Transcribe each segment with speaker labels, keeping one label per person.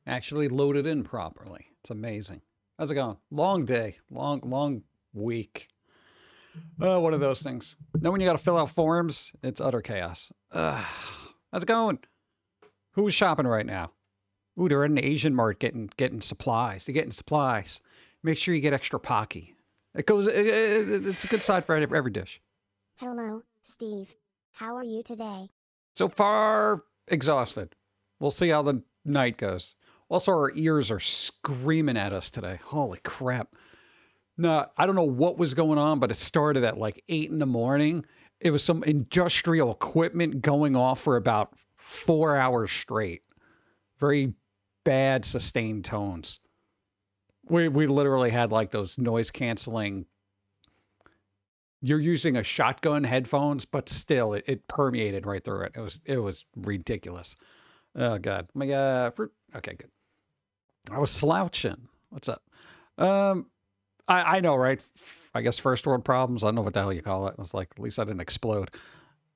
Speaker 1: Actually loaded in properly. It's amazing. How's it going? Long day. Long week. One of those things. Then when you got to fill out forms, it's utter chaos. How's it going? Who's shopping right now? Ooh, they're in an Asian mart getting supplies. They're getting supplies. Make sure you get extra Pocky. It's a good side for every dish.
Speaker 2: Hello, Steve. How are you today?
Speaker 1: So far, exhausted. We'll see how the night goes. Also, our ears are screaming at us today. Holy crap. No, I don't know what was going on, but it started at like 8 in the morning. It was some industrial equipment going off for about 4 hours straight. Very bad sustained tones. We literally had like those noise canceling. You're using a shotgun headphones, but still it permeated right through it. It was ridiculous. Oh god. My god. Okay, good. I was slouching. What's up? Um I know, right? I guess first world problems. I don't know what the hell you call it. It's like at least I didn't explode.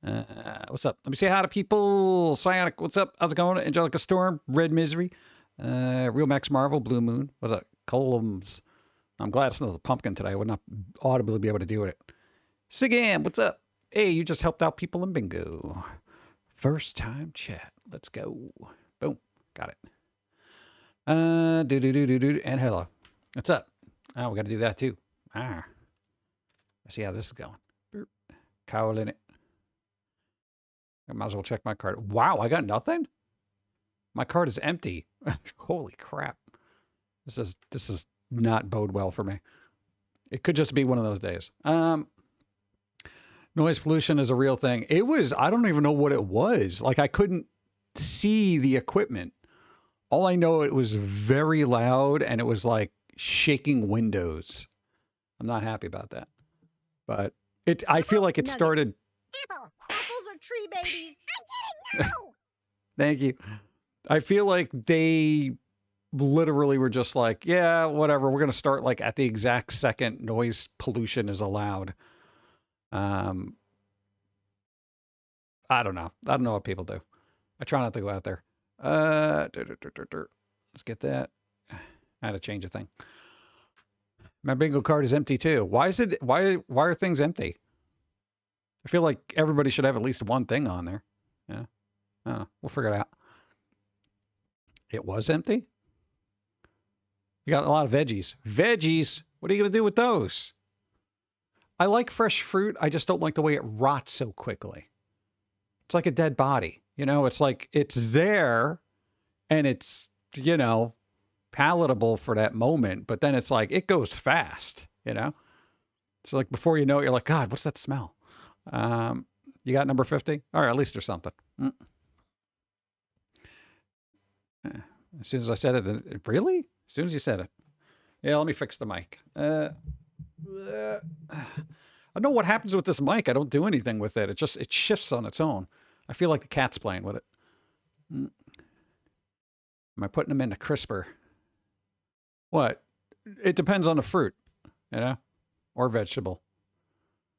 Speaker 1: What's up? Let me say hi to people. Psionic, what's up? How's it going? Angelica Storm, Red Misery, Real Max Marvel, Blue Moon. What's up? Columns. I'm glad it's not the pumpkin today. I would not audibly be able to do it. Sigam, what's up? Hey, you just helped out people in bingo. First time chat. Let's go. Boom. Got it. And hello. What's up? Oh, we got to do that too. Let's see how this is going. Cowl in it. I might as well check my card. Wow, I got nothing? My card is empty. Holy crap. This is not bode well for me. It could just be one of those days. Noise pollution is a real thing. I don't even know what it was. Like I couldn't see the equipment. All I know, it was very loud and it was like shaking windows. I'm not happy about that. But I feel like it started.
Speaker 2: Apple. Apples are tree babies. I get it now.
Speaker 1: Thank you. I feel like they literally were just like, yeah, whatever. We're going to start like at the exact second noise pollution is allowed. I don't know. I don't know what people do. I try not to go out there. Let's get that. I had to change a thing. My bingo card is empty too. Why are things empty? I feel like everybody should have at least one thing on there. Yeah. I don't know. We'll figure it out. It was empty? You got a lot of veggies. Veggies? What are you going to do with those? I like fresh fruit. I just don't like the way it rots so quickly. It's like a dead body. You know, it's like it's there and it's, palatable for that moment, but then it's like it goes fast, It's like before you know it, you're like, God, what's that smell? You got number 50? All right, at least there's something. As soon as I said it, really? As soon as you said it. Yeah, let me fix the mic. I don't know what happens with this mic. I don't do anything with it. It shifts on its own. I feel like the cat's playing with it. Am I putting them in a crisper? What? It depends on the fruit, or vegetable.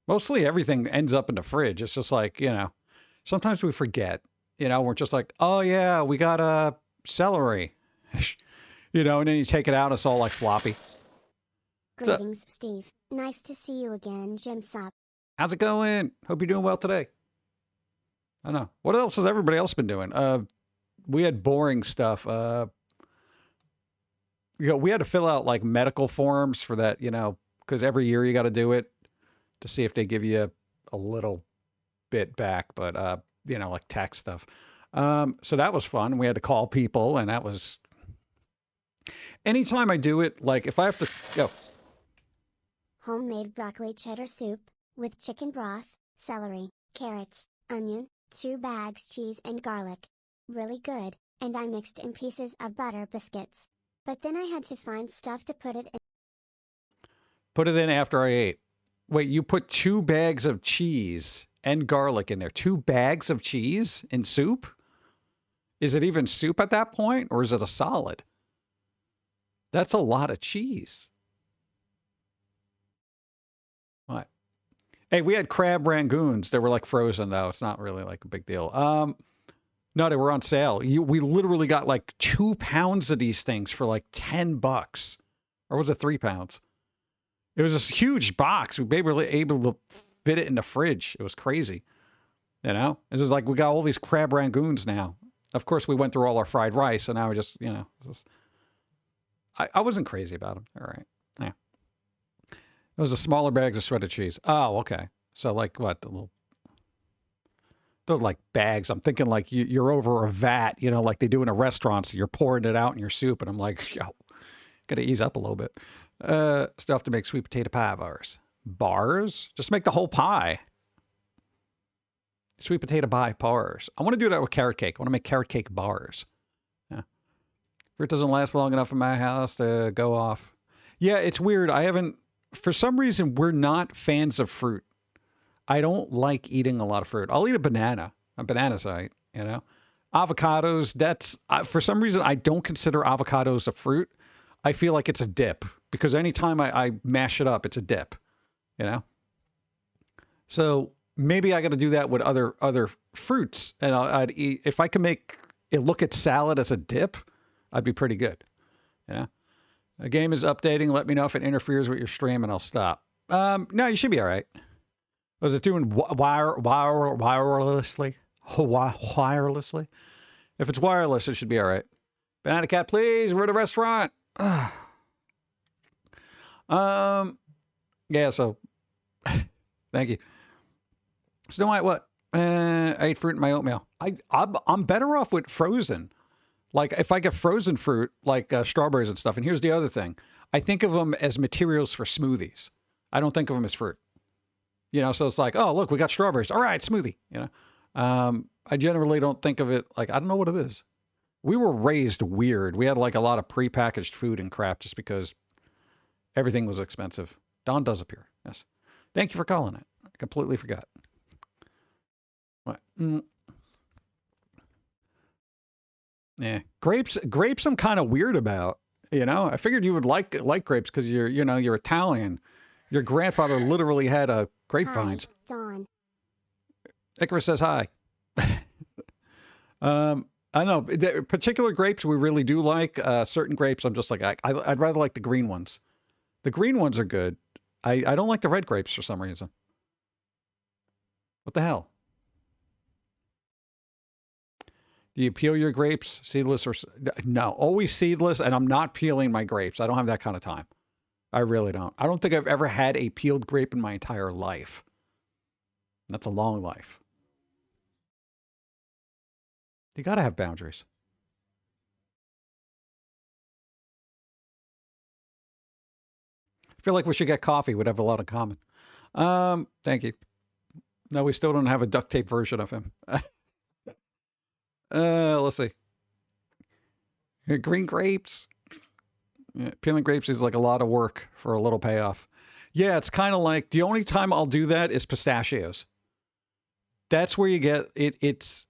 Speaker 1: Mostly everything ends up in the fridge. It's just like, sometimes we forget, we're just like, oh yeah, we got a celery, and then you take it out, it's all like floppy.
Speaker 2: Greetings, Steve. Nice to see you again, Jim Sup.
Speaker 1: How's it going? Hope you're doing well today. I don't know. What else has everybody else been doing? We had boring stuff. We had to fill out like medical forms for that, because every year you got to do it to see if they give you a little bit back, but like tax stuff. So that was fun. We had to call people, and that was. Anytime I do it, like if I have to go.
Speaker 2: Homemade broccoli cheddar soup with chicken broth, celery, carrots, onion, 2 bags cheese and garlic. Really good, and I mixed in pieces of butter biscuits. But then I had to find stuff to put it in.
Speaker 1: Put it in after I ate. Wait, you put 2 bags of cheese and garlic in there. 2 bags of cheese in soup? Is it even soup at that point, or is it a solid? That's a lot of cheese. What? Hey, we had crab rangoons. They were like frozen, though. It's not really like a big deal. No, they were on sale. We literally got like 2 pounds of these things for like $10. Or was it 3 pounds? It was this huge box. We were able to fit it in the fridge. It was crazy. You know? It's just like we got all these crab rangoons now. Of course, we went through all our fried rice, and now we're just, you know. I wasn't crazy about them. All right. Yeah. It was the smaller bags of shredded cheese. Oh, okay. So like what? They're like bags. I'm thinking like you're over a vat, you know, like they do in a restaurant. So you're pouring it out in your soup. And I'm like, yo, gotta ease up a little bit. Stuff to make sweet potato pie bars. Bars? Just make the whole pie. Sweet potato pie bars. I want to do that with carrot cake. I want to make carrot cake bars. Yeah. Fruit doesn't last long enough in my house to go off. Yeah, it's weird. For some reason, we're not fans of fruit. I don't like eating a lot of fruit. I'll eat a banana. A banana's right, you know. Avocados, for some reason, I don't consider avocados a fruit. I feel like it's a dip because anytime I mash it up, it's a dip, you know. So maybe I got to do that with other fruits, and I'd eat. If I can make it look at salad as a dip, I'd be pretty good, you know. The game is updating. Let me know if it interferes with your stream, and I'll stop. No, you should be all right. Was it doing wirelessly? Wirelessly? If it's wireless, it should be all right. Banana Cat, please. We're at a restaurant. Yeah. So, thank you. Snow White, what? I ate fruit in my oatmeal. I'm better off with frozen. Like if I get frozen fruit, like strawberries and stuff. And here's the other thing: I think of them as materials for smoothies. I don't think of them as fruit. You know, so it's like, oh, look, we got strawberries. All right, smoothie. You know, I generally don't think of it like, I don't know what it is. We were raised weird. We had like a lot of prepackaged food and crap just because everything was expensive. Dawn does appear. Yes. Thank you for calling it. I completely forgot. What? Yeah. Grapes I'm kind of weird about. You know, I figured you would like grapes because you're Italian. Your grandfather literally had grapevines.
Speaker 2: Hi, Dawn.
Speaker 1: Icarus says hi. I don't know. Particular grapes we really do like. Certain grapes I'm just like, I'd rather like the green ones. The green ones are good. I don't like the red grapes for some reason. What the hell? Do you peel your grapes, seedless or... No, always seedless, and I'm not peeling my grapes. I don't have that kind of time. I really don't. I don't think I've ever had a peeled grape in my entire life. That's a long life. You gotta have boundaries. I feel like we should get coffee. We'd have a lot in common. Thank you. No, we still don't have a duct tape version of him. Let's see. Green grapes. Yeah, peeling grapes is like a lot of work for a little payoff. Yeah, it's kind of like the only time I'll do that is pistachios. That's where you get it. It's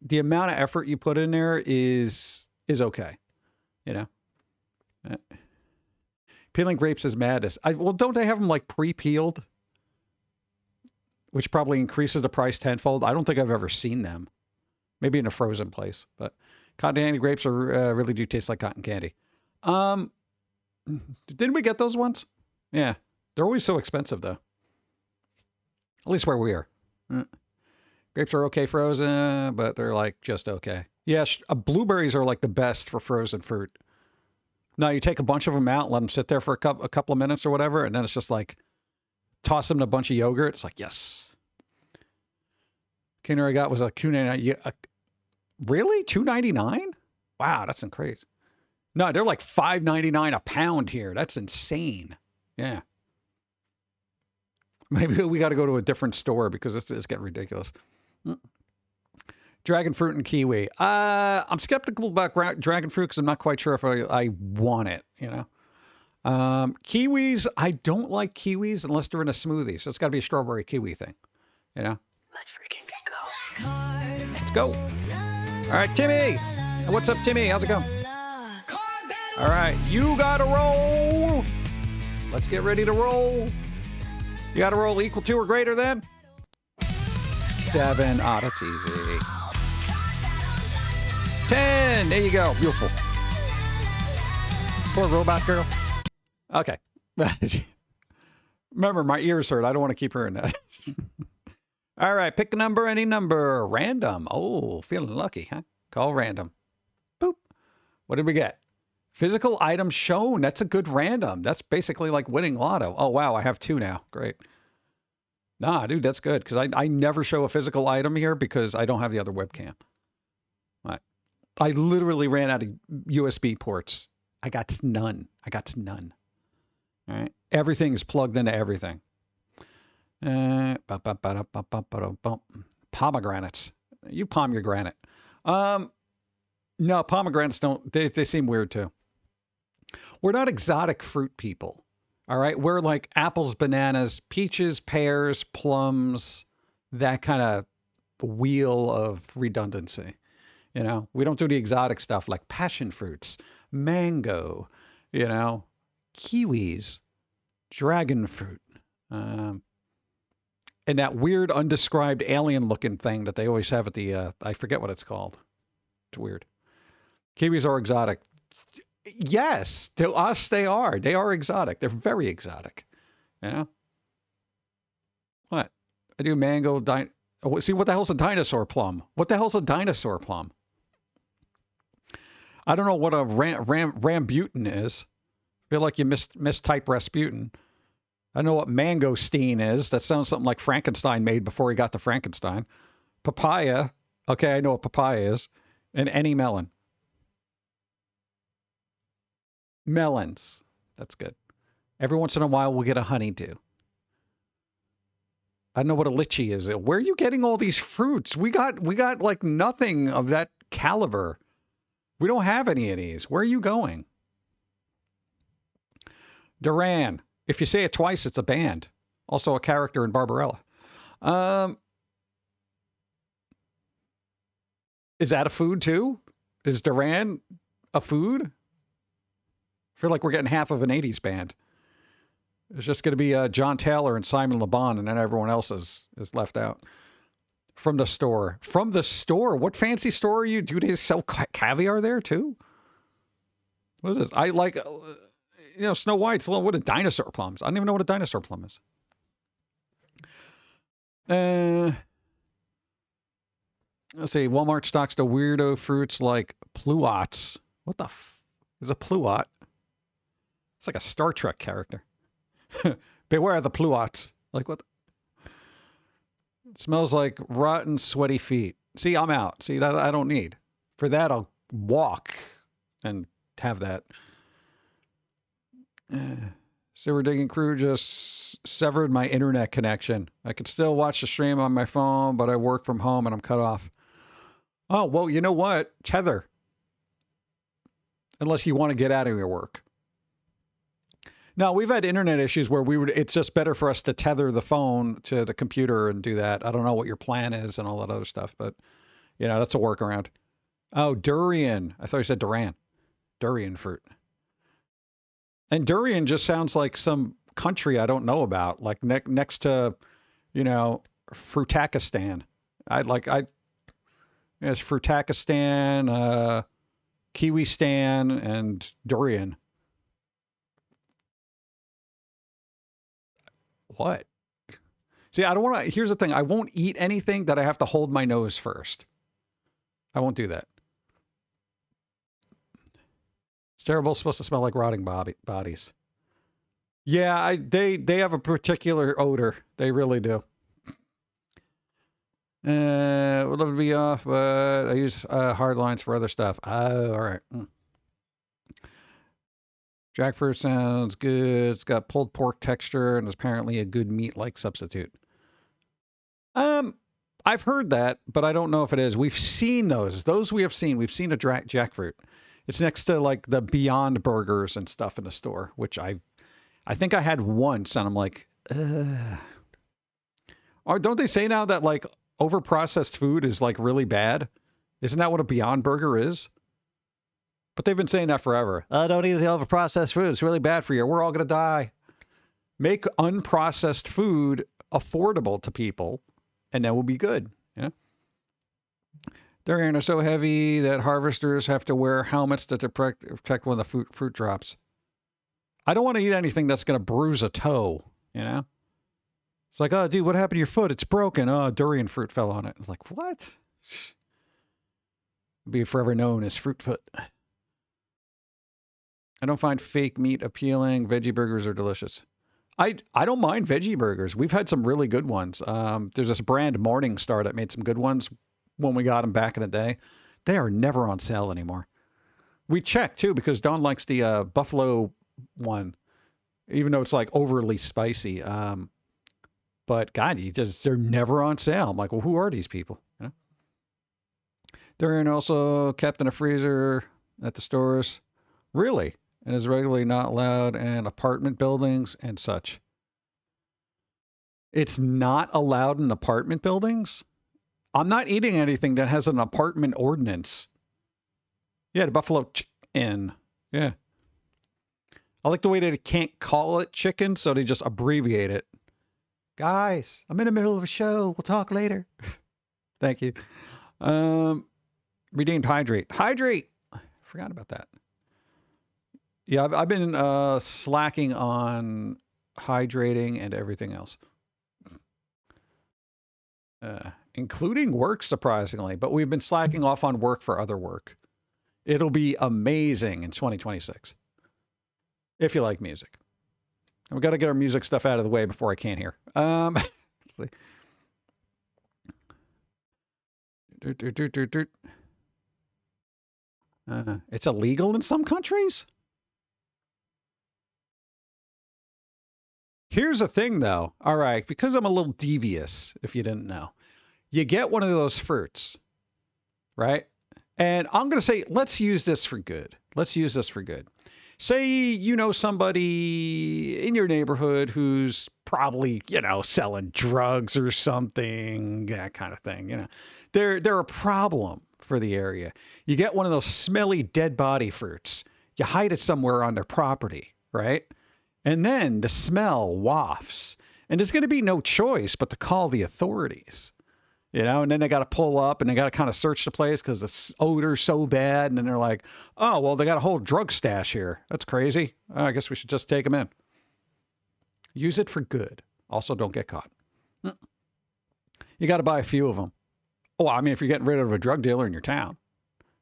Speaker 1: the amount of effort you put in there is okay. You know, peeling grapes is madness. Well, don't they have them like pre-peeled, which probably increases the price tenfold? I don't think I've ever seen them. Maybe in a frozen place, but cotton candy grapes are really do taste like cotton candy. Didn't we get those ones? Yeah. They're always so expensive, though. At least where we are. Grapes are okay frozen, but they're like just okay. Yeah, blueberries are like the best for frozen fruit. Now, you take a bunch of them out, let them sit there for a couple of minutes or whatever, and then it's just like toss them in a bunch of yogurt. It's like, yes. Kinder I got was a $2.99. Really? $2.99? Wow, that's crazy. No, they're like $5.99 a pound here. That's insane. Yeah. Maybe we got to go to a different store because it's getting ridiculous. Dragon fruit and kiwi. I'm skeptical about dragon fruit because I'm not quite sure if I want it, you know. Kiwis, I don't like kiwis unless they're in a smoothie. So it's got to be a strawberry kiwi thing, you know. Let's freaking go. Let's go. All right, Timmy. What's up, Timmy? How's it going? All right, you got to roll. Let's get ready to roll. You got to roll equal to or greater than 7. Ah, that's easy. 10. There you go. Beautiful. Poor robot girl. Okay. Remember, my ears hurt. I don't want to keep hearing that. All right. Pick a number, any number. Random. Oh, feeling lucky, huh? Call random. Boop. What did we get? Physical items shown. That's a good random. That's basically like winning lotto. Oh, wow. I have 2 now. Great. Nah, dude, that's good. Because I never show a physical item here because I don't have the other webcam. All right. I literally ran out of USB ports. I got none. All right. Everything's plugged into everything. Pomegranates. You palm your granite. No, pomegranates don't. They seem weird too. We're not exotic fruit people. All right. We're like apples, bananas, peaches, pears, plums, that kind of wheel of redundancy. You know, we don't do the exotic stuff like passion fruits, mango, you know, kiwis, dragon fruit, and that weird undescribed alien looking thing that they always have at the, I forget what it's called. It's weird. Kiwis are exotic. Yes, to us they are. They are exotic. They're very exotic. You know? What? I do mango, see, what the hell's a dinosaur plum? What the hell's a dinosaur plum? I don't know what a rambutan is. I feel like you mistype Rasputin. I know what mangosteen is. That sounds something like Frankenstein made before he got to Frankenstein. Papaya. Okay, I know what papaya is. And any melon. Melons. That's good. Every once in a while, we'll get a honeydew. I don't know what a lychee is. Where are you getting all these fruits? We got like nothing of that caliber. We don't have any of these. Where are you going? Duran. If you say it twice, it's a band. Also a character in Barbarella. Is that a food too? Is Duran a food? I feel like we're getting half of an 80s band. It's just going to be John Taylor and Simon Le Bon, and then everyone else is left out. From the store. From the store? What fancy store are you? Do they sell caviar there too? What is this? I like, you know, Snow White's. What are dinosaur plums? I don't even know what a dinosaur plum is. Let's see. Walmart stocks the weirdo fruits like pluots. What the is a pluot? It's like a Star Trek character. Beware the pluots. Like what? It smells like rotten, sweaty feet. See, I'm out. See, that I don't need. For that, I'll walk and have that. Sewer digging crew just severed my internet connection. I could still watch the stream on my phone, but I work from home and I'm cut off. Oh, well, you know what? Tether. Unless you want to get out of your work. No, we've had internet issues where it's just better for us to tether the phone to the computer and do that. I don't know what your plan is and all that other stuff, but, you know, that's a workaround. Oh, durian. I thought you said Duran. Durian fruit. And durian just sounds like some country I don't know about, like next to, you know, Frutakistan. It's Frutakistan, Kiwistan, and durian. What? See, I don't want to. Here's the thing. I won't eat anything that I have to hold my nose first. I won't do that. It's terrible. It's supposed to smell like rotting bodies. Yeah, they have a particular odor. They really do. Would love to be off, but I use hard lines for other stuff. Oh, all right. Jackfruit sounds good. It's got pulled pork texture and is apparently a good meat-like substitute. I've heard that, but I don't know if it is. We've seen those. Those we have seen. We've seen a jackfruit. It's next to like the Beyond Burgers and stuff in the store, which I think I had once, and I'm like, Or don't they say now that like overprocessed food is like really bad? Isn't that what a Beyond Burger is? But they've been saying that forever. Don't eat the overprocessed food. It's really bad for you. We're all going to die. Make unprocessed food affordable to people, and that will be good. You know? Durian are so heavy that harvesters have to wear helmets to protect when the fruit drops. I don't want to eat anything that's going to bruise a toe, you know? It's like, oh, dude, what happened to your foot? It's broken. Oh, durian fruit fell on it. It's like, what? Be forever known as fruit foot. I don't find fake meat appealing. Veggie burgers are delicious. I don't mind veggie burgers. We've had some really good ones. There's this brand Morningstar that made some good ones when we got them back in the day. They are never on sale anymore. We checked, too, because Don likes the buffalo one, even though it's like overly spicy. But God, they're never on sale. I'm like, well, who are these people? You know? Durian also kept in a freezer at the stores. Really? And is regularly not allowed in apartment buildings and such. It's not allowed in apartment buildings? I'm not eating anything that has an apartment ordinance. Yeah, the buffalo chicken. Yeah. I like the way that they can't call it chicken, so they just abbreviate it. Guys, I'm in the middle of a show. We'll talk later. Thank you. Redeemed hydrate. Hydrate! Forgot about that. Yeah, I've been slacking on hydrating and everything else. Including work, surprisingly. But we've been slacking off on work for other work. It'll be amazing in 2026. If you like music. And we got to get our music stuff out of the way before I can't hear. It's illegal in some countries? Here's the thing, though. All right, because I'm a little devious, if you didn't know. You get one of those fruits, right? And I'm going to say, let's use this for good. Let's use this for good. Say you know somebody in your neighborhood who's probably, selling drugs or something, that kind of thing. They're a problem for the area. You get one of those smelly dead body fruits. You hide it somewhere on their property, right? And then the smell wafts. And there's going to be no choice but to call the authorities. And then they got to pull up and they got to kind of search the place because the odor's so bad. And then they're like, oh, well, they got a whole drug stash here. That's crazy. I guess we should just take them in. Use it for good. Also, don't get caught. You got to buy a few of them. Oh, I mean, if you're getting rid of a drug dealer in your town,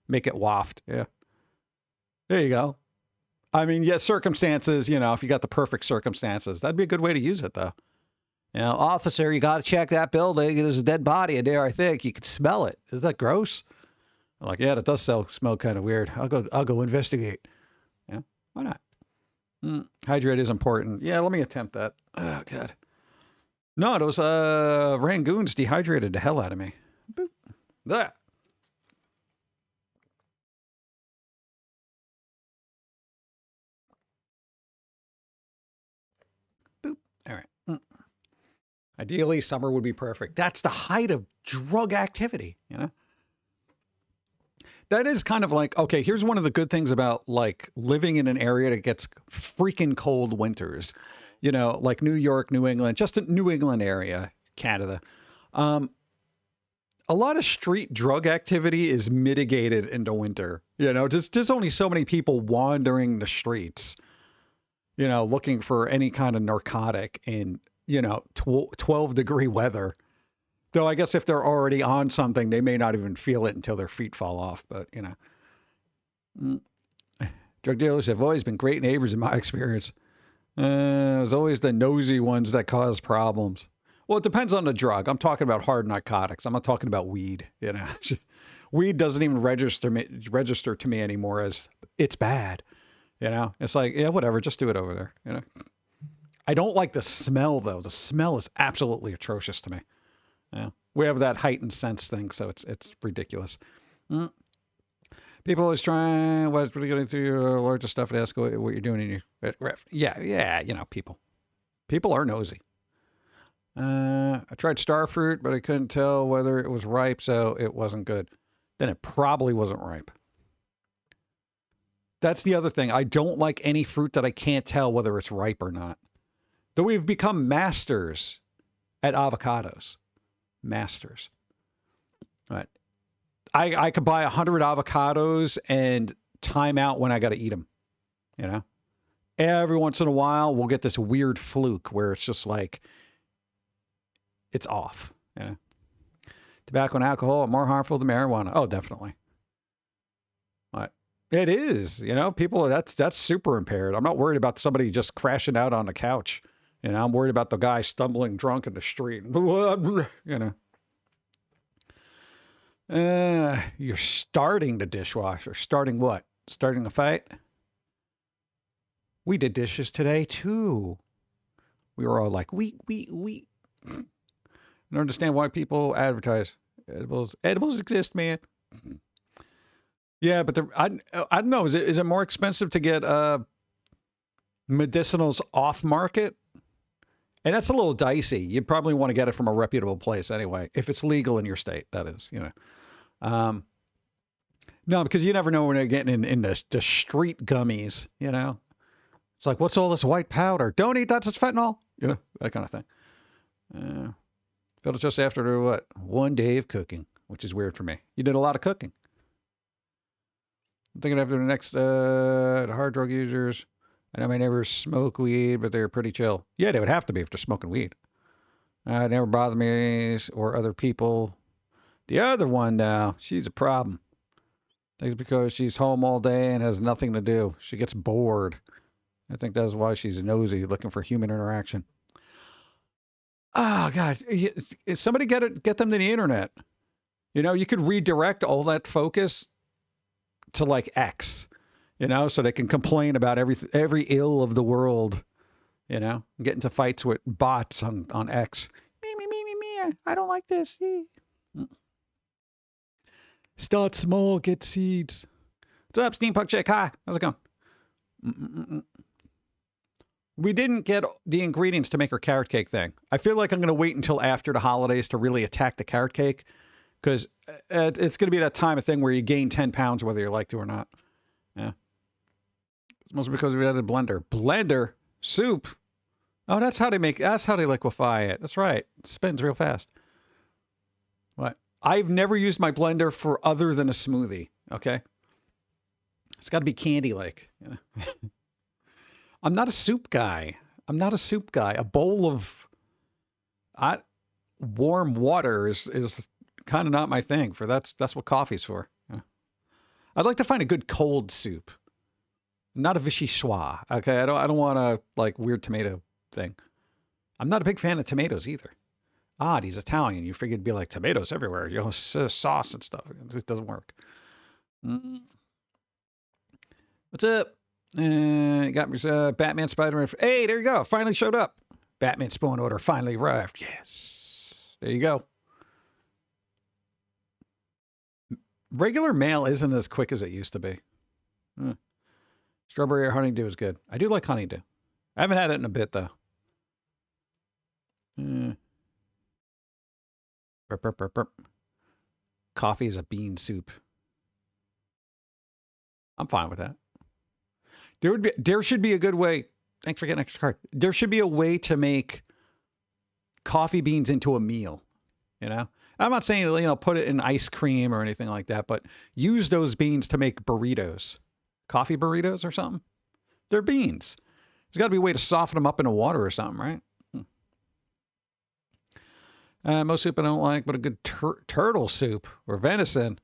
Speaker 1: make it waft. Yeah. There you go. I mean, yes, circumstances, if you got the perfect circumstances, that'd be a good way to use it, though. Officer, you got to check that building. There's a dead body in there, I think. You could smell it. Is that gross? I'm like, yeah, that does smell kind of weird. I'll go investigate. Yeah, why not? Hydrate is important. Yeah, let me attempt that. Oh, God. No, those Rangoons dehydrated the hell out of me. Boop. That. Boop. All right. Ideally, summer would be perfect. That's the height of drug activity, That is kind of like, okay, here's one of the good things about like living in an area that gets freaking cold winters, like New York, New England, just a New England area, Canada. A lot of street drug activity is mitigated in the winter, there's only so many people wandering the streets, looking for any kind of narcotic in 12-degree weather. Though I guess if they're already on something, they may not even feel it until their feet fall off. But, drug dealers have always been great neighbors in my experience. There's always the nosy ones that cause problems. Well, it depends on the drug. I'm talking about hard narcotics. I'm not talking about weed, Weed doesn't even register to me anymore as it's bad. It's like, yeah, whatever. Just do it over there, I don't like the smell, though. The smell is absolutely atrocious to me. Yeah, we have that heightened sense thing, so it's ridiculous. People always try, what's really getting through your larger stuff and ask what you're doing in your ref. Yeah, people. People are nosy. I tried starfruit, but I couldn't tell whether it was ripe, so it wasn't good. Then it probably wasn't ripe. That's the other thing. I don't like any fruit that I can't tell whether it's ripe or not. Though we've become masters at avocados. Masters. Right. I could buy 100 avocados and time out when I got to eat them. You know, every once in a while we'll get this weird fluke where it's just like it's off. You know, tobacco and alcohol are more harmful than marijuana. Oh, definitely. But it is. You know, people that's super impaired. I'm not worried about somebody just crashing out on the couch. You know, I'm worried about the guy stumbling drunk in the street. You know. You're starting the dishwasher. Starting what? Starting a fight? We did dishes today too. We were all like, we. I don't understand why people advertise edibles. Edibles exist, man. Yeah, but I don't know. Is it more expensive to get medicinals off market? And that's a little dicey. You probably want to get it from a reputable place anyway, if it's legal in your state. That is, you know. No, because you never know when they're getting in the street gummies. You know, it's like, what's all this white powder? Don't eat that. It's fentanyl. You know, that kind of thing. Felt it just after what 1 day of cooking, which is weird for me. You did a lot of cooking. I'm thinking after the next hard drug users. I know my neighbors smoke weed, but they're pretty chill. Yeah, they would have to be if they're smoking weed. It never bothered me or other people. The other one now, she's a problem. I think it's because she's home all day and has nothing to do. She gets bored. I think that's why she's nosy, looking for human interaction. Oh, God. Somebody get them to the internet. You know, you could redirect all that focus to like X, you know, so they can complain about every ill of the world, you know, get into fights with bots on X. Me. I don't like this. Start small, get seeds. What's up, Steampunk Chick? Hi. How's it going? We didn't get the ingredients to make our carrot cake thing. I feel like I'm going to wait until after the holidays to really attack the carrot cake because it's going to be that time of thing where you gain 10 pounds whether you like to or not. Yeah. It's mostly because we had a blender. Blender? Soup? Oh, that's how they liquefy it. That's right. It spins real fast. What? I've never used my blender for other than a smoothie, okay? It's got to be candy-like. You know? I'm not a soup guy. A bowl of warm water is kind of not my thing. That's what coffee's for. Yeah. I'd like to find a good cold soup. Not a vichyssoise, okay? I don't want a like weird tomato thing. I'm not a big fan of tomatoes either. He's Italian. You figured it'd be like tomatoes everywhere. You know, sauce and stuff. It doesn't work. What's up? You got me Batman, Spider-Man. Hey, there you go. Finally showed up. Batman Spawn Order finally arrived. Yes. There you go. Regular mail isn't as quick as it used to be. Strawberry or honeydew is good. I do like honeydew. I haven't had it in a bit, though. Coffee is a bean soup. I'm fine with that. There should be a good way. Thanks for getting an extra card. There should be a way to make coffee beans into a meal. You know, I'm not saying, you know, put it in ice cream or anything like that, but use those beans to make burritos, coffee burritos or something. They're beans. There's got to be a way to soften them up into water or something, right? Most soup I don't like, but a good turtle soup or venison.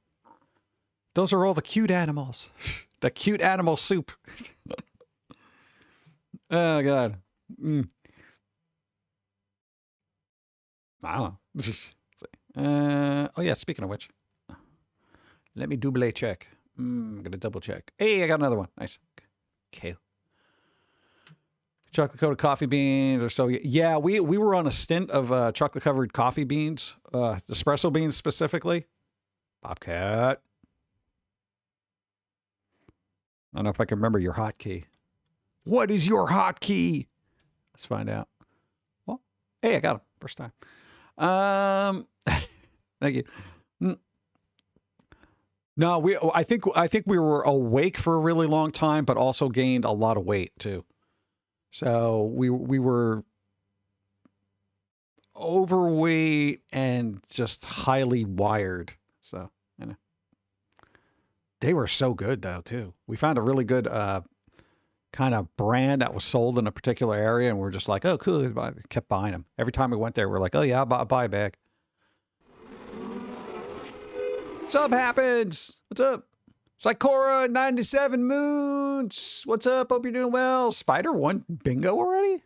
Speaker 1: Those are all the cute animals. The cute animal soup. Oh, God. I don't know. Oh, yeah, speaking of which. Let me double check. I'm going to double check. Hey, I got another one. Nice. Okay. Chocolate coated coffee beans or so. Yeah, we were on a stint of chocolate covered coffee beans, espresso beans specifically. Bobcat. I don't know if I can remember your hotkey. What is your hotkey? Let's find out. Well, hey, I got him first time. Thank you. No, I think we were awake for a really long time, but also gained a lot of weight too. So we were overweight and just highly wired. So, you know. They were so good though too. We found a really good kind of brand that was sold in a particular area, and we're just like, oh, cool. We kept buying them. Every time we went there, we're like, oh yeah, I'll buy a bag. What's up, Happens? What's up? Psychora 97 Moons. What's up? Hope you're doing well. Spider won bingo already?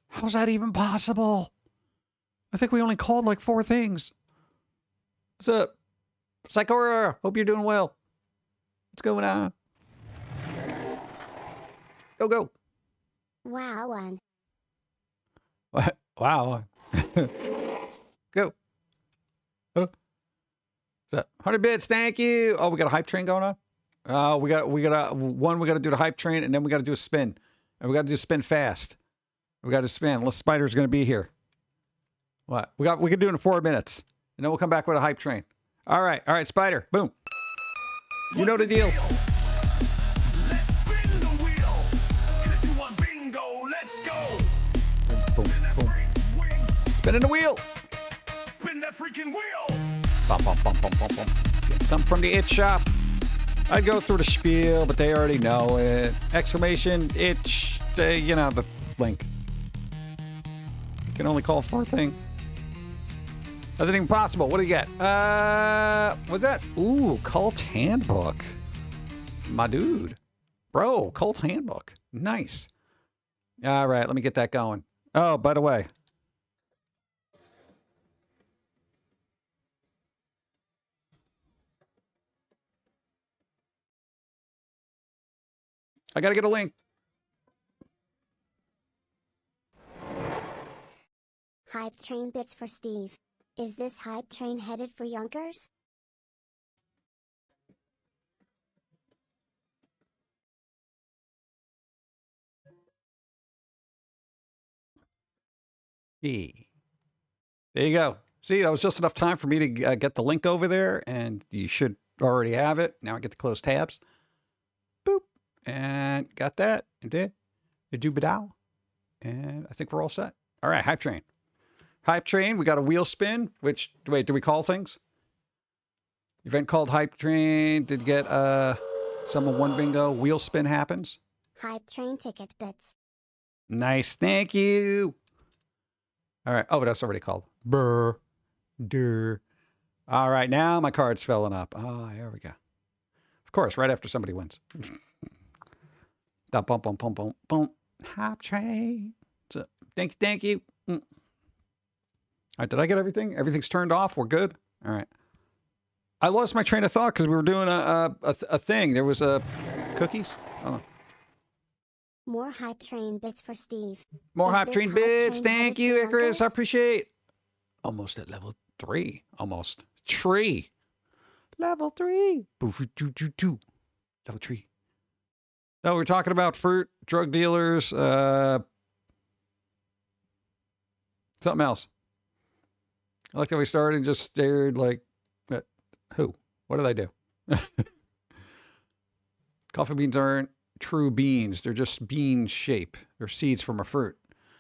Speaker 1: How's that even possible? I think we only called like 4 things. What's up? Psychora, hope you're doing well. What's going on? Go, go.
Speaker 2: Wow, one.
Speaker 1: What? Wow. Go. Huh? 100 bits, thank you. Oh, we got a hype train going on? We got to do the hype train, and then we got to do a spin. And we got to do a spin fast. We got to spin. Unless Spider's going to be here. What? We can do it in 4 minutes. And then we'll come back with a hype train. All right, Spider. Boom. You know the deal.
Speaker 3: Let's spin the wheel. 'Cause you want bingo. Let's go.
Speaker 1: Boom, boom. Spinning the wheel.
Speaker 3: Spin that freaking wheel.
Speaker 1: Bum, bum, bum, bum, bum, bum. Get some from the It Shop. I'd go through the spiel, but they already know it. Exclamation, itch, you know, the link. You can only call 4 thing. Nothing even possible. What do you get? What's that? Ooh, Cult Handbook. My dude. Bro, Cult Handbook. Nice. All right, let me get that going. Oh, by the way. I gotta get a link.
Speaker 2: Hype train bits for Steve. Is this hype train headed for Yonkers?
Speaker 1: E. There you go. See, that was just enough time for me to get the link over there, and you should already have it. Now I get to close tabs. Boop. And got that. And did. A doobadow. And I think we're all set. All right, hype train. Hype train, we got a wheel spin, which, wait, do we call things? Event called hype train. Did get someone won bingo. Wheel spin happens.
Speaker 2: Hype train ticket bits.
Speaker 1: Nice, thank you. All right, oh, but that's already called. Brr, dur. All right, now my card's filling up. Oh, here we go. Of course, right after somebody wins. Bum, bum, bum, bum, bum, bum. Hype train. So, thank you. All right, did I get everything? Everything's turned off. We're good. All right. I lost my train of thought because we were doing a thing. There was cookies. Oh.
Speaker 2: More hype train bits for Steve.
Speaker 1: More
Speaker 2: Is
Speaker 1: hype
Speaker 2: this
Speaker 1: train
Speaker 2: hype
Speaker 1: bits.
Speaker 2: train
Speaker 1: Thank
Speaker 2: headed
Speaker 1: you,
Speaker 2: for
Speaker 1: Icarus. I
Speaker 2: Yonkers?
Speaker 1: appreciate. Almost at level 3. Almost. Tree. Level 3. Boo-foo-doo-doo-doo. Level 3. No, we're talking about fruit, drug dealers, something else. I like how we started and just stared like, who? What did I do? Coffee beans aren't true beans. They're just bean shape. They're seeds from a fruit.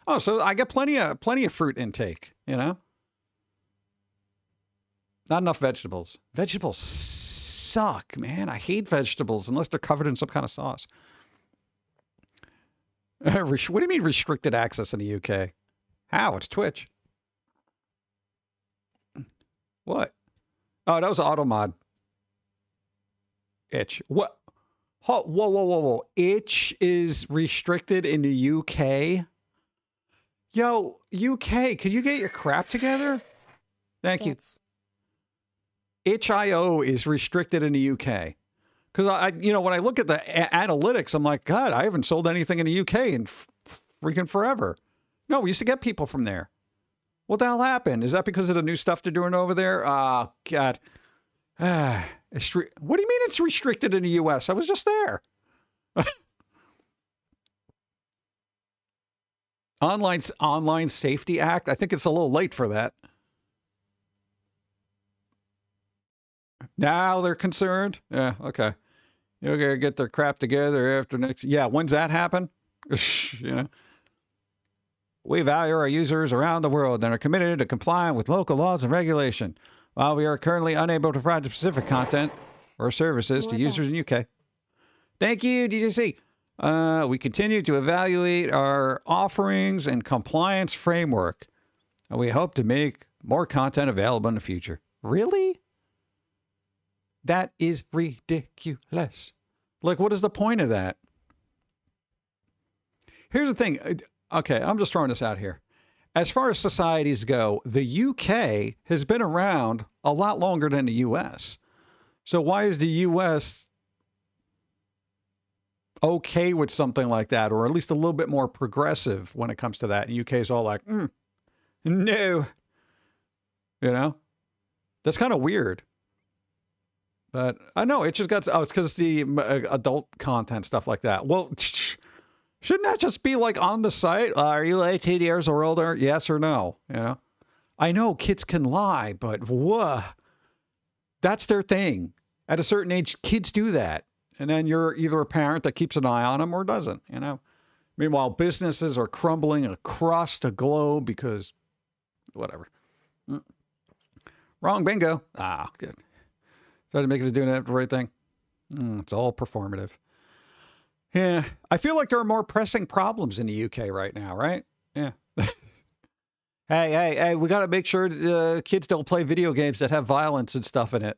Speaker 1: Oh, so I get plenty of fruit intake, you know? Not enough vegetables. Vegetables suck, man. I hate vegetables unless they're covered in some kind of sauce. What do you mean restricted access in the UK? How? It's Twitch. What? Oh, that was auto mod. Itch. What? Whoa. Itch is restricted in the UK? Yo, UK, could you get your crap together? Thank you.
Speaker 2: Bits.
Speaker 1: Itch.io is restricted in the UK. Because when I look at the analytics, I'm like, God, I haven't sold anything in the UK in freaking forever. No, we used to get people from there. What the hell happened? Is that because of the new stuff they're doing over there? Oh, God. What do you mean it's restricted in the US? I was just there. Online Safety Act. I think it's a little late for that. Now they're concerned. Yeah, okay. You're gonna get their crap together after next. Yeah, when's that happen? You know. We value our users around the world and are committed to complying with local laws and regulation. While we are currently unable to provide specific content, or services to
Speaker 2: More
Speaker 1: users in
Speaker 2: bits.
Speaker 1: UK. Thank you, DJC. We continue to evaluate our offerings and compliance framework, and we hope to make more content available in the future. Really? That is ridiculous. Like, what is the point of that? Here's the thing. Okay, I'm just throwing this out here. As far as societies go, the UK has been around a lot longer than the US. So why is the US okay with something like that, or at least a little bit more progressive when it comes to that? And UK is all like, no. You know? That's kind of weird. But I know it just got, it's because the adult content, stuff like that. Well, shouldn't that just be like on the site? Are you 18 years or older? Yes or no? You know? I know kids can lie, but that's their thing. At a certain age, kids do that. And then you're either a parent that keeps an eye on them or doesn't, you know? Meanwhile, businesses are crumbling across the globe because whatever. Wrong bingo. Ah, good. Try to make it doing the right thing. It's all performative. Yeah. I feel like there are more pressing problems in the UK right now, right? Yeah. Hey, we got to make sure kids don't play video games that have violence and stuff in it.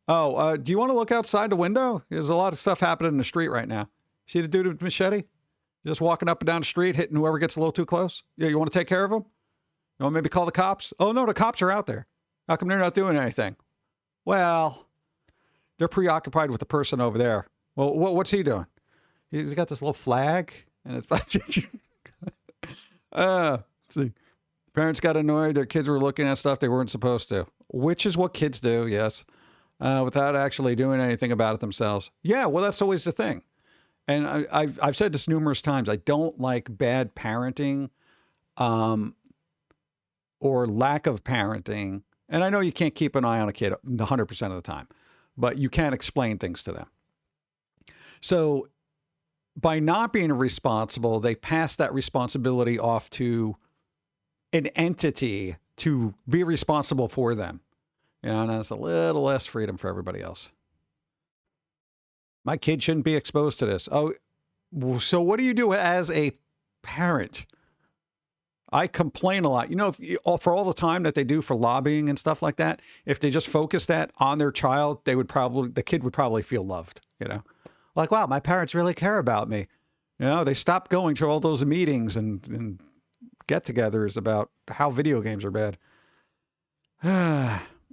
Speaker 1: Oh, do you want to look outside the window? There's a lot of stuff happening in the street right now. See the dude with the machete? Just walking up and down the street, hitting whoever gets a little too close? Yeah, you want to take care of him? You want to maybe call the cops? Oh, no, the cops are out there. How come they're not doing anything? Well, they're preoccupied with the person over there. Well, what's he doing? He's got this little flag, and it's... let's see. Parents got annoyed. Their kids were looking at stuff they weren't supposed to, which is what kids do, yes, without actually doing anything about it themselves. Yeah, well, that's always the thing. And I've said this numerous times. I don't like bad parenting or lack of parenting. And I know you can't keep an eye on a kid 100% of the time, but you can explain things to them. So by not being responsible, they pass that responsibility off to an entity to be responsible for them. You know, and that's a little less freedom for everybody else. My kid shouldn't be exposed to this. Oh, so what do you do as a parent? I complain a lot. You know, for all the time that they do for lobbying and stuff like that, if they just focus that on their child, the kid would probably feel loved, you know? Like, wow, my parents really care about me. You know, they stopped going to all those meetings and get-togethers about how video games are bad.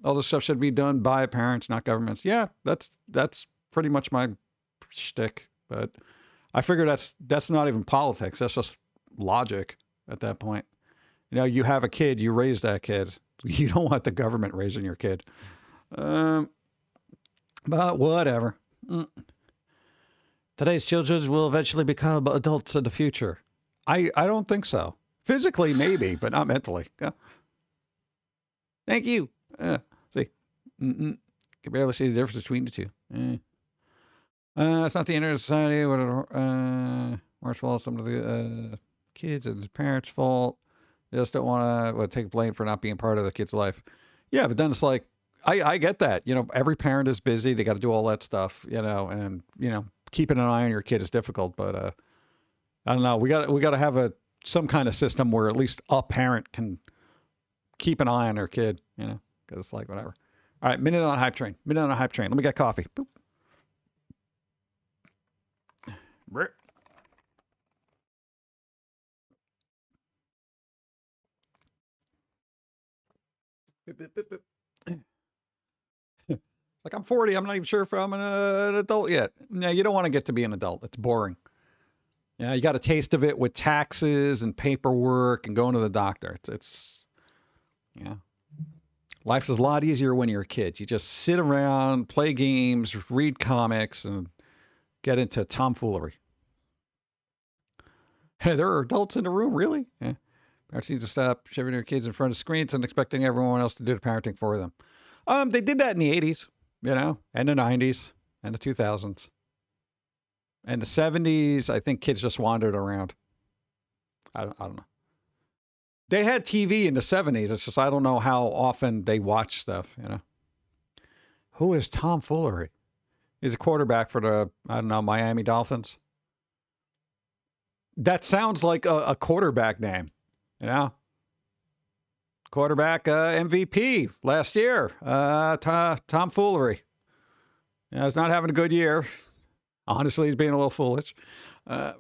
Speaker 1: All this stuff should be done by parents, not governments. Yeah, that's pretty much my shtick. But I figure that's not even politics. That's just logic at that point. You know, you have a kid, you raise that kid. You don't want the government raising your kid. But whatever. Today's children will eventually become adults in the future. I don't think so. Physically, maybe, but not mentally. Thank you. See. Can barely see the difference between the two. It's not the internet society. Mark's fault. Some of the kids and his parents' fault. They just don't want to take blame for not being part of the kid's life. Yeah, but then it's like, I get that. You know, every parent is busy. They got to do all that stuff, you know, and, you know, keeping an eye on your kid is difficult. But I don't know. We got to have some kind of system where at least a parent can keep an eye on their kid, you know, because it's like whatever. All right, minute on a hype train. Let me get coffee. Boop. Like, I'm 40. I'm not even sure if I'm an adult yet. No, you don't want to get to be an adult. It's boring. Yeah, you got a taste of it with taxes and paperwork and going to the doctor. It's you know, life is a lot easier when you're a kid. You just sit around, play games, read comics, and get into tomfoolery. Hey, there are adults in the room, really? Yeah. Parents need to stop shoving their kids in front of screens and expecting everyone else to do the parenting for them. They did that in the 80s, you know, and the 90s, and the 2000s. And the 70s, I think kids just wandered around. I don't know. They had TV in the 70s. It's just I don't know how often they watch stuff, you know. Who is tomfoolery? He's a quarterback for the, I don't know, Miami Dolphins. That sounds like a quarterback name, you know? Quarterback MVP last year, tomfoolery. You know, he's not having a good year. Honestly, he's being a little foolish. What?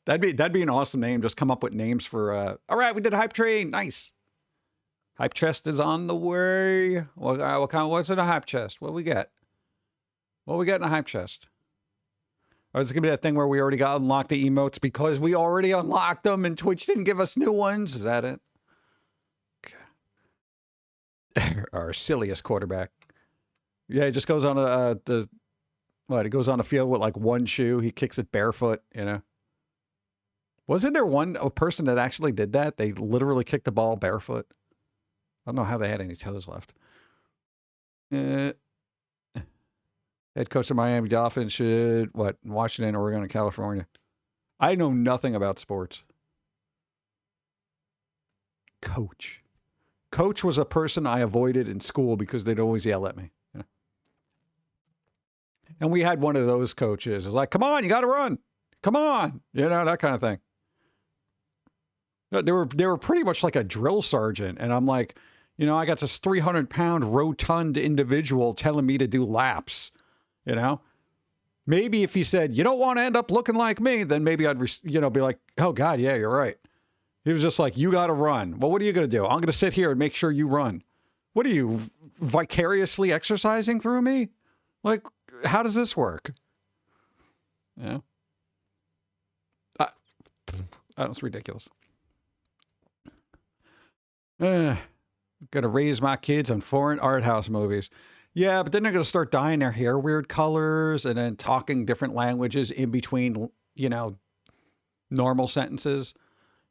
Speaker 1: That'd be an awesome name. Just come up with names for. All right, we did Hype Train. Nice. Hype Chest is on the way. What's in a Hype Chest? What we get? What we got in a Hype Chest? Or is it gonna be that thing where we already got unlocked the emotes because we already unlocked them and Twitch didn't give us new ones? Is that it? Our silliest quarterback. Yeah, he just goes on he goes on the field with like one shoe. He kicks it barefoot, you know. Wasn't there a person that actually did that? They literally kicked the ball barefoot. I don't know how they had any toes left. Head coach of Miami Dolphins should, Washington, Oregon, and California. I know nothing about sports. Coach. Coach was a person I avoided in school because they'd always yell at me. You know? And we had one of those coaches. It was like, come on, you got to run. Come on. You know, that kind of thing. They were pretty much like a drill sergeant. And I'm like, you know, I got this 300-pound rotund individual telling me to do laps. You know, maybe if he said, you don't want to end up looking like me, then maybe I'd, be like, oh, God, yeah, you're right. He was just like, you got to run. Well, what are you going to do? I'm going to sit here and make sure you run. What are you, vicariously exercising through me? Like, how does this work? Yeah. That's ridiculous. Going to raise my kids on foreign art house movies. Yeah, but then they're going to start dyeing their hair weird colors and then talking different languages in between, you know, normal sentences.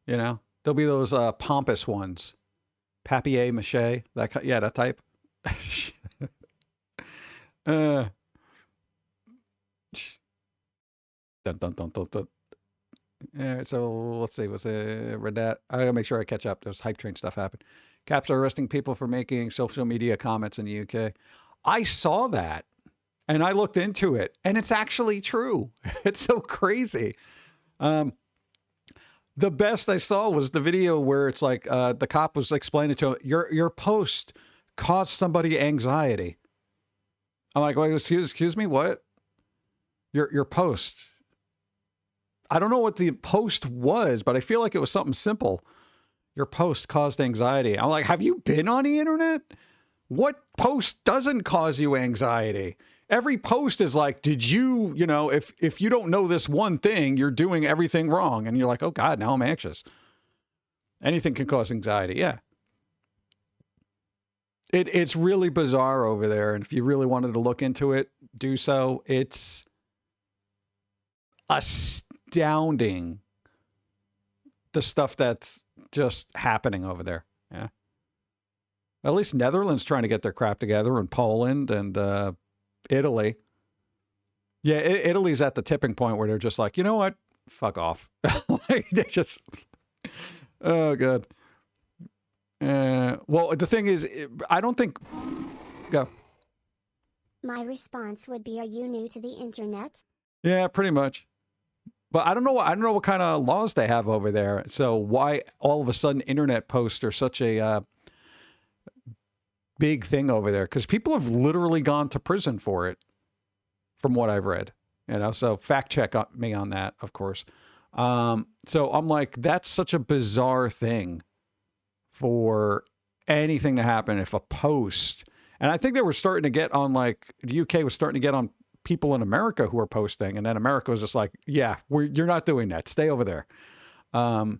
Speaker 1: You know, there'll be those pompous ones. Papier-mâché, that type. Dun, dun, dun, dun, dun. So let's see. Read that. I gotta make sure I catch up. There's Hype Train stuff happened. Caps are arresting people for making social media comments in the UK. I saw that and I looked into it and it's actually true. It's so crazy. The best I saw was the video where it's like the cop was explaining to him, your post caused somebody anxiety. I'm like, wait, excuse me, what? Your post. I don't know what the post was, but I feel like it was something simple. Your post caused anxiety. I'm like, have you been on the internet? What post doesn't cause you anxiety? Every post is like, did you, you know, if you don't know this one thing, you're doing everything wrong. And you're like, oh God, now I'm anxious. Anything can cause anxiety. Yeah. It's really bizarre over there. And if you really wanted to look into it, do so. It's astounding, the stuff that's just happening over there. Yeah. At least Netherlands trying to get their crap together, and Poland and Italy. Yeah, Italy's at the tipping point where they're just like, you know what? Fuck off. They just, oh, God. Well, the thing is, I don't think, go.
Speaker 2: My response would be, are you new to the internet?
Speaker 1: Yeah, pretty much. But I don't know what kind of laws they have over there. So why all of a sudden internet posts are such a big thing over there? Because people have literally gone to prison for it, from what I've read. You know, so fact check me on that, of course. So I'm like, that's such a bizarre thing for anything to happen if a post. And I think they were starting to get on, like, the UK was starting to get on people in America who are posting, and then America was just like, yeah, you're not doing that. Stay over there. And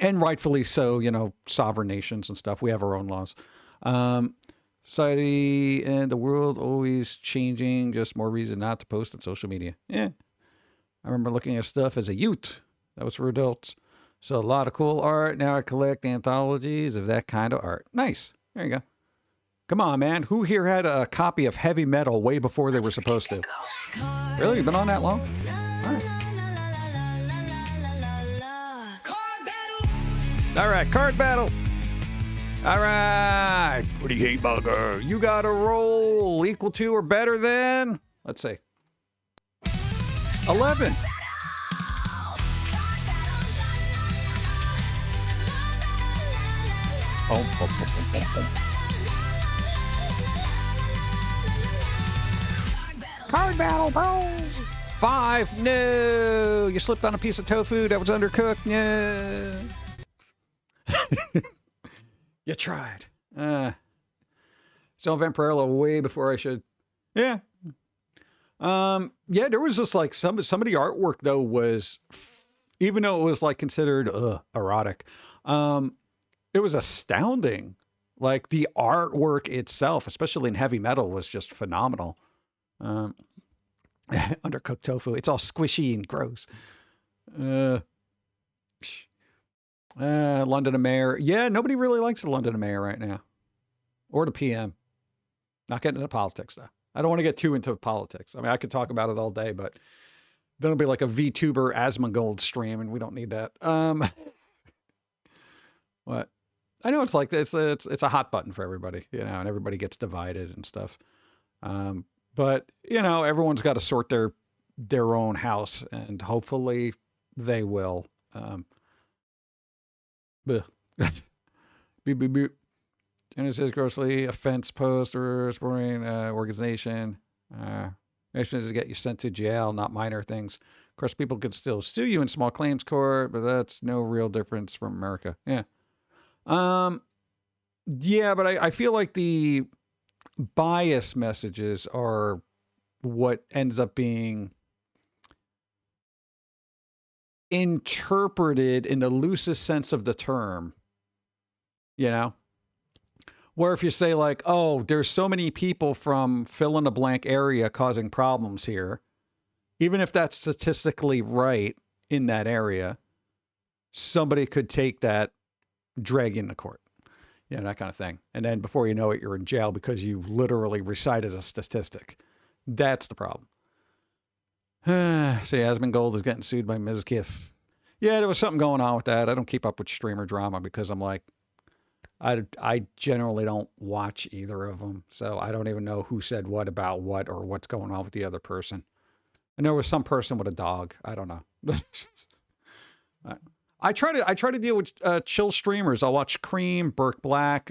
Speaker 1: rightfully so, you know, sovereign nations and stuff. We have our own laws. Society and the world always changing, just more reason not to post on social media. Yeah. I remember looking at stuff as a youth. That was for adults. So a lot of cool art. Now I collect anthologies of that kind of art. Nice. There you go. Come on, man. Who here had a copy of Heavy Metal way before they were supposed to? Really? You've been on that long? All right. All right, card battle. All right. Pretty hate bugger. You got a roll equal to or better than, let's see, 11. Card battle, bros. 5. No. You slipped on a piece of tofu that was undercooked. No. You tried. So Vampirella way before I should. Yeah. Yeah, there was just like some of the artwork though was, even though it was like considered erotic, it was astounding. Like the artwork itself, especially in heavy metal, was just phenomenal. Undercooked tofu. It's all squishy and gross. London Mayor. Yeah, nobody really likes the London Mayor right now. Or the PM. Not getting into politics, though. I don't want to get too into politics. I mean, I could talk about it all day, but then it'll be like a VTuber Asmongold stream, and we don't need that. What? I know it's like it's a hot button for everybody, you know, and everybody gets divided and stuff. But you know, everyone's got to sort their own house, and hopefully they will. Beep, beep, beep. And it says grossly offense post or supporting organization. Mission is to get you sent to jail, not minor things. Of course, people could still sue you in small claims court, but that's no real difference from America. Yeah. Yeah, but I feel like the bias messages are what ends up being interpreted in the loosest sense of the term, you know? Where if you say like, oh, there's so many people from fill in the blank area causing problems here, even if that's statistically right in that area, somebody could take that, drag you into court, you know, that kind of thing. And then before you know it, you're in jail because you literally recited a statistic. That's the problem. See, Asmongold is getting sued by Ms. Kiff. Yeah, there was something going on with that. I don't keep up with streamer drama because I'm like, I generally don't watch either of them. So I don't even know who said what about what or what's going on with the other person. And there was some person with a dog. I don't know. I try to deal with chill streamers. I'll watch Cream, Burke Black,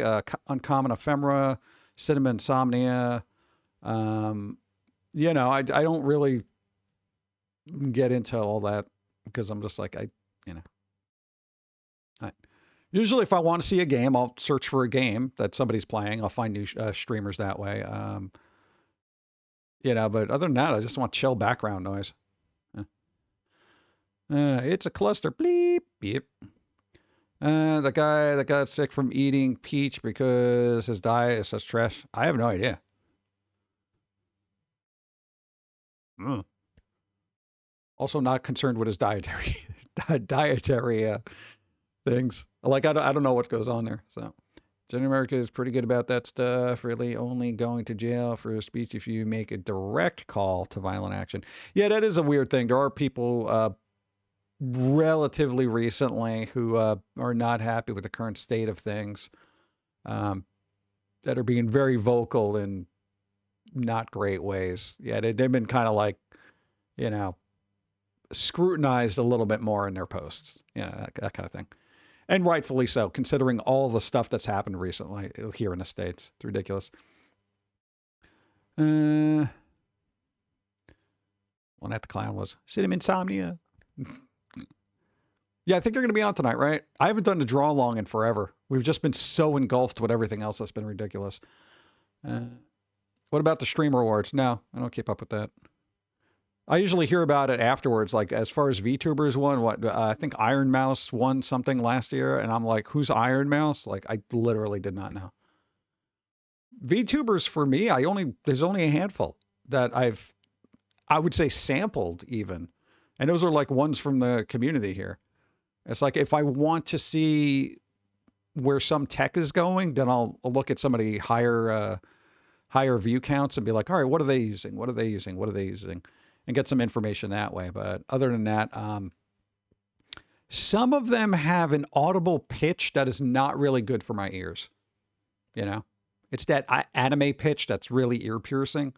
Speaker 1: Uncommon Ephemera, Cinema Insomnia. You know, I don't really get into all that because I'm just like, you know. Usually if I want to see a game, I'll search for a game that somebody's playing. I'll find new streamers that way. You know, but other than that, I just want chill background noise. It's a cluster. Bleep. Beep. The guy that got sick from eating peach because his diet is such trash. I have no idea. Also not concerned with his dietary things. Like, I don't know what goes on there. So, Gen America is pretty good about that stuff. Really only going to jail for a speech if you make a direct call to violent action. Yeah, that is a weird thing. There are people relatively recently who are not happy with the current state of things, that are being very vocal in not great ways. Yeah, they've been kind of like, you know, scrutinized a little bit more in their posts. You know, that kind of thing. And rightfully so, considering all the stuff that's happened recently here in the States. It's ridiculous. One at the clown was Cinema Insomnia. Yeah, I think they're going to be on tonight, right? I haven't done the draw long in forever. We've just been so engulfed with everything else that's been ridiculous. What about the streamer awards? No, I don't keep up with that. I usually hear about it afterwards, like as far as VTubers won, I think Iron Mouse won something last year, and I'm like, who's Iron Mouse? Like, I literally did not know. VTubers for me, there's only a handful that I would say sampled even. And those are like ones from the community here. It's like, if I want to see where some tech is going, then I'll look at somebody higher view counts and be like, all right, what are they using? What are they using? What are they using? And get some information that way. But other than that, some of them have an audible pitch that is not really good for my ears. You know, it's that anime pitch that's really ear piercing.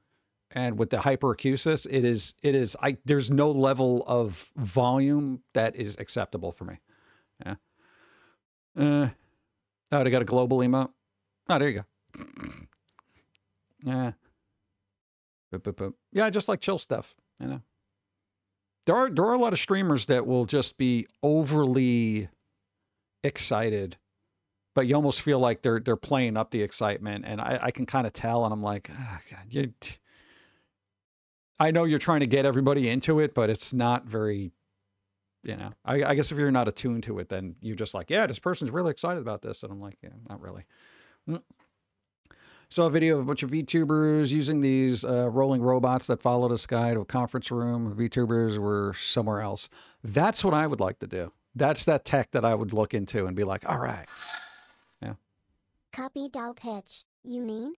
Speaker 1: And with the hyperacusis, there's no level of volume that is acceptable for me. Yeah. Oh, they got a global emote. Oh, there you go. Yeah. Boop, boop, boop. Yeah, I just like chill stuff, you know. There are a lot of streamers that will just be overly excited, but you almost feel like they're playing up the excitement, and I can kind of tell, and I'm like, oh, God, I know you're trying to get everybody into it, but it's not very, you know. I guess if you're not attuned to it, then you're just like, yeah, this person's really excited about this, and I'm like, yeah, not really. Saw a video of a bunch of VTubers using these rolling robots that followed us guy to a conference room. VTubers were somewhere else. That's what I would like to do. That's that tech that I would look into and be like, all right. Yeah.
Speaker 2: Copy doll pitch, you mean?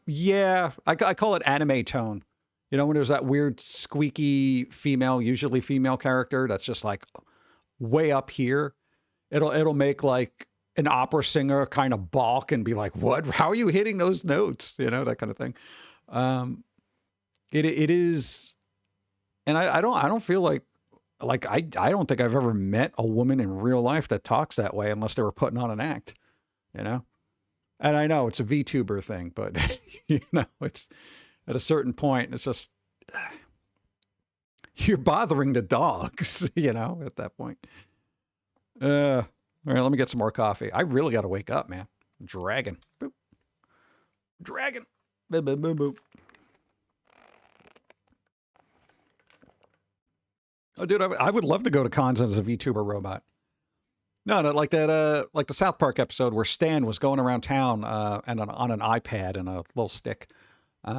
Speaker 1: Yeah, I call it anime tone. You know, when there's that weird squeaky female, usually female character that's just like way up here, it'll make like an opera singer kind of balk and be like, "What? How are you hitting those notes?" You know, that kind of thing. It is, and I don't feel like I don't think I've ever met a woman in real life that talks that way unless they were putting on an act. You know, and I know it's a VTuber thing, but you know, it's at a certain point, it's just you're bothering the dogs. You know, at that point. All right, let me get some more coffee. I really got to wake up, man. Dragon. Boop. Dragon. Boop, boop, boop, boop. Oh, dude, I would love to go to cons as a VTuber robot. No, like that, like the South Park episode where Stan was going around town and on an iPad and a little stick. Dude,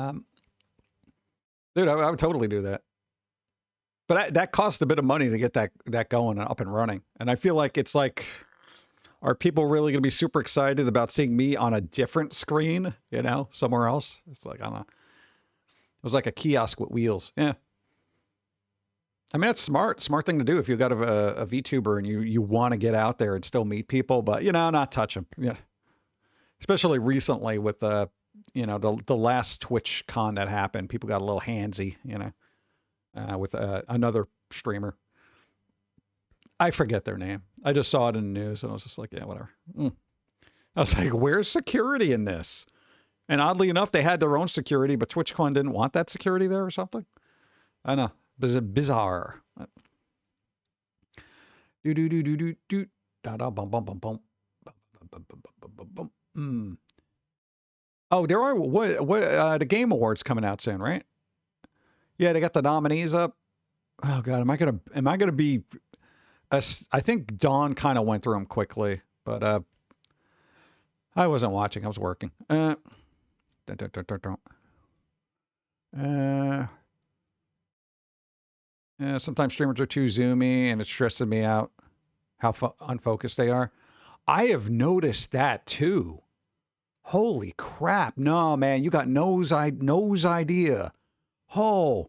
Speaker 1: I would totally do that. But that cost a bit of money to get that going and up and running. And I feel like it's like, are people really going to be super excited about seeing me on a different screen, you know, somewhere else? It's like, I don't know. It was like a kiosk with wheels. Yeah. I mean, that's smart thing to do if you've got a VTuber and you want to get out there and still meet people, but, you know, not touch them. Yeah. Especially recently with, you know, the last Twitch con that happened, people got a little handsy, you know, with another streamer. I forget their name. I just saw it in the news and I was just like, yeah, whatever. I was like, where's security in this? And oddly enough, they had their own security, but TwitchCon didn't want that security there or something. I know. Bizarre. Do do do do do do. Da da bum bum bum bum. Oh, there are what the Game Awards coming out soon, right? Yeah, they got the nominees up. Oh God, am I gonna be? I think Dawn kind of went through them quickly, but I wasn't watching. I was working. Sometimes streamers are too zoomy, and it's stressing me out how unfocused they are. I have noticed that too. Holy crap! No, man, you got nose idea. Oh.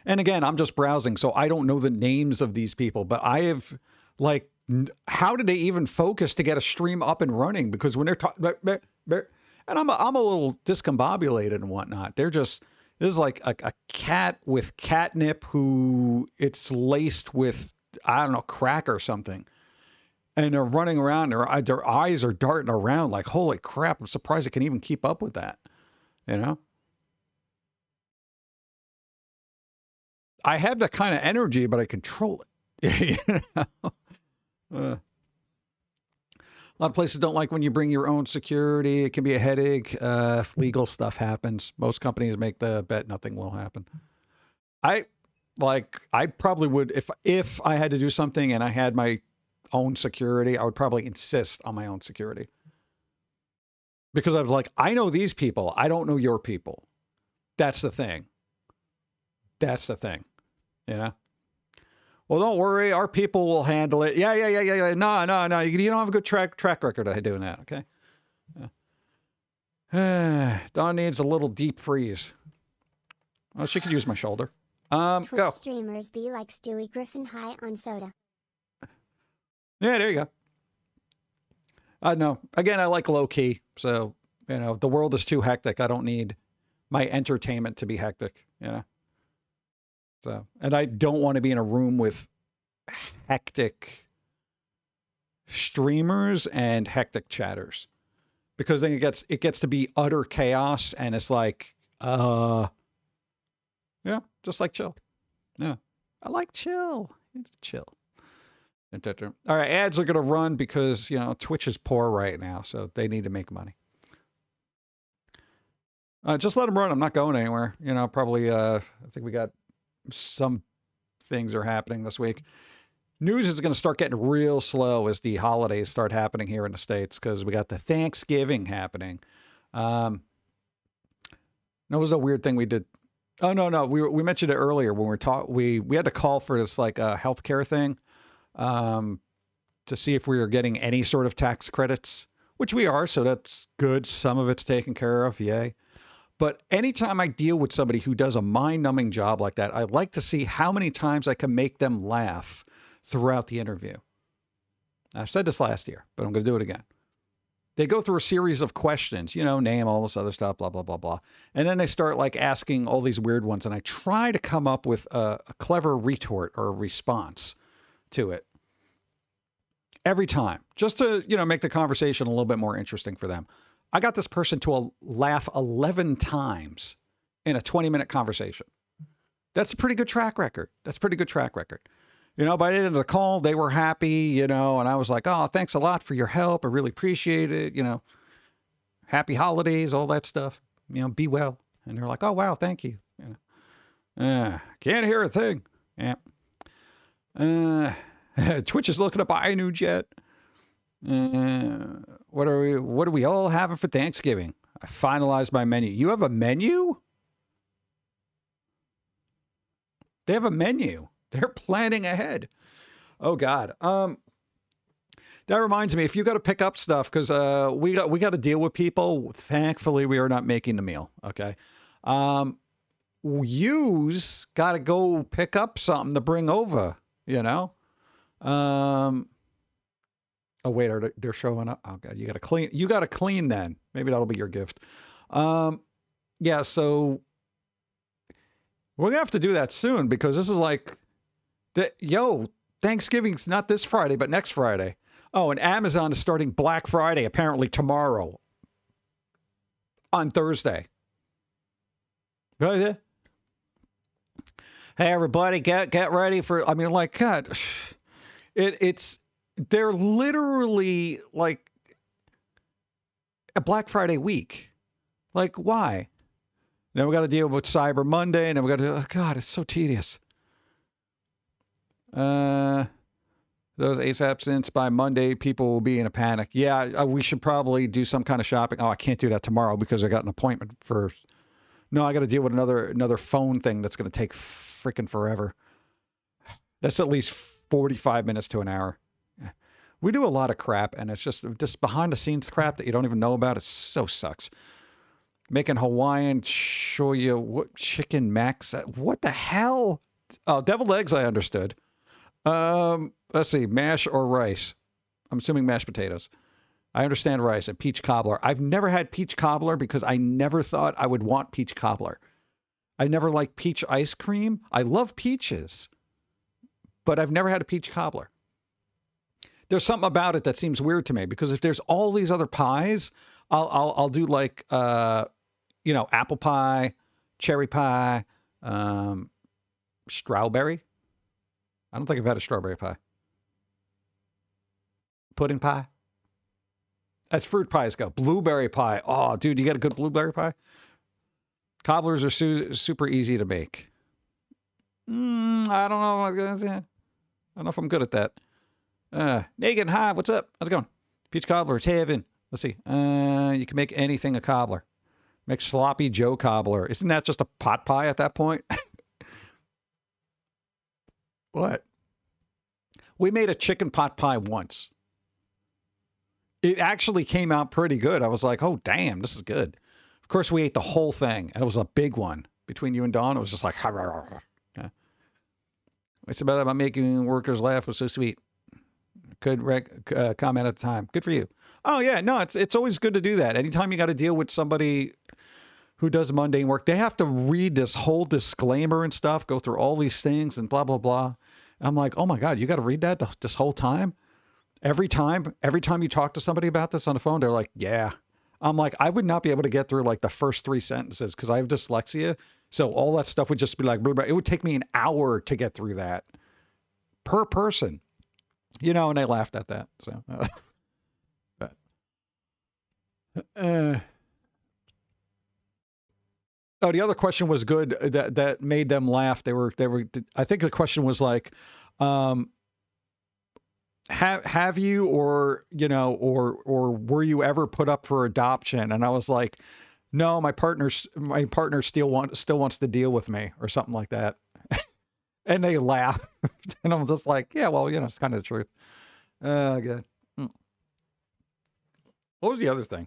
Speaker 1: And again, I'm just browsing, so I don't know the names of these people, but I have, like, how did they even focus to get a stream up and running? Because when they're talking, and I'm a little discombobulated and whatnot. This is like a cat with catnip who it's laced with, I don't know, crack or something. And they're running around, their eyes are darting around like, holy crap, I'm surprised it can even keep up with that, you know? I have that kind of energy, but I control it. You know? A lot of places don't like when you bring your own security. It can be a headache. If legal stuff happens, most companies make the bet nothing will happen. I probably would, if I had to do something and I had my own security, I would probably insist on my own security. Because I was like, I know these people. I don't know your people. That's the thing. You know? Well, don't worry. Our people will handle it. Yeah. No. You don't have a good track record of doing that, okay? Yeah. Dawn needs a little deep freeze. Well, she could use my shoulder.
Speaker 2: Twitch
Speaker 1: Go.
Speaker 2: streamers be like Stewie Griffin high on soda.
Speaker 1: Yeah, there you go. No. Again, I like low key. So, the world is too hectic. I don't need my entertainment to be hectic, So, and I don't want to be in a room with hectic streamers and hectic chatters because then it gets to be utter chaos and it's like, yeah, just like chill. Yeah. I like chill. Chill. All right, ads are going to run because, Twitch is poor right now, so they need to make money. Just let them run. I'm not going anywhere. Probably, I think we got some things are happening this week. News is going to start getting real slow as the holidays start happening here in the States because we got the Thanksgiving happening. That was a weird thing we did. Oh, no. We mentioned it earlier when we had to call for this like healthcare thing. To see if we are getting any sort of tax credits, which we are, so that's good. Some of it's taken care of, yay. But anytime I deal with somebody who does a mind-numbing job like that, I like to see how many times I can make them laugh throughout the interview. I've said this last year, but I'm going to do it again. They go through a series of questions, name, all this other stuff, blah, blah, blah, blah. And then they start like asking all these weird ones, and I try to come up with a clever retort or a response to it. Every time, just to, make the conversation a little bit more interesting for them. I got this person to laugh 11 times in a 20-minute conversation. That's a pretty good track record. By the end of the call, they were happy, and I was like, oh, thanks a lot for your help. I really appreciate it. Happy holidays, all that stuff. Be well. And they're like, oh, wow, thank you. Can't hear a thing. Yeah. Twitch is looking to buy a new jet. What are we all having for Thanksgiving? I finalized my menu. You have a menu? They have a menu. They're planning ahead. Oh God. That reminds me, if you got to pick up stuff, because we got to deal with people. Thankfully, we are not making the meal. Okay. You's got to go pick up something to bring over. Oh wait, they're showing up? Oh God, you got to clean. You got to clean then. Maybe that'll be your gift. Yeah. So we're gonna have to do that soon because this is like, Thanksgiving's not this Friday, but next Friday. Oh, and Amazon is starting Black Friday apparently tomorrow. On Thursday. Hey everybody, get ready for. I mean, like, God, they're literally like a Black Friday week. Like, why? Then we got to deal with Cyber Monday, and then we got to. Oh God, it's so tedious. Those ASAP since by Monday, people will be in a panic. Yeah, we should probably do some kind of shopping. Oh, I can't do that tomorrow because I got an appointment first. No, I got to deal with another phone thing that's going to take freaking forever. That's at least 45 minutes to an hour. We do a lot of crap, and it's just behind the scenes crap that you don't even know about. It so sucks. Making Hawaiian shoyu, what chicken max? What the hell? Oh, deviled eggs, I understood. Let's see, mash or rice. I'm assuming mashed potatoes. I understand rice and peach cobbler. I've never had peach cobbler because I never thought I would want peach cobbler. I never liked peach ice cream. I love peaches, but I've never had a peach cobbler. There's something about it that seems weird to me because if there's all these other pies, I'll do like apple pie, cherry pie, strawberry. I don't think I've had a strawberry pie. Pudding pie. As fruit pies go. Blueberry pie. Oh, dude, you got a good blueberry pie? Cobblers are super easy to make. I don't know. I don't know if I'm good at that. Negan, hi, what's up? How's it going? Peach cobbler, it's heaven. Let's see. You can make anything a cobbler. Make sloppy Joe cobbler. Isn't that just a pot pie at that point? What? We made a chicken pot pie once. It actually came out pretty good. I was like, oh, damn, this is good. Of course, we ate the whole thing, and it was a big one. Between you and Dawn, it was just like, yeah. It's about making workers laugh was so sweet. Could comment at the time. Good for you. Oh yeah, no, it's always good to do that. Anytime you got to deal with somebody who does mundane work, they have to read this whole disclaimer and stuff, go through all these things and blah blah blah. I'm like, oh my god, you got to read that this whole time. Every time you talk to somebody about this on the phone, they're like, yeah. I'm like, I would not be able to get through like the first 3 sentences because I have dyslexia. So all that stuff would just be like, blah, blah. It would take me an hour to get through that per person, and they laughed at that. So, but, oh, the other question was good. That made them laugh. They were. I think the question was like, have you or were you ever put up for adoption? And I was like, no, my partner still wants to deal with me or something like that. And they laughed. And I'm just like, yeah, well, it's kind of the truth. Good. What was the other thing?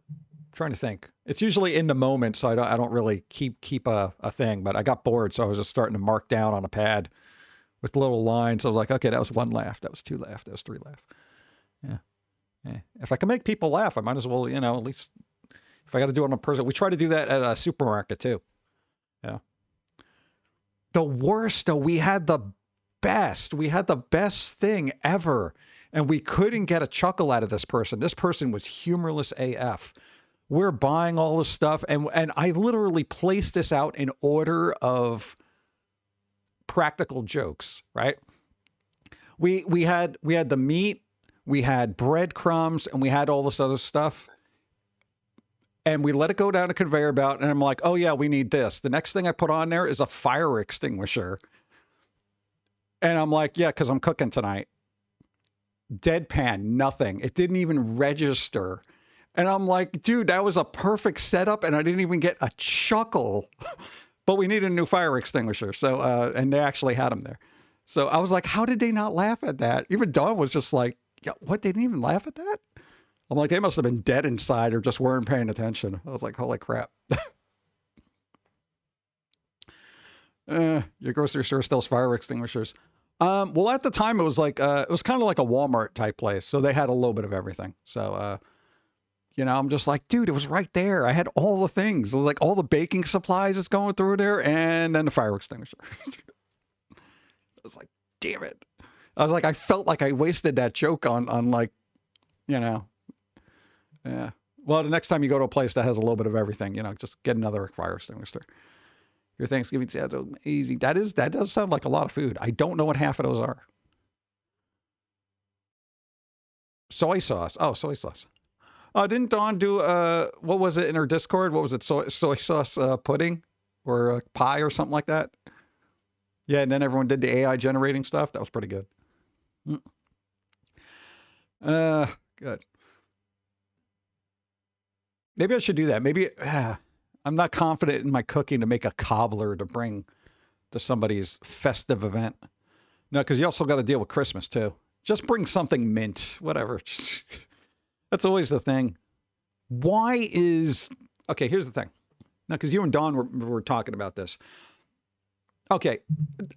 Speaker 1: I'm trying to think. It's usually in the moment, so I don't really keep a thing, but I got bored, so I was just starting to mark down on a pad with little lines. I was like, okay, that was 1 laugh. That was 2 laugh. That was 3 laugh. Yeah. If I can make people laugh, I might as well, at least if I got to do it on a person. We try to do that at a supermarket too. Yeah. The worst though, we had the best thing ever. And we couldn't get a chuckle out of this person. This person was humorless AF. We're buying all this stuff. And I literally placed this out in order of practical jokes, right? We had the meat, we had breadcrumbs, and we had all this other stuff. And we let it go down a conveyor belt, and I'm like, oh yeah, we need this. The next thing I put on there is a fire extinguisher. And I'm like, yeah, because I'm cooking tonight. Deadpan, nothing. It didn't even register. And I'm like, dude, that was a perfect setup, and I didn't even get a chuckle. But we needed a new fire extinguisher. So, and they actually had them there. So I was like, how did they not laugh at that? Even Dawn was just like, yeah, what? They didn't even laugh at that? I'm like, they must have been dead inside or just weren't paying attention. I was like, holy crap. Your grocery store still has fire extinguishers. Well, at the time, it was like, it was kind of like a Walmart type place. So they had a little bit of everything. So, I'm just like, dude, it was right there. I had all the things. It was like all the baking supplies that's going through there and then the fire extinguisher. I was like, damn it. I was like, I felt like I wasted that joke on like, yeah. Well, the next time you go to a place that has a little bit of everything, just get another fire extinguisher. Your Thanksgiving sounds easy. That does sound like a lot of food. I don't know what half of those are. Soy sauce. Oh, soy sauce. Didn't Dawn do, what was it in her Discord? What was it? Soy sauce pudding or pie or something like that? Yeah, and then everyone did the AI generating stuff. That was pretty good. Good. Maybe I should do that. Maybe I'm not confident in my cooking to make a cobbler to bring to somebody's festive event. No, because you also got to deal with Christmas too. Just bring something mint, whatever. That's always the thing. Okay, here's the thing. Now, because you and Dawn were talking about this. Okay,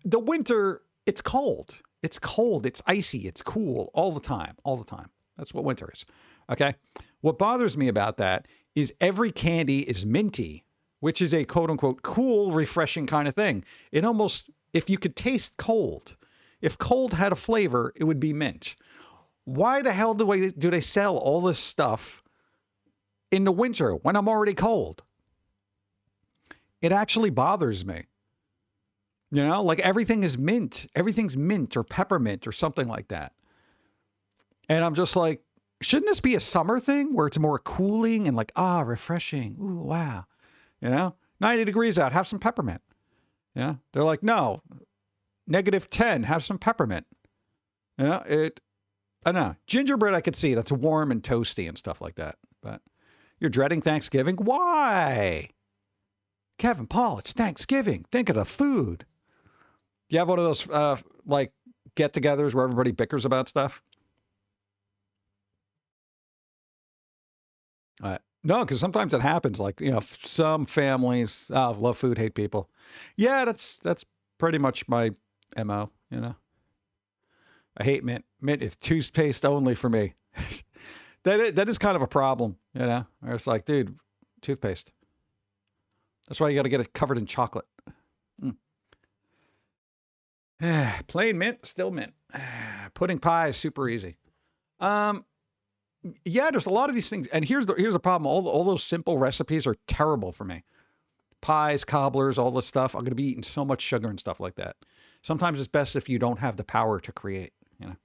Speaker 1: the winter, it's cold. It's cold. It's icy. It's cool all the time. All the time. That's what winter is. Okay? What bothers me about that is every candy is minty, which is a quote-unquote cool, refreshing kind of thing. It almost, if you could taste cold, if cold had a flavor, it would be mint. Why the hell do they sell all this stuff in the winter when I'm already cold? It actually bothers me. Like everything is mint. Everything's mint or peppermint or something like that. And I'm just like, shouldn't this be a summer thing where it's more cooling and like, refreshing. Ooh, wow. 90 degrees out, have some peppermint. Yeah. They're like, no, -10, have some peppermint. I don't know. Gingerbread, I could see. That's warm and toasty and stuff like that. But you're dreading Thanksgiving? Why? Kevin, Paul, it's Thanksgiving. Think of the food. Do you have one of those, like, get-togethers where everybody bickers about stuff? No, because sometimes it happens. Like, some families love food, hate people. Yeah, that's pretty much my MO, I hate mint. Mint is toothpaste only for me. That is kind of a problem, you know? It's like, dude, toothpaste. That's why you got to get it covered in chocolate. Plain mint, still mint. Pudding pie is super easy. Yeah, there's a lot of these things. And here's the problem. All those simple recipes are terrible for me. Pies, cobblers, all this stuff. I'm going to be eating so much sugar and stuff like that. Sometimes it's best if you don't have the power to create, you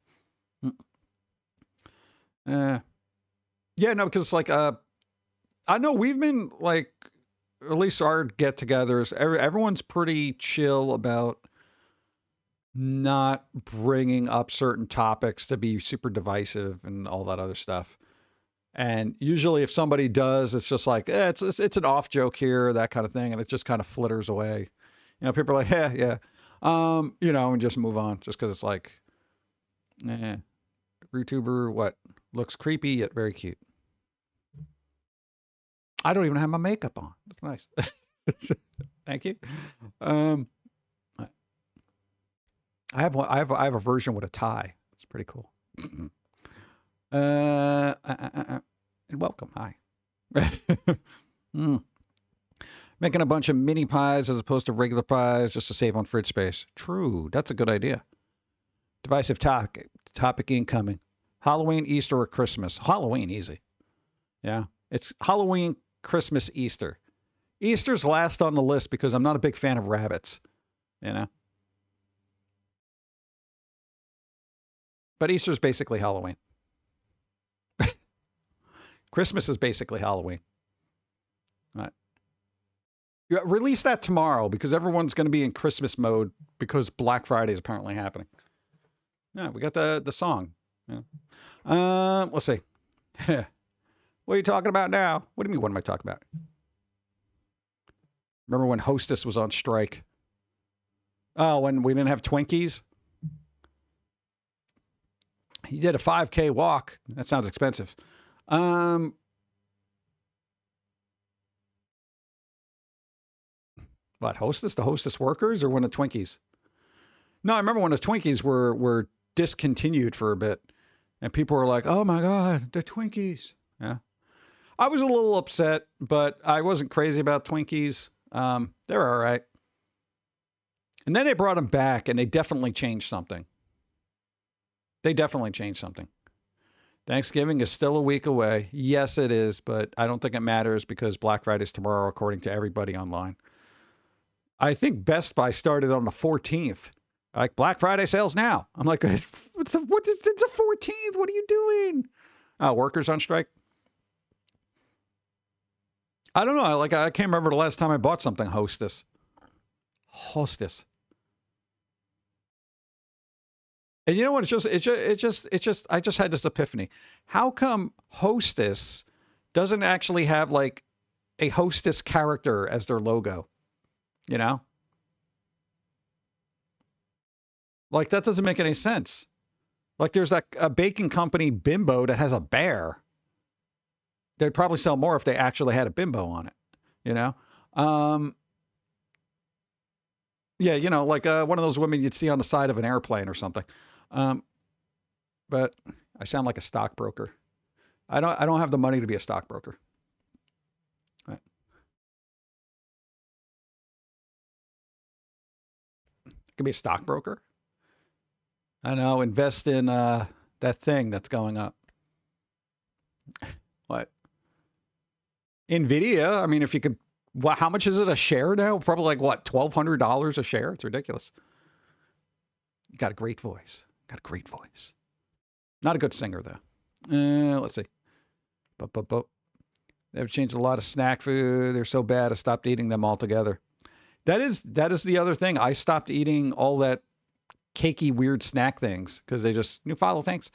Speaker 1: know. Yeah, no, because like I know we've been like, at least our get-togethers, everyone's pretty chill about not bringing up certain topics to be super divisive and all that other stuff. And usually if somebody does, it's just like, it's an off joke here, that kind of thing. And it just kind of flitters away. You know, people are like, yeah. You know, and just move on just because it's like, Vtuber, what? Looks creepy yet very cute. I don't even have my makeup on. That's nice. Thank you. I have a version with a tie. It's pretty cool. And welcome. Hi. Making a bunch of mini pies as opposed to regular pies just to save on fridge space. True. That's a good idea. Divisive topic incoming. Halloween, Easter, or Christmas? Halloween, easy. Yeah. It's Halloween, Christmas, Easter. Easter's last on the list because I'm not a big fan of rabbits. You know? But Easter's basically Halloween. Christmas is basically Halloween. All right. Yeah, release that tomorrow because everyone's going to be in Christmas mode because Black Friday is apparently happening. Yeah, we got the song. Yeah. Let's see. What are you talking about now? What do you mean, what am I talking about? Remember when Hostess was on strike? Oh, when we didn't have Twinkies? He did a 5K walk. That sounds expensive. What, Hostess? The Hostess workers or one of Twinkies? No, I remember when the Twinkies were discontinued for a bit. And people were like, oh my God, the Twinkies. Yeah. I was a little upset, but I wasn't crazy about Twinkies. They're all right. And then they brought them back and they definitely changed something. Thanksgiving is still a week away. Yes, it is, but I don't think it matters because Black Friday's tomorrow, according to everybody online. I think Best Buy started on the 14th. Like, Black Friday sales now. I'm like, it's the 14th. What are you doing? Workers on strike. I don't know. Like, I can't remember the last time I bought something Hostess. And you know what? I just had this epiphany. How come Hostess doesn't actually have like a Hostess character as their logo? You know? Like, that doesn't make any sense. Like, there's a baking company, Bimbo, that has a bear. They'd probably sell more if they actually had a Bimbo on it. You know? Yeah, you know, like one of those women you'd see on the side of an airplane or something. But I sound like a stockbroker. I don't have the money to be a stockbroker. Right. Could be a stockbroker. I know. Invest in that thing that's going up. What? Nvidia. I mean, if you could. How much is it a share now? Probably like what? $1,200 a share. It's ridiculous. You got a great voice. Not a good singer though. Let's see. They've changed a lot of snack food. They're so bad I stopped eating them altogether. That is the other thing. I stopped eating all that cakey weird snack things because they just new follow thanks.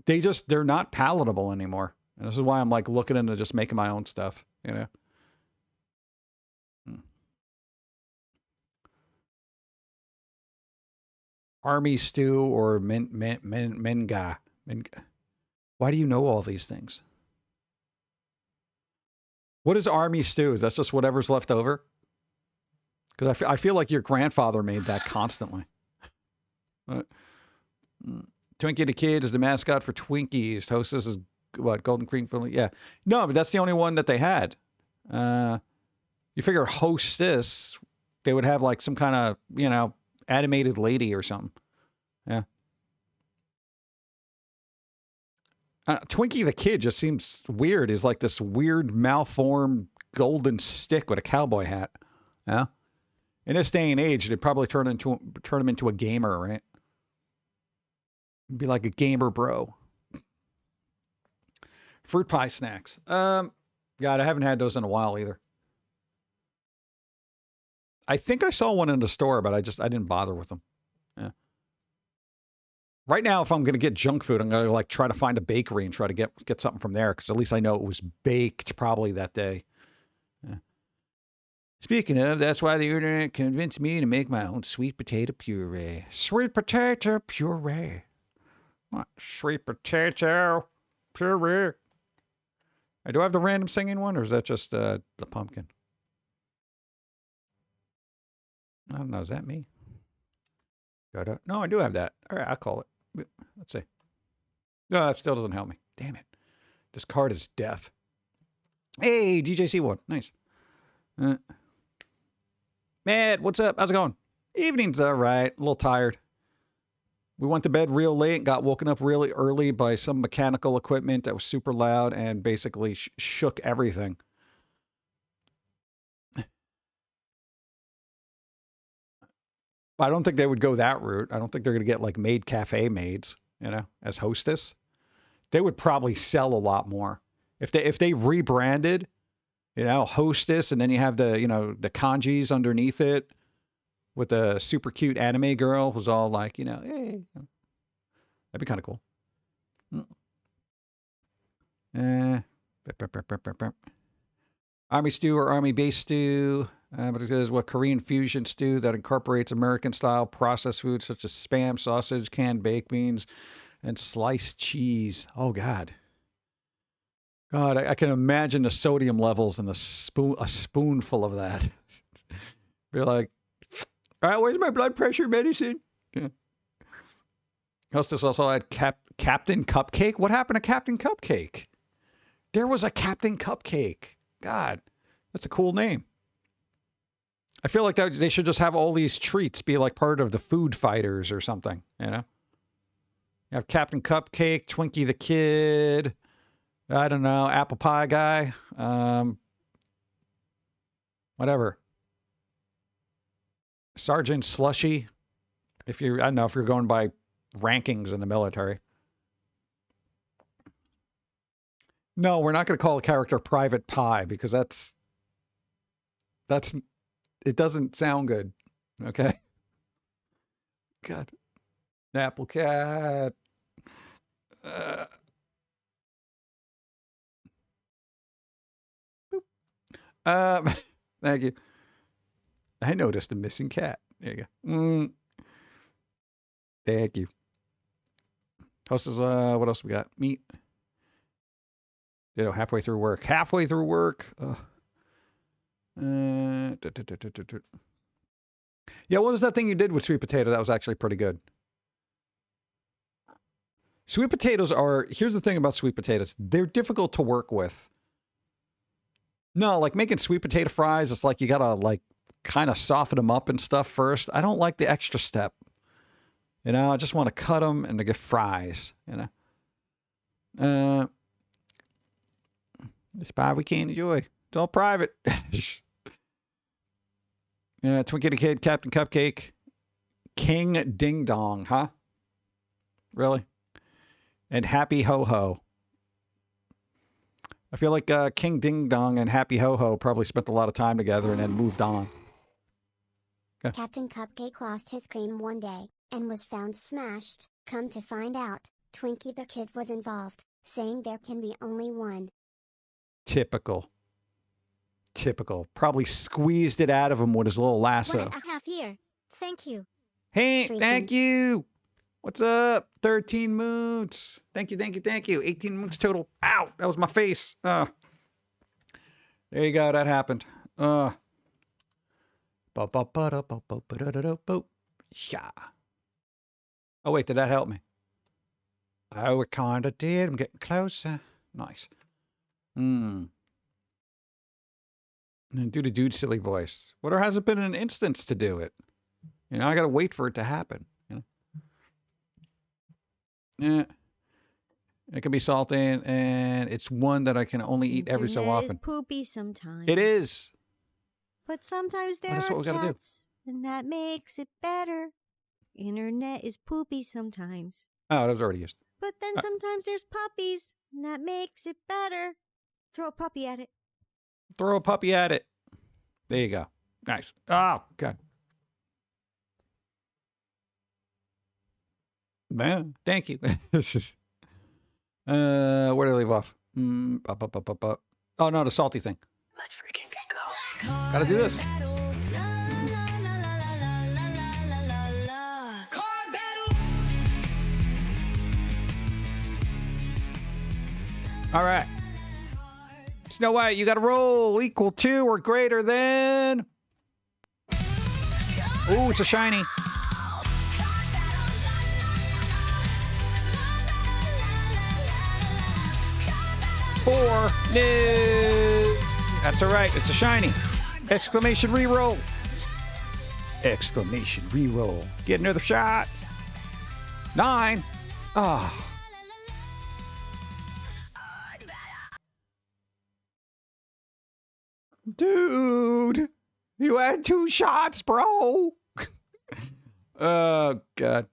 Speaker 1: They're not palatable anymore. And this is why I'm like looking into just making my own stuff, you know. Army stew or menga. Why do you know all these things? What is army stew? That's just whatever's left over? Because I feel like your grandfather made that constantly. Twinkie the Kid is the mascot for Twinkies. Hostess is what? Golden Cream Philly? Yeah. No, but that's the only one that they had. You figure Hostess, they would have like some kind of, animated lady or something. Yeah. Twinkie the Kid just seems weird. He's like this weird malformed golden stick with a cowboy hat. Yeah. In this day and age, they'd probably turn him into a gamer, right? Be like a gamer bro. Fruit pie snacks. God, I haven't had those in a while either. I think I saw one in the store, but I didn't bother with them. Yeah. Right now, if I'm going to get junk food, I'm going to like try to find a bakery and try to get something from there because at least I know it was baked probably that day. Yeah. Speaking of, that's why the internet convinced me to make my own sweet potato puree. Sweet potato puree. What? Sweet potato puree. Do I have the random singing one, or is that just the pumpkin? I don't know. Is that me? No, I do have that. All right, I'll call it. Let's see. No, that still doesn't help me. Damn it. This card is death. Hey, DJC1. Nice. Matt, what's up? How's it going? Evening's all right. A little tired. We went to bed real late, got woken up really early by some mechanical equipment that was super loud and basically shook everything. I don't think they would go that route. I don't think they're going to get like maid cafe maids, as hostess. They would probably sell a lot more. If they rebranded, hostess, and then you have the kanjis underneath it with the super cute anime girl who's all like, hey, that'd be kind of cool. Army stew or army base stew. But it is what Korean fusion stew that incorporates American-style processed foods such as Spam, sausage, canned baked beans, and sliced cheese. Oh, God. God, I can imagine the sodium levels in a spoonful of that. Be like, all right, where's my blood pressure medicine? Yeah. Hostess also had Captain Cupcake. What happened to Captain Cupcake? There was a Captain Cupcake. God, that's a cool name. I feel like they should just have all these treats be like part of the food fighters or something, You have Captain Cupcake, Twinkie the Kid, I don't know, Apple Pie Guy, whatever. Sergeant Slushy, I don't know if you're going by rankings in the military. No, we're not going to call a character Private Pie because that's it doesn't sound good. Okay. God. Apple Cat. Thank you. I noticed a missing cat. There you go. Thank you. Hostess, what else we got? Meat. Halfway through work. Halfway through work. Yeah, what was that thing you did with sweet potato? That was actually pretty good. Sweet potatoes here's the thing about sweet potatoes. They're difficult to work with. No, like making sweet potato fries, it's like you gotta like kind of soften them up and stuff first. I don't like the extra step. I just want to cut them and to get fries, This pie we can't enjoy. It's all private. Yeah, Twinkie the Kid, Captain Cupcake, King Ding Dong, huh? Really? And Happy Ho Ho. I feel like King Ding Dong and Happy Ho Ho probably spent a lot of time together and then moved on. Okay.
Speaker 2: Captain Cupcake lost his cream one day and was found smashed. Come to find out, Twinkie the Kid was involved, saying there can be only one.
Speaker 1: Typical. Probably squeezed it out of him with his little lasso.
Speaker 2: What I have here. Thank you.
Speaker 1: Hey,
Speaker 2: Streaking.
Speaker 1: thank you. What's up? 13 moods. Thank you. 18 moods total. Ow, that was my face. There you go. That happened. Yeah. Oh, wait, did that help me? Oh, it kind of did. I'm getting closer. Nice. And do the dude silly voice. What, there hasn't been an instance to do it? You know, I got to wait for it to happen. You know? Yeah. It can be salty, and it's one that I can only eat every so
Speaker 4: Internet
Speaker 1: often.
Speaker 4: is poopy sometimes.
Speaker 1: It is.
Speaker 4: But sometimes there
Speaker 1: That's
Speaker 4: are
Speaker 1: what we gotta do.
Speaker 4: cats, and that makes it better. Internet is poopy sometimes.
Speaker 1: Oh, that was already used.
Speaker 4: But then sometimes there's puppies, and that makes it better. Throw a puppy at it.
Speaker 1: Throw a puppy at it. There you go. Nice. Oh, God. Man, thank you. This is. Where did I leave off? Oh, no, the salty thing.
Speaker 3: Let's freaking go.
Speaker 1: Gotta do this.
Speaker 3: Card battle.
Speaker 1: All right. Snow White, you gotta roll equal to or greater than. Ooh, it's a shiny. Four. No. That's all right. It's a shiny. Exclamation reroll. Exclamation reroll. Get another shot. 9. Ah. Dude, you had 2 shots, bro. Oh, God.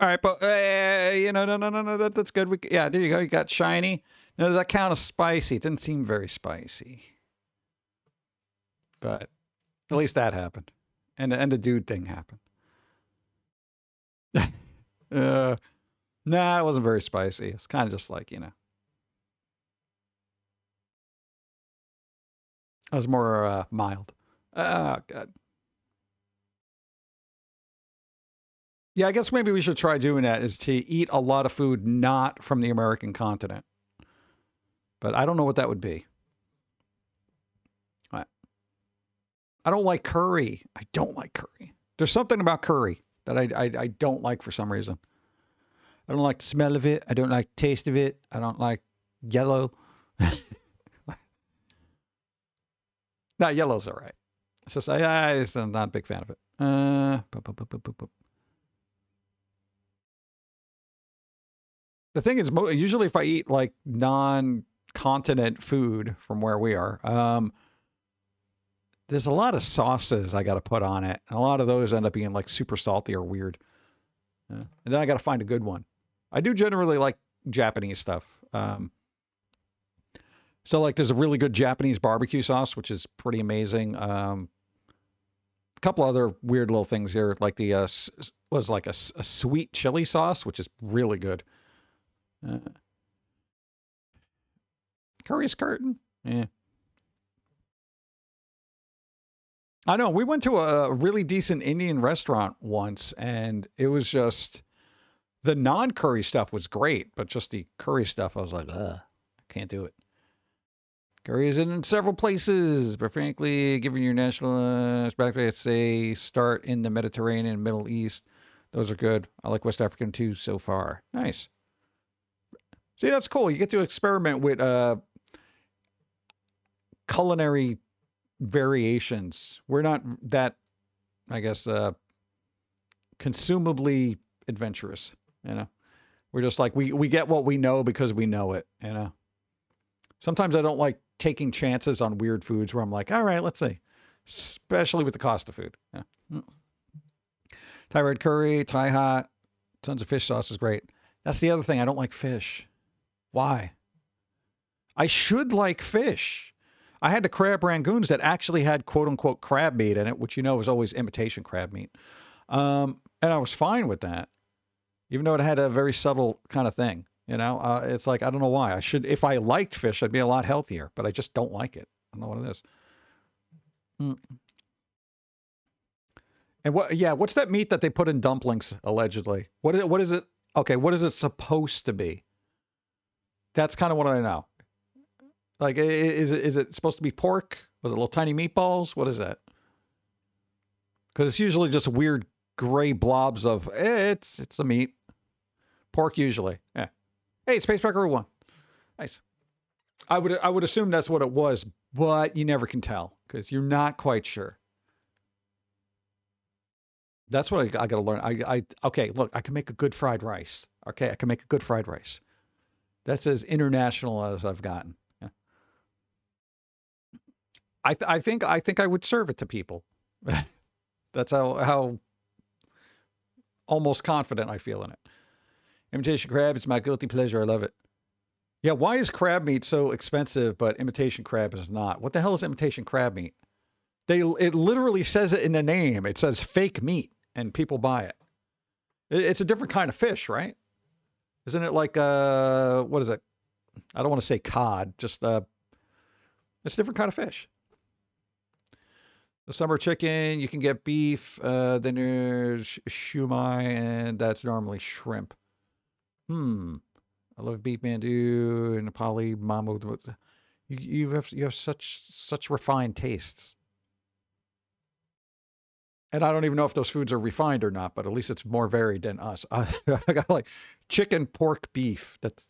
Speaker 1: All right, but no, that's good. Yeah, there you go. You got shiny. Now, does that count as spicy? It didn't seem very spicy, but at least that happened, and the dude thing happened. Nah, it wasn't very spicy. It's kind of just like, you know, it was more mild. Oh, God. Yeah, I guess maybe we should try doing that, is to eat a lot of food not from the American continent. But I don't know what that would be. I don't like curry. I don't like curry. There's something about curry that I don't like for some reason. I don't like the smell of it. I don't like the taste of it. I don't like yellow. No, yellow's all right. It's just I'm not a big fan of it. The thing is, usually if I eat like non-continent food from where we are, there's a lot of sauces I got to put on it. And a lot of those end up being like super salty or weird. And then I got to find a good one. I do generally like Japanese stuff. So like there's a really good Japanese barbecue sauce, which is pretty amazing. A couple other weird little things here, like the was like a sweet chili sauce, which is really good. Curry's curtain. Yeah. I know. We went to a really decent Indian restaurant once, and it was just the non-curry stuff was great, but just the curry stuff, I was like, I can't do it. Curry is in several places, but frankly, given your national perspective, I'd say start in the Mediterranean and Middle East. Those are good. I like West African too so far. Nice. See, that's cool. You get to experiment with culinary variations. We're not that, I guess, consumably adventurous, you know? We're just like, we get what we know because we know it, you know? Sometimes I don't like taking chances on weird foods where I'm like, all right, let's see. Especially with the cost of food. Yeah. Thai red curry, Thai hot, tons of fish sauce is great. That's the other thing. I don't like fish. Why? I should like fish. I had the crab rangoons that actually had quote unquote crab meat in it, which you know is always imitation crab meat. And I was fine with that, even though it had a very subtle kind of thing. You know, it's like, I don't know why. I should, if I liked fish, I'd be a lot healthier, but I just don't like it. I don't know what it is. And what's that meat that they put in dumplings, allegedly? What is it? Okay, what is it supposed to be? That's kind of what I know. Like, is it supposed to be pork? Was it little tiny meatballs? What is that? Because it's usually just weird gray blobs of, it's a meat. Pork usually. Yeah. Hey, Space Wrecker 1. Nice. I would assume that's what it was, but you never can tell because you're not quite sure. That's what I got to learn. Okay, look, I can make a good fried rice. Okay, I can make a good fried rice. That's as international as I've gotten. Yeah. I think I would serve it to people. That's how almost confident I feel in it. Imitation crab, it's my guilty pleasure. I love it. Yeah, why is crab meat so expensive, but imitation crab is not? What the hell is imitation crab meat? It literally says it in the name. It says fake meat, and people buy it. It's a different kind of fish, right? Isn't it like what is it? I don't want to say cod. Just it's a different kind of fish. The summer chicken, you can get beef. Then there's shumai, and that's normally shrimp. I love beef mandu and Nepali mambo. You have such refined tastes. And I don't even know if those foods are refined or not, but at least it's more varied than us. I got like chicken, pork, beef. That's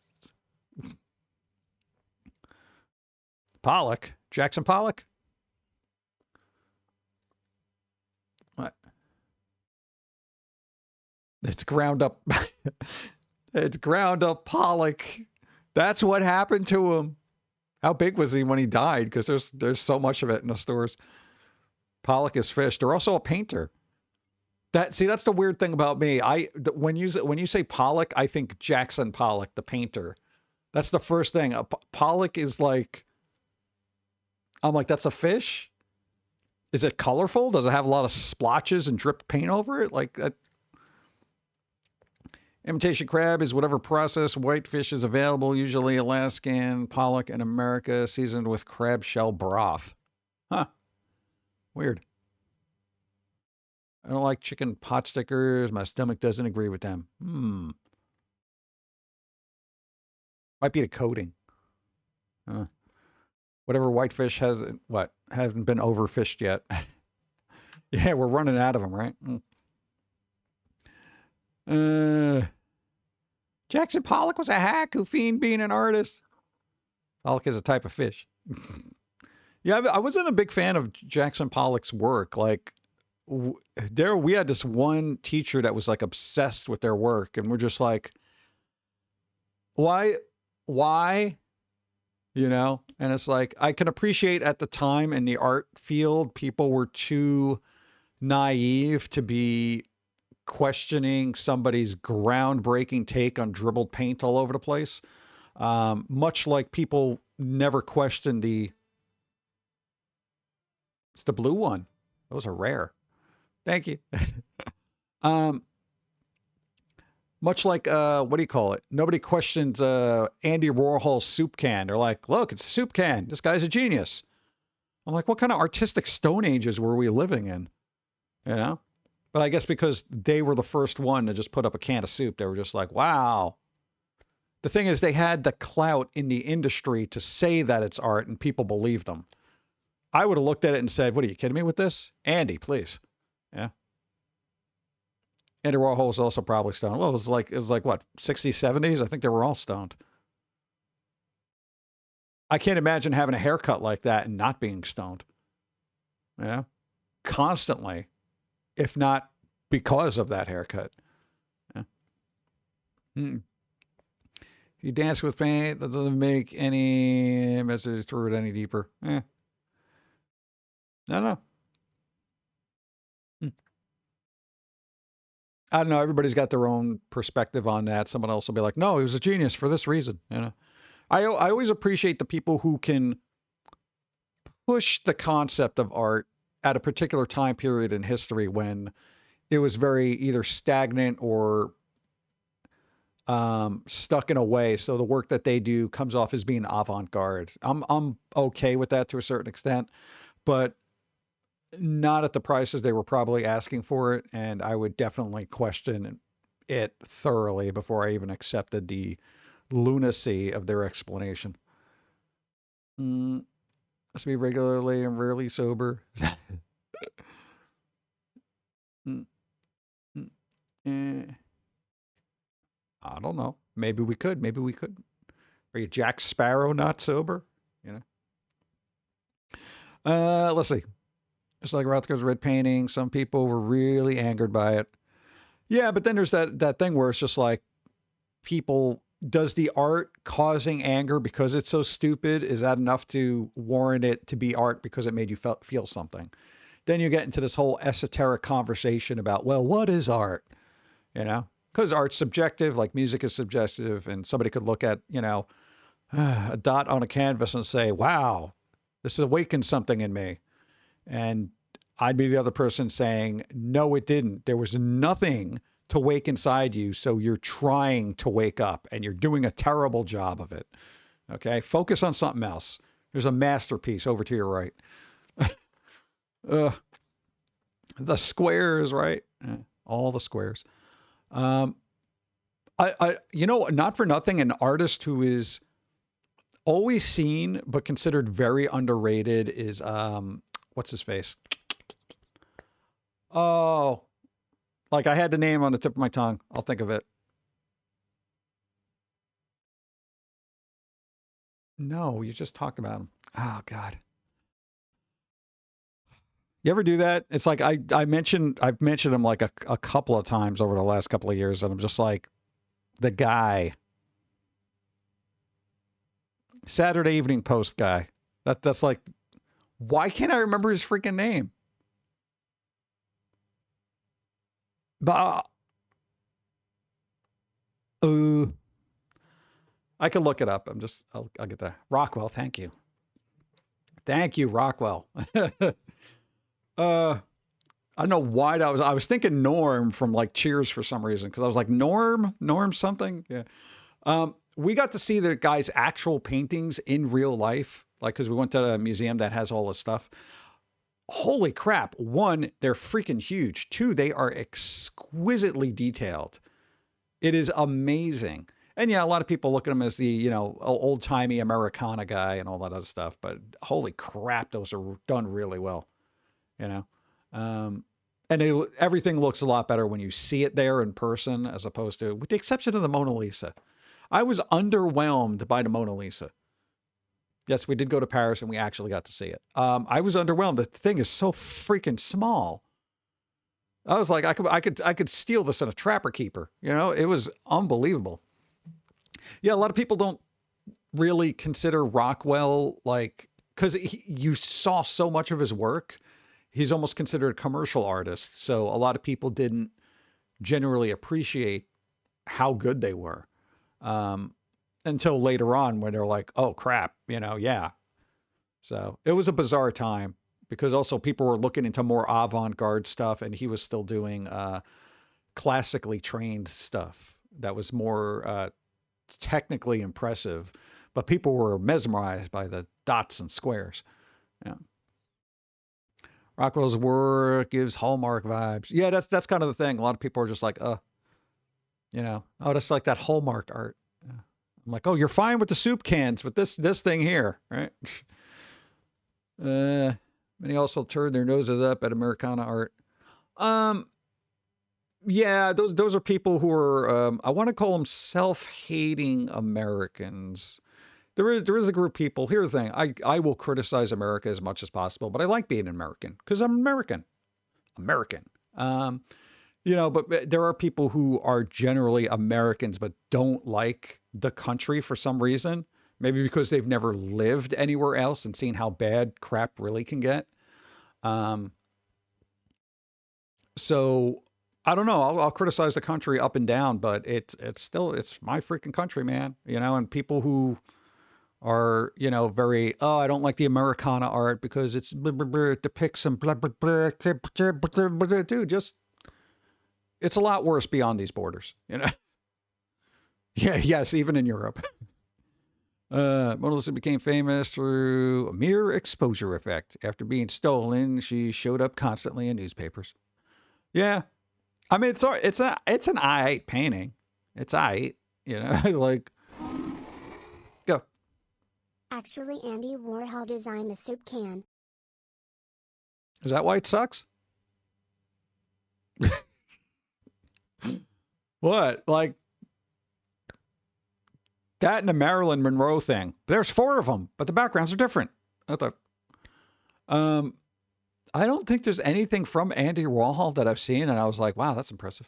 Speaker 1: Pollock. Jackson Pollock? What? It's ground up. It's ground up Pollock. That's what happened to him. How big was he when he died? Because there's so much of it in the stores. Pollock is fish. They're also a painter. That's the weird thing about me. When you say Pollock, I think Jackson Pollock, the painter. That's the first thing. Pollock is like, I'm like, that's a fish? Is it colorful? Does it have a lot of splotches and drip paint over it? Like that. Imitation crab is whatever processed white fish is available, usually Alaskan pollock in America, seasoned with crab shell broth. Huh. Weird. I don't like chicken pot stickers. My stomach doesn't agree with them. Might be the coating. Whatever whitefish hasn't been overfished yet. Yeah, we're running out of them, right? Jackson Pollock was a hack who feigned being an artist. Pollock is a type of fish. Yeah, I wasn't a big fan of Jackson Pollock's work. Like, we had this one teacher that was like obsessed with their work, and we're just like, why? You know? And it's like, I can appreciate at the time in the art field, people were too naive to be questioning somebody's groundbreaking take on dribbled paint all over the place. Much like people never questioned it's the blue one. Those are rare. Thank you. Much like, what do you call it? Nobody questions Andy Warhol's soup can. They're like, look, it's a soup can. This guy's a genius. I'm like, what kind of artistic stone ages were we living in? You know? But I guess because they were the first one to just put up a can of soup, they were just like, wow. The thing is, they had the clout in the industry to say that it's art, and people believed them. I would have looked at it and said, what, are you kidding me with this? Andy, please. Yeah. Andy Warhol was also probably stoned. Well, it was like what, 60s, 70s? I think they were all stoned. I can't imagine having a haircut like that and not being stoned. Yeah. Constantly, if not because of that haircut. Yeah. You dance with paint, that doesn't make any message through it any deeper. I don't know. I don't know. Everybody's got their own perspective on that. Someone else will be like, no, he was a genius for this reason. You know, I always appreciate the people who can push the concept of art at a particular time period in history when it was very either stagnant or stuck in a way. So the work that they do comes off as being avant-garde. I'm okay with that to a certain extent, but not at the prices they were probably asking for it. And I would definitely question it thoroughly before I even accepted the lunacy of their explanation. Must be regularly and rarely sober. I don't know. Maybe we could. Maybe we could. Are you Jack Sparrow not sober? You know. Let's see. It's like Rothko's red painting. Some people were really angered by it. Yeah, but then there's that thing where it's just like people. Does the art causing anger because it's so stupid? Is that enough to warrant it to be art because it made you feel something? Then you get into this whole esoteric conversation about, well, what is art? You know, because art's subjective, like music is subjective, and somebody could look at, a dot on a canvas and say, wow, this awakened something in me. And I'd be the other person saying, no, it didn't. There was nothing to wake inside you. So you're trying to wake up and you're doing a terrible job of it. Okay. Focus on something else. There's a masterpiece over to your right. The squares, right? All the squares. Not for nothing, an artist who is always seen but considered very underrated is what's his face? Oh, like I had the name on the tip of my tongue. I'll think of it. No, you just talked about him. Oh God. You ever do that? It's like I've mentioned him like a couple of times over the last couple of years, and I'm just like, the guy. Saturday Evening Post guy. That's like, why can't I remember his freaking name? But I can look it up. I'll get that. Rockwell, thank you. Thank you, Rockwell. I don't know why I was thinking Norm from like Cheers for some reason, because I was like, Norm something. Yeah. We got to see the guy's actual paintings in real life, like, because we went to a museum that has all this stuff. Holy crap. One, they're freaking huge. Two, they are exquisitely detailed. It is amazing. And yeah, a lot of people look at him as the, old timey Americana guy and all that other stuff. But holy crap, those are done really well. And everything looks a lot better when you see it there in person, as opposed to, with the exception of the Mona Lisa. I was underwhelmed by the Mona Lisa. Yes, we did go to Paris and we actually got to see it. I was underwhelmed. The thing is so freaking small. I was like, I could steal this in a Trapper Keeper. It was unbelievable. Yeah, a lot of people don't really consider Rockwell, like, because you saw so much of his work. He's almost considered a commercial artist. So a lot of people didn't generally appreciate how good they were. Until later on when they're like, oh crap, yeah. So it was a bizarre time because also people were looking into more avant-garde stuff and he was still doing classically trained stuff that was more technically impressive, but people were mesmerized by the dots and squares. Yeah. Rockwell's work gives Hallmark vibes. Yeah, that's kind of the thing. A lot of people are just like, oh, that's like that Hallmark art. I'm like, oh, you're fine with the soup cans, but this thing here, right? Many also turn their noses up at Americana art. Yeah, those are people who are, I want to call them self-hating Americans. There is a group of people. Here's the thing. I will criticize America as much as possible, but I like being an American because I'm American. But there are people who are generally Americans but don't like the country for some reason. Maybe because they've never lived anywhere else and seen how bad crap really can get. So I don't know. I'll criticize the country up and down, but it's my freaking country, man. And people who are, very, oh, I don't like the Americana art because it depicts some blah, blah, blah, blah, blah, blah. Dude, it's a lot worse beyond these borders, Yeah, yes, even in Europe. Mona Lisa became famous through a mere exposure effect. After being stolen, she showed up constantly in newspapers. Yeah. I mean, it's an I-8 painting. It's I-8, like, go.
Speaker 2: Actually, Andy Warhol designed the soup can.
Speaker 1: Is that why it sucks? What? Like, That and the Marilyn Monroe thing. There's 4 of them, but the backgrounds are different. I thought, I don't think there's anything from Andy Warhol that I've seen, and I was like, wow, that's impressive.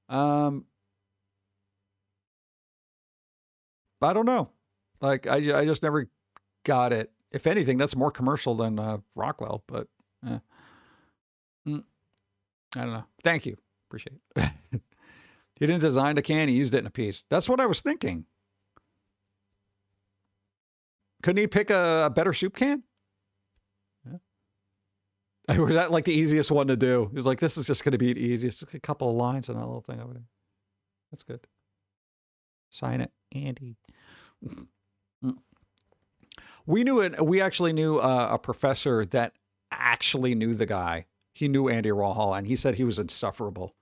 Speaker 1: But I don't know. Like, I just never got it. If anything, that's more commercial than Rockwell, but I don't know. Thank you. Appreciate it. He didn't design the can. He used it in a piece. That's what I was thinking. Couldn't he pick a better soup can? Yeah. Was that like the easiest one to do? He was like, this is just going to be the easiest. A couple of lines and a little thing over there. That's good. Sign it, Andy. We actually knew a professor that actually knew the guy. He knew Andy Warhol, and he said he was insufferable.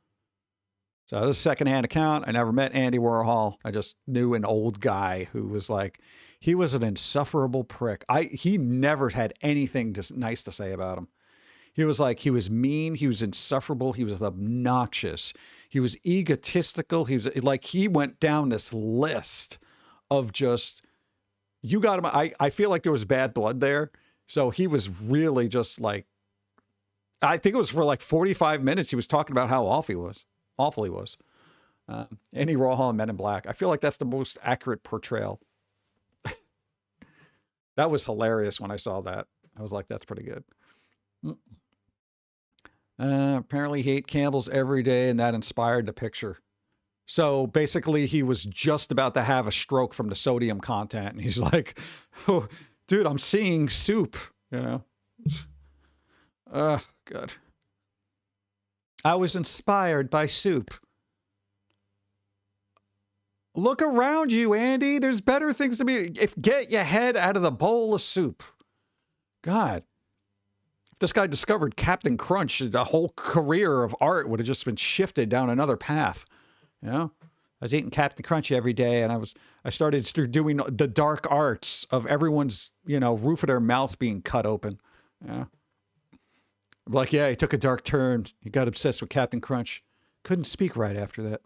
Speaker 1: So this is a secondhand account. I never met Andy Warhol. I just knew an old guy who was like, he was an insufferable prick. He never had anything nice to say about him. He was like, he was mean. He was insufferable. He was obnoxious. He was egotistical. He was like, he went down this list of just, you got him. I feel like there was bad blood there. So he was really just like, I think it was for like 45 minutes. He was talking about how awful he was. Andy Warhol and Men in Black. I feel like that's the most accurate portrayal. That was hilarious when I saw that. I was like, that's pretty good. Apparently he ate Campbell's every day, and that inspired the picture. So basically he was just about to have a stroke from the sodium content. And he's like, oh, dude, I'm seeing soup, you know? God. I was inspired by soup. Look around you, Andy. There's better things to be. Get your head out of the bowl of soup. God. If this guy discovered Captain Crunch, the whole career of art would have just been shifted down another path. You know? I was eating Captain Crunch every day, and I started doing the dark arts of everyone's, roof of their mouth being cut open. Yeah. I'm like, yeah, he took a dark turn. He got obsessed with Captain Crunch. Couldn't speak right after that.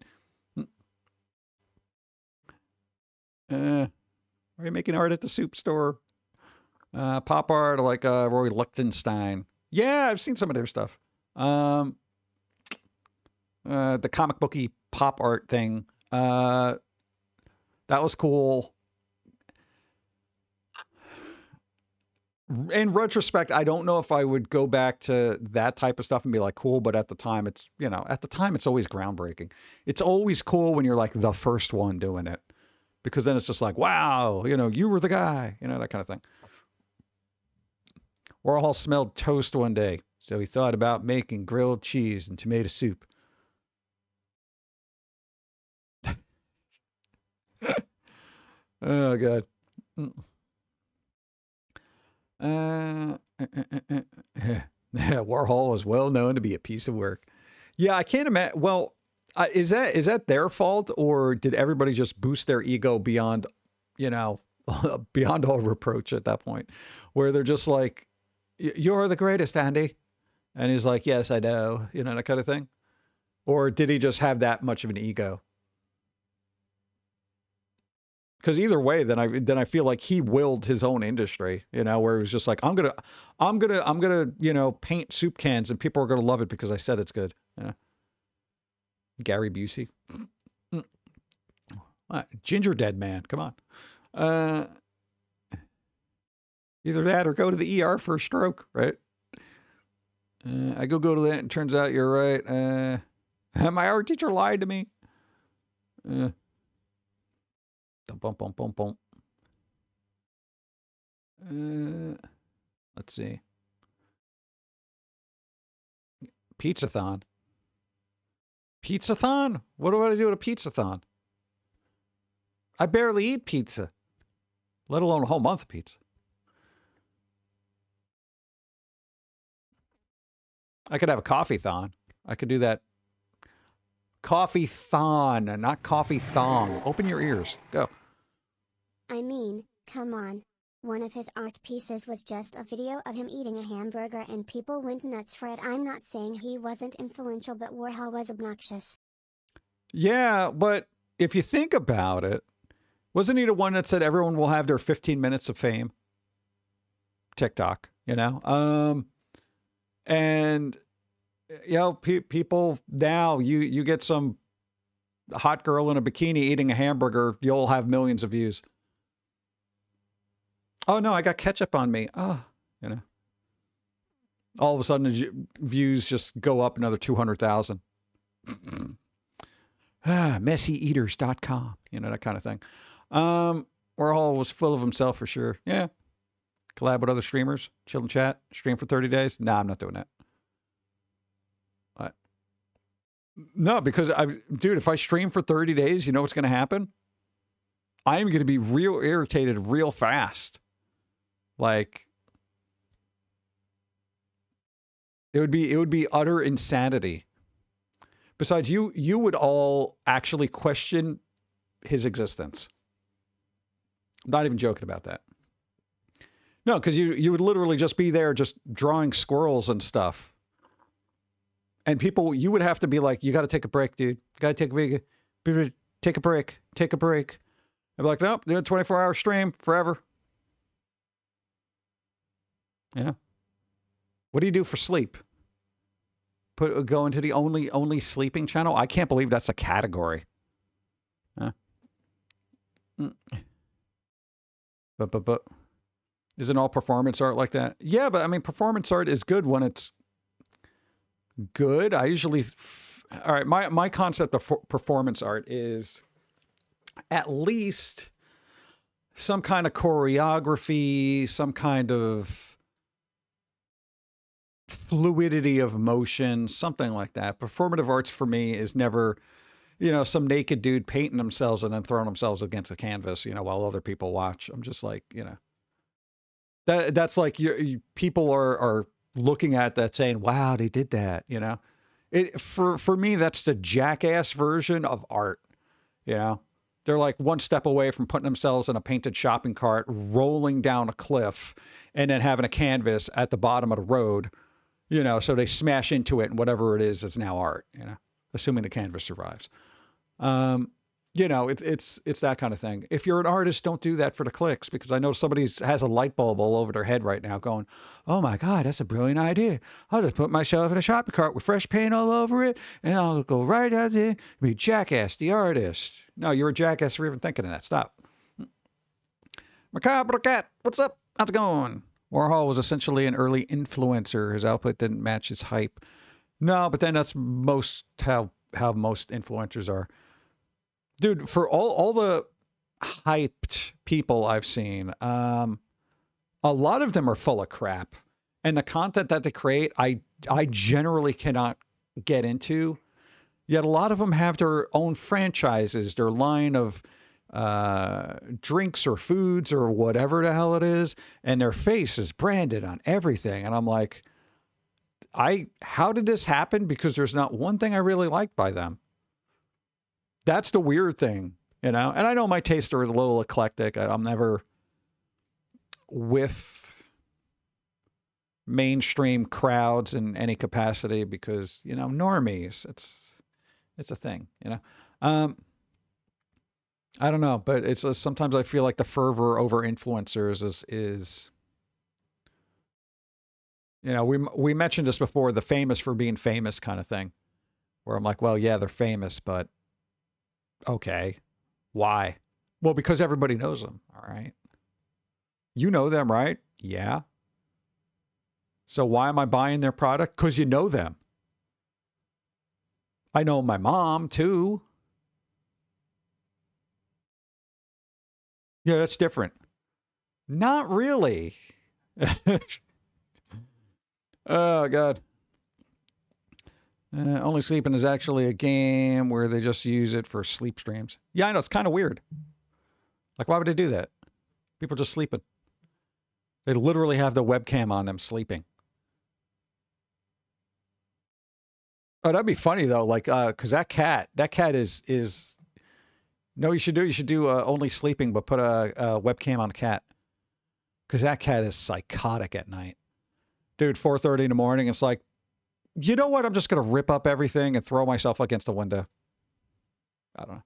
Speaker 1: Are you making art at the soup store? Pop art like Roy Lichtenstein. Yeah, I've seen some of their stuff. The comic booky pop art thing. That was cool. In retrospect, I don't know if I would go back to that type of stuff and be like, cool, but at the time it's always groundbreaking. It's always cool when you're like the first one doing it. Because then it's just like, wow, you were the guy, that kind of thing. Warhol smelled toast one day, so he thought about making grilled cheese and tomato soup. Oh, God. Warhol was well known to be a piece of work. Yeah, I can't imagine. Well, is that their fault, or did everybody just boost their ego beyond, beyond all reproach at that point, where they're just like, "You're the greatest, Andy," and he's like, "Yes, I know," that kind of thing, or did he just have that much of an ego? Because either way, then I feel like he willed his own industry, where it was just like, I'm gonna, paint soup cans and people are gonna love it because I said it's good. Yeah. Gary Busey. Ginger Dead Man. Come on. Either that or go to the ER for a stroke, right? I go to that and turns out you're right. My art teacher lied to me. Let's see. Pizzathon. Pizzathon? What do I do at a pizzathon? I barely eat pizza, let alone a whole month of pizza. I could have a coffee-thon. I could do that. Coffee-thon, not coffee-thong. Open your ears. Go.
Speaker 2: I mean, come on. One of his art pieces was just a video of him eating a hamburger and people went nuts for it. I'm not saying he wasn't influential, but Warhol was obnoxious.
Speaker 1: Yeah, but if you think about it, Wasn't he the one that said everyone will have their 15 minutes of fame? TikTok, you know? And, you know, people now, you get some hot girl in a bikini eating a hamburger, you'll have millions of views. Oh, no, I got ketchup on me. Oh, you know. All of a sudden, the views just go up another 200,000. Messyeaters.com, you know, that kind of thing. Warhol was full of himself for sure. Yeah. Collab with other streamers, chill and chat, stream for 30 days. Nah, I'm not doing that. What? No, because dude, if I stream for 30 days, you know what's going to happen? I am going to be real irritated real fast. Like, it would be utter insanity. Besides, you would all actually question his existence. I'm not even joking about that. No, because you would literally just be there just drawing squirrels and stuff. And people, you would have to be like, you got to take a break, dude. You got to take a break. Take a break. Take a break. I'd be like, nope, do a 24-hour stream forever. Yeah. What do you do for sleep? Go into the only sleeping channel? I can't believe that's a category. Huh? But isn't all performance art like that? Yeah, but I mean, performance art is good when it's good. I usually, all right, my concept of performance art is at least some kind of choreography, some kind of fluidity of motion, something like that. Performative arts for me is never, you know, some naked dude painting themselves and then throwing themselves against a canvas, you know, while other people watch. I'm just like, you know, that's like people are looking at that saying, wow, they did that, you know. For me, that's the jackass version of art, you know. They're like one step away from putting themselves in a painted shopping cart, rolling down a cliff, and then having a canvas at the bottom of the road, you know, so they smash into it and whatever it is now art, you know, assuming the canvas survives. You know, it's that kind of thing. If you're an artist, don't do that for the clicks, because I know somebody has a light bulb all over their head right now going, oh my God, that's a brilliant idea. I'll just put myself in a shopping cart with fresh paint all over it, and I'll go right out there and be Jackass, the artist. No, you're a jackass for even thinking of that. Stop. Macabre Cat, what's up? How's it going? Warhol was essentially an early influencer. His output didn't match his hype. No, but then that's how most influencers are. Dude, for all the hyped people I've seen, a lot of them are full of crap. And the content that they create, I generally cannot get into. Yet a lot of them have their own franchises, their line of drinks or foods or whatever the hell it is, and their face is branded on everything. And I'm like, how did this happen? Because there's not one thing I really like by them. That's the weird thing, you know? And I know my tastes are a little eclectic. I'm never with mainstream crowds in any capacity because, you know, normies, it's a thing, you know? I don't know, but it's sometimes I feel like the fervor over influencers is you know, we mentioned this before, the famous for being famous kind of thing, where I'm like, well, yeah, they're famous, but okay, why? Well, because everybody knows them, all right? You know them, right? Yeah. So why am I buying their product? Because you know them. I know my mom, too. Yeah, that's different. Not really. Oh, God. Only Sleeping is actually a game where they just use it for sleep streams. Yeah, I know. It's kind of weird. Like, why would they do that? People just sleeping. They literally have the webcam on them sleeping. Oh, that'd be funny, though. Like, because that cat is... No, you should do Only Sleeping, but put a webcam on a cat. Because that cat is psychotic at night. Dude, 4:30 in the morning, it's like, you know what? I'm just going to rip up everything and throw myself against the window. I don't know.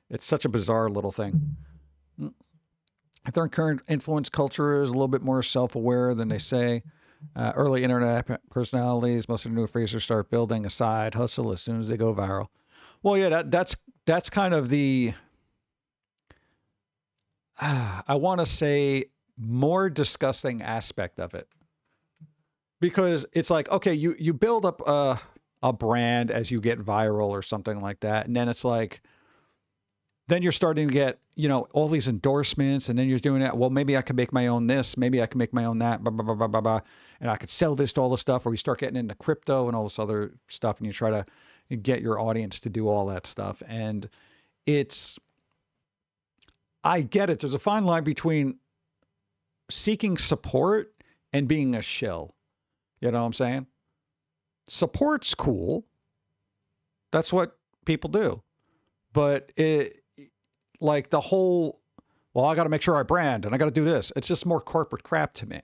Speaker 1: It's such a bizarre little thing. I think current influence culture is a little bit more self-aware than they say. Early internet personalities, most of the new phasers start building a side hustle as soon as they go viral. Well, yeah, that's kind of the I want to say more disgusting aspect of it, because it's like, okay, you build up a brand as you get viral or something like that, and then it's like, then you're starting to get, all these endorsements, and then you're doing that. Well, maybe I can make my own this, maybe I can make my own that, blah, blah, blah, blah, blah, blah, and I could sell this to all the stuff, or you start getting into crypto and all this other stuff, and you try to get your audience to do all that stuff. And I get it. There's a fine line between seeking support and being a shill. You know what I'm saying? Support's cool. That's what people do. But like the whole, well, I got to make sure I brand and I got to do this. It's just more corporate crap to me.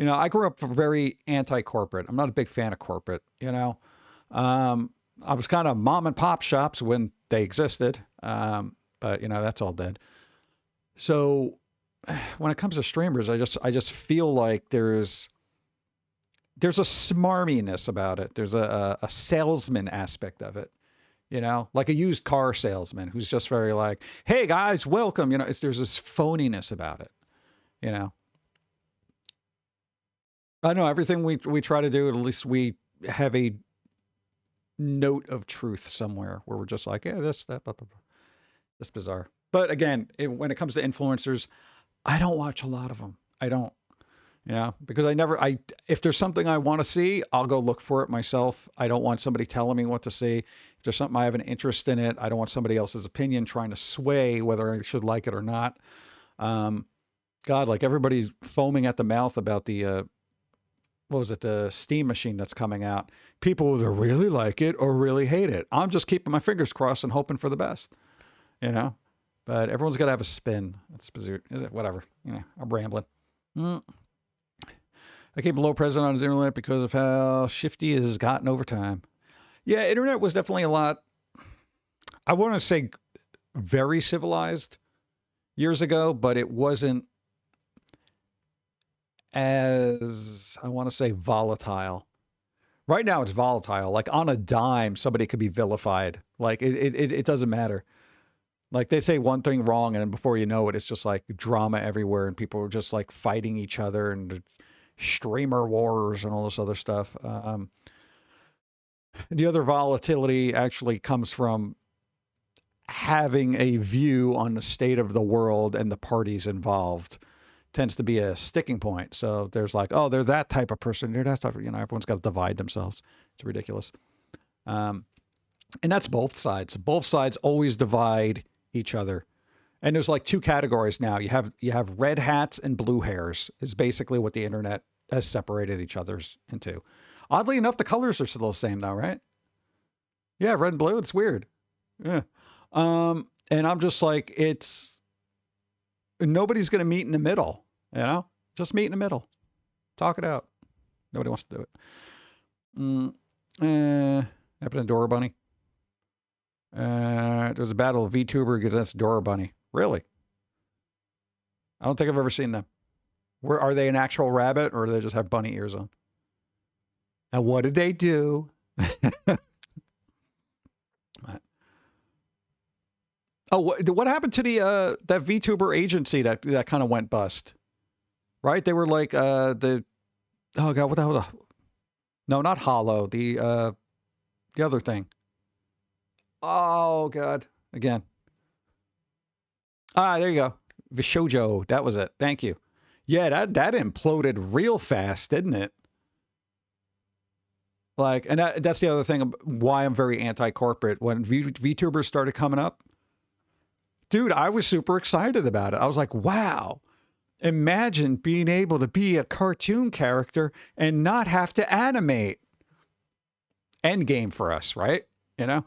Speaker 1: I grew up very anti-corporate. I'm not a big fan of corporate, I was kind of mom and pop shops when they existed. But that's all dead. So when it comes to streamers, I just feel like there's a smarminess about it. There's a salesman aspect of it. Like a used car salesman who's just very like, hey guys, welcome. There's this phoniness about it. I know everything we try to do, at least we have a note of truth somewhere where we're just like, yeah, this, that, blah, blah, blah. It's bizarre. But again, when it comes to influencers, I don't watch a lot of them. I don't. Because if there's something I want to see, I'll go look for it myself. I don't want somebody telling me what to see. If there's something I have an interest in it, I don't want somebody else's opinion trying to sway whether I should like it or not. God, like everybody's foaming at the mouth about the, the Steam machine that's coming out. People either really like it or really hate it. I'm just keeping my fingers crossed and hoping for the best, But everyone's got to have a spin. It's bizarre. Whatever. I'm rambling. I keep low present on the internet because of how shifty it has gotten over time. Yeah, internet was definitely a lot, I want to say very civilized years ago, but it wasn't as, I want to say, volatile. Right now it's volatile. Like on a dime, somebody could be vilified. Like it doesn't matter. Like they say one thing wrong and then before you know it, it's just like drama everywhere and people are just like fighting each other and streamer wars and all this other stuff. The other volatility actually comes from having a view on the state of the world and the parties involved. Tends to be a sticking point. So there's like, oh, they're that type of person. They're that type of, everyone's got to divide themselves. It's ridiculous. And that's both sides. Both sides always divide each other. And there's like two categories now. You have red hats and blue hairs is basically what the internet has separated each other's into. Oddly enough, the colors are still the same though, right? Yeah, red and blue. It's weird. Yeah. And I'm just like, nobody's going to meet in the middle, Just meet in the middle. Talk it out. Nobody wants to do it. Happened to Dora Bunny. There's a battle of Vtuber against Dora Bunny. Really? I don't think I've ever seen them. Are they an actual rabbit or do they just have bunny ears on? And what did they do? Oh, what happened to that VTuber agency that kind of went bust? Right? They were like oh god, what the hell? No, not Hollow. The other thing. Oh god, again. There you go. Vishojo, that was it. Thank you. Yeah, that imploded real fast, didn't it? Like, and that's the other thing why I'm very anti-corporate. When VTubers started coming up, dude, I was super excited about it. I was like, wow, imagine being able to be a cartoon character and not have to animate. End game for us, right? Go.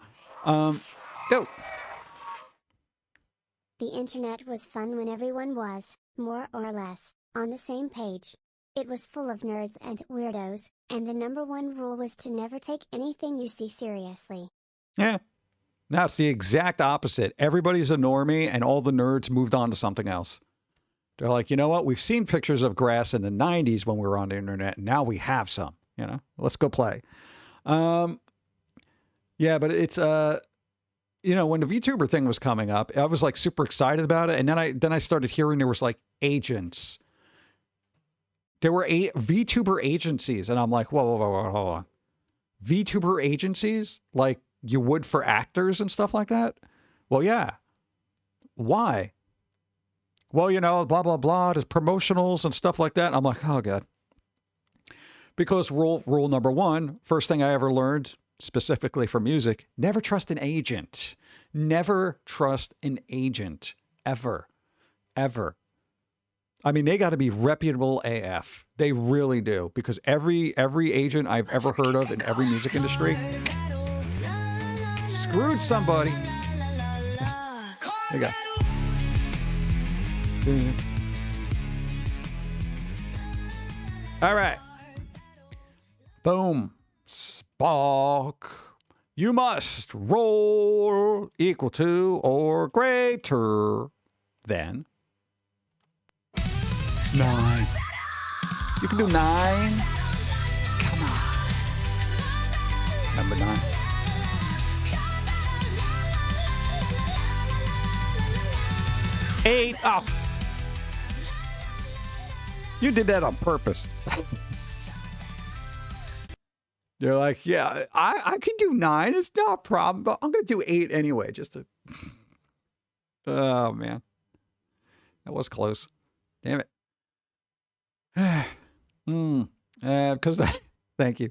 Speaker 2: The internet was fun when everyone was, more or less, on the same page. It was full of nerds and weirdos, and the number one rule was to never take anything you see seriously.
Speaker 1: Yeah. Now it's the exact opposite. Everybody's a normie, and all the nerds moved on to something else. They're like, you know what? We've seen pictures of grass in the 90s when we were on the internet, and now we have some. You know, let's go play. Yeah, but it's you know, when the VTuber thing was coming up, I was like super excited about it, and then I started hearing there was like agents. There were VTuber agencies, and I'm like, whoa, hold on. VTuber agencies, like you would for actors and stuff like that? Well, yeah. Why? Well, you know, blah, blah, blah, there's promotionals and stuff like that. And I'm like, oh, God. Because rule number one, first thing I ever learned, specifically for music, never trust an agent. Never trust an agent. Ever. Ever. I mean, they got to be reputable AF. They really do. Because every agent I've ever heard of in every music industry screwed somebody. There you go. All right. Boom. Spark. You must roll equal to or greater than 9. You can do 9. Come on. Number 9. Eight. Oh. You did that on purpose. You're like, yeah, I can do 9. It's not a problem, but I'm going to do 8 anyway, just to... Oh, man. That was close. Damn it. Because thank you.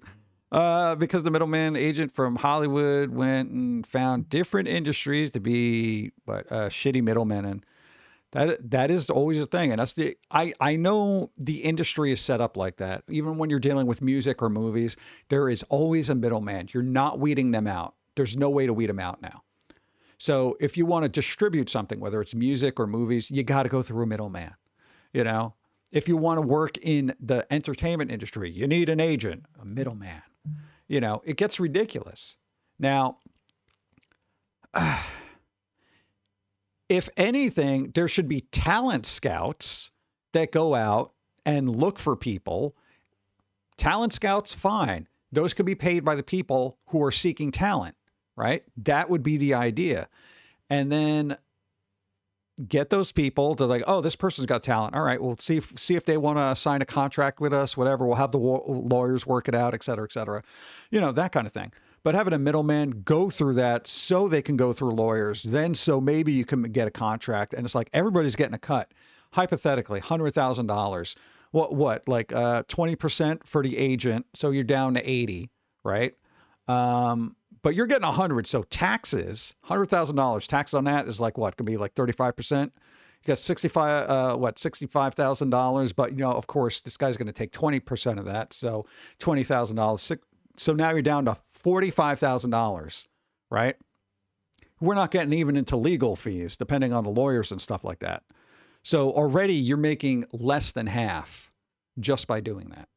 Speaker 1: Because the middleman agent from Hollywood went and found different industries to be shitty middlemen, and that is always a thing. And that's I know the industry is set up like that. Even when you're dealing with music or movies, there is always a middleman. You're not weeding them out. There's no way to weed them out now. So if you want to distribute something, whether it's music or movies, you got to go through a middleman. You know, if you want to work in the entertainment industry, you need an agent, a middleman. You know, it gets ridiculous. Now, if anything, there should be talent scouts that go out and look for people. Talent scouts, fine. Those could be paid by the people who are seeking talent, right? That would be the idea. And then get those people to like, oh, this person's got talent. All right, we'll see if they want to sign a contract with us, whatever. We'll have the lawyers work it out, et cetera, et cetera. You know, that kind of thing. But having a middleman go through that so they can go through lawyers, then so maybe you can get a contract. And it's like everybody's getting a cut. Hypothetically, $100,000. What? Like 20% for the agent. So you're down to 80, right? But you're getting 100. So taxes, $100,000. Tax on that is like what? Could be like 35%. You got $65,000. But, you know, of course, this guy's going to take 20% of that. So $20,000. So now you're down to $45,000, right? We're not getting even into legal fees, depending on the lawyers and stuff like that. So already you're making less than half just by doing that.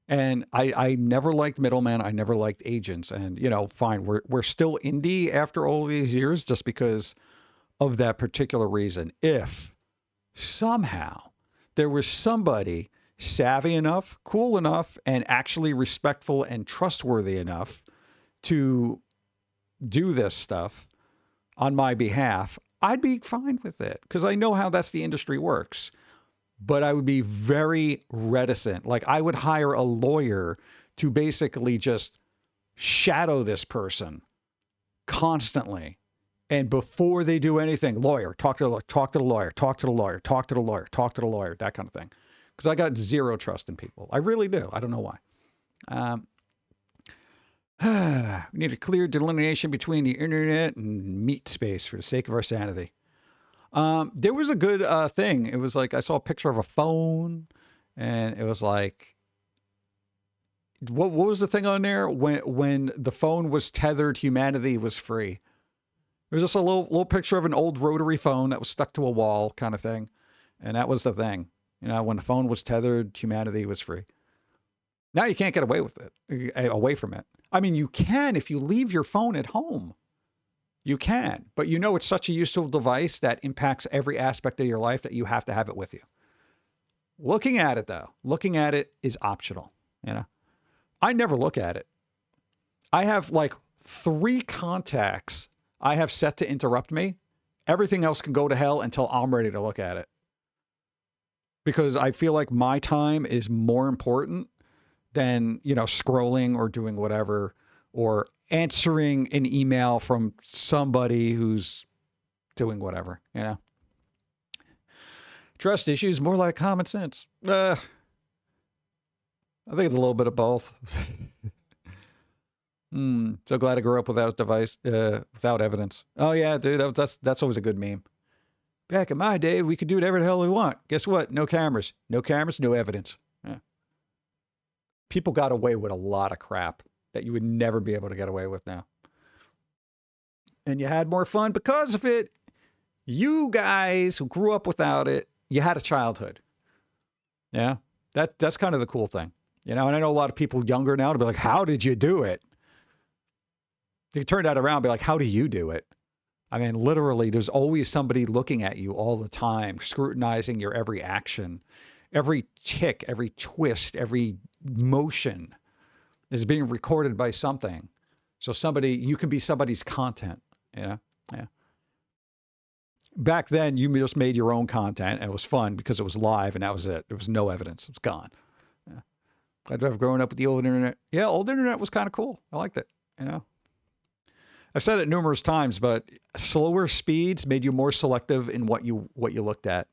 Speaker 1: And I never liked middlemen. I never liked agents. And, you know, fine, we're still indie after all these years just because of that particular reason. If somehow there was somebody savvy enough, cool enough, and actually respectful and trustworthy enough to do this stuff on my behalf, I'd be fine with it because I know how that's the industry works. But I would be very reticent. Like I would hire a lawyer to basically just shadow this person constantly. And before they do anything, lawyer, talk to the lawyer, talk to the lawyer, talk to the lawyer, talk to the lawyer, talk to the lawyer, that kind of thing. Because I got zero trust in people. I really do. I don't know why. We need a clear delineation between the internet and meat space for the sake of our sanity. There was a good thing. It was like I saw a picture of a phone, and it was like, what was the thing on there? When the phone was tethered, humanity was free. It was just a little picture of an old rotary phone that was stuck to a wall, kind of thing, and that was the thing. You know, when the phone was tethered, humanity was free. Now you can't get away with it, away from it. I mean, you can if you leave your phone at home. You can, but you know it's such a useful device that impacts every aspect of your life that you have to have it with you. Looking at it, though, looking at it is optional, you know? I never look at it. I have like 3 contacts I have set to interrupt me. Everything else can go to hell until I'm ready to look at it. Because I feel like my time is more important than, you know, scrolling or doing whatever, or answering an email from somebody who's doing whatever, you know? Trust issues, more like common sense. I think it's a little bit of both. So glad I grew up without a device, without evidence. Oh yeah, dude, that's always a good meme. Back in my day, we could do whatever the hell we want. Guess what? No cameras. No cameras, no evidence. Yeah. People got away with a lot of crap that you would never be able to get away with now. And you had more fun because of it. You guys who grew up without it, you had a childhood. Yeah, that's kind of the cool thing. You know, and I know a lot of people younger now to be like, how did you do it? You can turn that around and be like, how do you do it? I mean, literally, there's always somebody looking at you all the time, scrutinizing your every action, every tick, every twist, every motion is being recorded by something. So you can be somebody's content, you know? Yeah. Back then, you just made your own content, and it was fun because it was live, and that was it. There was no evidence. It was gone. Yeah. Glad to have grown up with the old internet. Yeah, old internet was kind of cool. I liked it, you know? I've said it numerous times, but slower speeds made you more selective in what you looked at.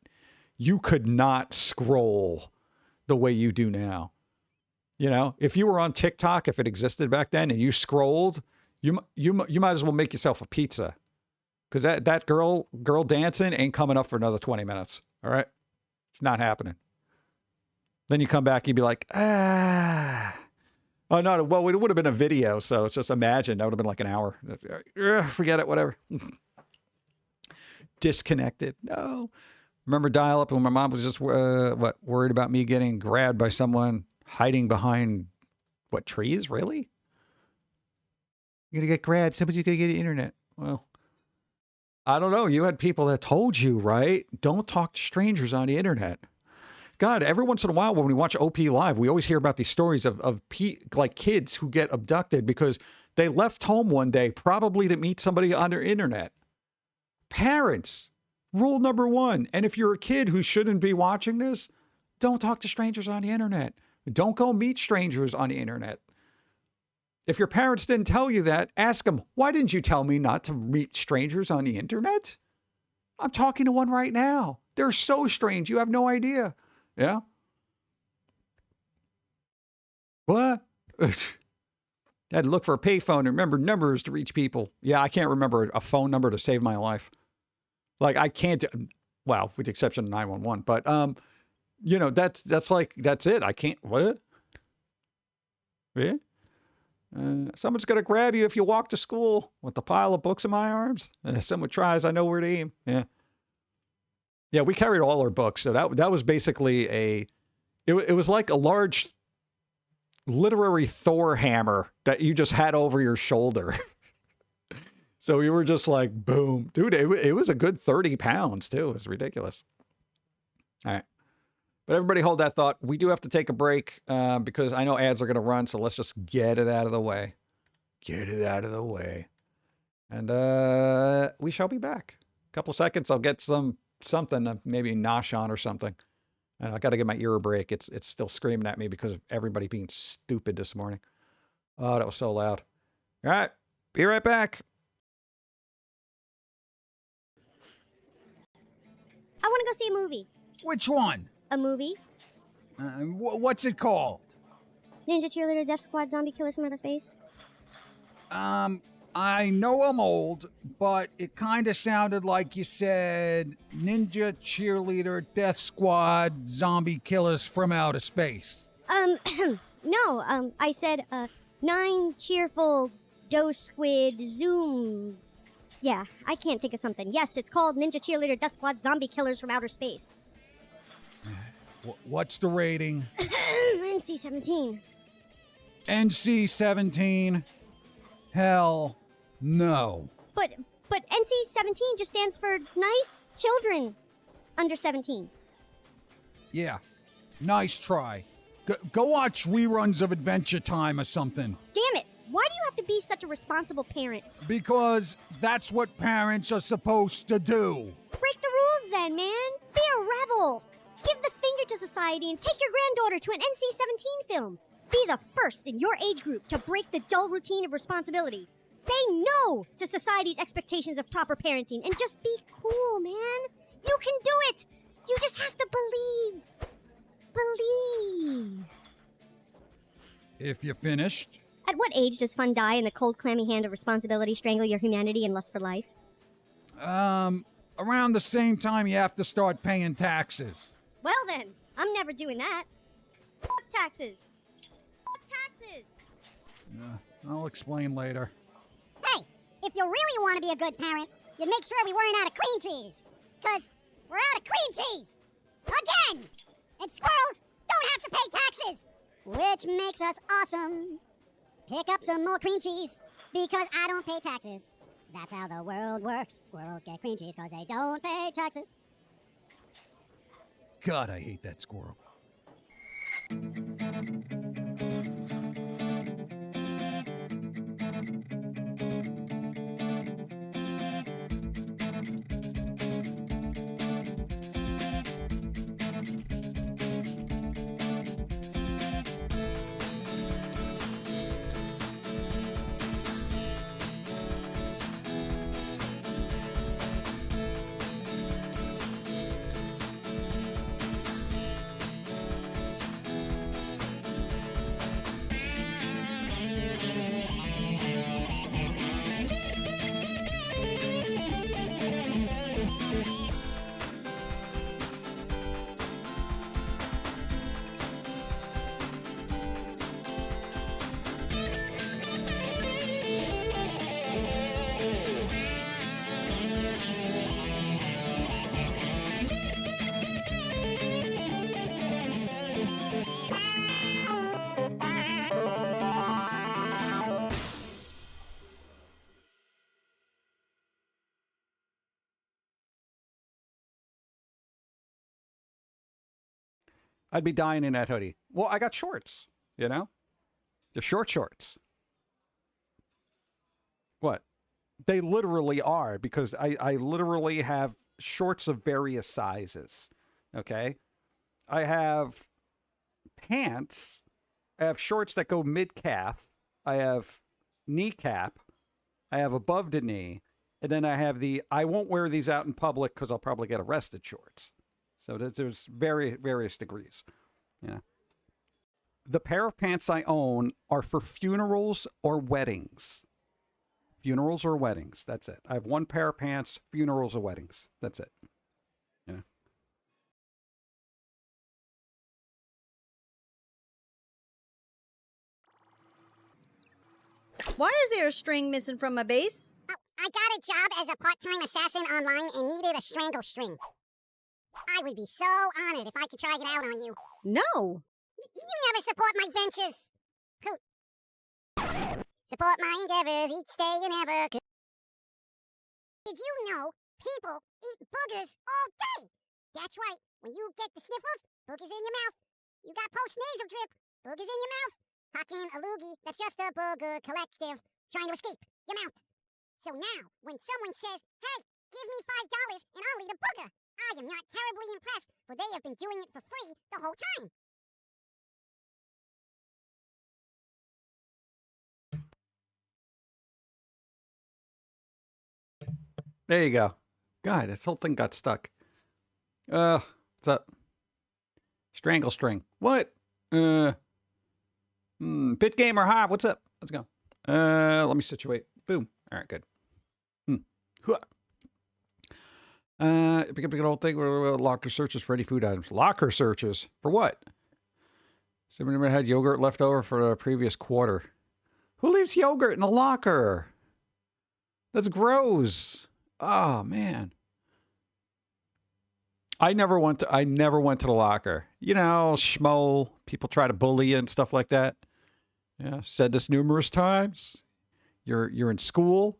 Speaker 1: You could not scroll the way you do now. You know, if you were on TikTok, if it existed back then, and you scrolled, you might as well make yourself a pizza, because that girl dancing ain't coming up for another 20 minutes. All right, it's not happening. Then you come back, you'd be like, oh, no, well, it would have been a video, so it's just imagine. That would have been like an hour. Forget it, whatever. Disconnected. No. Remember dial-up when my mom was just, worried about me getting grabbed by someone hiding behind, trees? Really? You're going to get grabbed. Somebody's going to get internet. Well, I don't know. You had people that told you, right? Don't talk to strangers on the internet. God, every once in a while when we watch OP Live, we always hear about these stories of kids who get abducted because they left home one day, probably to meet somebody on their internet. Parents, rule number 1. And if you're a kid who shouldn't be watching this, don't talk to strangers on the internet. Don't go meet strangers on the internet. If your parents didn't tell you that, ask them, why didn't you tell me not to meet strangers on the internet? I'm talking to one right now. They're so strange. You have no idea. Yeah. What? Had to look for a payphone and remember numbers to reach people. Yeah, I can't remember a phone number to save my life. Like I can't. Well, with the exception of 911. But you know, that's it. I can't. What? Yeah. Someone's gonna grab you if you walk to school with a pile of books in my arms. Someone tries, I know where to aim. Yeah. Yeah, we carried all our books, so that was basically it was like a large literary Thor hammer that you just had over your shoulder. So we were just like, boom. Dude, it was a good 30 pounds, too. It was ridiculous. All right. But everybody hold that thought. We do have to take a break because I know ads are going to run, so let's just get it out of the way. Get it out of the way. And we shall be back. A couple seconds, I'll get something, maybe nosh on or something. And I got to give my ear a break. It's still screaming at me because of everybody being stupid this morning. Oh, that was so loud. All right. Be right back.
Speaker 4: I want to go see a movie.
Speaker 5: Which one?
Speaker 4: A movie?
Speaker 5: What's it called?
Speaker 4: Ninja Cheerleader Death Squad Zombie Killers from Outer Space?
Speaker 5: I know I'm old, but it kind of sounded like you said Ninja Cheerleader Death Squad Zombie Killers from Outer Space.
Speaker 4: No, I said, 9 cheerful dose squid zoom. Yeah, I can't think of something. Yes, it's called Ninja Cheerleader Death Squad Zombie Killers from Outer Space.
Speaker 5: What's the rating?
Speaker 4: NC-17.
Speaker 5: NC-17? Hell no.
Speaker 4: But But NC-17 just stands for Nice Children Under 17.
Speaker 5: Yeah, nice try. Go watch reruns of Adventure Time or something.
Speaker 4: Damn it! Why do you have to be such a responsible parent?
Speaker 5: Because that's what parents are supposed to do.
Speaker 4: Break the rules then, man! Be a rebel! Give the finger to society and take your granddaughter to an NC-17 film. Be the first in your age group to break the dull routine of responsibility. Say no to society's expectations of proper parenting and just be cool, man. You can do it! You just have to believe. Believe.
Speaker 5: If you're finished.
Speaker 4: At what age does fun die and the cold, clammy hand of responsibility strangle your humanity and lust for life?
Speaker 5: Around the same time you have to start paying taxes.
Speaker 4: Well then, I'm never doing that. Fuck taxes. Fuck taxes.
Speaker 5: I'll explain later.
Speaker 6: Hey, if you really want to be a good parent, you'd make sure we weren't out of cream cheese. 'Cause we're out of cream cheese. Again! And squirrels don't have to pay taxes. Which makes us awesome. Pick up some more cream cheese, because I don't pay taxes. That's how the world works. Squirrels get cream cheese because they don't pay taxes.
Speaker 5: God, I hate that squirrel.
Speaker 1: I'd be dying in that hoodie. Well, I got shorts, you know? They're short shorts. What? They literally are, because I literally have shorts of various sizes, okay? I have pants. I have shorts that go mid-calf. I have kneecap. I have above the knee. And then I have the, I won't wear these out in public because I'll probably get arrested shorts. So there's various degrees. Yeah. The pair of pants I own are for funerals or weddings. Funerals or weddings. That's it. I have one pair of pants, funerals or weddings. That's it. Yeah.
Speaker 7: Why is there a string missing from my base?
Speaker 6: Oh, I got a job as a part-time assassin online and needed a strangle string. I would be so honored if I could try it out on you.
Speaker 7: No.
Speaker 6: You never support my ventures. Coot. Support my endeavors each day and ever. Did you know people eat boogers all day? That's right. When you get the sniffles, boogers in your mouth. You got post-nasal drip, boogers in your mouth. Pum'Kin, a loogie, that's just a booger collective trying to escape your mouth. So now, when someone says, hey, give me $5 and I'll eat a booger, I am not terribly impressed, for they have been doing it for free the whole time.
Speaker 1: There you go. God, this whole thing got stuck. What's up? Strangle string. What? Pit Gamer Hop, what's up? Let's go. Let me situate. Boom. All right, good. Pick up the whole thing. Locker searches for any food items. Locker searches? For what? Somebody had yogurt left over for the previous quarter. Who leaves yogurt in a locker? That's gross. Oh, man. I never went to the locker. You know, schmo, people try to bully you and stuff like that. Yeah, said this numerous times. You're in school.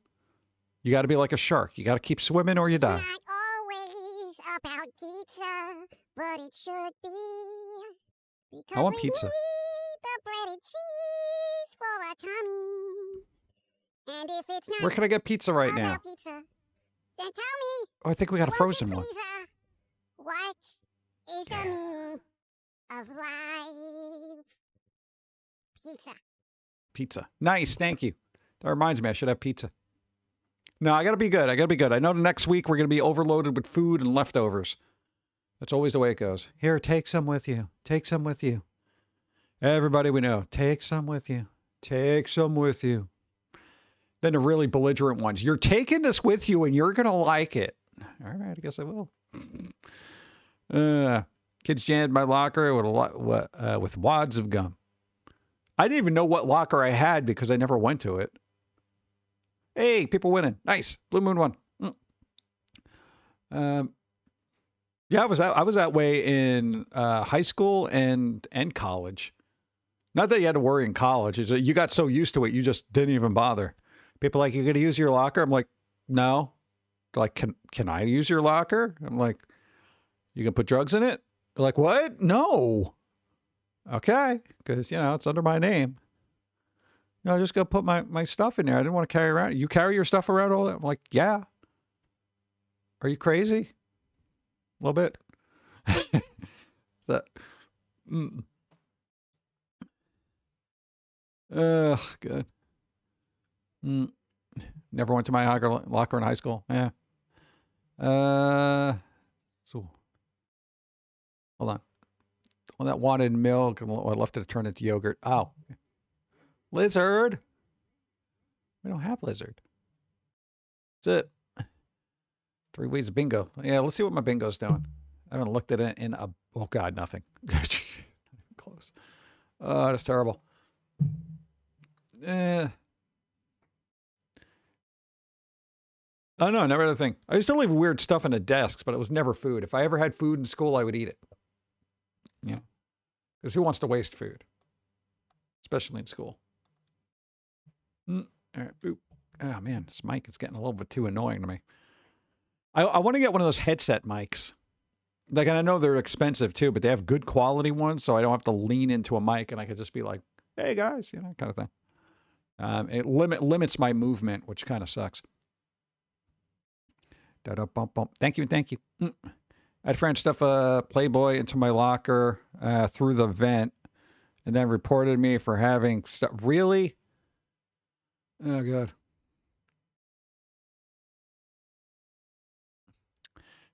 Speaker 1: You got to be like a shark. You got to keep swimming or you die.
Speaker 6: It's not always about pizza, but it should be. Because
Speaker 1: I want
Speaker 6: we
Speaker 1: pizza.
Speaker 6: need the bread and cheese for our tummies. And if it's not
Speaker 1: Where can I get pizza right
Speaker 6: about
Speaker 1: now?
Speaker 6: pizza, then tell me,
Speaker 1: Oh, I think we got a
Speaker 6: won't
Speaker 1: frozen
Speaker 6: you
Speaker 1: one.
Speaker 6: please, what is the meaning of life? Pizza.
Speaker 1: Pizza. Nice. Thank you. That reminds me, I should have pizza. No, I got to be good. I got to be good. I know the next week we're going to be overloaded with food and leftovers. That's always the way it goes. Here, take some with you. Take some with you. Everybody we know, take some with you. Take some with you. Then the really belligerent ones. You're taking this with you and you're going to like it. All right, I guess I will. Kids jammed my locker with wads of gum. I didn't even know what locker I had because I never went to it. Hey, people winning. Nice. Blue Moon won. Yeah, I was that way in high school and can Not that you had to worry in college. It's that you got so used to it, you just didn't even bother. People are like, you going to use your locker? I'm like, no. They're like, can I use your locker? I'm like, you can put drugs in it? They're like, what? No. Okay, because, it's under my name. No, just go put my stuff in there. I didn't want to carry around. You carry your stuff around all that? I'm like, yeah. Are you crazy? A little bit. Good. Never went to my locker in high school. Yeah. So hold on. Well, that wanted milk, and I left it to turn into yogurt. Oh, lizard. We don't have lizard. That's it. 3 weeks of bingo. Yeah, let's see what my bingo's doing. I haven't looked at it in a. Oh God, nothing. Close. Oh, that's terrible. Oh, no, never had a thing. I used to leave weird stuff in the desks, but it was never food. If I ever had food in school, I would eat it. Because who wants to waste food? Especially in school. All right. Oop. Oh, man, this mic is getting a little bit too annoying to me. I want to get one of those headset mics. Like, and I know they're expensive too, but they have good quality ones, so I don't have to lean into a mic, and I could just be like, hey, guys, kind of thing. It limits my movement, which kind of sucks. Thank you. I had friends stuff a Playboy into my locker through the vent and then reported me for having stuff. Really? Oh, God.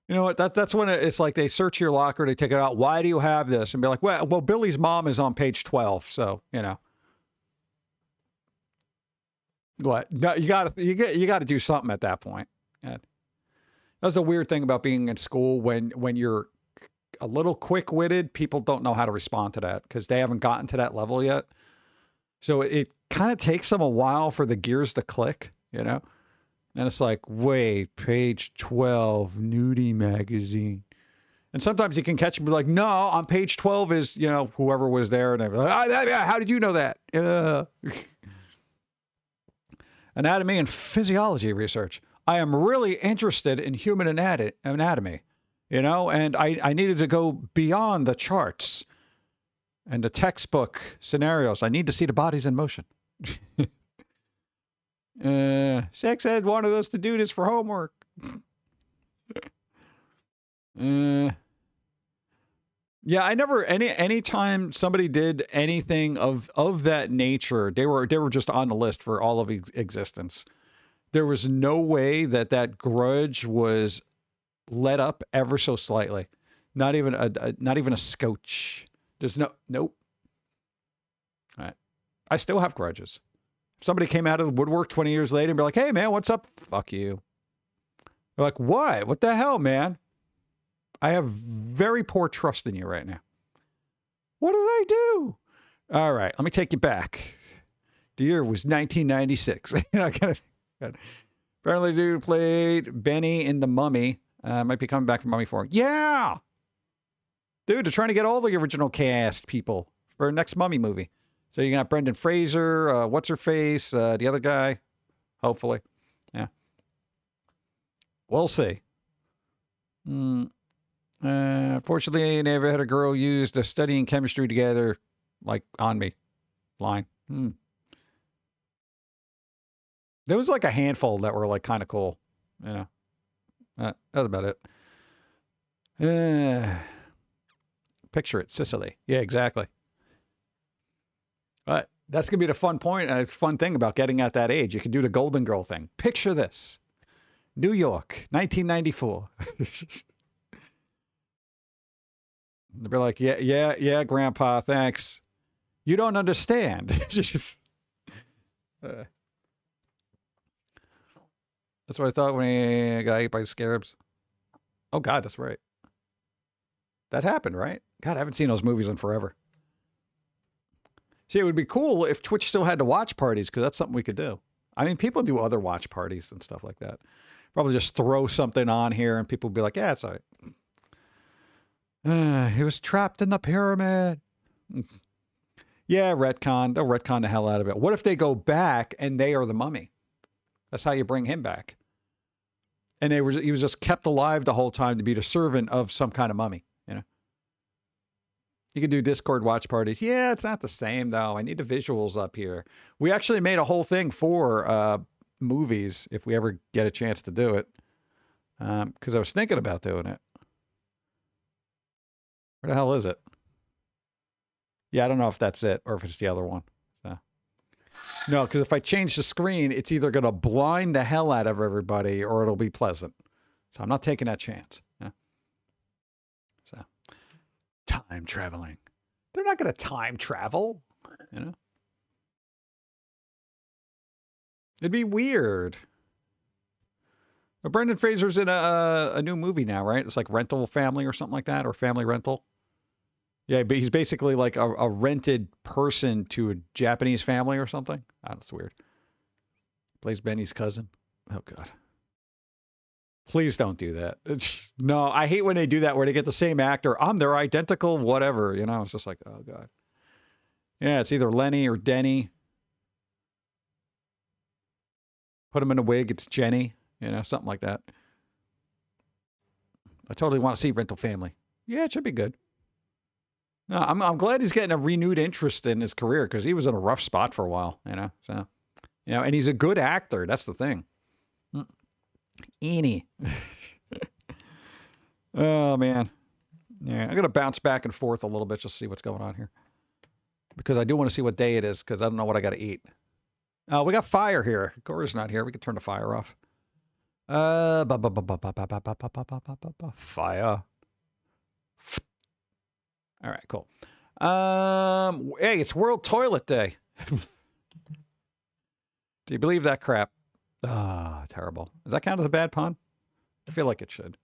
Speaker 1: You know what? That's when it's like they search your locker, they take it out. Why do you have this? And be like, well, Billy's mom is on page 12, so, What? No, you got to do something at that point. Yeah. That's the weird thing about being in school when you're a little quick-witted, people don't know how to respond to that because they haven't gotten to that level yet. So it kind of takes them a while for the gears to click, And it's like, wait, page 12, nudie magazine. And sometimes you can catch them like, no, on page 12 is, whoever was there. And they're like, how did you know that? Anatomy and physiology research. I am really interested in human anatomy, and I needed to go beyond the charts and the textbook scenarios. I need to see the bodies in motion. Sex ed wanted us to do this for homework. Yeah, I never anytime somebody did anything of that nature, they were just on the list for all of existence. There was no way that grudge was let up ever so slightly. Not even a scotch. There's nope. All right. I still have grudges. If somebody came out of the woodwork 20 years later and be like, hey man, what's up? Fuck you. They're like, what? What the hell, man? I have very poor trust in you right now. What did I do? All right, let me take you back. The year was 1996. Apparently, dude played Benny in The Mummy. Might be coming back from Mummy 4. Yeah! Dude, they're trying to get all the original cast people for next Mummy movie. So you got Brendan Fraser, what's-her-face, the other guy, hopefully. Yeah. We'll see. Unfortunately, I never had a girl use the studying chemistry together, like, on me line. There was like a handful that were like kind of cool, you know. That was about it. Picture it, Sicily. Yeah, exactly. But that's gonna be the fun point and a fun thing about getting at that age. You can do the Golden Girl thing. Picture this: New York, 1994. They'll be like, yeah, Grandpa, thanks. You don't understand. That's what I thought when I got ate by scarabs. Oh, God, that's right. That happened, right? God, I haven't seen those movies in forever. See, it would be cool if Twitch still had to watch parties, because that's something we could do. I mean, people do other watch parties and stuff like that. Probably just throw something on here and people would be like, yeah, it's all right. He was trapped in the pyramid. Yeah, retcon. They'll retcon the hell out of it. What if they go back and they are the mummy? That's how you bring him back. And he was just kept alive the whole time to be the servant of some kind of mummy, you know? You can do Discord watch parties. Yeah, it's not the same, though. I need the visuals up here. We actually made a whole thing for movies, if we ever get a chance to do it. Because I was thinking about doing it. Where the hell is it? Yeah, I don't know if that's it or if it's the other one. So. No, because if I change the screen, it's either going to blind the hell out of everybody or it'll be pleasant. So I'm not taking that chance. Yeah. So, time traveling. They're not going to time travel, you know? It'd be weird. But Brendan Fraser's in a new movie now, right? It's like Rental Family or something like that, or Family Rental. Yeah, but he's basically like a rented person to a Japanese family or something. Oh, that's weird. Plays Benny's cousin. Oh, God. Please don't do that. No, I hate when they do that where they get the same actor. I'm their identical whatever, you know? It's just like, oh, God. Yeah, it's either Lenny or Denny. Put him in a wig, it's Jenny. You know, something like that. I totally want to see Rental Family. Yeah, it should be good. No, I'm glad he's getting a renewed interest in his career because he was in a rough spot for a while, you know. So, you know, and he's a good actor. That's the thing. Eenie. Oh man, yeah. I'm gonna bounce back and forth a little bit just to see what's going on here because I do want to see what day it is because I don't know what I got to eat. We got fire here. Gora's not here. We can turn the fire off. Fire. All right, cool. Hey, it's World Toilet Day. Do you believe that crap? Ah, terrible. Does that count as a bad pun? I feel like it should.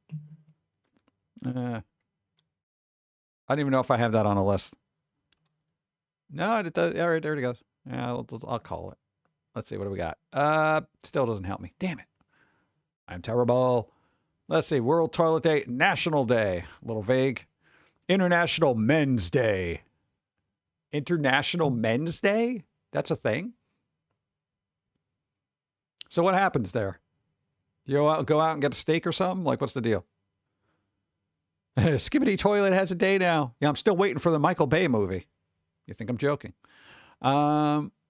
Speaker 1: I don't even know if I have that on a list. No, it does. All right, there it goes. Yeah, I'll call it. Let's see, what do we got? Still doesn't help me. Damn it. I'm terrible. Let's see, World Toilet Day, National Day. A little vague. International Men's Day. International Men's Day? That's a thing? So what happens there? You go out and get a steak or something? Like, what's the deal? Skibbity Toilet has a day now. Yeah, I'm still waiting for the Michael Bay movie. You think I'm joking?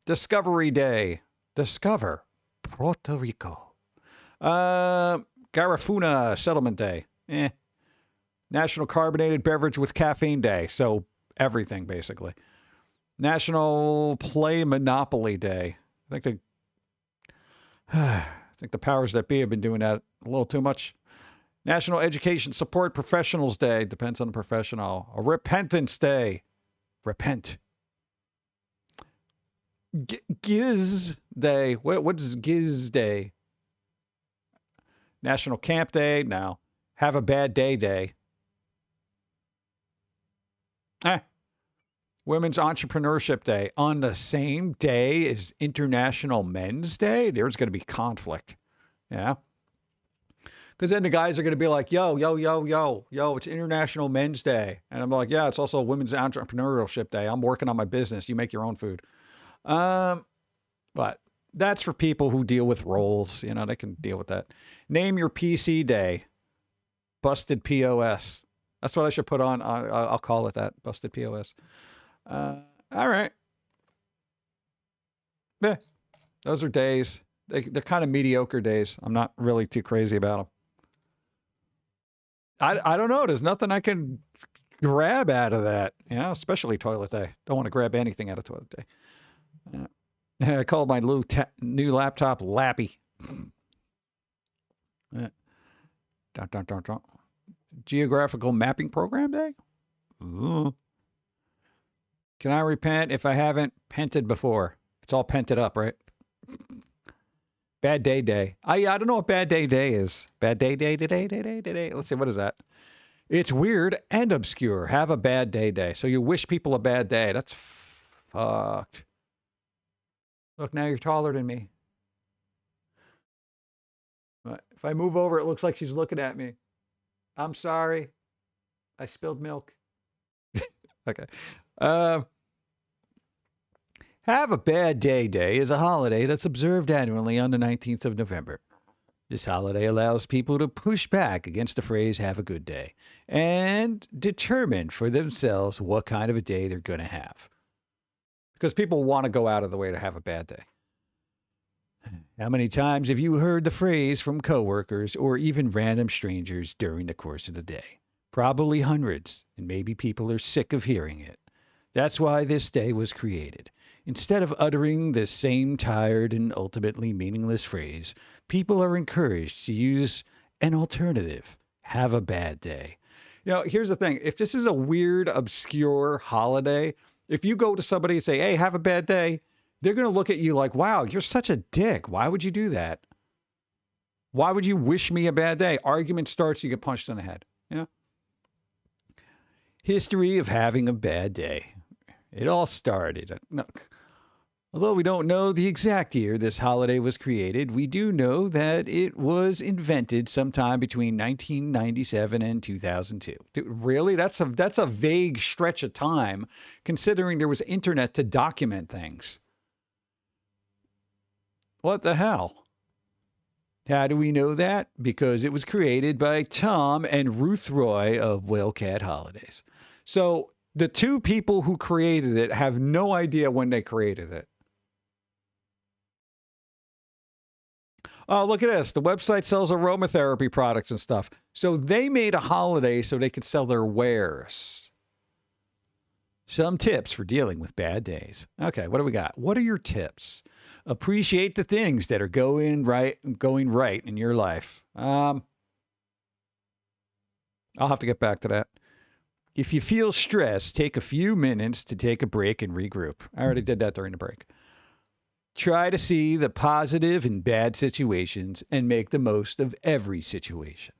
Speaker 1: Discovery Day. Discover Puerto Rico. Garifuna Settlement Day. National Carbonated Beverage with Caffeine Day. So everything, basically. National Play Monopoly Day. I think the powers that be have been doing that a little too much. National Education Support Professionals Day. Depends on the professional. A Repentance Day. Repent. Giz Day. What is Giz Day? National Camp Day. No. Have a Bad Day Day. Women's Entrepreneurship Day. On the same day as International Men's Day? There's going to be conflict. Yeah. Because then the guys are going to be like, yo, it's International Men's Day. And I'm like, yeah, it's also Women's Entrepreneurship Day. I'm working on my business. You make your own food. But That's for people who deal with roles. You know, they can deal with that. Name your PC day. Busted POS. That's what I should put on. I'll call it that. Busted POS. All right. Yeah, those are days. They're kind of mediocre days. I'm not really too crazy about them. I don't know. There's nothing I can grab out of that, you know, especially toilet day. Don't want to grab anything out of toilet day. I called my new laptop Lappy. Geographical mapping program day? Ooh. Can I repent if I haven't pented before? It's all pented up, right? Bad day day. I don't know what bad day day is. Bad day day today. Let's see, what is that? It's weird and obscure. Have a bad day day. So you wish people a bad day. That's fucked. Look, now you're taller than me. If I move over, it looks like she's looking at me. I'm sorry. I spilled milk. Okay. Have a Bad Day Day is a holiday that's observed annually on the 19th of November. This holiday allows people to push back against the phrase have a good day and determine for themselves what kind of a day they're going to have. Because people want to go out of the way to have a bad day. How many times have you heard the phrase from coworkers or even random strangers during the course of the day? Probably hundreds, and maybe people are sick of hearing it. That's why this day was created. Instead of uttering the same tired and ultimately meaningless phrase, people are encouraged to use an alternative. Have a bad day. You know, here's the thing. If this is a weird, obscure holiday, if you go to somebody and say, hey, have a bad day, they're going to look at you like, wow, you're such a dick. Why would you do that? Why would you wish me a bad day? Argument starts, you get punched in the head. You know? History of having a bad day. It all started. Although we don't know the exact year this holiday was created, we do know that it was invented sometime between 1997 and 2002. Really? That's a vague stretch of time, considering there was internet to document things. What the hell? How do we know that? Because it was created by Tom and Ruth Roy of Whalecat Holidays. So the two people who created it have no idea when they created it. Oh, look at this. The website sells aromatherapy products and stuff. So they made a holiday so they could sell their wares. Some tips for dealing with bad days. Okay, what do we got? What are your tips? Appreciate the things that are going right in your life. I'll have to get back to that. If you feel stressed, take a few minutes to take a break and regroup. I already did that during the break. Try to see the positive in bad situations and make the most of every situation.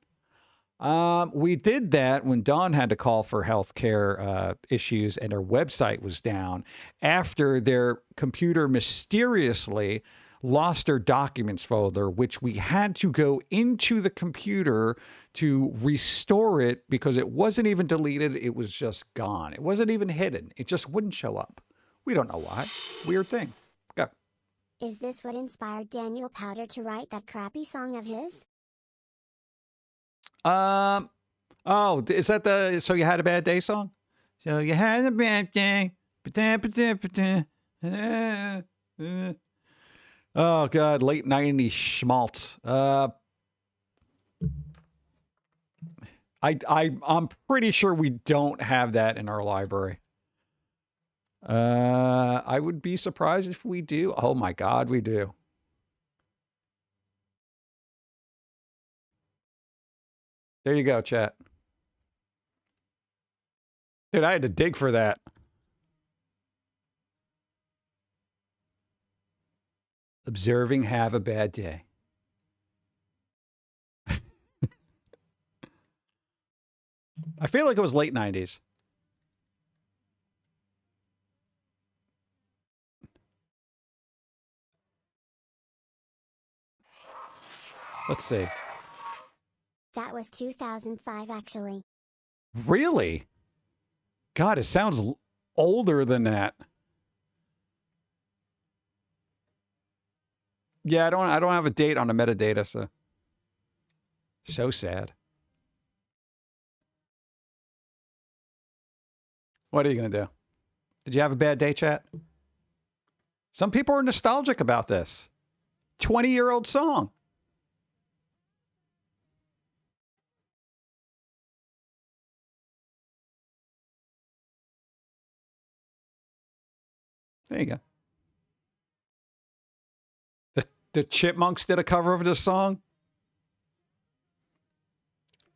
Speaker 1: We did that when Dawn had to call for healthcare issues and her website was down after their computer mysteriously lost their documents folder, which we had to go into the computer to restore it because it wasn't even deleted. It was just gone. It wasn't even hidden. It just wouldn't show up. We don't know why. Weird thing. Go.
Speaker 2: Is this what inspired Daniel Powder to write that crappy song of his?
Speaker 1: Oh, is that the So You Had a Bad Day song? So you had a bad day. Oh, God, late 90s schmaltz. I'm pretty sure we don't have that in our library. I would be surprised if we do. Oh, my God, we do. There you go, chat. Dude, I had to dig for that. Observing have a bad day. I feel like it was late 90s. Let's see.
Speaker 2: That was 2005, actually.
Speaker 1: Really? God, it sounds older than that. Yeah, I don't have a date on the metadata, so sad. What are you gonna do? Did you have a bad day, chat? Some people are nostalgic about this. 20-year-old song. There you go. The Chipmunks did a cover of this song.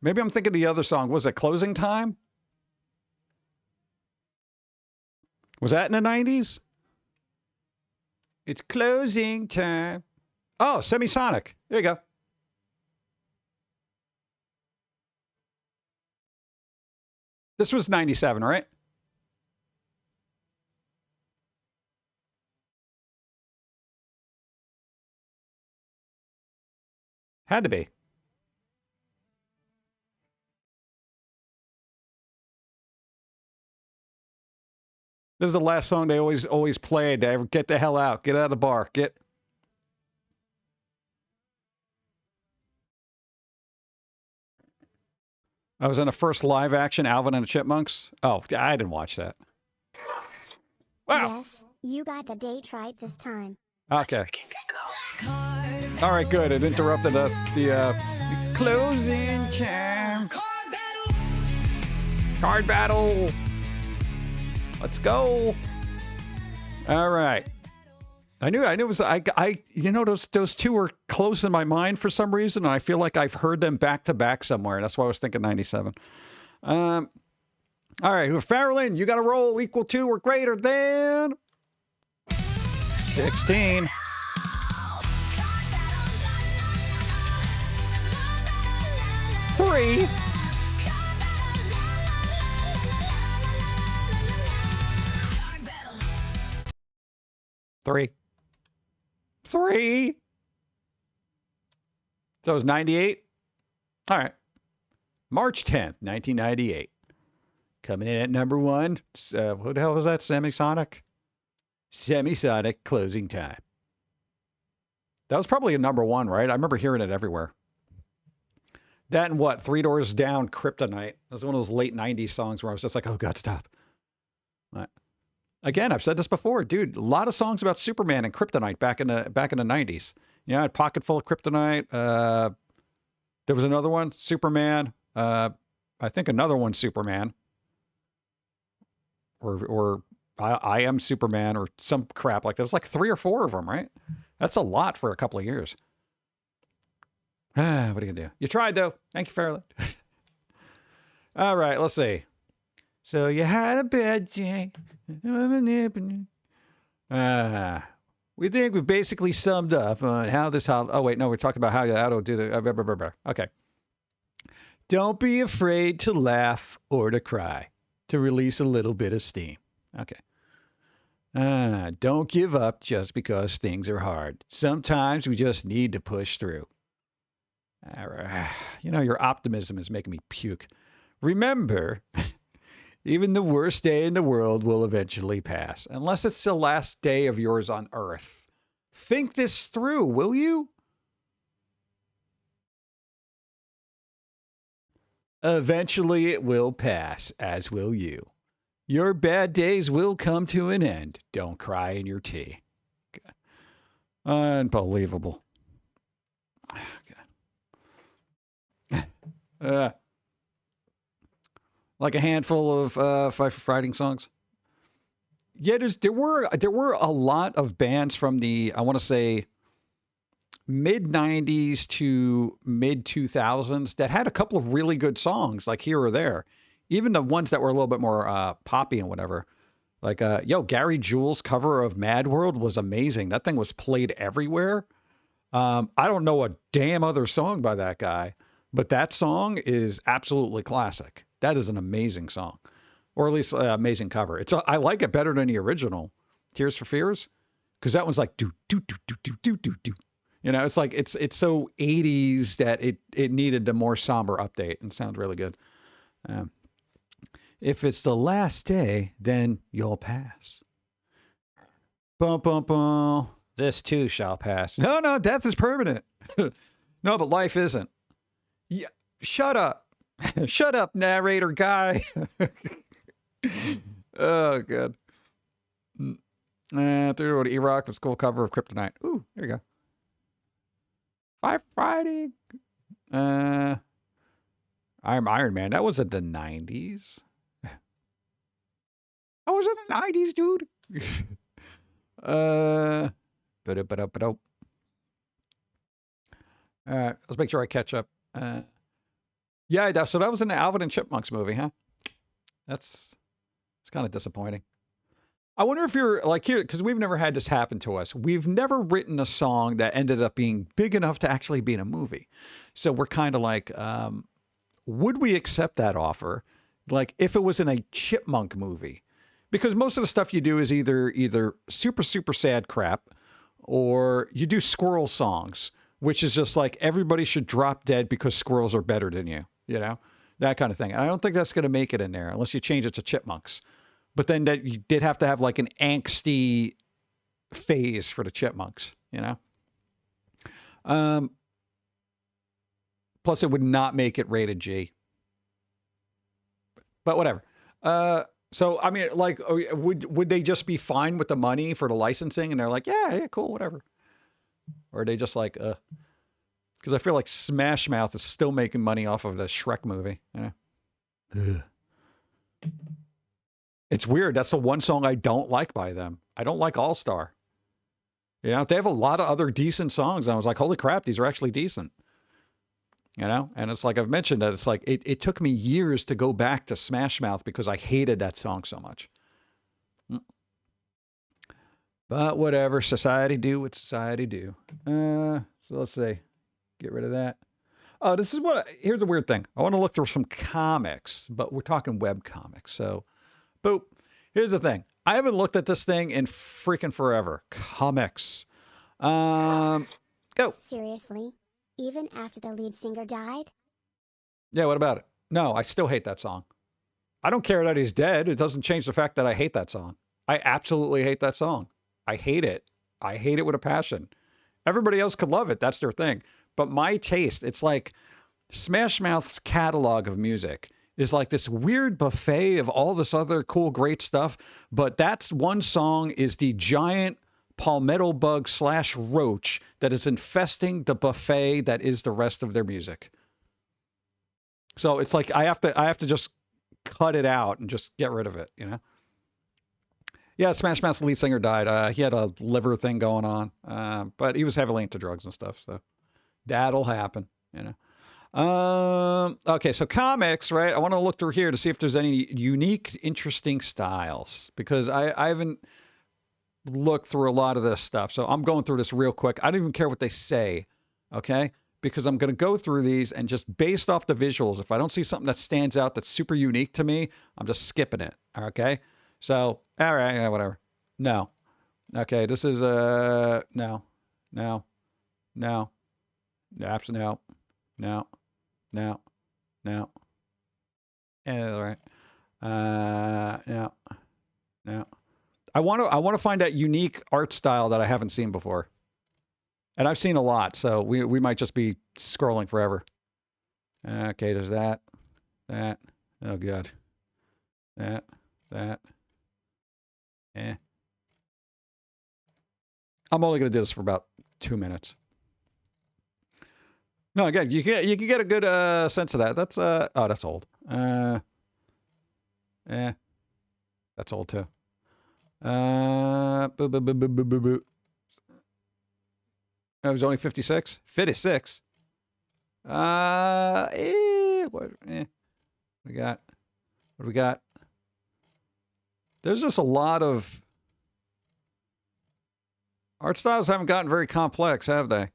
Speaker 1: Maybe I'm thinking the other song. Was it Closing Time? Was that in the 90s? It's closing time. Oh, Semisonic. There you go. This was 97, right? Had to be. This is the last song they always played. They ever get the hell out. Get out of the bar. Get. I was in the first live action Alvin and the Chipmunks. Oh, I didn't watch that. Wow.
Speaker 2: Yes, you got the date right this time.
Speaker 1: Okay. All right, good. It interrupted the closing time. Card battle. Let's go. All right. I knew it was you know those two were close in my mind for some reason, and I feel like I've heard them back to back somewhere. That's why I was thinking 97. All right, Farrellin, you got to roll equal to or greater than 16. Three. Three. So it was 98? All right. March 10th, 1998. Coming in at number one. What the hell was that? Semisonic? Semisonic Closing Time. That was probably a number one, right? I remember hearing it everywhere. That and what? Three Doors Down, Kryptonite. That was one of those late 90s songs where I was just like, oh, God, stop. All right. Again, I've said this before, dude. A lot of songs about Superman and Kryptonite back in the 90s. You know, I had Pocket Full of Kryptonite. There was another one, Superman. I think another one, Superman. Or I Am Superman, or some crap like that. There's like 3 or 4 of them, right? That's a lot for a couple of years. What are you gonna do? You tried though. Thank you, Farrell. All right, let's see. So you had a bad day. We think we've basically summed up on how this. Oh wait, no, we're talking about how to do the. Okay. Don't be afraid to laugh or to cry, to release a little bit of steam. Okay. Don't give up just because things are hard. Sometimes we just need to push through. All right. You know, your optimism is making me puke. Remember, even the worst day in the world will eventually pass, unless it's the last day of yours on Earth. Think this through, will you? Eventually it will pass, as will you. Your bad days will come to an end. Don't cry in your tea. Unbelievable. Like a handful of Fight for Fighting songs. Yeah, there were a lot of bands from the, I want to say, mid-90s to mid-2000s that had a couple of really good songs, like here or there. Even the ones that were a little bit more poppy and whatever. Like, Gary Jules' cover of Mad World was amazing. That thing was played everywhere. I don't know a damn other song by that guy, but that song is absolutely classic. That is an amazing song, or at least amazing cover. I like it better than the original, Tears for Fears, because that one's like do do do do do do do do. You know, it's like it's so 80s that it needed a more somber update and sounds really good. If it's the last day, then you'll pass. Bum bum bum. This too shall pass. No, no, death is permanent. No, but life isn't. Yeah, shut up. Shut up, narrator guy. Oh, good. Through to E-Rock with cool cover of Kryptonite. Ooh, there you go. Friday. I'm Iron Man. That was in the 90s. That was in the 90s, dude. Ba-da-ba-da-ba-da. Let's make sure I catch up. Yeah, so that was in the Alvin and Chipmunks movie, huh? It's kind of disappointing. I wonder if you're like here, because we've never had this happen to us. We've never written a song that ended up being big enough to actually be in a movie. So we're kind of like, would we accept that offer? Like if it was in a Chipmunk movie? Because most of the stuff you do is either super, super sad crap or you do squirrel songs, which is just like everybody should drop dead because squirrels are better than you, you know? That kind of thing. And I don't think that's going to make it in there unless you change it to Chipmunks. But then that you did have to have like an angsty phase for the Chipmunks, you know? Plus it would not make it rated G. But whatever. So, I mean, like, would they just be fine with the money for the licensing? And they're like, yeah, cool, whatever. Or are they just like, because I feel like Smash Mouth is still making money off of the Shrek movie. You know? It's weird. That's the one song I don't like by them. I don't like All Star. You know, they have a lot of other decent songs. And I was like, holy crap, these are actually decent. You know, and it's like I've mentioned that it's like it took me years to go back to Smash Mouth because I hated that song so much. But whatever, society do what society do. So let's say, get rid of that. Oh, this is here's a weird thing. I want to look through some comics, but we're talking web comics. So, boop. Here's the thing. I haven't looked at this thing in freaking forever. Comics. Go.
Speaker 2: Seriously? Even after the lead singer died?
Speaker 1: Yeah, what about it? No, I still hate that song. I don't care that he's dead. It doesn't change the fact that I hate that song. I absolutely hate that song. I hate it. I hate it with a passion. Everybody else could love it. That's their thing. But my taste, it's like Smash Mouth's catalog of music is like this weird buffet of all this other cool, great stuff. But that's one song is the giant palmetto bug / roach that is infesting the buffet that is the rest of their music. So it's like I have to just cut it out and just get rid of it, you know? Yeah, Smash Mouth's lead singer died. He had a liver thing going on, but he was heavily into drugs and stuff, so that'll happen, you know? Okay, so comics, right? I want to look through here to see if there's any unique, interesting styles, because I haven't looked through a lot of this stuff, so I'm going through this real quick. I don't even care what they say, okay? Because I'm going to go through these and just based off the visuals, if I don't see something that stands out that's super unique to me, I'm just skipping it, okay? So, all right, yeah, whatever. No. Okay, this is, no. No. No. No. No. No. No. Yeah, all right. No. No. I want to find that unique art style that I haven't seen before. And I've seen a lot, so we might just be scrolling forever. Okay, there's that. That. Oh, God. That. I'm only going to do this for about 2 minutes. No, again, you can get a good sense of that. That's oh, that's old. That's old too. It was only 56. 56. What we got? What do we got? There's just a lot of art styles haven't gotten very complex, have they?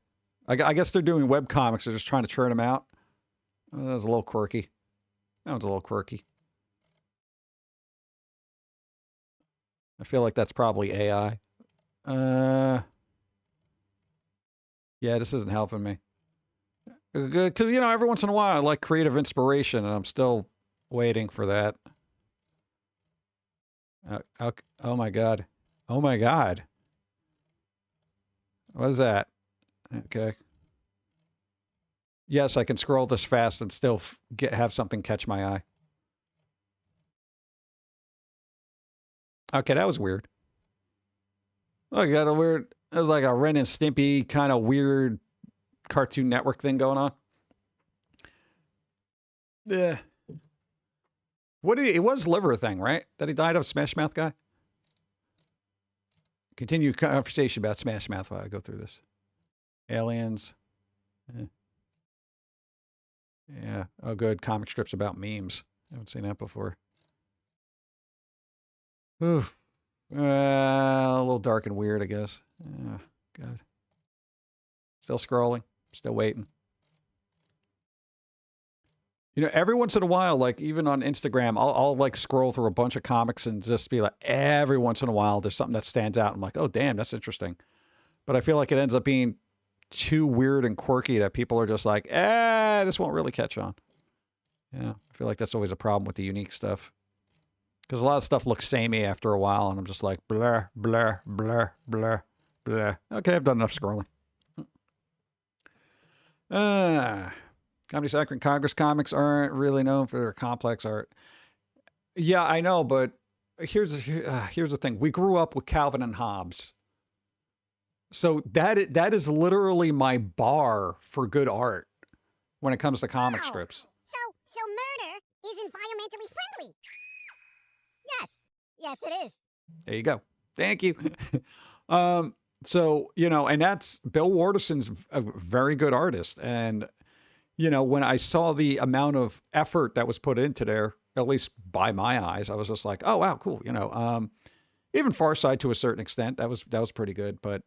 Speaker 1: I guess they're doing web comics. They're just trying to churn them out. Oh, that was a little quirky. That was a little quirky. I feel like that's probably AI. Yeah, this isn't helping me. Because, you know, every once in a while I like creative inspiration, and I'm still waiting for that. Oh my God. Oh my God. What is that? Okay. Yes, I can scroll this fast and still have something catch my eye. Okay, that was weird. Oh, you got a weird... It was like a Ren and Stimpy kind of weird Cartoon Network thing going on. Yeah. It was liver thing, right? That he died of, Smash Mouth guy? Continue conversation about Smash Mouth while I go through this. Aliens. Yeah. Oh, good. Comic strips about memes. I haven't seen that before. Oof. A little dark and weird, I guess. God. Still scrolling. Still waiting. You know, every once in a while, like even on Instagram, I'll like scroll through a bunch of comics and just be like, every once in a while, there's something that stands out. I'm like, oh, damn, that's interesting. But I feel like it ends up being too weird and quirky that people are just like, this won't really catch on. Yeah, I feel like that's always a problem with the unique stuff. Because a lot of stuff looks samey after a while, and I'm just like, blur, blur, blur, blur, blur. Okay, I've done enough scrolling. Comedy Sacred Congress comics aren't really known for their complex art. Yeah, I know, but here's the thing. We grew up with Calvin and Hobbes. So that is literally my bar for good art when it comes to comic strips.
Speaker 6: So murder is environmentally friendly. Yes, it is.
Speaker 1: There you go. Thank you. So, you know, and that's Bill Wardison's a very good artist. And, you know, when I saw the amount of effort that was put into there, at least by my eyes, I was just like, oh, wow, cool. You know, even Farside to a certain extent, that was pretty good. But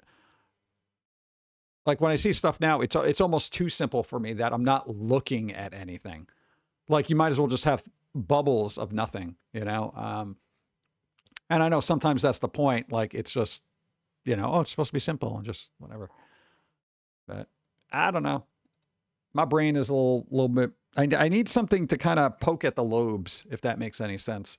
Speaker 1: like when I see stuff now, it's almost too simple for me that I'm not looking at anything. Like you might as well just have bubbles of nothing, you know? And I know sometimes that's the point. Like it's just, you know, oh, it's supposed to be simple and just whatever. But I don't know. My brain is a little bit, I need something to kind of poke at the lobes, if that makes any sense,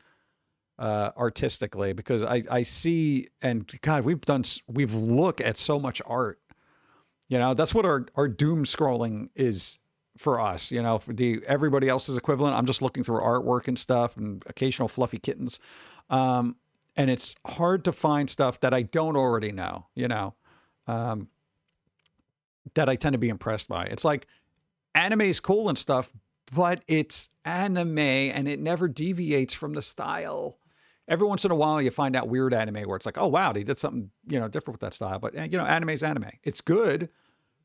Speaker 1: artistically, because I see, and God, we've looked at so much art. You know, that's what our doom scrolling is for us. You know, for everybody else's equivalent, I'm just looking through artwork and stuff and occasional fluffy kittens. And it's hard to find stuff that I don't already know, you know, that I tend to be impressed by. It's like anime is cool and stuff, but it's anime and it never deviates from the style. Every once in a while, you find out weird anime where it's like, oh, wow, they did something, you know, different with that style. But, you know, anime is anime. It's good.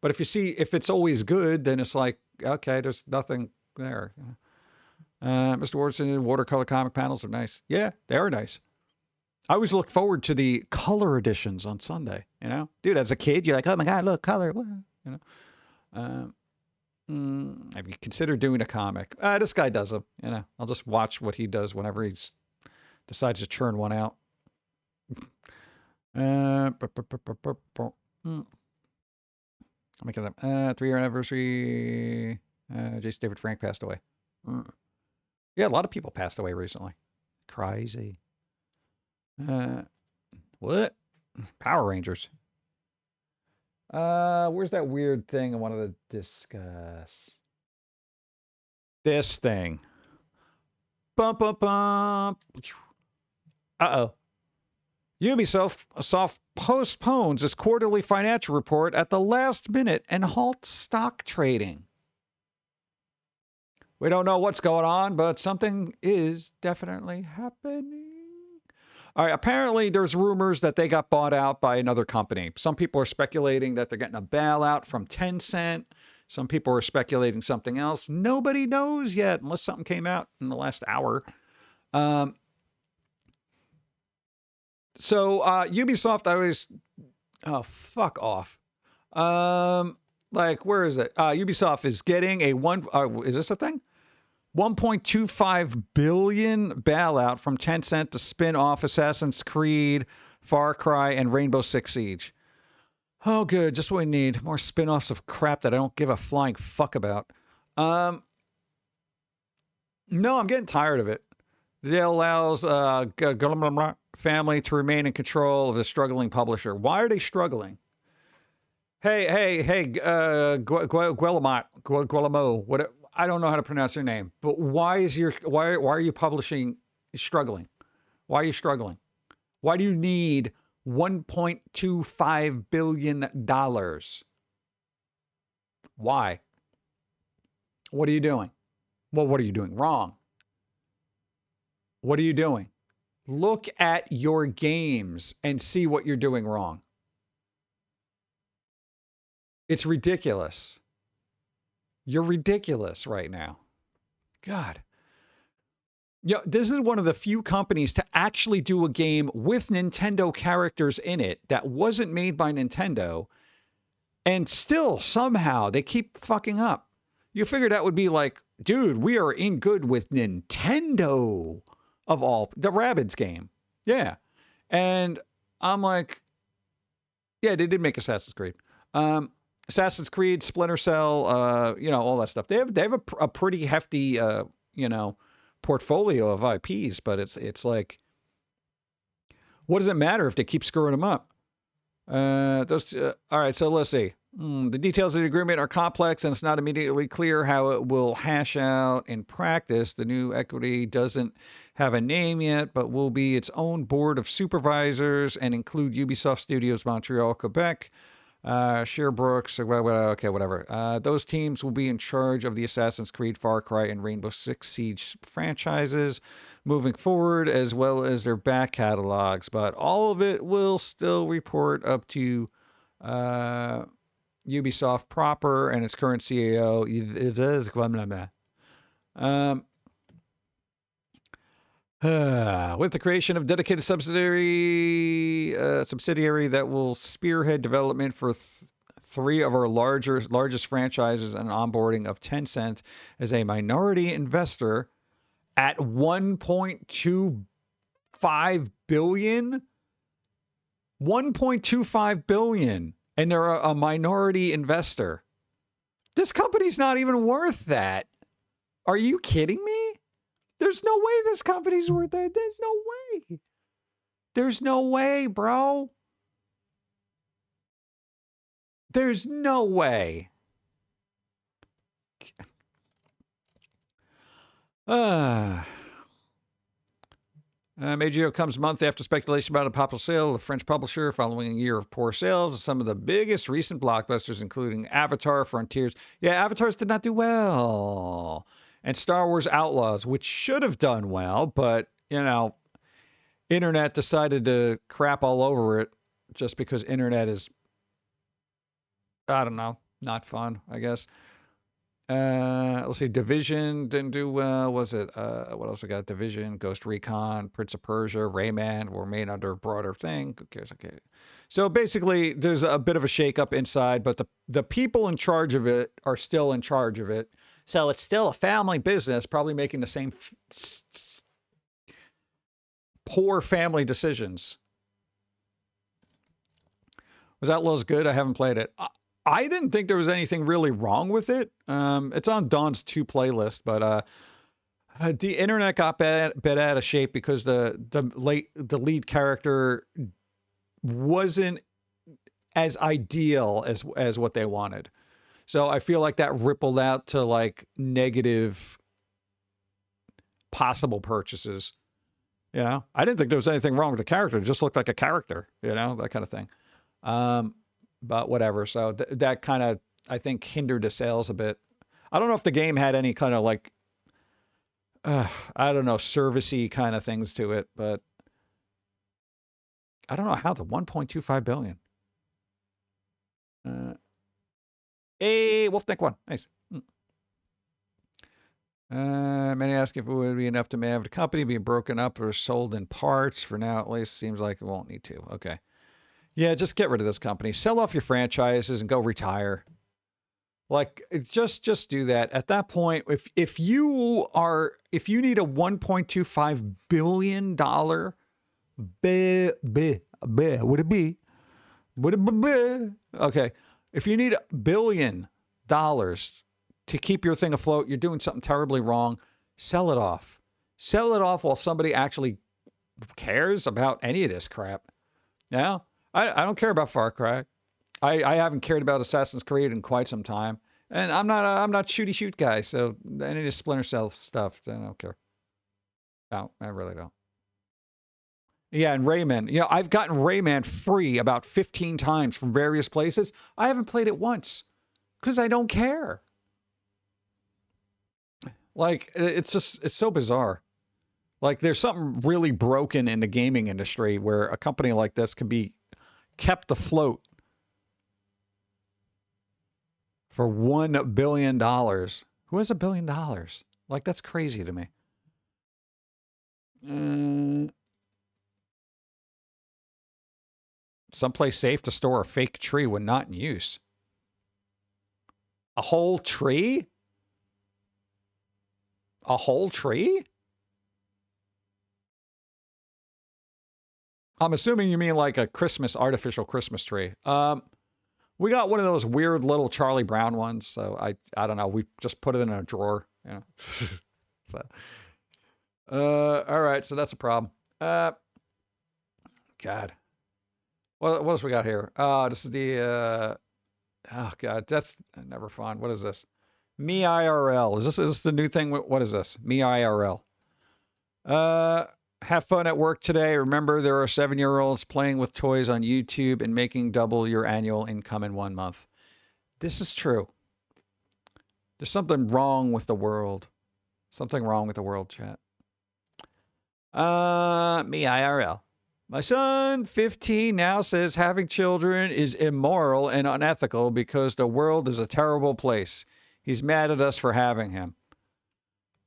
Speaker 1: But if it's always good, then it's like, okay, there's nothing there. Mr. Wardson, watercolor comic panels are nice. Yeah, they are nice. I always look forward to the color editions on Sunday, you know? Dude, as a kid, you're like, oh my God, look, color, you know? Have you considered doing a comic? This guy does them, you know? I'll just watch what he does whenever he decides to churn one out. Making up 3-year anniversary. Jason David Frank passed away. Yeah, a lot of people passed away recently. Crazy. What? Power Rangers. Where's that weird thing I wanted to discuss? This thing. Bum, bum, bum. Uh-oh. Ubisoft postpones its quarterly financial report at the last minute and halts stock trading. We don't know what's going on, but something is definitely happening. All right, apparently there's rumors that they got bought out by another company. Some people are speculating that they're getting a bailout from Tencent. Some people are speculating something else. Nobody knows yet, unless something came out in the last hour. So Ubisoft, oh, fuck off. Like, where is it? Ubisoft is getting is this a thing? 1.25 billion bailout from Tencent to spin off Assassin's Creed, Far Cry, and Rainbow Six Siege. Oh, good. Just what we need. More spin-offs of crap that I don't give a flying fuck about. No, I'm getting tired of it. The deal allows family to remain in control of the struggling publisher. Why are they struggling? Guillemot. What? I don't know how to pronounce your name, but why are you publishing struggling? Why are you struggling? Why do you need $1.25 billion? Why? What are you doing? Well, what are you doing wrong? What are you doing? Look at your games and see what you're doing wrong. It's ridiculous. You're ridiculous right now. God. Yeah, this is one of the few companies to actually do a game with Nintendo characters in it that wasn't made by Nintendo, and still somehow they keep fucking up. You figured that would be like, dude, we are in good with Nintendo of all the Rabbids game. Yeah. And I'm like, yeah, they did make Assassin's Creed. Assassin's Creed, Splinter Cell, all that stuff. They have a pretty hefty, portfolio of IPs, but it's like, what does it matter if they keep screwing them up? All right, so let's see. The details of the agreement are complex, and it's not immediately clear how it will hash out in practice. The new equity doesn't have a name yet, but will be its own board of supervisors and include Ubisoft Studios Montreal, Quebec, Sherbrooks, okay, whatever. Those teams will be in charge of the Assassin's Creed, Far Cry, and Rainbow Six Siege franchises moving forward, as well as their back catalogs. But all of it will still report up to Ubisoft proper and its current CEO. With the creation of dedicated subsidiary that will spearhead development for three of our largest franchises and onboarding of Tencent as a minority investor at $1.25 billion. $1.25 billion, and they're a minority investor. This company's not even worth that. Are you kidding me? There's no way this company's worth that. There's no way. There's no way, bro. There's no way. Major comes a month after speculation about a popular sale of the French publisher following a year of poor sales. Some of the biggest recent blockbusters, including Avatar, Frontiers. Yeah, Avatars did not do well. And Star Wars Outlaws, which should have done well, but, internet decided to crap all over it just because internet is, I don't know, not fun, I guess. Let's see. Division didn't do well. Was it? What else we got? Division, Ghost Recon, Prince of Persia, Rayman were made under a broader thing. Who cares? Okay. So basically, there's a bit of a shakeup inside, but the people in charge of it are still in charge of it. So it's still a family business, probably making the same poor family decisions. Was Outlaws good? I haven't played it. I didn't think there was anything really wrong with it. It's on Dawn's 2 playlist, but the internet got bent out of shape because the lead character wasn't as ideal as what they wanted. So I feel like that rippled out to like negative possible purchases. I didn't think there was anything wrong with the character. It just looked like a character, that kind of thing. But whatever. So that kind of, I think, hindered the sales a bit. I don't know if the game had any kind of like, I don't know, servicey kind of things to it, but I don't know how the $1.25 billion. Hey, Wolfneck 1. Nice. Many ask if it would be enough to have the company being broken up or sold in parts. For now, at least, seems like it won't need to. Okay. Yeah, just get rid of this company. Sell off your franchises and go retire. Like, just do that. At that point, if you need a $1.25 billion, would it be? Okay. If you need $1 billion to keep your thing afloat, you're doing something terribly wrong. Sell it off. Sell it off while somebody actually cares about any of this crap. Now, I don't care about Far Cry. I haven't cared about Assassin's Creed in quite some time, and I'm not shooty shoot guy. So any of the Splinter Cell stuff, I don't care. No, I really don't. Yeah, and Rayman. You know, I've gotten Rayman free about 15 times from various places. I haven't played it once because I don't care. Like, it's so bizarre. Like, there's something really broken in the gaming industry where a company like this can be kept afloat for $1 billion. Who has $1 billion? Like, that's crazy to me. Someplace safe to store a fake tree when not in use. A whole tree? A whole tree? I'm assuming you mean like a artificial Christmas tree. We got one of those weird little Charlie Brown ones, so I don't know. We just put it in a drawer, you know. So, all right, so that's a problem. God. What else we got here? This is the oh God, that's never fun. What is this? Me IRL. Is this the new thing? What is this? Me IRL. Have fun at work today. Remember, there are 7-year-olds playing with toys on YouTube and making double your annual income in 1 month. This is true. There's something wrong with the world. Something wrong with the world, chat. Me IRL. My son, 15, now says having children is immoral and unethical because the world is a terrible place. He's mad at us for having him.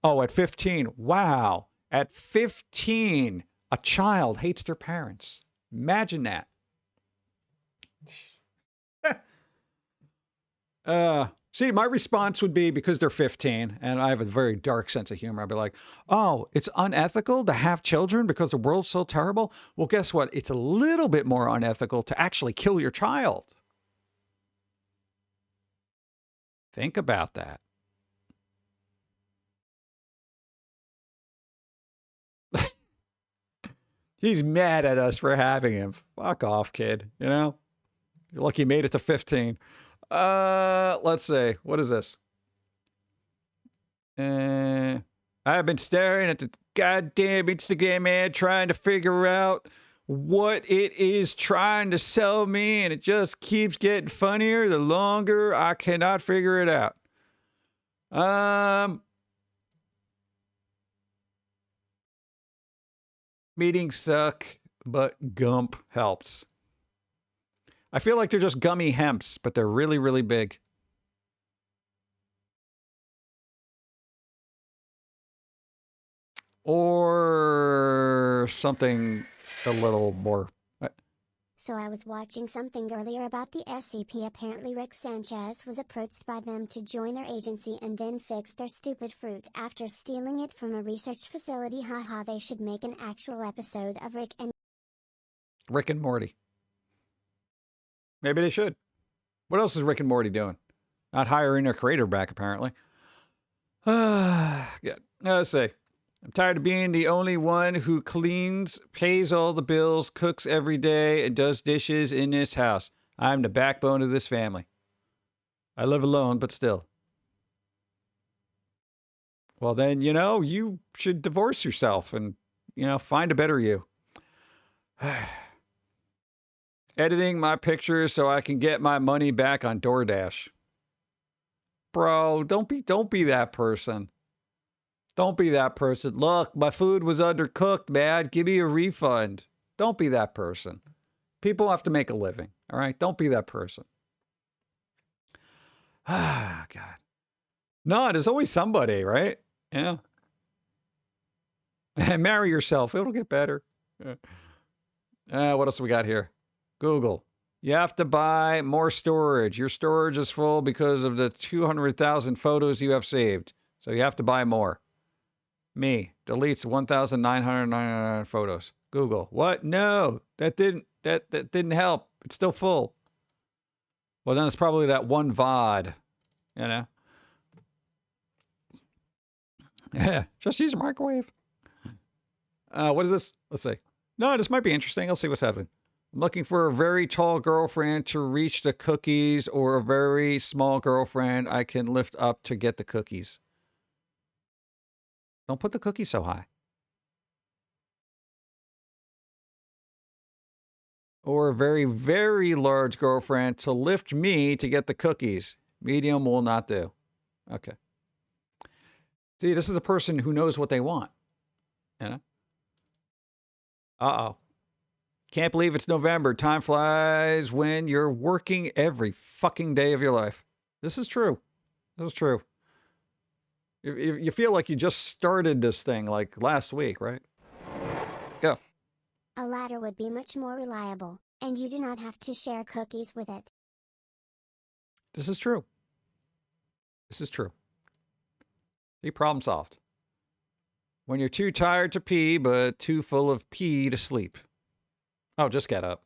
Speaker 1: Oh, at 15. Wow. At 15, a child hates their parents. Imagine that. See, my response would be, because they're 15, and I have a very dark sense of humor, I'd be like, oh, it's unethical to have children because the world's so terrible? Well, guess what? It's a little bit more unethical to actually kill your child. Think about that. He's mad at us for having him. Fuck off, kid. You know? You're lucky you made it to 15. Let's see. What is this? I've been staring at the goddamn Instagram ad trying to figure out what it is trying to sell me, and it just keeps getting funnier the longer I cannot figure it out. Meetings suck, but Gump helps. I feel like they're just gummy hemps, but they're really, really big. Or something a little more.
Speaker 2: So I was watching something earlier about the SCP. Apparently Rick Sanchez was approached by them to join their agency and then fix their stupid fruit after stealing it from a research facility. Haha, they should make an actual episode of Rick and
Speaker 1: Morty. Maybe they should. What else is Rick and Morty doing? Not hiring their creator back, apparently. Yeah. Let's see. I'm tired of being the only one who cleans, pays all the bills, cooks every day, and does dishes in this house. I'm the backbone of this family. I live alone, but still. Well, then, you know, you should divorce yourself and, you know, find a better you. Editing my pictures so I can get my money back on DoorDash. Bro, don't be that person. Don't be that person. Look, my food was undercooked, man. Give me a refund. Don't be that person. People have to make a living, all right? Don't be that person. Ah, God. No, there's always somebody, right? Yeah. Marry yourself. It'll get better. What else we got here? Google. You have to buy more storage. Your storage is full because of the 200,000 photos you have saved. So you have to buy more. Me. Deletes 1,999 photos. Google. What? No. That didn't help. It's still full. Well, then it's probably that one VOD. You know? Yeah. Just use a microwave. What is this? Let's see. No, this might be interesting. I'll see what's happening. I'm looking for a very tall girlfriend to reach the cookies or a very small girlfriend I can lift up to get the cookies. Don't put the cookies so high. Or a very, very large girlfriend to lift me to get the cookies. Medium will not do. Okay. See, this is a person who knows what they want. You know? Uh-oh. Can't believe it's November. Time flies when you're working every fucking day of your life. This is true. This is true. You feel like you just started this thing like last week, right? Go.
Speaker 2: A ladder would be much more reliable, and you do not have to share cookies with it.
Speaker 1: This is true. This is true. See, problem solved. When you're too tired to pee, but too full of pee to sleep. Oh, just get up.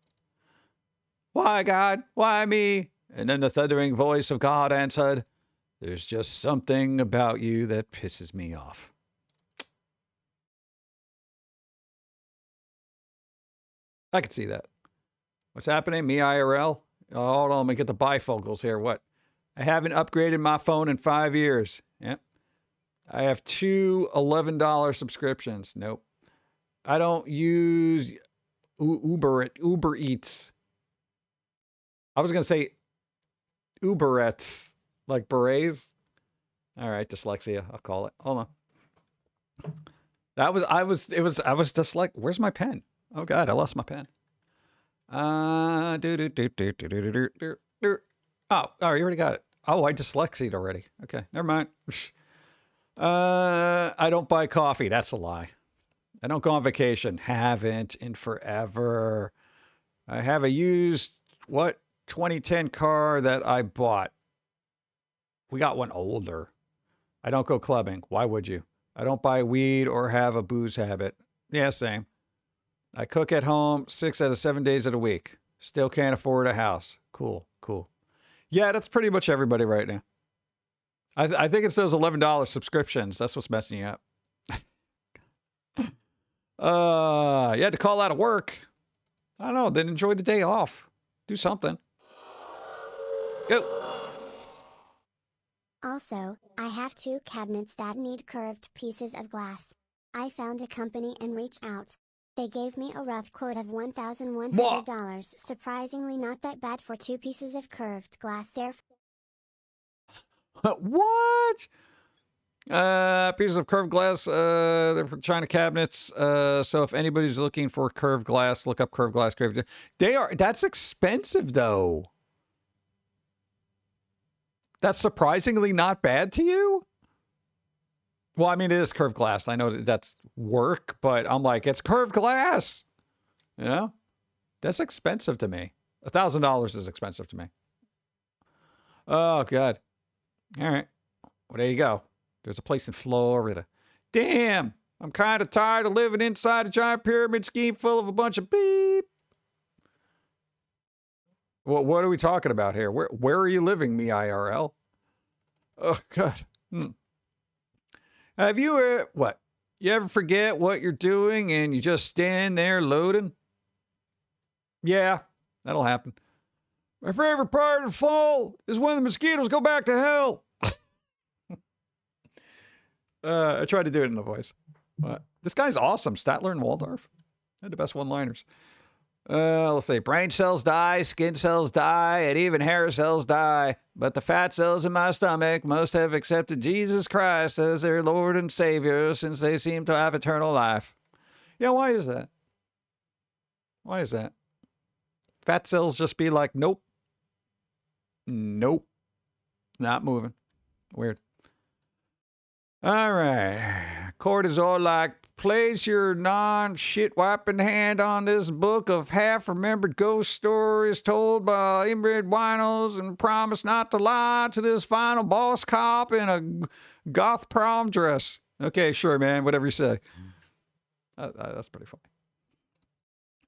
Speaker 1: Why, God? Why me? And then the thundering voice of God answered, there's just something about you that pisses me off. I can see that. What's happening? Me IRL? Oh, hold on, let me get the bifocals here. What? I haven't upgraded my phone in 5 years. Yep. I have two $11 subscriptions. Nope. I don't use Uber Eats. I was going to say Uberettes, like berets. All right, dyslexia, I'll call it. Hold on. I was dyslexic. Where's my pen? Oh God, I lost my pen. Oh, you already got it. Oh, I dyslexied already. Okay, never mind. I don't buy coffee. That's a lie. I don't go on vacation. Haven't in forever. I have a used, 2010 car that I bought. We got one older. I don't go clubbing. Why would you? I don't buy weed or have a booze habit. Yeah, same. I cook at home 6 out of 7 days of the week. Still can't afford a house. Cool. Yeah, that's pretty much everybody right now. I think it's those $11 subscriptions. That's what's messing you up. You had to call out of work. I don't know. Then enjoy the day off. Do something. Go.
Speaker 2: Also, I have 2 cabinets that need curved pieces of glass. I found a company and reached out. They gave me a rough quote of $1,100. Surprisingly not that bad for 2 pieces of curved glass there.
Speaker 1: What? Pieces of curved glass, they're from China cabinets. So if anybody's looking for curved glass, look up curved glass. That's expensive though. That's surprisingly not bad to you? Well, I mean, it is curved glass. I know that's work, but I'm like, it's curved glass. You know? That's expensive to me. $1,000 is expensive to me. Oh, God. All right. Well, there you go. There's a place in Florida. Damn. I'm kind of tired of living inside a giant pyramid scheme full of a bunch of beep. Well, what are we talking about here? Where are you living, me IRL? Oh, God. Have you, what? You ever forget what you're doing and you just stand there loading? Yeah, that'll happen. My favorite part of fall is when the mosquitoes go back to hell. I tried to do it in the voice. But this guy's awesome. Statler and Waldorf. They're the best one-liners. Let's see. Brain cells die, skin cells die, and even hair cells die. But the fat cells in my stomach must have accepted Jesus Christ as their Lord and Savior since they seem to have eternal life. Yeah, why is that? Why is that? Fat cells just be like, nope. Nope. Not moving. Weird. All right. Cortisol, like, place your non-shit wiping hand on this book of half-remembered ghost stories told by inbred winos and promise not to lie to this final boss cop in a goth prom dress. Okay, sure, man. Whatever you say. That's pretty funny.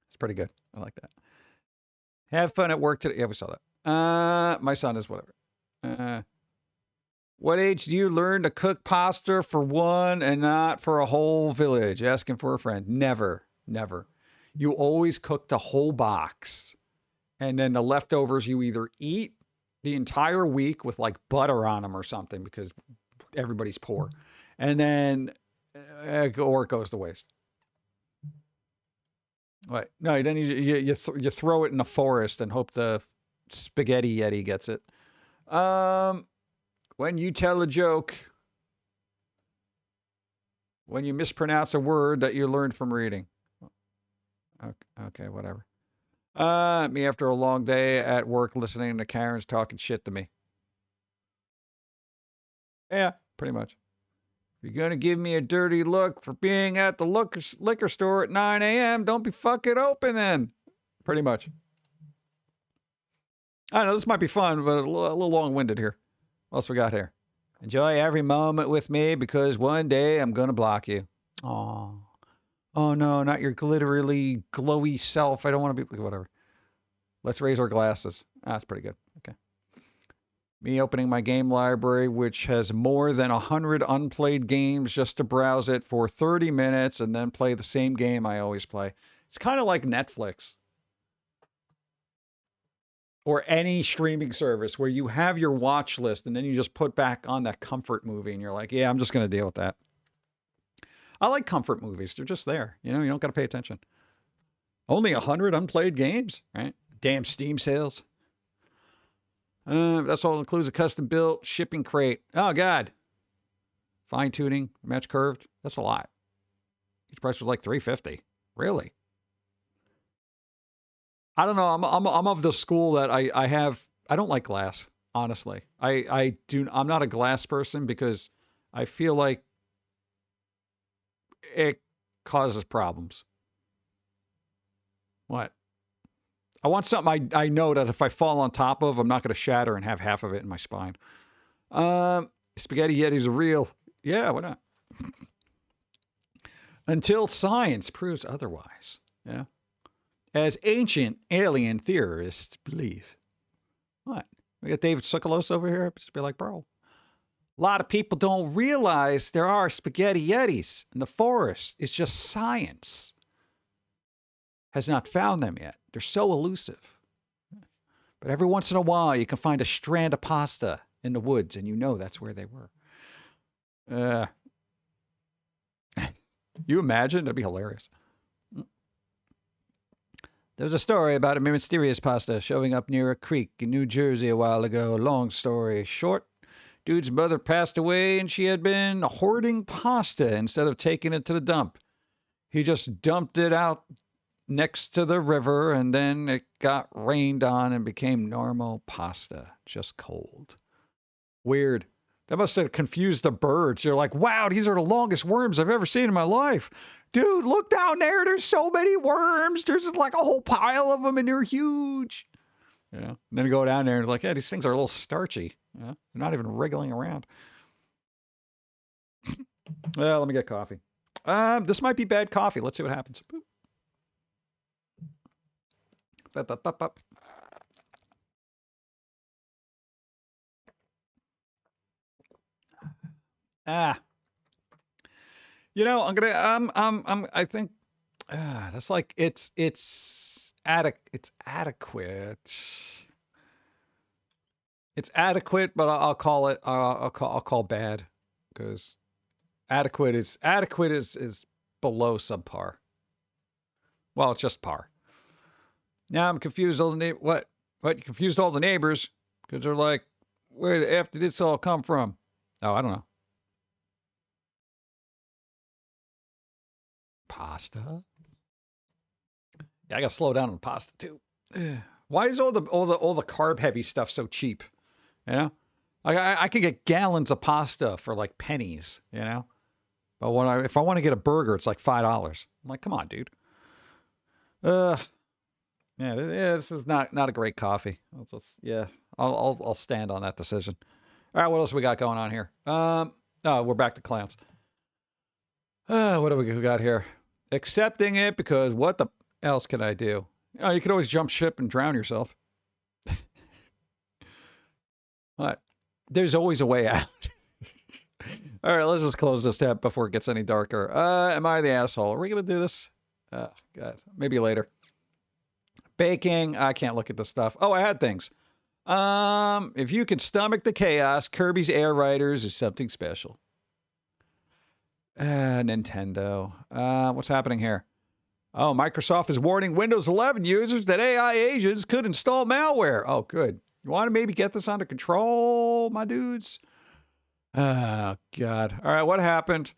Speaker 1: It's pretty good. I like that. Have fun at work today. Yeah, we saw that. My son is whatever. What age do you learn to cook pasta for one and not for a whole village? Asking for a friend. Never. you always cook the whole box. And then the leftovers you either eat the entire week with like butter on them or something because everybody's poor. And then, or it goes to waste. What? No, then you throw it in the forest and hope the spaghetti yeti gets it. When you tell a joke, when you mispronounce a word that you learned from reading. Okay, whatever. Me after a long day at work listening to Karen's talking shit to me. Yeah, pretty much. If you're going to give me a dirty look for being at the liquor store at 9 a.m., don't be fucking open then. Pretty much. I know this might be fun, but a little long-winded here. What else we got here? Enjoy every moment with me because one day I'm going to block you. Aw. Oh, no, not your glittery, glowy self. I don't want to be... Whatever. Let's raise our glasses. That's pretty good. Okay. Me opening my game library, which has more than 100 unplayed games just to browse it for 30 minutes and then play the same game I always play. It's kind of like Netflix. Or any streaming service where you have your watch list and then you just put back on that comfort movie and you're like, yeah, I'm just going to deal with that. I like comfort movies. They're just there. You know, you don't got to pay attention. Only 100 unplayed games, right? Damn Steam sales. That's all includes a custom-built shipping crate. Oh, God. Fine-tuning, match curved. That's a lot. Each price was like $350. Really? I don't know. I'm of the school that I don't like glass, honestly. I'm not a glass person because I feel like it causes problems. What? I want something I know that if I fall on top of, I'm not going to shatter and have half of it in my spine. Spaghetti Yetis are real. Yeah, why not? Until science proves otherwise. Yeah. As ancient alien theorists believe. What? We got David Sukalos over here. Just be like, bro. A lot of people don't realize there are spaghetti yetis in the forest. It's just science has not found them yet. They're so elusive. But every once in a while, you can find a strand of pasta in the woods, and you know that's where they were. You imagine? That'd be hilarious. There was a story about a mysterious pasta showing up near a creek in New Jersey a while ago. Long story short, dude's mother passed away, and she had been hoarding pasta instead of taking it to the dump. He just dumped it out next to the river, and then it got rained on and became normal pasta, just cold. Weird. That must have confused the birds. They're like, wow, these are the longest worms I've ever seen in my life. Dude, look down there. There's so many worms. There's like a whole pile of them, and they're huge. You know? And then you go down there and like, yeah, these things are a little starchy. You know? They're not even wriggling around. Well, let me get coffee. This might be bad coffee. Let's see what happens. Boop. Bup. You know, I think that's like it's adequate. It's adequate, but I'll call it I'll call bad because adequate is below subpar. Well, it's just par. Now I'm confused. What? You confused all the neighbors because they're like, where the F did this all come from? Oh, I don't know. Pasta? Yeah, I gotta slow down on pasta too. Why is all the carb heavy stuff so cheap? You know, I can get gallons of pasta for like pennies. You know, but if I want to get a burger, it's like $5. I'm like, come on, dude. Yeah, this is not a great coffee. I'll stand on that decision. All right, what else we got going on here? We're back to clowns. What do we got here? Accepting it because what the else can I do? Oh, you could always jump ship and drown yourself. What? There's always a way out. All right, let's just close this tab before it gets any darker. Am I the asshole? Are we going to do this? God, maybe later. Baking. I can't look at this stuff. Oh, I had things. If you can stomach the chaos, Kirby's Air Riders is something special. Nintendo. What's happening here? Oh, Microsoft is warning Windows 11 users that AI agents could install malware. Oh, good. You want to maybe get this under control, my dudes? Oh, God. All right, what happened?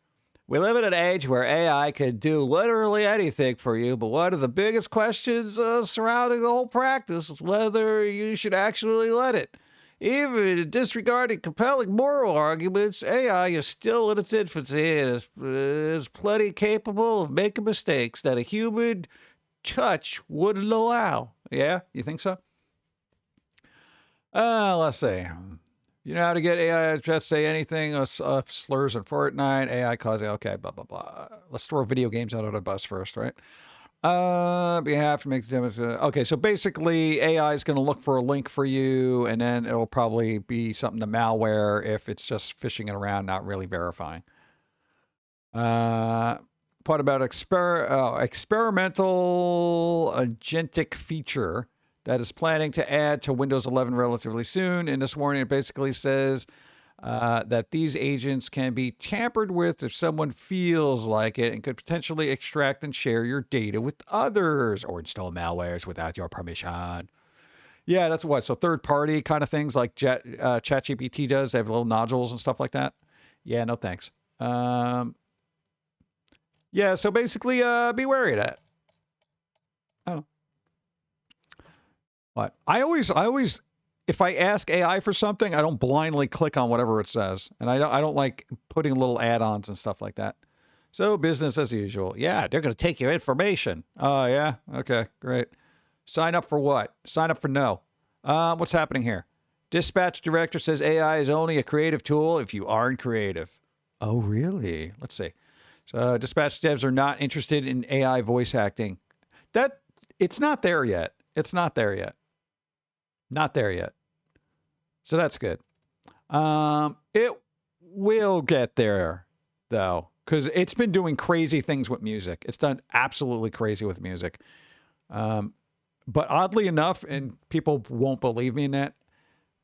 Speaker 1: We live in an age where AI could do literally anything for you, but one of the biggest questions surrounding the whole practice is whether you should actually let it. Even disregarding compelling moral arguments, AI is still in its infancy and is plenty capable of making mistakes that a human touch wouldn't allow. Yeah, you think so? Let's see. You know how to get AI to just say anything, slurs in Fortnite, AI causing, okay, blah, blah, blah. Let's throw video games out of the bus first, right? You have to make the demonstration. Okay, so basically AI is going to look for a link for you, and then it'll probably be something to malware if it's just fishing it around, not really verifying. Part about experimental agentic feature that is planning to add to Windows 11 relatively soon. In this warning, it basically says that these agents can be tampered with if someone feels like it and could potentially extract and share your data with others or install malwares without your permission. Yeah, that's what. So third-party kind of things like ChatGPT does. They have little nodules and stuff like that. Yeah, no thanks. Yeah, so basically, be wary of that. Oh. What? I always, if I ask AI for something, I don't blindly click on whatever it says, and I don't like putting little add-ons and stuff like that. So business as usual. Yeah, they're gonna take your information. Oh yeah, okay, great. Sign up for what? Sign up for no. What's happening here? Dispatch director says AI is only a creative tool if you aren't creative. Oh really? Let's see. So dispatch devs are not interested in AI voice acting. It's not there yet. It's not there yet. Not there yet. So that's good. It will get there, though, because it's been doing crazy things with music. It's done absolutely crazy with music. But oddly enough, and people won't believe me in that,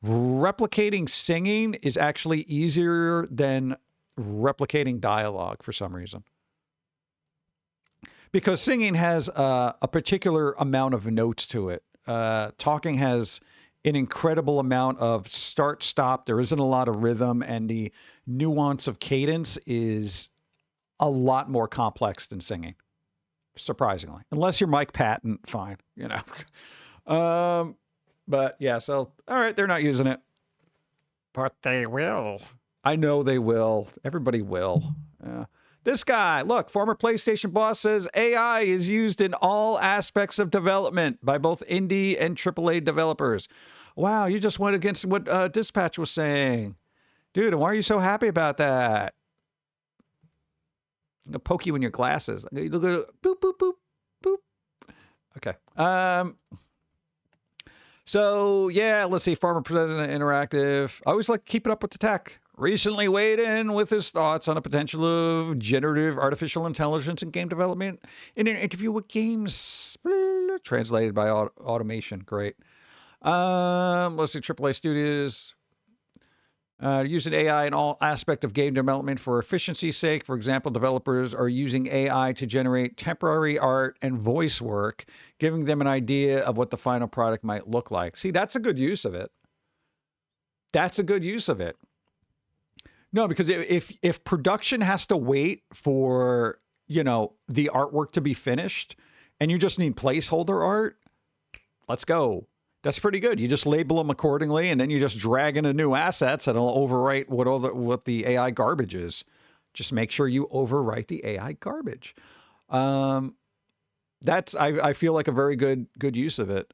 Speaker 1: replicating singing is actually easier than replicating dialogue for some reason. Because singing has a particular amount of notes to it. Talking has an incredible amount of start stop. There isn't a lot of rhythm, and the nuance of cadence is a lot more complex than singing, surprisingly. Unless you're Mike Patton, fine, you know. But yeah, so all right, they're not using it, but they will. I know they will. Everybody will. This guy, look, former PlayStation boss says AI is used in all aspects of development by both indie and AAA developers. Wow, you just went against what Dispatch was saying. Dude, and why are you so happy about that? I'm gonna poke you in your glasses. Look at boop, boop, boop, boop. Okay. So, yeah, let's see. Former President Interactive. I always like keeping up with the tech. Recently weighed in with his thoughts on the potential of generative artificial intelligence in game development in an interview with Games, translated by automation. Great. Let's see, AAA studios using AI in all aspect of game development for efficiency's sake. For example, developers are using AI to generate temporary art and voice work, giving them an idea of what the final product might look like. See, that's a good use of it. That's a good use of it. No, because if production has to wait for, you know, the artwork to be finished and you just need placeholder art, let's go. That's pretty good. You just label them accordingly and then you just drag in a new assets and it'll overwrite what the AI garbage is. Just make sure you overwrite the AI garbage. That's I feel like a very good use of it.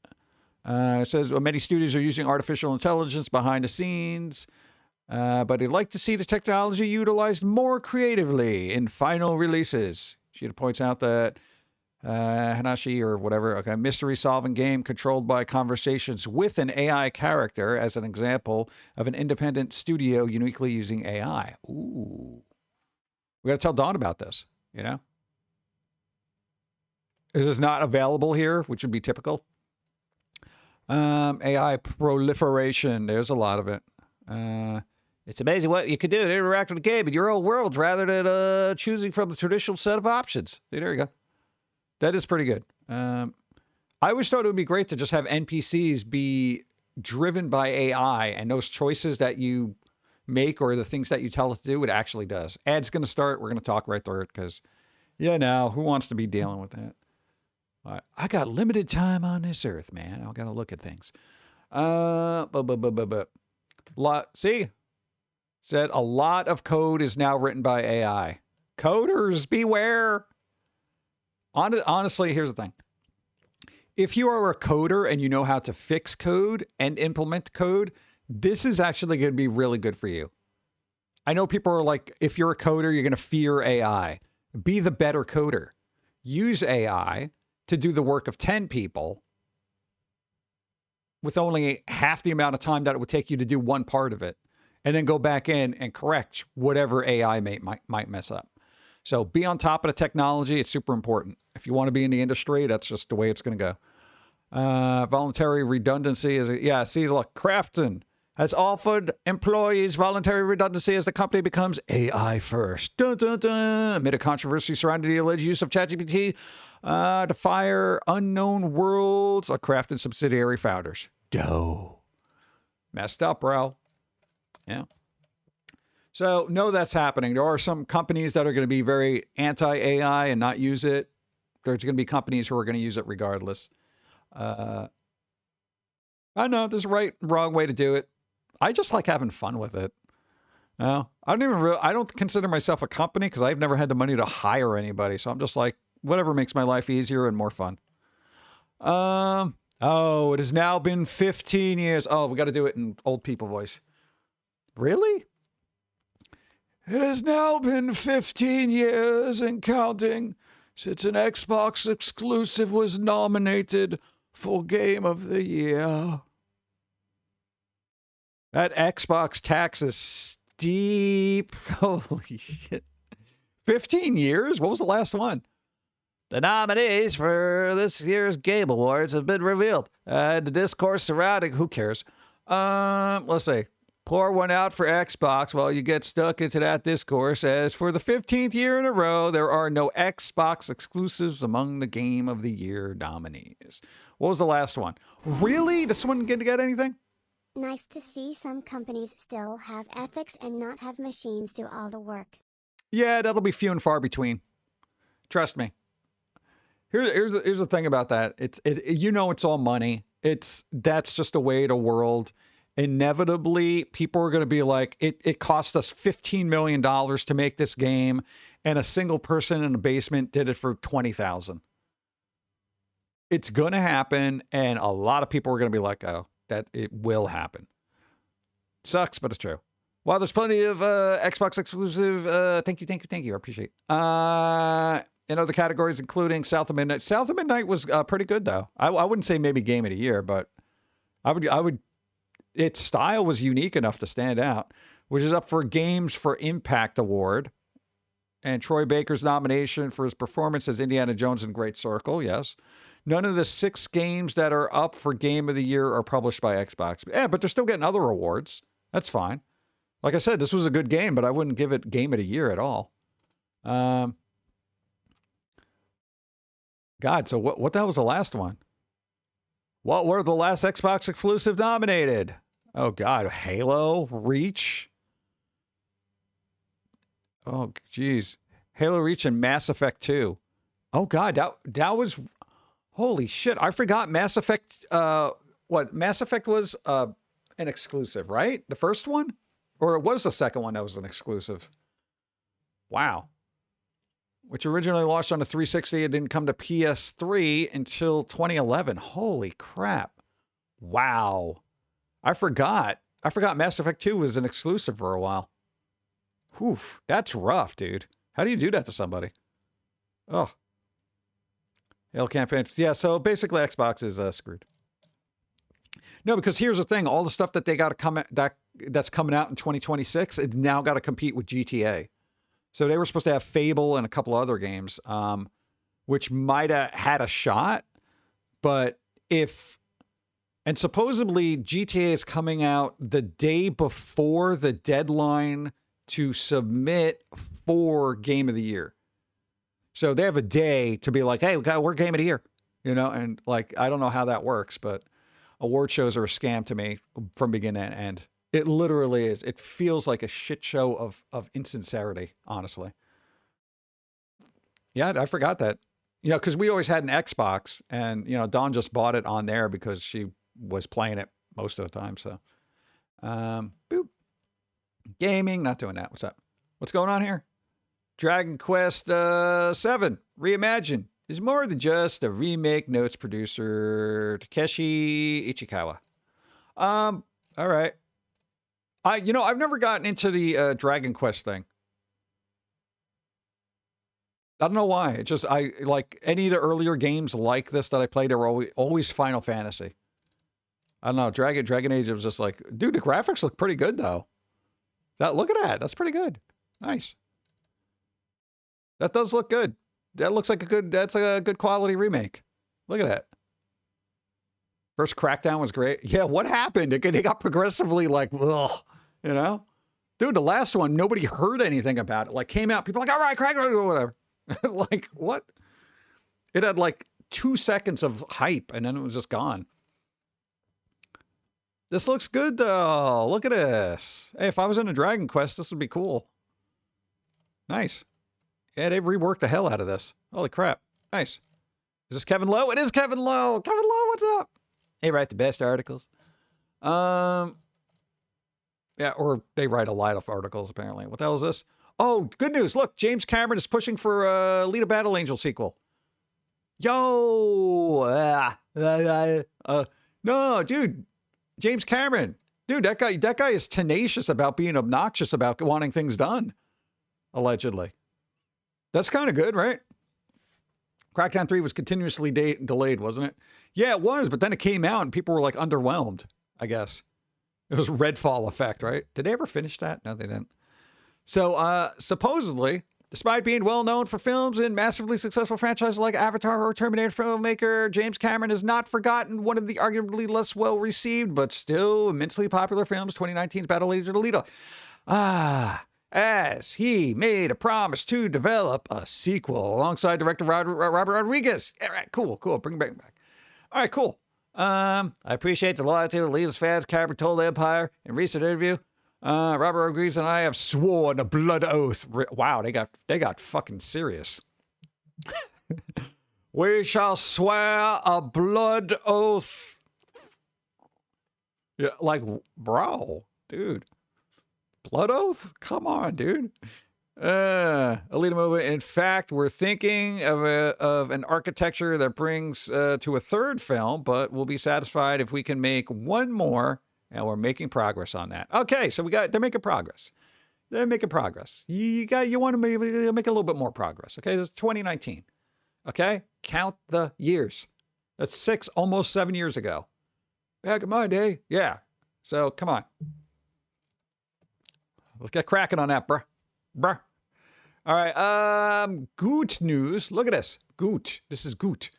Speaker 1: It says many studios are using artificial intelligence behind the scenes. But he'd like to see the technology utilized more creatively in final releases. She points out that Hanashi or whatever, okay, mystery solving game controlled by conversations with an AI character as an example of an independent studio uniquely using AI. Ooh. We got to tell Dawn about this, you know? This is not available here, which would be typical. AI proliferation. There's a lot of it. It's amazing what you can do to interact with the game in your own world rather than choosing from the traditional set of options. See, there you go. That is pretty good. I always thought it would be great to just have NPCs be driven by AI, and those choices that you make or the things that you tell it to do, it actually does. Ad's going to start. We're going to talk right through it because, yeah, now who wants to be dealing with that? I got limited time on this earth, man. I got to look at things. See, said a lot of code is now written by AI. Coders, beware. Honestly, here's the thing. If you are a coder and you know how to fix code and implement code, this is actually going to be really good for you. I know people are like, if you're a coder, you're going to fear AI. Be the better coder. Use AI to do the work of 10 people with only half the amount of time that it would take you to do one part of it. And then go back in and correct whatever AI might mess up. So be on top of the technology. It's super important. If you want to be in the industry, that's just the way it's going to go. Voluntary redundancy is, see, look, Crafton has offered employees voluntary redundancy as the company becomes AI first. Dun, dun, dun. Amid a controversy surrounding the alleged use of ChatGPT to fire unknown worlds, a Crafton subsidiary founders. Doe. Messed up, bro. Yeah. So, no, that's happening. There are some companies that are going to be very anti-AI and not use it. There's going to be companies who are going to use it regardless. I know there's a right and wrong way to do it. I just like having fun with it. I don't consider myself a company because I've never had the money to hire anybody. So I'm just like, whatever makes my life easier and more fun. Oh, it has now been 15 years. Oh, we got to do it in old people voice. Really? It has now been 15 years and counting since an Xbox exclusive was nominated for Game of the Year. That Xbox tax is steep. Holy shit. 15 years? What was the last one? The nominees for this year's Game Awards have been revealed. The discourse surrounding, who cares? Let's see. Pour one out for Xbox while you get stuck into that discourse, as for the 15th year in a row, there are no Xbox exclusives among the Game of the Year nominees. What was the last one? Really? This one didn't get anything?
Speaker 2: Nice to see some companies still have ethics and not have machines do all the work.
Speaker 1: Yeah, that'll be few and far between. Trust me. Here's the thing about that. It's all money. That's just the way of the world. Inevitably, people are going to be like, it cost us $15 million to make this game, and a single person in a basement did it for $20,000. It's going to happen, and a lot of people are going to be like, oh, that it will happen. Sucks, but it's true. While there's plenty of Xbox exclusive, thank you, I appreciate it. In other categories, including South of Midnight. South of Midnight was pretty good, though. I wouldn't say maybe Game of the Year, but I would. Its style was unique enough to stand out, which is up for Games for Impact Award. And Troy Baker's nomination for his performance as Indiana Jones in Great Circle, yes. None of the 6 games that are up for Game of the Year are published by Xbox. Yeah, but they're still getting other awards. That's fine. Like I said, this was a good game, but I wouldn't give it Game of the Year at all. God, so what the hell was the last one? What were the last Xbox exclusive nominated? Oh, God. Halo? Reach? Oh, geez. Halo Reach and Mass Effect 2. Oh, God. That was... Holy shit. I forgot Mass Effect... Mass Effect was an exclusive, right? The first one? Or it was the second one that was an exclusive? Wow. Which originally launched on the 360. It didn't come to PS3 until 2011. Holy crap. Wow. I forgot Mass Effect 2 was an exclusive for a while. Whew, that's rough, dude. How do you do that to somebody? Oh. Halo campaign. Yeah, so basically Xbox is screwed. No, because here's the thing. All the stuff that they got to come that's coming out in 2026, it's now got to compete with GTA. So they were supposed to have Fable and a couple other games. which might have had a shot. But and supposedly GTA is coming out the day before the deadline to submit for Game of the Year. So they have a day to be like, hey, we're Game of the Year, and like, I don't know how that works, but award shows are a scam to me from beginning to end. It literally is. It feels like a shit show of insincerity, honestly. Yeah, I forgot that. Because we always had an Xbox, and Dawn just bought it on there because she was playing it most of the time. So, boop, gaming, not doing that. What's up? What's going on here? Dragon Quest 7 Reimagine is more than just a remake. Notes producer Takeshi Ichikawa. All right. I've never gotten into the Dragon Quest thing. I don't know why. It just, I like any of the earlier games like this that I played are always Final Fantasy. I don't know. Dragon Age was just like, dude, the graphics look pretty good though. Look at that. That's pretty good. Nice. That does look good. That looks like that's a good quality remake. Look at that. First Crackdown was great. Yeah, what happened? It got progressively like, ugh, Dude, the last one, nobody heard anything about it. Like, came out, people were like, all right, Crackdown, or whatever. Like, what? It had like 2 seconds of hype, and then it was just gone. This looks good, though. Look at this. Hey, if I was in a Dragon Quest, this would be cool. Nice. Yeah, they reworked the hell out of this. Holy crap. Nice. Is this Kevin Lowe? It is Kevin Lowe. Kevin Lowe, what's up? They write the best articles. Yeah, or they write a lot of articles, apparently. What the hell is this? Oh, good news. Look, James Cameron is pushing for a Alita Battle Angel sequel. Yo! No, dude. James Cameron. Dude, that guy is tenacious about being obnoxious about wanting things done. Allegedly. That's kind of good, right? Crackdown 3 was continuously delayed, wasn't it? Yeah, it was, but then it came out and people were like underwhelmed, I guess. It was Redfall effect, right? Did they ever finish that? No, they didn't. So, supposedly, despite being well known for films and massively successful franchises like Avatar or Terminator, filmmaker James Cameron has not forgotten one of the arguably less well-received but still immensely popular films, 2019's Battle Angel Alita. As he made a promise to develop a sequel alongside director Robert Rodriguez. All right, cool. Bring it back. All right, cool. I appreciate the loyalty of Alita's fans. Cameron told Empire in a recent interview. Robert Rodriguez and I have sworn a blood oath. Wow, they got fucking serious. We shall swear a blood oath. Yeah, like, bro, dude. Blood oath? Come on, dude. Alita movie. In fact, we're thinking of an architecture that brings to a third film, but we'll be satisfied if we can make one more. And we're making progress on that. Okay, so they're making progress. You want to make a little bit more progress. Okay, this is 2019. Okay, count the years. That's almost 7 years ago. Back in my day, yeah. So come on, let's get cracking on that, bruh. All right, Goot news. Look at this, Goot. This is Goot.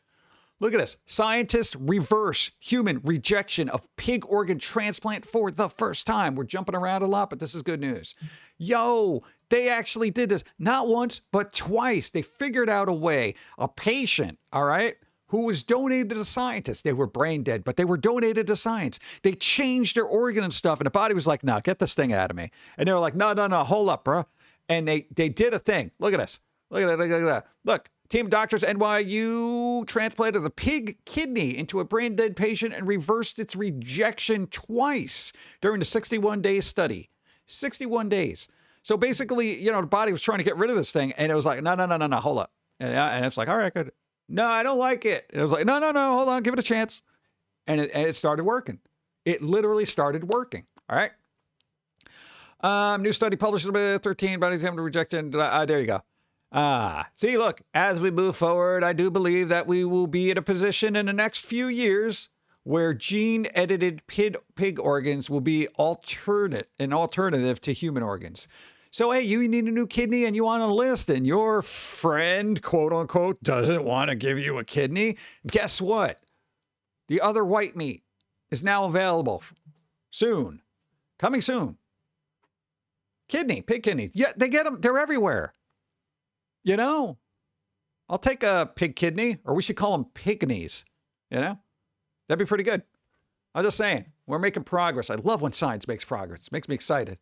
Speaker 1: Look at this. Scientists reverse human rejection of pig organ transplant for the first time. We're jumping around a lot, but this is good news. Yo, they actually did this not once, but twice. They figured out a way. A patient, all right, who was donated to scientists. They were brain dead, but they were donated to science. They changed their organ and stuff, and the body was like, no, get this thing out of me. And they were like, no, hold up, bro. And they did a thing. Look at this. Look at that. Look. Team of doctors NYU transplanted the pig kidney into a brain-dead patient and reversed its rejection twice during the 61-day study. 61 days. So basically, the body was trying to get rid of this thing, and it was like, no, hold up. And it's like, all right, good. No, I don't like it. And it was like, no, hold on, give it a chance. And it started working. It literally started working. All right? New study published in 13 bodies having to reject it. There you go. See, look, as we move forward, I do believe that we will be in a position in the next few years where gene-edited pig organs will be an alternative to human organs. So, hey, you need a new kidney and you on a list and your friend, quote unquote, doesn't want to give you a kidney. Guess what? The other white meat is now available soon. Coming soon. Pig kidney. Yeah, they get them. They're everywhere. You know, I'll take a pig kidney, or we should call them pigneys. You know, that'd be pretty good. I'm just saying, we're making progress. I love when science makes progress. It makes me excited.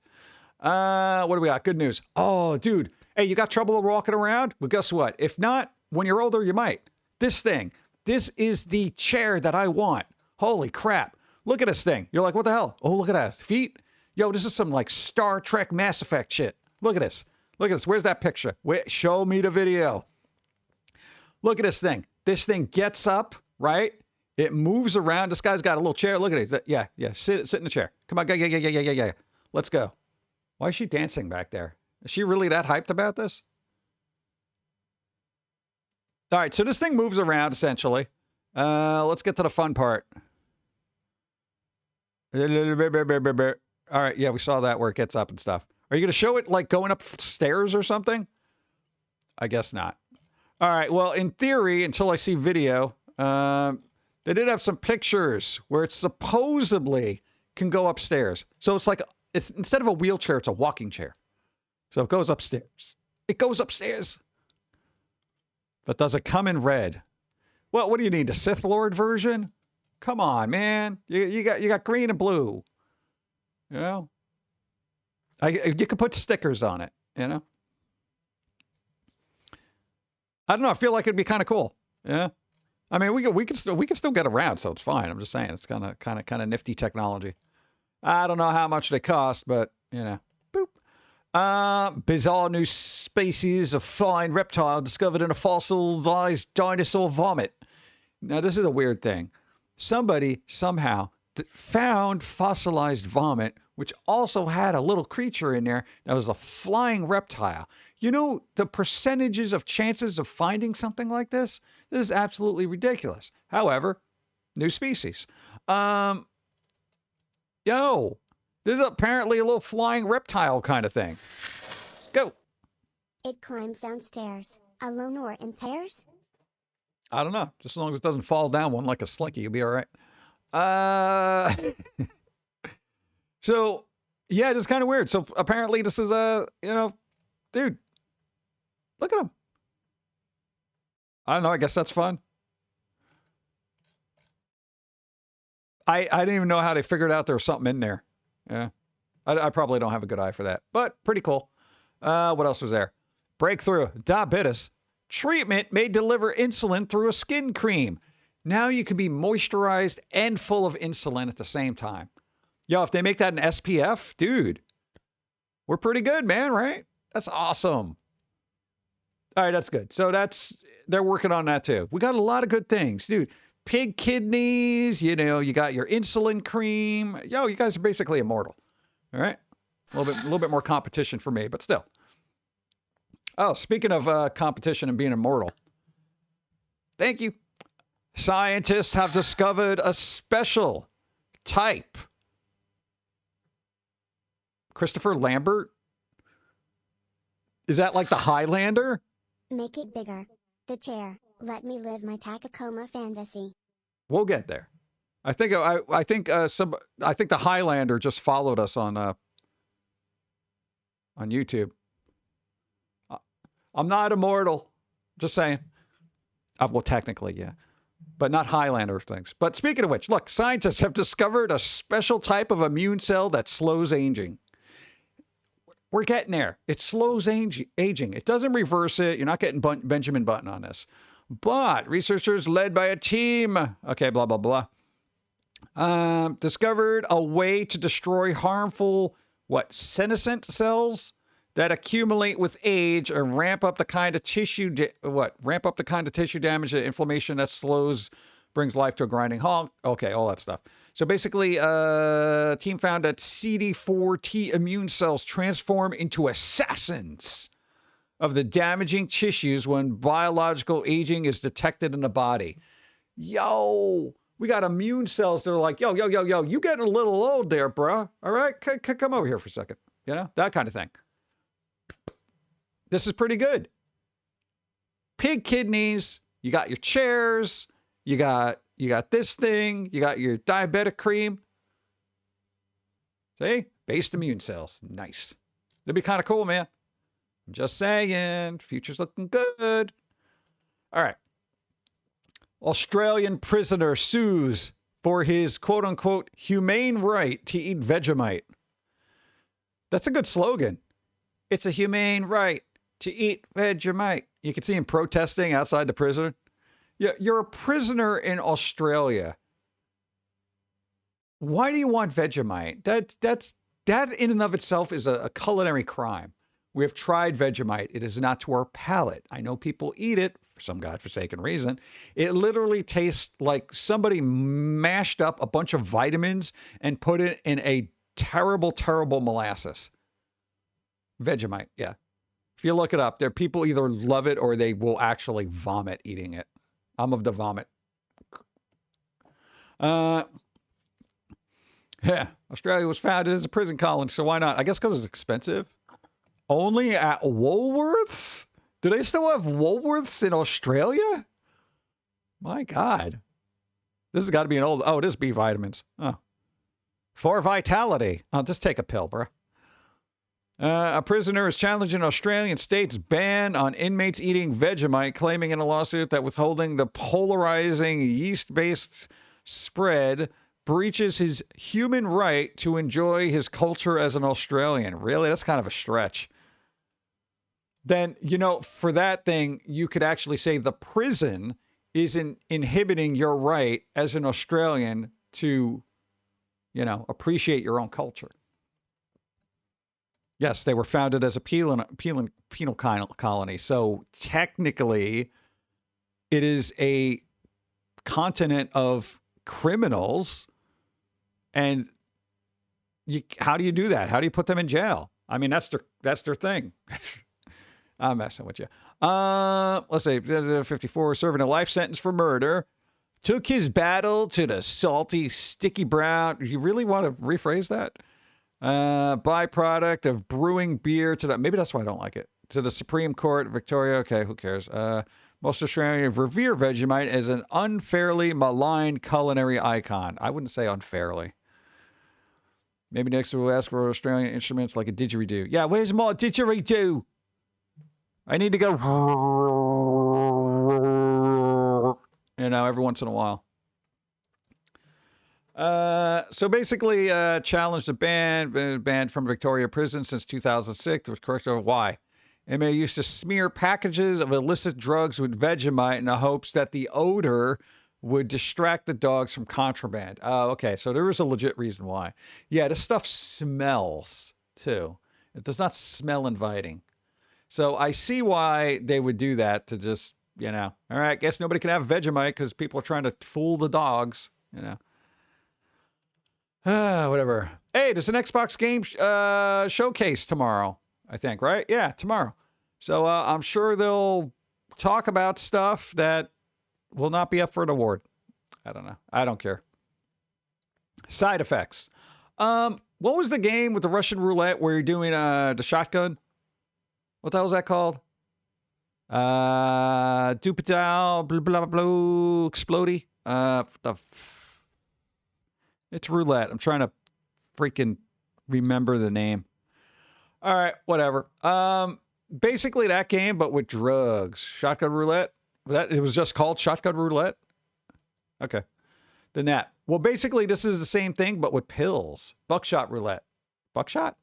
Speaker 1: What do we got? Good news. Oh, dude. Hey, you got trouble walking around? Well, guess what? If not, when you're older, you might. This thing. This is the chair that I want. Holy crap. Look at this thing. You're like, what the hell? Oh, look at that. Feet? Yo, this is some like Star Trek Mass Effect shit. Look at this. Look at this. Where's that picture? Wait, show me the video. Look at this thing. This thing gets up, right? It moves around. This guy's got a little chair. Look at it. Yeah. Sit in the chair. Come on. Yeah. Let's go. Why is she dancing back there? Is she really that hyped about this? All right. So this thing moves around, essentially. Let's get to the fun part. All right. Yeah, we saw that where it gets up and stuff. Are you going to show it like going up stairs or something? I guess not. All right. Well, in theory, until I see video, they did have some pictures where it supposedly can go upstairs. So it's like, it's instead of a wheelchair, it's a walking chair. So it goes upstairs. It goes upstairs. But does it come in red? Well, what do you need? The Sith Lord version? Come on, man. You got green and blue. You know? You could put stickers on it, you know? I don't know. I feel like it'd be kind of cool. Yeah. I mean, we can still get around, so it's fine. I'm just saying it's kind of nifty technology. I don't know how much they cost, but you know, boop. Bizarre new species of flying reptile discovered in a fossilized dinosaur vomit. Now, this is a weird thing. Somebody somehow found fossilized vomit, which also had a little creature in there that was a flying reptile. You know, the percentages of chances of finding something like this? This is absolutely ridiculous. However, new species. Yo, this is apparently a little flying reptile kind of thing. Go.
Speaker 2: It climbs downstairs, alone or in pairs?
Speaker 1: I don't know. Just as long as it doesn't fall down one like a slinky, you'll be all right. So, yeah, it's kind of weird. So apparently this is dude, look at him. I don't know. I guess that's fun. I didn't even know how they figured out there was something in there. Yeah. I probably don't have a good eye for that, but pretty cool. What else was there? Breakthrough. Diabetes. Treatment may deliver insulin through a skin cream. Now you can be moisturized and full of insulin at the same time. Yo, if they make that an SPF, dude, we're pretty good, man, right? That's awesome. All right, that's good. So they're working on that too. We got a lot of good things, dude. Pig kidneys, you know, you got your insulin cream. Yo, you guys are basically immortal. All right? A little bit more competition for me, but still. Oh, speaking of competition and being immortal. Thank you. Scientists have discovered a special type. Christopher Lambert? Is that like the Highlander?
Speaker 2: Make it bigger. The chair. Let me live my Tacoma fantasy.
Speaker 1: We'll get there. I think the Highlander just followed us on YouTube. I'm not immortal. Just saying. Well, technically, yeah. But not Highlander things. But speaking of which, look, scientists have discovered a special type of immune cell that slows aging. We're getting there. It slows aging. It doesn't reverse it. You're not getting Benjamin Button on this. But researchers led by a team, okay, blah, blah, blah, discovered a way to destroy harmful, senescent cells that accumulate with age and ramp up the kind of tissue, damage and inflammation that brings life to a grinding halt. Okay, all that stuff. So basically, team found that CD4 T immune cells transform into assassins of the damaging tissues when biological aging is detected in the body. Yo, we got immune cells. They're like, yo, you getting a little old there, bruh. All right, come over here for a second. You know, that kind of thing. this is pretty good. Pig kidneys, you got your chairs, you got this thing, you got your diabetic cream. See? Based immune cells. Nice. It'd be kind of cool, man. I'm just saying. Future's looking good. All right. Australian prisoner sues for his quote-unquote humane right to eat Vegemite. That's a good slogan. It's a humane right to eat Vegemite. You can see him protesting outside the prison. Yeah, you're a prisoner in Australia. Why do you want Vegemite? That in and of itself is a culinary crime. We have tried Vegemite. It is not to our palate. I know people eat it for some godforsaken reason. It literally tastes like somebody mashed up a bunch of vitamins and put it in a terrible, terrible molasses. Vegemite, yeah. If you look it up, there people either love it or they will actually vomit eating it. I'm of the vomit. Yeah, Australia was founded as a prison colony, so why not? I guess because it's expensive. Only at Woolworths? Do they still have Woolworths in Australia? My God. This has got to be an old... Oh, it is B vitamins. Oh. For vitality. I'll just take a pill, bro. A prisoner is challenging Australian state's ban on inmates eating Vegemite, claiming in a lawsuit that withholding the polarizing yeast-based spread breaches his human right to enjoy his culture as an Australian. Really? That's kind of a stretch. Then, you know, for that thing, you could actually say the prison isn't inhibiting your right as an Australian to, you know, appreciate your own culture. Yes, they were founded as a penal colony. So technically, it is a continent of criminals. And how do you do that? How do you put them in jail? I mean, that's their thing. I'm messing with you. Let's say 54, serving a life sentence for murder, took his battle to the salty, sticky brown. You really want to rephrase that? Byproduct of brewing beer to the, maybe that's why I don't like it, to the Supreme Court, Victoria. Okay, who cares? Most Australians revere Vegemite as an unfairly maligned culinary icon. I wouldn't say unfairly. Maybe next we'll ask for Australian instruments like a didgeridoo. Yeah, where's my didgeridoo? I need to go, you know, every once in a while. So basically, challenged the ban, been banned from Victoria Prison since 2006. It was correct over why. MA used to smear packages of illicit drugs with Vegemite in the hopes that the odor would distract the dogs from contraband. Oh, okay. So there was a legit reason why. Yeah, this stuff smells, too. It does not smell inviting. So I see why they would do that to just, you know, all right, guess nobody can have Vegemite because people are trying to fool the dogs, you know. Whatever. Hey, there's an Xbox game showcase tomorrow, I think, right? Yeah, tomorrow. So I'm sure they'll talk about stuff that will not be up for an award. I don't know. I don't care. Side effects. What was the game with the Russian roulette where you're doing the shotgun? What the hell is that called? Dupital, blah, blah, blah, explodey. It's roulette. I'm trying to freaking remember the name. All right, whatever. Basically that game, but with drugs. Shotgun roulette. It was just called Shotgun Roulette? Okay. Then that. Well, basically, this is the same thing, but with pills. Buckshot roulette. Buckshot?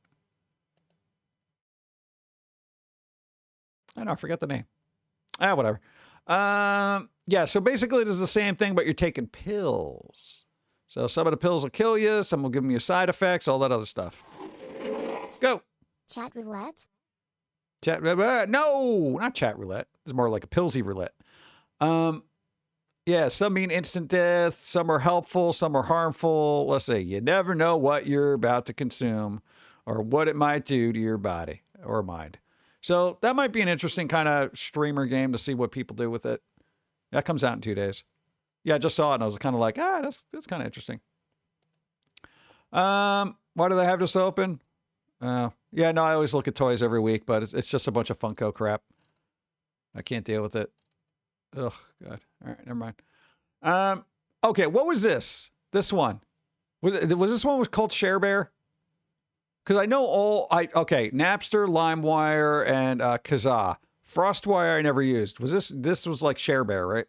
Speaker 1: I know, I forget the name. Whatever. Yeah, so basically, this is the same thing, but you're taking pills. So some of the pills will kill you, some will give you side effects, all that other stuff. Go.
Speaker 2: Chat roulette?
Speaker 1: Chat roulette? No, not chat roulette. It's more like a pillsy roulette. Yeah, some mean instant death, some are helpful, some are harmful. Let's say you never know what you're about to consume or what it might do to your body or mind. So that might be an interesting kind of streamer game to see what people do with it. That comes out in 2 days. Yeah, I just saw it and I was kind of like, that's kind of interesting. Why do they have this open? Yeah, no, I always look at toys every week, but it's just a bunch of Funko crap. I can't deal with it. Ugh, God. All right, never mind. Okay, what was this? This one. Was this one was called Share Bear? Because I know okay, Napster, LimeWire, and Kazaa. FrostWire I never used. This was like Share Bear, right?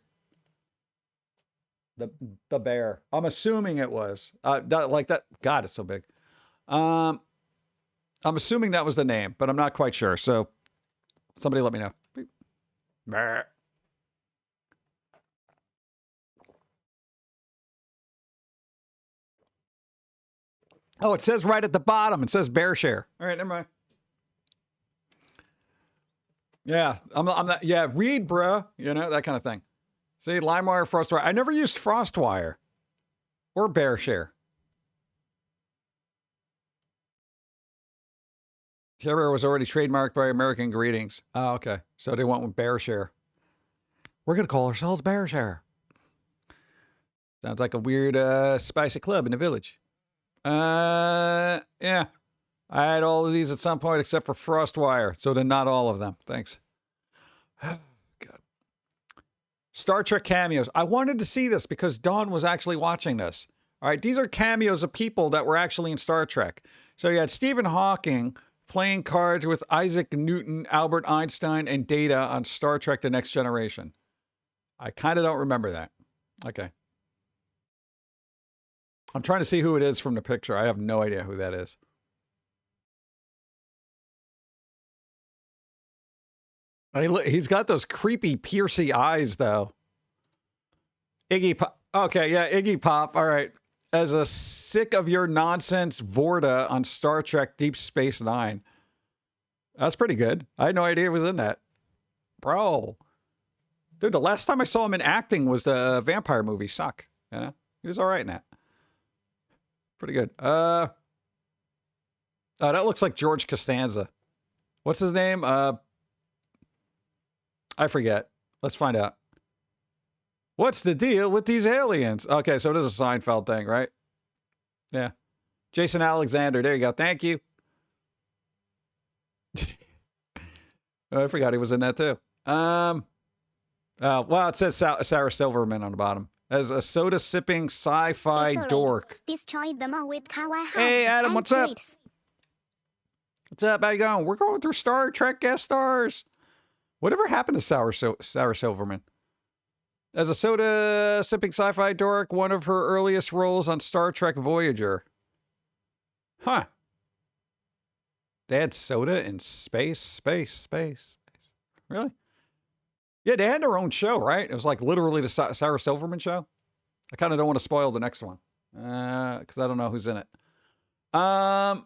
Speaker 1: The bear. I'm assuming it was. Like that. God, it's so big. I'm assuming that was the name, but I'm not quite sure. So somebody let me know. Bear. Oh, it says right at the bottom. It says Bear Share. All right, never mind. Yeah, I'm not. Yeah, read, bruh. You know, that kind of thing. See, LimeWire, FrostWire. I never used FrostWire or Bear Share. Share was already trademarked by American Greetings. Oh, okay. So they went with Bear Share. We're going to call ourselves Bear Share. Sounds like a weird, spicy club in the village. Yeah. I had all of these at some point except for FrostWire. So then not all of them. Thanks. God. Star Trek cameos. I wanted to see this because Dawn was actually watching this. All right. These are cameos of people that were actually in Star Trek. So you had Stephen Hawking playing cards with Isaac Newton, Albert Einstein, and Data on Star Trek The Next Generation. I kind of don't remember that. Okay. I'm trying to see who it is from the picture. I have no idea who that is. He's got those creepy, piercy eyes, though. Iggy Pop. Okay, yeah, Iggy Pop. All right. As a sick of your nonsense Vorta on Star Trek Deep Space Nine. That's pretty good. I had no idea he was in that. Bro. Dude, the last time I saw him in acting was the vampire movie, Suck. You know? He was all right in that. Pretty good. Oh, that looks like George Costanza. What's his name? I forget. Let's find out. What's the deal with these aliens? Okay, so it is a Seinfeld thing, right? Yeah. Jason Alexander. There you go. Thank you. I forgot he was in that too. Well, it says Sarah Silverman on the bottom. As a soda-sipping sci-fi dork.
Speaker 6: Destroy them all with kawaii
Speaker 1: Hey,
Speaker 6: hugs
Speaker 1: Adam,
Speaker 6: and
Speaker 1: what's up?
Speaker 6: treats.
Speaker 1: What's up? How you going? We're going through Star Trek guest stars. Whatever happened to Sarah Silverman? As a soda-sipping sci-fi dork, one of her earliest roles on Star Trek Voyager. Huh. They had soda in space. Really? Yeah, they had their own show, right? It was like literally the Sarah Silverman show. I kind of don't want to spoil the next one because I don't know who's in it. I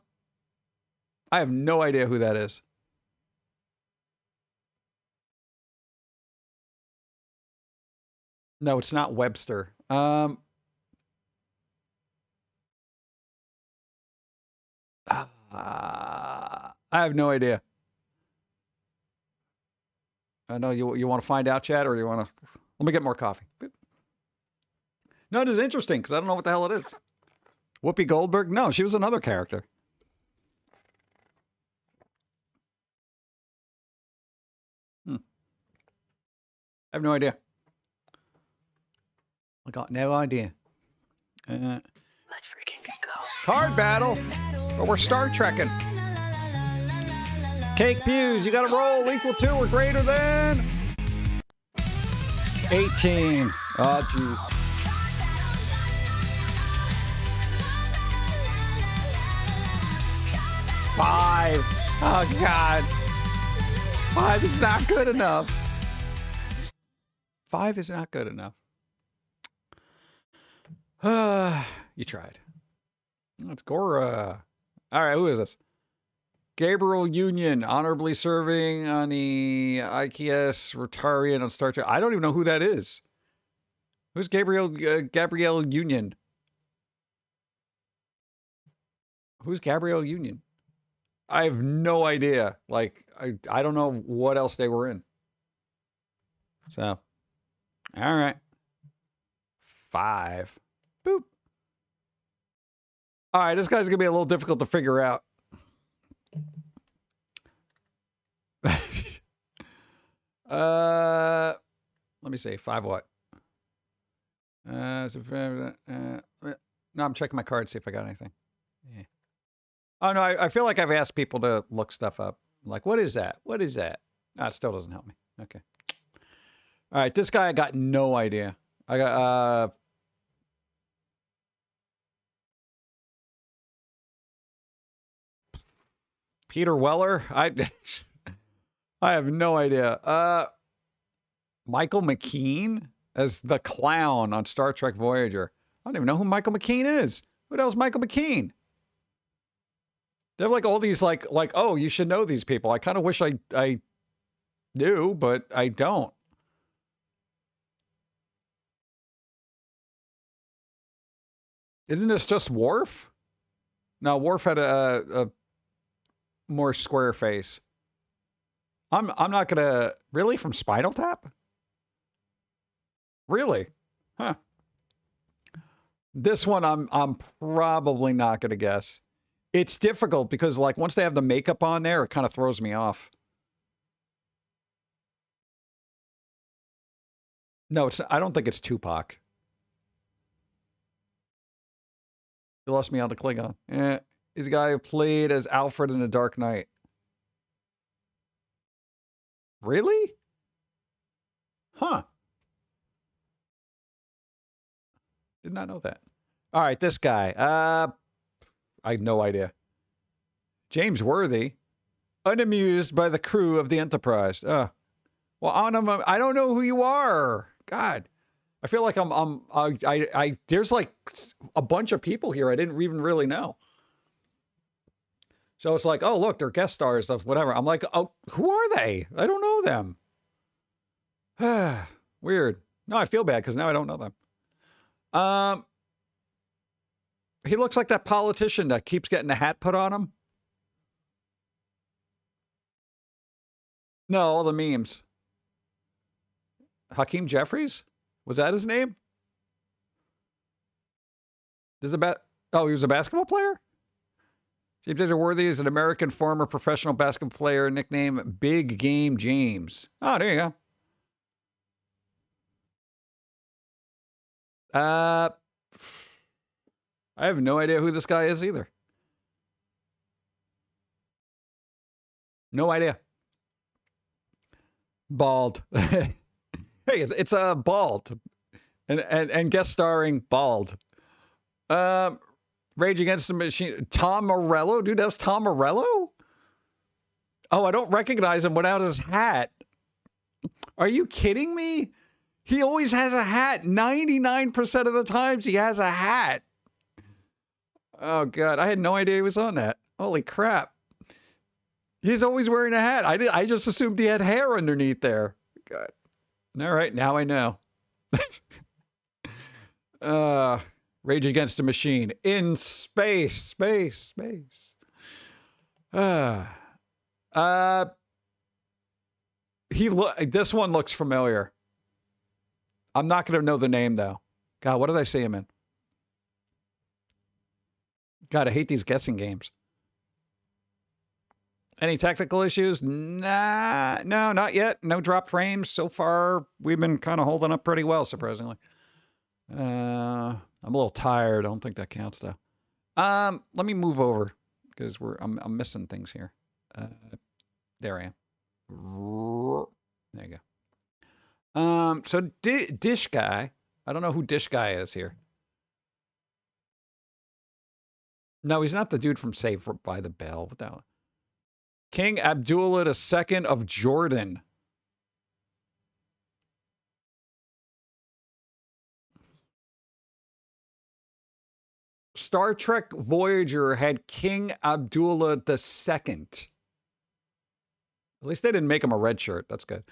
Speaker 1: have no idea who that is. No, it's not Webster. I have no idea. I know you want to find out, Chad, or you want to... Let me get more coffee. No, it is interesting because I don't know what the hell it is. Whoopi Goldberg? No, she was another character. I have no idea. I got no idea. Let's freaking go. Card battle. But we're Star Trekking. Cake Pews, you got to roll equal to or greater than 18. Oh, jeez. Five. Oh, God. 5 is not good enough. 5 is not good enough. You tried. That's Gora. All right, who is this? Gabriel Union, honorably serving on the IKS Rotarian on Star Trek. I don't even know who that is. Who's Gabriel Union? Who's Gabriel Union? I have no idea. Like, I don't know what else they were in. So, all right. 5. Boop. All right, this guy's going to be a little difficult to figure out. Let me see. 5 what? No, I'm checking my card, see if I got anything. Yeah. Oh, no, I feel like I've asked people to look stuff up. Like, what is that? What is that? No, it still doesn't help me. Okay. All right, this guy, I got no idea. I got, Peter Weller? I have no idea. Michael McKean as the clown on Star Trek Voyager. I don't even know who Michael McKean is. Who the hell's Michael McKean? They have like all these like, oh, you should know these people. I kind of wish I knew, but I don't. Isn't this just Worf? No, Worf had a more square face. I'm not gonna really from Spinal Tap. Really? Huh. This one I'm probably not gonna guess. It's difficult because like once they have the makeup on there, it kind of throws me off. No, I don't think it's Tupac. You lost me on the Klingon. Yeah, he's a guy who played as Alfred in The Dark Knight. Really? Huh. Did not know that. All right, this guy. I have no idea. James Worthy, unamused by the crew of the Enterprise. Well, I don't know who you are. God, I feel like there's like a bunch of people here I didn't even really know. So it's like, oh, look, they're guest stars of whatever. I'm like, oh, who are they? I don't know them. Weird. No, I feel bad because now I don't know them. He looks like that politician that keeps getting a hat put on him. No, all the memes. Hakeem Jeffries? Was that his name? Oh, he was a basketball player? James Worthy is an American former professional basketball player, nicknamed Big Game James. Oh, there you go. I have no idea who this guy is either. No idea. Bald. Hey, it's a bald. And guest starring Bald. Rage Against the Machine. Tom Morello? Dude, that was Tom Morello? Oh, I don't recognize him without his hat. Are you kidding me? He always has a hat. 99% of the times he has a hat. Oh, God. I had no idea he was on that. Holy crap. He's always wearing a hat. I just assumed he had hair underneath there. God. All right, now I know. Rage Against the Machine. In space. This one looks familiar. I'm not going to know the name, though. God, what did I see him in? God, I hate these guessing games. Any technical issues? Nah, no, not yet. No drop frames. So far, we've been kind of holding up pretty well, surprisingly. I'm a little tired. I don't think that counts, though. Let me move over because I'm missing things here. There I am. There you go. So Dish Guy. I don't know who Dish Guy is here. No, he's not the dude from Saved by the Bell. What the hell? King Abdullah II of Jordan. Star Trek Voyager had King Abdullah II. At least they didn't make him a red shirt. That's good.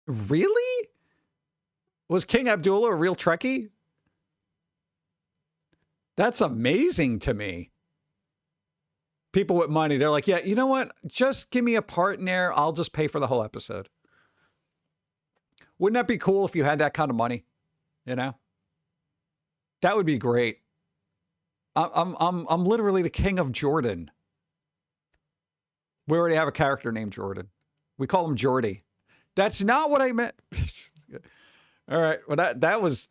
Speaker 1: Really? Was King Abdullah a real Trekkie? That's amazing to me. People with money, they're like, yeah, you know what? Just give me a part in there. I'll just pay for the whole episode. Wouldn't that be cool if you had that kind of money? You know? That would be great. I'm literally the king of Jordan. We already have a character named Jordan. We call him Jordy. That's not what I meant. All right. Well, that was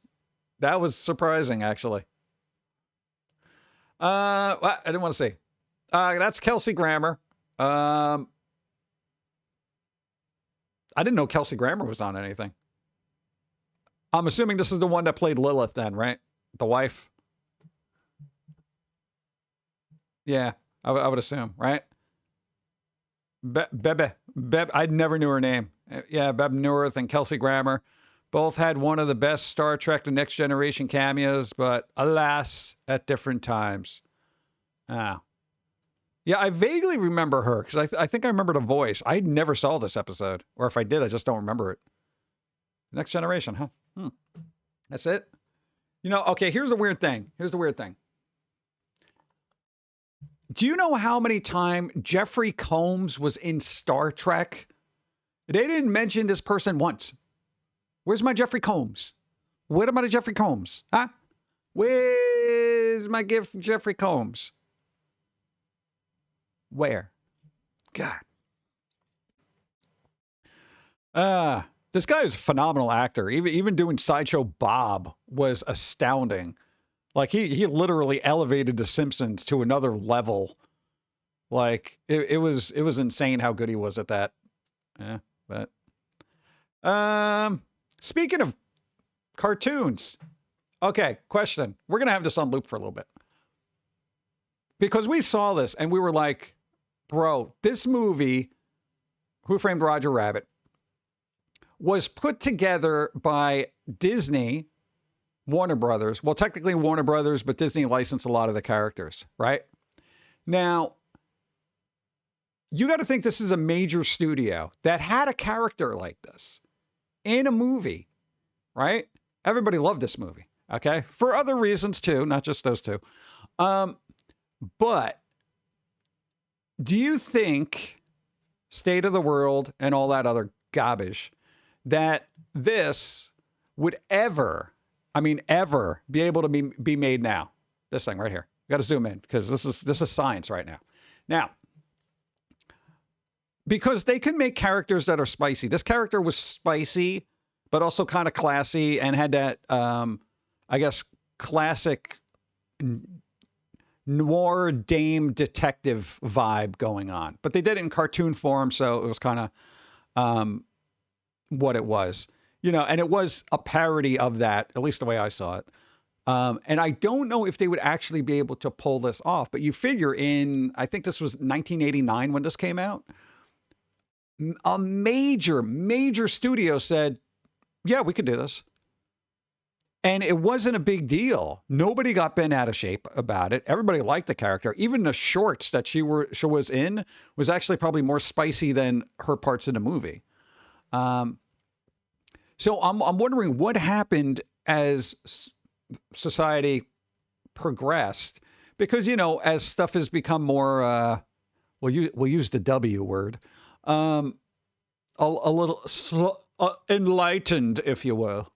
Speaker 1: surprising, actually. Well, I didn't want to say. That's Kelsey Grammer. I didn't know Kelsey Grammer was on anything. I'm assuming this is the one that played Lilith then, right? The wife. Yeah, I would assume, right? Bebe. I never knew her name. Yeah, Bebe Neuwirth and Kelsey Grammer both had one of the best Star Trek The Next Generation cameos, but alas, at different times. Ah. Yeah, I vaguely remember her, because I think I remember the voice. I never saw this episode. Or if I did, I just don't remember it. Next Generation, huh? That's it? You know, okay, here's the weird thing. Do you know how many times Jeffrey Combs was in Star Trek? They didn't mention this person once. Where's my Jeffrey Combs? What about a Jeffrey Combs? Huh? Where's my gift, Jeffrey Combs? Where? God. This guy is a phenomenal actor. Even doing Sideshow Bob was astounding. Like he literally elevated The Simpsons to another level. Like it was insane how good he was at that. Yeah, but speaking of cartoons. Okay, question. We're gonna have this on loop for a little bit. Because we saw this and we were like, bro, this movie, Who Framed Roger Rabbit, was put together by Disney, Warner Brothers. Well, technically Warner Brothers, but Disney licensed a lot of the characters, right? Now, you got to think this is a major studio that had a character like this in a movie, right? Everybody loved this movie, okay? For other reasons too, not just those two. But do you think State of the World and all that other garbage, that this would ever be able to be made now? This thing right here. You got to zoom in because this is science right now. Now, because they can make characters that are spicy. This character was spicy, but also kind of classy and had that, I guess, classic noir dame detective vibe going on. But they did it in cartoon form, so it was kind of what it was. You know, and it was a parody of that, at least the way I saw it. And I don't know if they would actually be able to pull this off, but you figure I think this was 1989 when this came out, a major studio said, yeah, we could do this. And it wasn't a big deal. Nobody got bent out of shape about it. Everybody liked the character. Even the shorts that she was in was actually probably more spicy than her parts in the movie. So I'm wondering what happened as society progressed, because, you know, as stuff has become more, we'll use the W word, a little enlightened, if you will.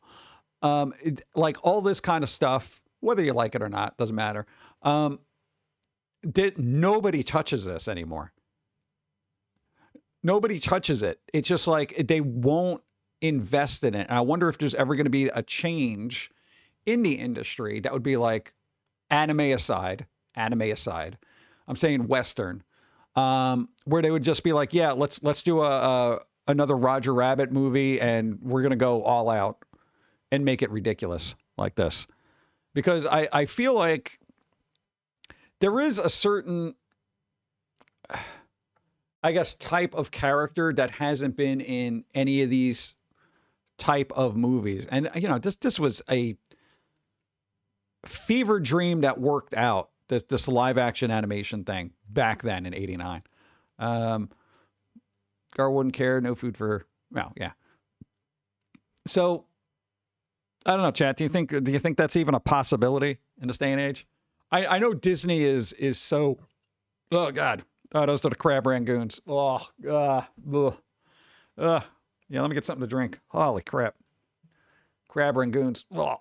Speaker 1: Like all this kind of stuff, whether you like it or not, doesn't matter. Nobody touches this anymore. Nobody touches it. It's just like they won't invest in it. And I wonder if there's ever going to be a change in the industry that would be like, anime aside, I'm saying Western, where they would just be like, yeah, let's do another Roger Rabbit movie, and we're going to go all out and make it ridiculous like this. Because I feel like there is a certain, I guess, type of character that hasn't been in any of these type of movies. And, you know, this was a fever dream that worked out, this live action animation thing back then in 89. Gar wouldn't care. No food for, well, yeah. So I don't know, chat. Do you think that's even a possibility in this day and age? I know Disney is so, oh God. Oh, those are the crab rangoons. Oh, yeah, let me get something to drink. Holy crap. Crab rangoons. Oh.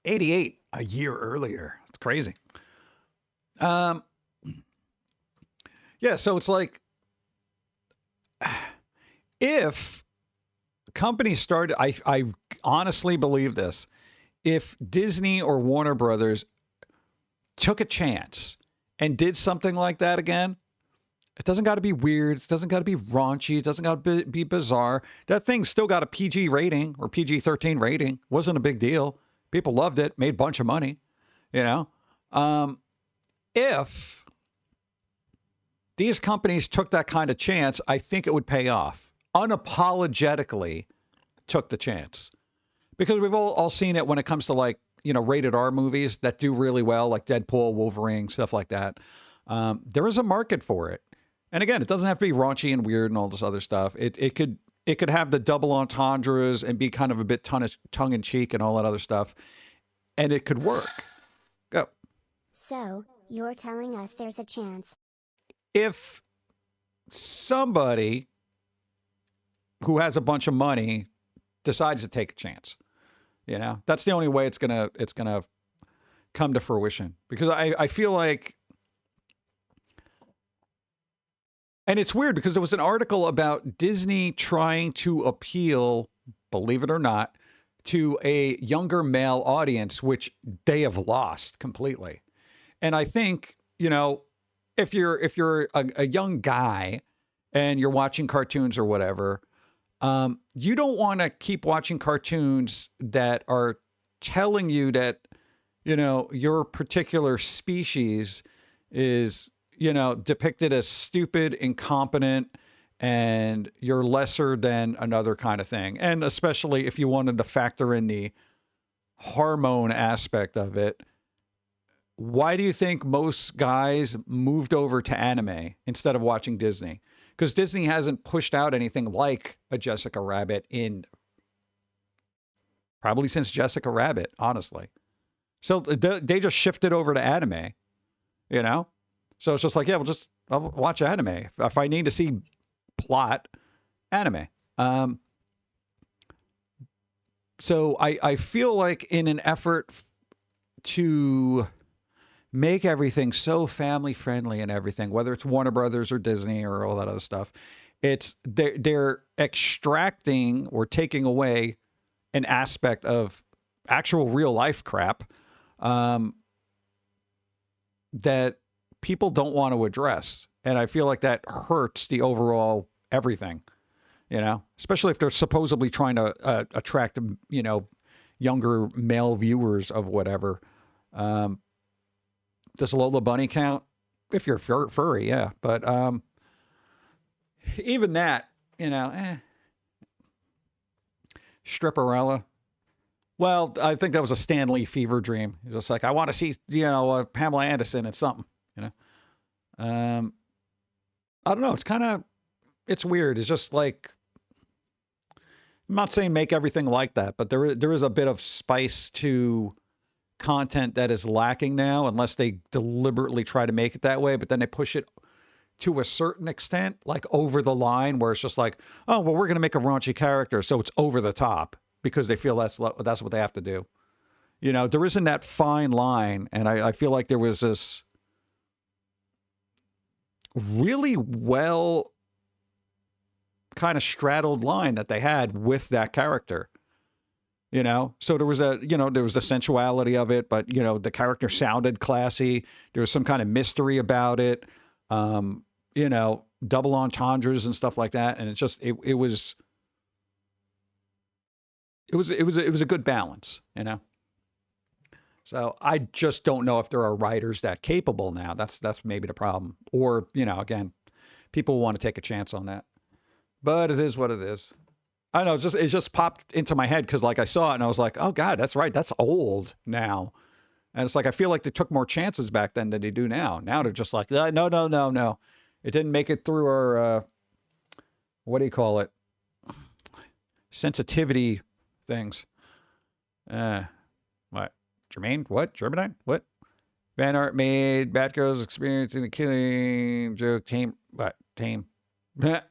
Speaker 1: '88, a year earlier. It's crazy. Yeah, so it's like if companies started, I honestly believe this. If Disney or Warner Brothers took a chance and did something like that again, it doesn't got to be weird. It doesn't got to be raunchy. It doesn't got to be bizarre. That thing still got a PG rating or PG-13 rating. Wasn't a big deal. People loved it. Made a bunch of money. You know, if these companies took that kind of chance, I think it would pay off. Unapologetically took the chance. Because we've all seen it when it comes to like, you know, rated R movies that do really well, like Deadpool, Wolverine, stuff like that. There is a market for it. And again, it doesn't have to be raunchy and weird and all this other stuff. It could have the double entendres and be kind of a bit tongue in cheek and all that other stuff. And it could work. Go.
Speaker 2: So, you're telling us there's a chance.
Speaker 1: If somebody who has a bunch of money decides to take a chance, you know, that's the only way it's gonna come to fruition. Because I feel like, and it's weird because there was an article about Disney trying to appeal, believe it or not, to a younger male audience, which they have lost completely. And I think, you know, if you're a young guy and you're watching cartoons or whatever, you don't want to keep watching cartoons that are telling you that, you know, your particular species is, you know, depicted as stupid, incompetent, and you're lesser than another kind of thing. And especially if you wanted to factor in the hormone aspect of it, why do you think most guys moved over to anime instead of watching Disney? Because Disney hasn't pushed out anything like a Jessica Rabbit in probably since Jessica Rabbit, honestly. So they just shifted over to anime, you know? So it's just like, yeah, I'll watch anime. If I need to see plot, anime. So I feel like in an effort to make everything so family friendly and everything, whether it's Warner Brothers or Disney or all that other stuff, they're extracting or taking away an aspect of actual real life crap that people don't want to address. And I feel like that hurts the overall everything, you know, especially if they're supposedly trying to attract, you know, younger male viewers of whatever. Does Lola Bunny count? If you're furry, yeah. But even that, you know, Stripperella. Well, I think that was a Stanley fever dream. It's just like, I want to see, you know, Pamela Anderson and something, you know. I don't know. It's weird. It's just like, I'm not saying make everything like that, but there is a bit of spice to content that is lacking now, unless they deliberately try to make it that way, but then they push it to a certain extent, like over the line, where it's just like, oh, well, we're going to make a raunchy character, so it's over the top because they feel that's what they have to do. You know, there isn't that fine line, and I feel like there was this really well kind of straddled line that they had with that character. You know, so there was the sensuality of it, but, you know, the character sounded classy. There was some kind of mystery about it. You know, double entendres and stuff like that. And it's just, it was a good balance, you know? So I just don't know if there are writers that capable now. That's maybe the problem. Or, you know, again, people want to take a chance on that, but it is what it is. I don't know, it just popped into my head because, like, I saw it and I was like, oh God, that's right, that's old now. And it's like, I feel like they took more chances back then than they do now. Now they're just like, no. It didn't make it through our, what do you call it? Sensitivity things. What? Jermaine? What? Germanine? What? Fan art made, Batgirl's experiencing the killing joke, tame, what? Tame. Yeah.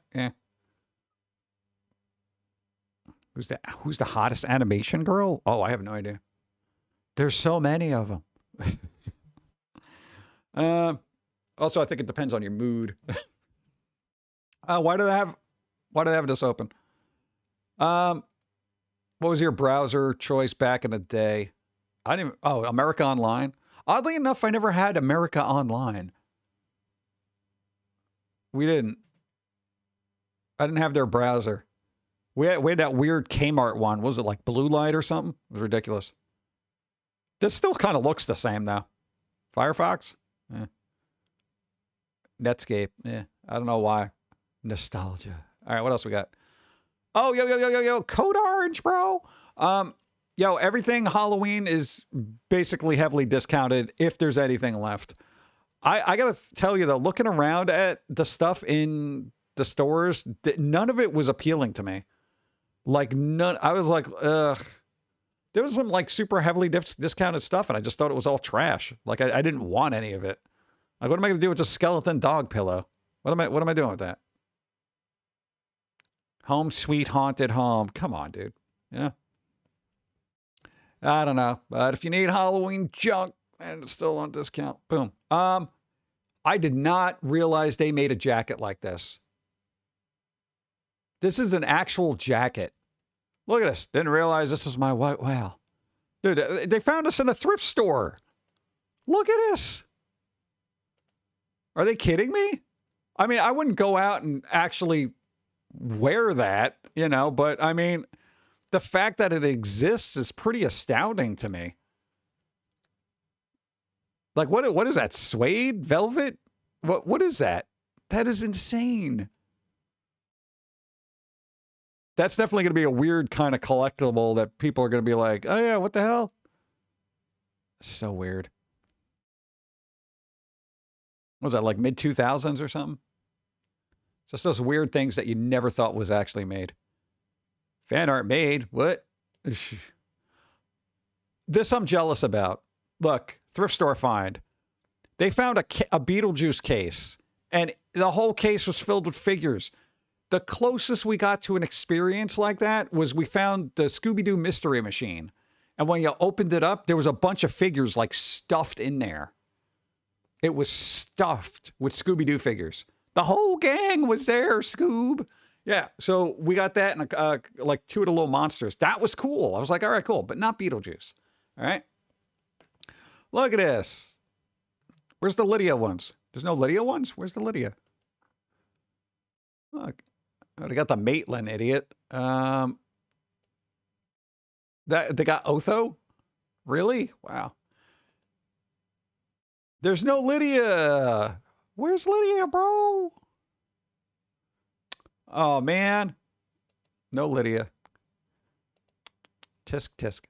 Speaker 1: Who's the hottest animation girl? Oh, I have no idea. There's so many of them. Also, I think it depends on your mood. Why do they have this open? What was your browser choice back in the day? I didn't. Oh, America Online. Oddly enough, I never had America Online. We didn't. I didn't have their browser. We had that weird Kmart one. What was it, like Blue Light or something? It was ridiculous. This still kind of looks the same, though. Firefox? Eh. Netscape? Yeah. I don't know why. Nostalgia. All right, what else we got? Oh, yo. Code Orange, bro. Yo, everything Halloween is basically heavily discounted if there's anything left. I got to tell you, though, looking around at the stuff in the stores, none of it was appealing to me. Like, none. I was like, ugh. There was some, like, super heavily discounted stuff, and I just thought it was all trash. Like, I didn't want any of it. Like, what am I going to do with a skeleton dog pillow? What am I doing with that? Home Sweet Haunted Home. Come on, dude. Yeah. I don't know. But if you need Halloween junk and it's still on discount, boom. I did not realize they made a jacket like this. This is an actual jacket. Look at this. Didn't realize this was my white whale. Dude, they found us in a thrift store. Look at this. Are they kidding me? I mean, I wouldn't go out and actually wear that, you know, but I mean, the fact that it exists is pretty astounding to me. Like, what is that? Suede? Velvet? What is that? That is insane. That's definitely going to be a weird kind of collectible that people are going to be like, oh yeah, what the hell? So weird. What was that, like mid-2000s or something? Just those weird things that you never thought was actually made. Fan art made? What? This I'm jealous about. Look, thrift store find. They found a Beetlejuice case, and the whole case was filled with figures. The closest we got to an experience like that was we found the Scooby-Doo Mystery Machine. And when you opened it up, there was a bunch of figures like stuffed in there. It was stuffed with Scooby-Doo figures. The whole gang was there, Scoob. Yeah, so we got that and like two of the little monsters. That was cool. I was like, all right, cool, but not Beetlejuice. All right. Look at this. Where's the Lydia ones? There's no Lydia ones? Where's the Lydia? Look. Oh, they got the Maitland, idiot. That they got Otho? Really? Wow. There's no Lydia. Where's Lydia, bro? Oh, man. No Lydia. Tisk, tisk.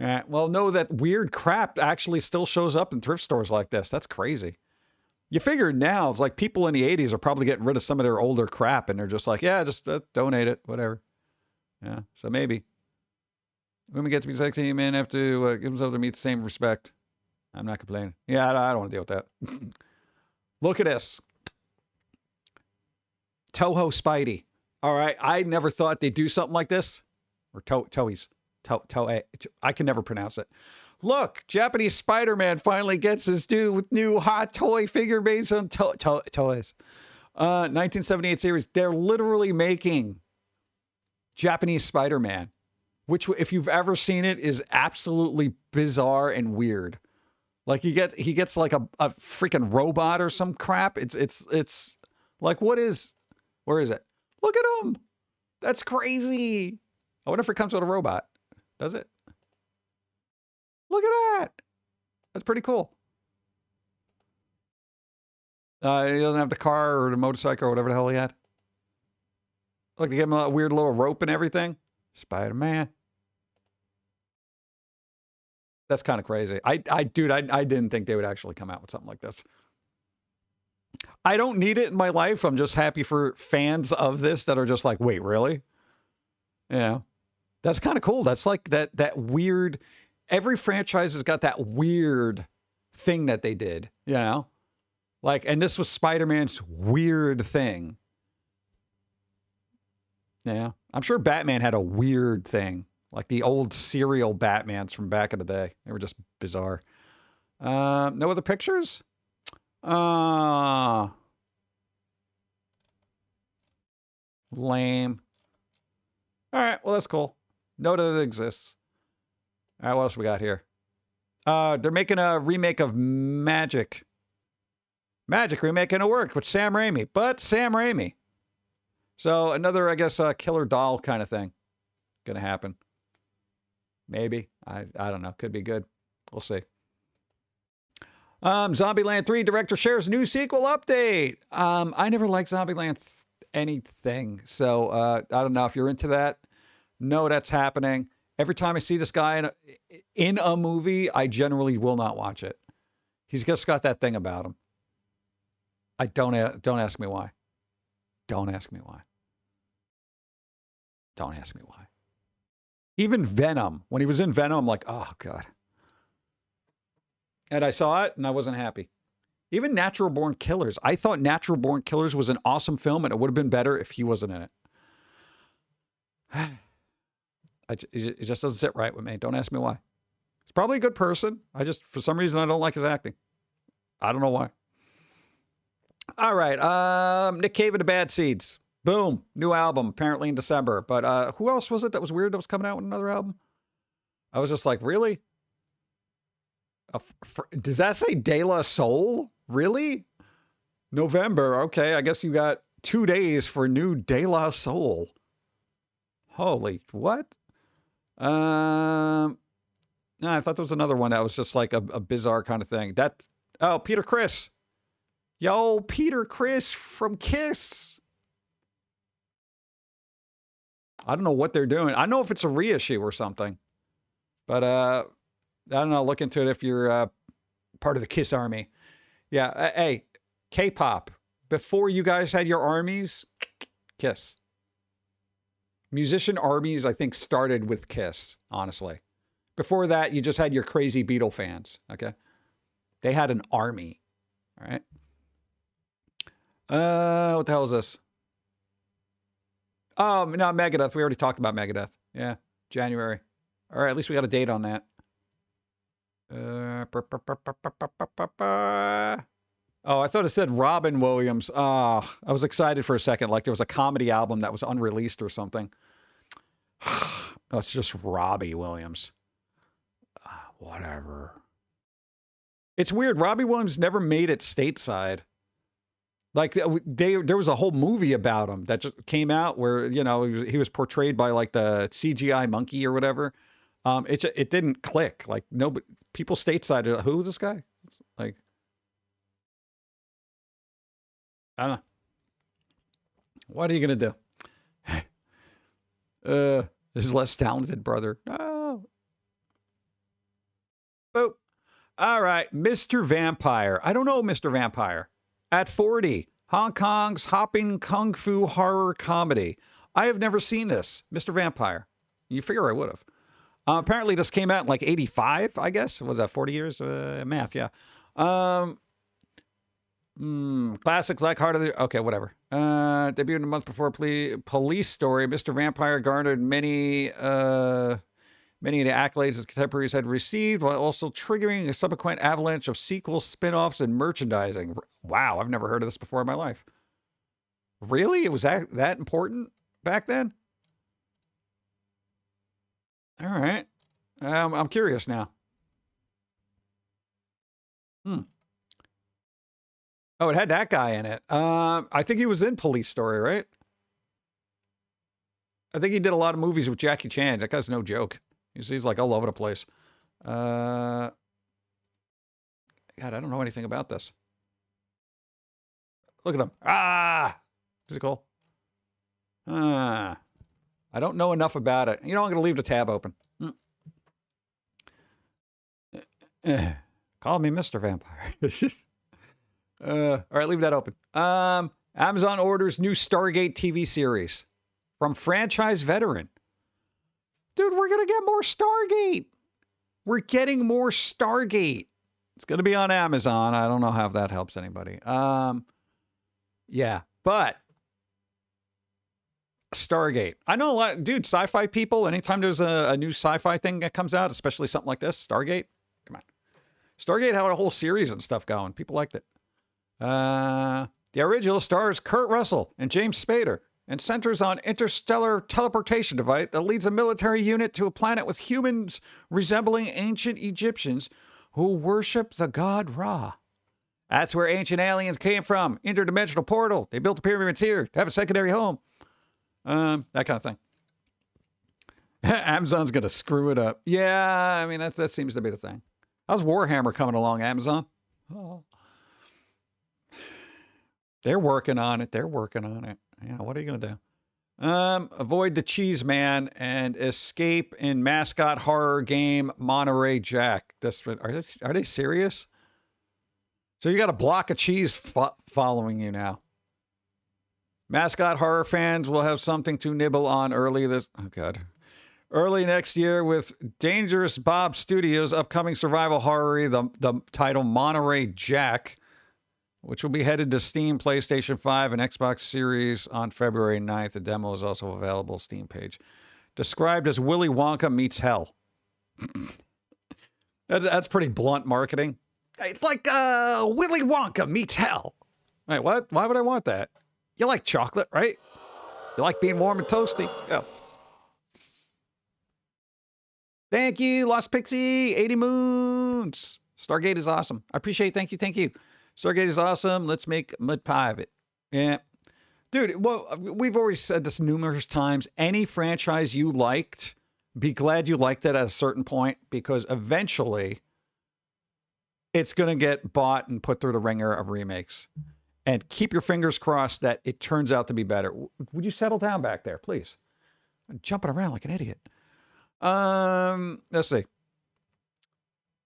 Speaker 1: All right. Well, no, that weird crap actually still shows up in thrift stores like this. That's crazy. You figure now, it's like people in the 80s are probably getting rid of some of their older crap, and they're just like, yeah, just donate it, whatever. Yeah, so maybe. Women get to be sexy, men have to give themselves to meet the same respect. I'm not complaining. Yeah, I don't want to deal with that. Look at this. Toho Spidey. All right, I never thought they'd do something like this. Or Toei's. Toei. I can never pronounce it. Look, Japanese Spider-Man finally gets his due with new hot toy figure based on toys. 1978 series. They're literally making Japanese Spider-Man, which, if you've ever seen it, is absolutely bizarre and weird. Like he gets like a freaking robot or some crap. It's like, where is it? Look at him. That's crazy. I wonder if it comes with a robot. Does it? Look at that. That's pretty cool. He doesn't have the car or the motorcycle or whatever the hell he had. Look, they gave him a weird little rope and everything. Spider-Man. That's kind of crazy. Dude, I didn't think they would actually come out with something like this. I don't need it in my life. I'm just happy for fans of this that are just like, wait, really? Yeah. That's kind of cool. That's like that weird... Every franchise has got that weird thing that they did, you know? Like, and this was Spider-Man's weird thing. Yeah. I'm sure Batman had a weird thing. Like the old serial Batmans from back in the day. They were just bizarre. No other pictures? Lame. All right, well, that's cool. Know that it exists. All right, what else we got here? They're making a remake of Magic. Magic remaking a work with Sam Raimi, but Sam Raimi. So another, I guess, killer doll kind of thing gonna happen. Maybe. I don't know. Could be good. We'll see. Zombieland 3 director shares new sequel update. I never liked Zombieland anything, so I don't know if you're into that. No, that's happening. Every time I see this guy in a movie, I generally will not watch it. He's just got that thing about him. Don't ask me why. Don't ask me why. Don't ask me why. Even Venom, when he was in Venom, I'm like, oh God. And I saw it and I wasn't happy. Even Natural Born Killers. I thought Natural Born Killers was an awesome film and it would have been better if he wasn't in it. It just doesn't sit right with me. Don't ask me why. He's probably a good person. For some reason, I don't like his acting. I don't know why. All right. Nick Cave and the Bad Seeds. Boom. New album, apparently in December. But who else was it that was weird that was coming out with another album? I was just like, really? Does that say De La Soul? Really? November. Okay, I guess you got 2 days for new De La Soul. Holy, what? No, I thought there was another one that was just like a bizarre kind of thing. Peter Criss. Yo, Peter Criss from Kiss. I don't know what they're doing. I know if it's a reissue or something. But, I don't know. Look into it if you're part of the Kiss army. Yeah, hey, K-pop. Before you guys had your armies, Kiss. Musician armies, I think, started with Kiss, honestly. Before that, you just had your crazy Beatle fans, okay? They had an army, all right? What the hell is this? Oh, no, Megadeth. We already talked about Megadeth. Yeah, January. All right, at least we got a date on that. Oh, I thought it said Robin Williams. I was excited for a second, like there was a comedy album that was unreleased or something. No, it's just Robbie Williams. Whatever. It's weird. Robbie Williams never made it stateside. Like there was a whole movie about him that just came out where, you know, he was portrayed by like the CGI monkey or whatever. It didn't click. Like nobody, people stateside are, who is this guy? It's like, I don't know. What are you gonna do? His less talented brother. Oh. Boop. All right, Mr. Vampire. I don't know Mr. Vampire. At 40, Hong Kong's hopping kung fu horror comedy. I have never seen this, Mr. Vampire. You figure I would have. Apparently, this came out in like 85, I guess. Was that 40 years? Math, yeah. Classics like Heart of the... Okay, whatever. Debuted a month before Police Story. Mr. Vampire garnered many of the accolades his contemporaries had received, while also triggering a subsequent avalanche of sequels, spin-offs, and merchandising. Wow, I've never heard of this before in my life. Really? It was that important back then? All right. I'm curious now. Oh, it had that guy in it. I think he was in Police Story, right? I think he did a lot of movies with Jackie Chan. That guy's no joke. He's like all over the place. God, I don't know anything about this. Look at him. Is it cool? I don't know enough about it. You know, I'm going to leave the tab open. Call me Mr. Vampire. All right, leave that open. Amazon orders new Stargate TV series from franchise veteran. Dude, we're going to get more Stargate. We're getting more Stargate. It's going to be on Amazon. I don't know how that helps anybody. Yeah, but Stargate. I know a lot, dude, sci-fi people, anytime there's a new sci-fi thing that comes out, especially something like this, Stargate, come on. Stargate had a whole series and stuff going. People liked it. The original stars Kurt Russell and James Spader and centers on interstellar teleportation device that leads a military unit to a planet with humans resembling ancient Egyptians who worship the god Ra. That's where ancient aliens came from. Interdimensional portal. They built the pyramids here to have a secondary home. That kind of thing. Amazon's going to screw it up. Yeah, I mean, that seems to be the thing. How's Warhammer coming along, Amazon? Oh. They're working on it. They're working on it. Yeah, what are you going to do? Avoid the cheese man and escape in mascot horror game Monterey Jack. Are they serious? So you got a block of cheese following you now. Mascot horror fans will have something to nibble on early next year with Dangerous Bob Studios' upcoming survival horror, the title Monterey Jack, which will be headed to Steam, PlayStation 5, and Xbox Series on February 9th. The demo is also available Steam page. Described as Willy Wonka meets hell. That's pretty blunt marketing. It's like Willy Wonka meets hell. Wait, what? Why would I want that? You like chocolate, right? You like being warm and toasty. Yeah. Thank you, Lost Pixie, 80 moons. Stargate is awesome. I appreciate it. Thank you. Stargate is awesome. Let's make mud pie of it. Yeah. Dude, well, we've already said this numerous times. Any franchise you liked, be glad you liked it at a certain point, because eventually it's going to get bought and put through the ringer of remakes. And keep your fingers crossed that it turns out to be better. Would you settle down back there, please? I'm jumping around like an idiot. Let's see.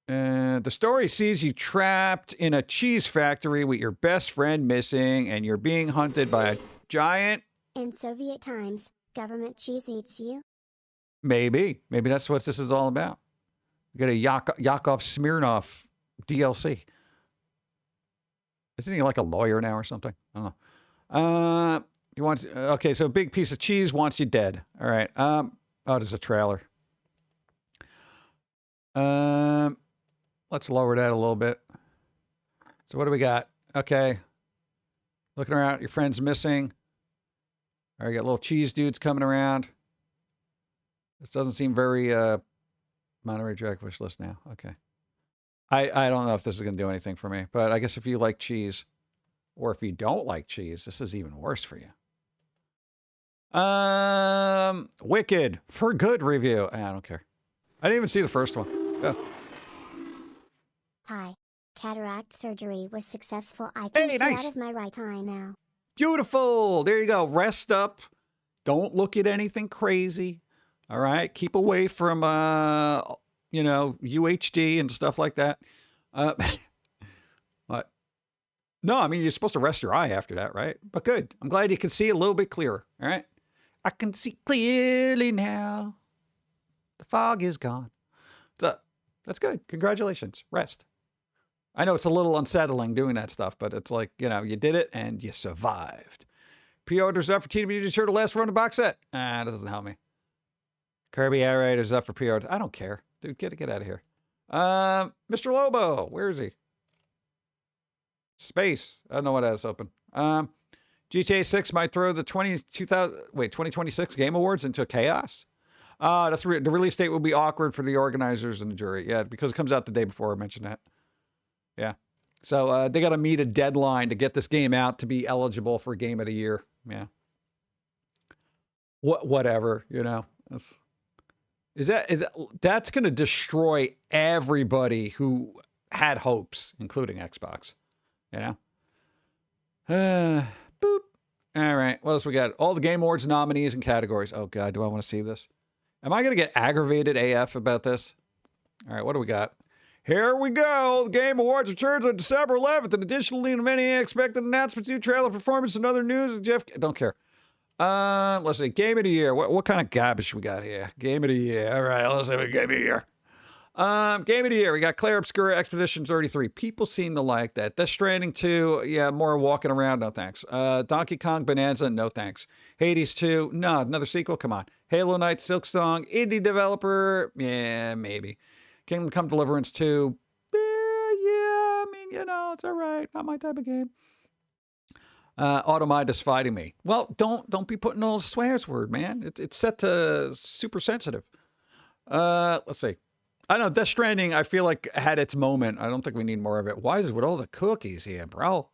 Speaker 1: The story sees you trapped in a cheese factory with your best friend missing, and you're being hunted by a giant...
Speaker 2: In Soviet times, government cheese eats you?
Speaker 1: Maybe that's what this is all about. You get a Yakov Smirnoff DLC. Isn't he like a lawyer now or something? I don't know. You want okay? So a big piece of cheese wants you dead. All right. Oh, there's a trailer. Let's lower that a little bit. So what do we got? Okay. Looking around, your friend's missing. All right, you got little cheese dudes coming around. This doesn't seem very Monterey Jack wish list now. Okay. I don't know if this is going to do anything for me, but I guess if you like cheese, or if you don't like cheese, this is even worse for you. Wicked for good review. I don't care. I didn't even see the first one. Yeah.
Speaker 2: Hi. Cataract surgery was successful. I can see
Speaker 1: nice.
Speaker 2: out of my right eye now.
Speaker 1: Beautiful. There you go. Rest up. Don't look at anything crazy. All right. Keep away from UHD and stuff like that. What? No, I mean, you're supposed to rest your eye after that, right? But good. I'm glad you can see a little bit clearer. All right. I can see clearly now. The fog is gone. So, that's good. Congratulations. Rest. I know it's a little unsettling doing that stuff, but it's like, you did it and you survived. Pre-orders up for Teenage Mutant Ninja Turtle Last Run of box set. That doesn't help me. Kirby Air Raiders up for pre-orders. I don't care. Dude, get out of here. Mr. Lobo. Where is he? Space. I don't know what that's open. GTA 6 might throw the 2026 Game Awards into chaos. The release date will be awkward for the organizers and the jury. Yeah, because it comes out the day before. I mentioned that. Yeah. So they got to meet a deadline to get this game out to be eligible for Game of the Year. Yeah. Whatever, That's going to destroy everybody who had hopes, including Xbox. Boop. All right. What else we got? All the Game Awards nominees and categories. Oh, God. Do I want to see this? Am I going to get aggravated AF about this? All right. What do we got? Here we go. The Game Awards returns on December 11th. And additionally, many expected announcements, new trailer performance, and other news. Jeff, don't care. Let's see. Game of the Year. What kind of garbage we got here? Game of the Year. All right. Let's see what Game of the Year. Game of the year. We got Claire Obscura Expedition 33. People seem to like that. Death Stranding 2. Yeah, more walking around. No thanks. Donkey Kong Bonanza. No thanks. Hades 2. No, another sequel. Come on. Halo Knight Silksong. Indie developer. Yeah, maybe. Kingdom Come Deliverance 2. Yeah, I mean, you know, it's all right. Not my type of game. Automide is fighting me. Well, don't be putting those swears word, man. It's set to super sensitive. Let's see. I know Death Stranding, I feel like had its moment. I don't think we need more of it. Why is it with all the cookies here, bro?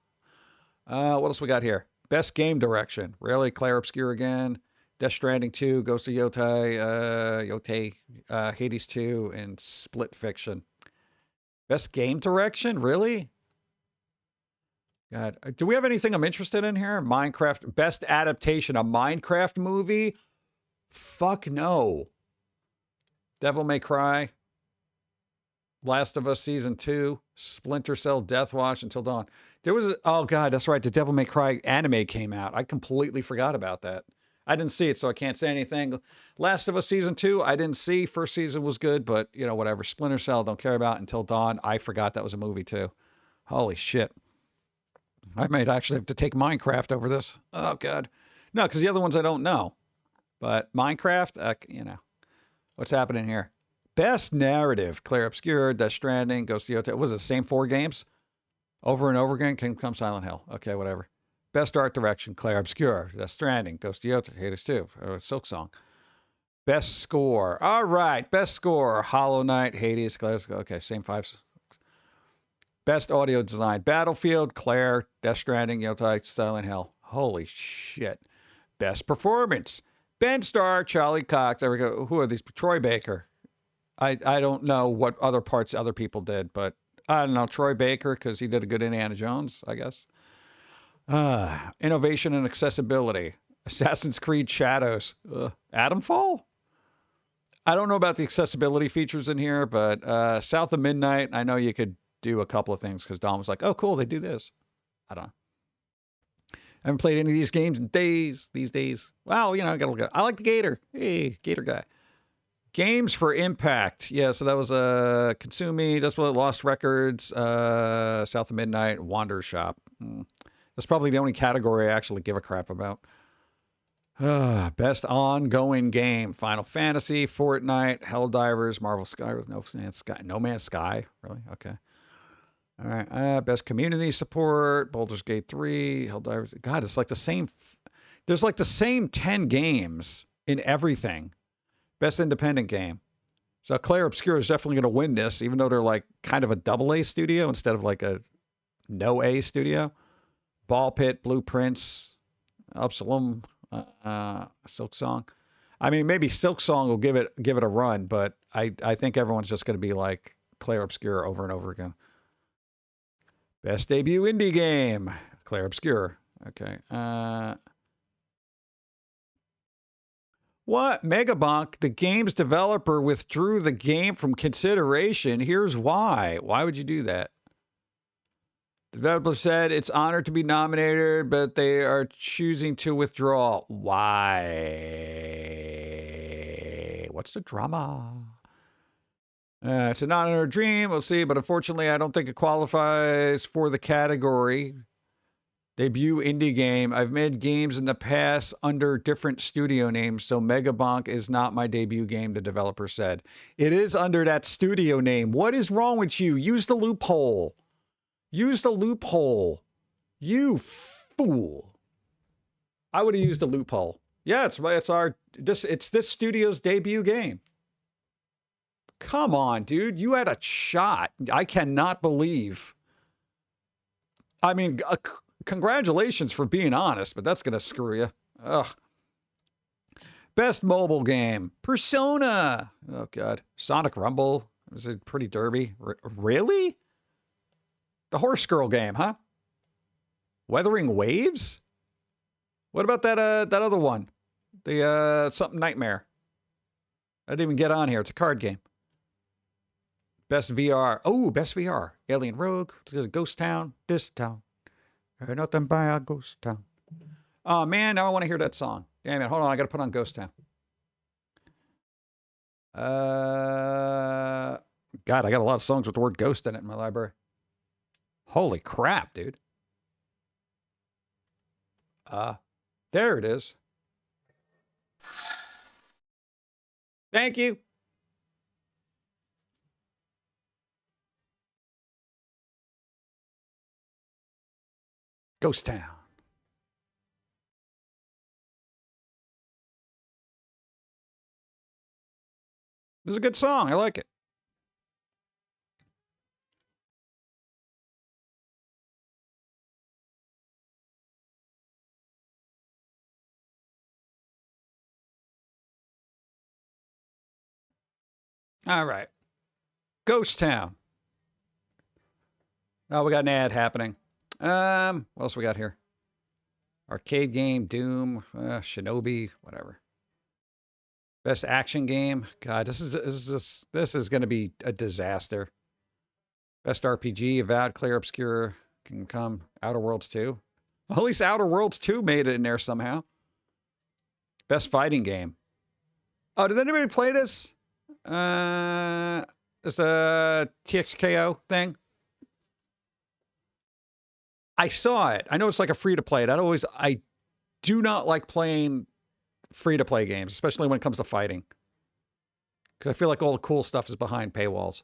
Speaker 1: What else we got here? Best game direction. Really? Claire Obscure again. Death Stranding 2, Ghost of Yote, Hades 2, and Split Fiction. Best game direction? Really? God. Do we have anything I'm interested in here? Minecraft. Best adaptation. A Minecraft movie? Fuck no. Devil May Cry. Last of Us Season 2, Splinter Cell, Death Watch, Until Dawn. There was oh God, that's right. The Devil May Cry anime came out. I completely forgot about that. I didn't see it, so I can't say anything. Last of Us Season 2, I didn't see. First season was good, but, you know, whatever. Splinter Cell, don't care about. Until Dawn, I forgot that was a movie, too. Holy shit. I might actually have to take Minecraft over this. Oh, God. No, because the other ones I don't know. But Minecraft, you know. What's happening here? Best narrative. Claire Obscure, Death Stranding, Ghost of Yote. Was it the same 4 games? Over and over again? Kingdom Come, Silent Hill. Okay, whatever. Best art direction. Claire Obscure, Death Stranding, Ghost of Yote, Hades 2, Silksong. Best score. All right. Best score. Hollow Knight, Hades, Claire. Okay, same 5. Best audio design. Battlefield, Claire, Death Stranding, Yote, Silent Hill. Holy shit. Best performance. Ben Starr, Charlie Cox. There we go. Who are these? Troy Baker. I don't know what other parts other people did, but I don't know. Troy Baker, because he did a good Indiana Jones, I guess. Innovation and accessibility. Assassin's Creed Shadows. Adamfall? I don't know about the accessibility features in here, but South of Midnight, I know you could do a couple of things because Dom was like, oh, cool, they do this. I don't know. I haven't played any of these games in these days. Well, you know, I gotta look at it. I like the Gator. Hey, Gator guy. Games for Impact. Yeah, so that was Consumi, that's what Lost Records, South of Midnight, Wander Shop. That's probably the only category I actually give a crap about. Best ongoing game. Final Fantasy, Fortnite, Helldivers, Marvel Sky with No Man's Sky. No Man's Sky? Really? Okay. All right. Best community support, Baldur's Gate 3, Helldivers. God, it's like the same. There's like the same 10 games in everything. Best independent game. So Claire Obscure is definitely going to win this, even though they're like kind of a AA studio instead of like a no A studio. Ball Pit, Blueprints, Absalom, Silksong. I mean, maybe Silksong will give it a run, but I think everyone's just going to be like Claire Obscure over and over again. Best debut indie game. Claire Obscure. Okay. What? Megabonk, the game's developer, withdrew the game from consideration. Here's why. Why would you do that? The developer said it's honored to be nominated, but they are choosing to withdraw. Why? What's the drama? It's an honor dream. We'll see, but unfortunately, I don't think it qualifies for the category. Debut indie game. I've made games in the past under different studio names, so Megabonk is not my debut game, the developer said. It is under that studio name. What is wrong with you? Use the loophole. Use the loophole. You fool. I would have used the loophole. Yeah, it's this studio's debut game. Come on, dude. You had a shot. I cannot believe. I mean, congratulations for being honest, but that's going to screw you. Ugh. Best mobile game. Persona. Oh, God. Sonic Rumble. Was it Pretty Derby? Really? The Horse Girl game, huh? Wuthering Waves? What about that other one? The something Nightmare. I didn't even get on here. It's a card game. Best VR. Oh, best VR. Alien Rogue. Ghost Town. This town. Nothing by a ghost town. Oh, man. Now I want to hear that song. Damn it. Hold on. I got to put on Ghost Town. God, I got a lot of songs with the word ghost in it in my library. Holy crap, dude. There it is. Thank you. Ghost Town. This is a good song. I like it. All right. Ghost Town. Oh, we got an ad happening. What else we got here? Arcade game, Doom, Shinobi, whatever. Best action game. God, this is going to be a disaster. Best RPG, Avowed, Clear, Obscure, Kingdom Come, Outer Worlds 2. At least Outer Worlds 2 made it in there somehow. Best fighting game. Oh, did anybody play this? It's a TXKO thing. I saw it. I know it's like a free-to-play. I do not like playing free-to-play games, especially when it comes to fighting. Because I feel like all the cool stuff is behind paywalls.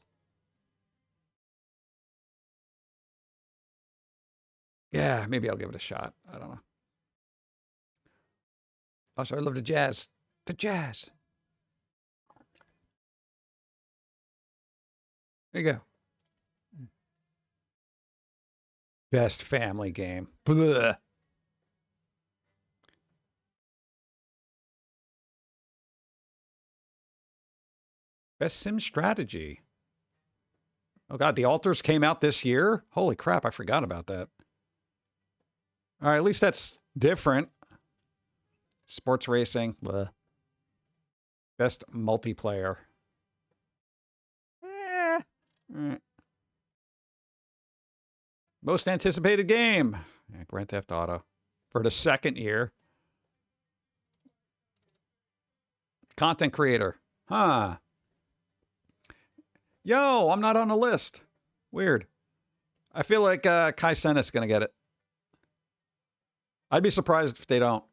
Speaker 1: Yeah, maybe I'll give it a shot. I don't know. Also, I love the jazz. The jazz. There you go. Best family game. Blah. Best sim strategy. Oh God, the Alters came out this year? Holy crap, I forgot about that. All right, at least that's different. Sports racing. Blah. Best multiplayer. Right. Most anticipated game. Yeah, Grand Theft Auto. For the second year. Content creator. Huh. Yo, I'm not on the list. Weird. I feel like Kai Cenat's going to get it. I'd be surprised if they don't.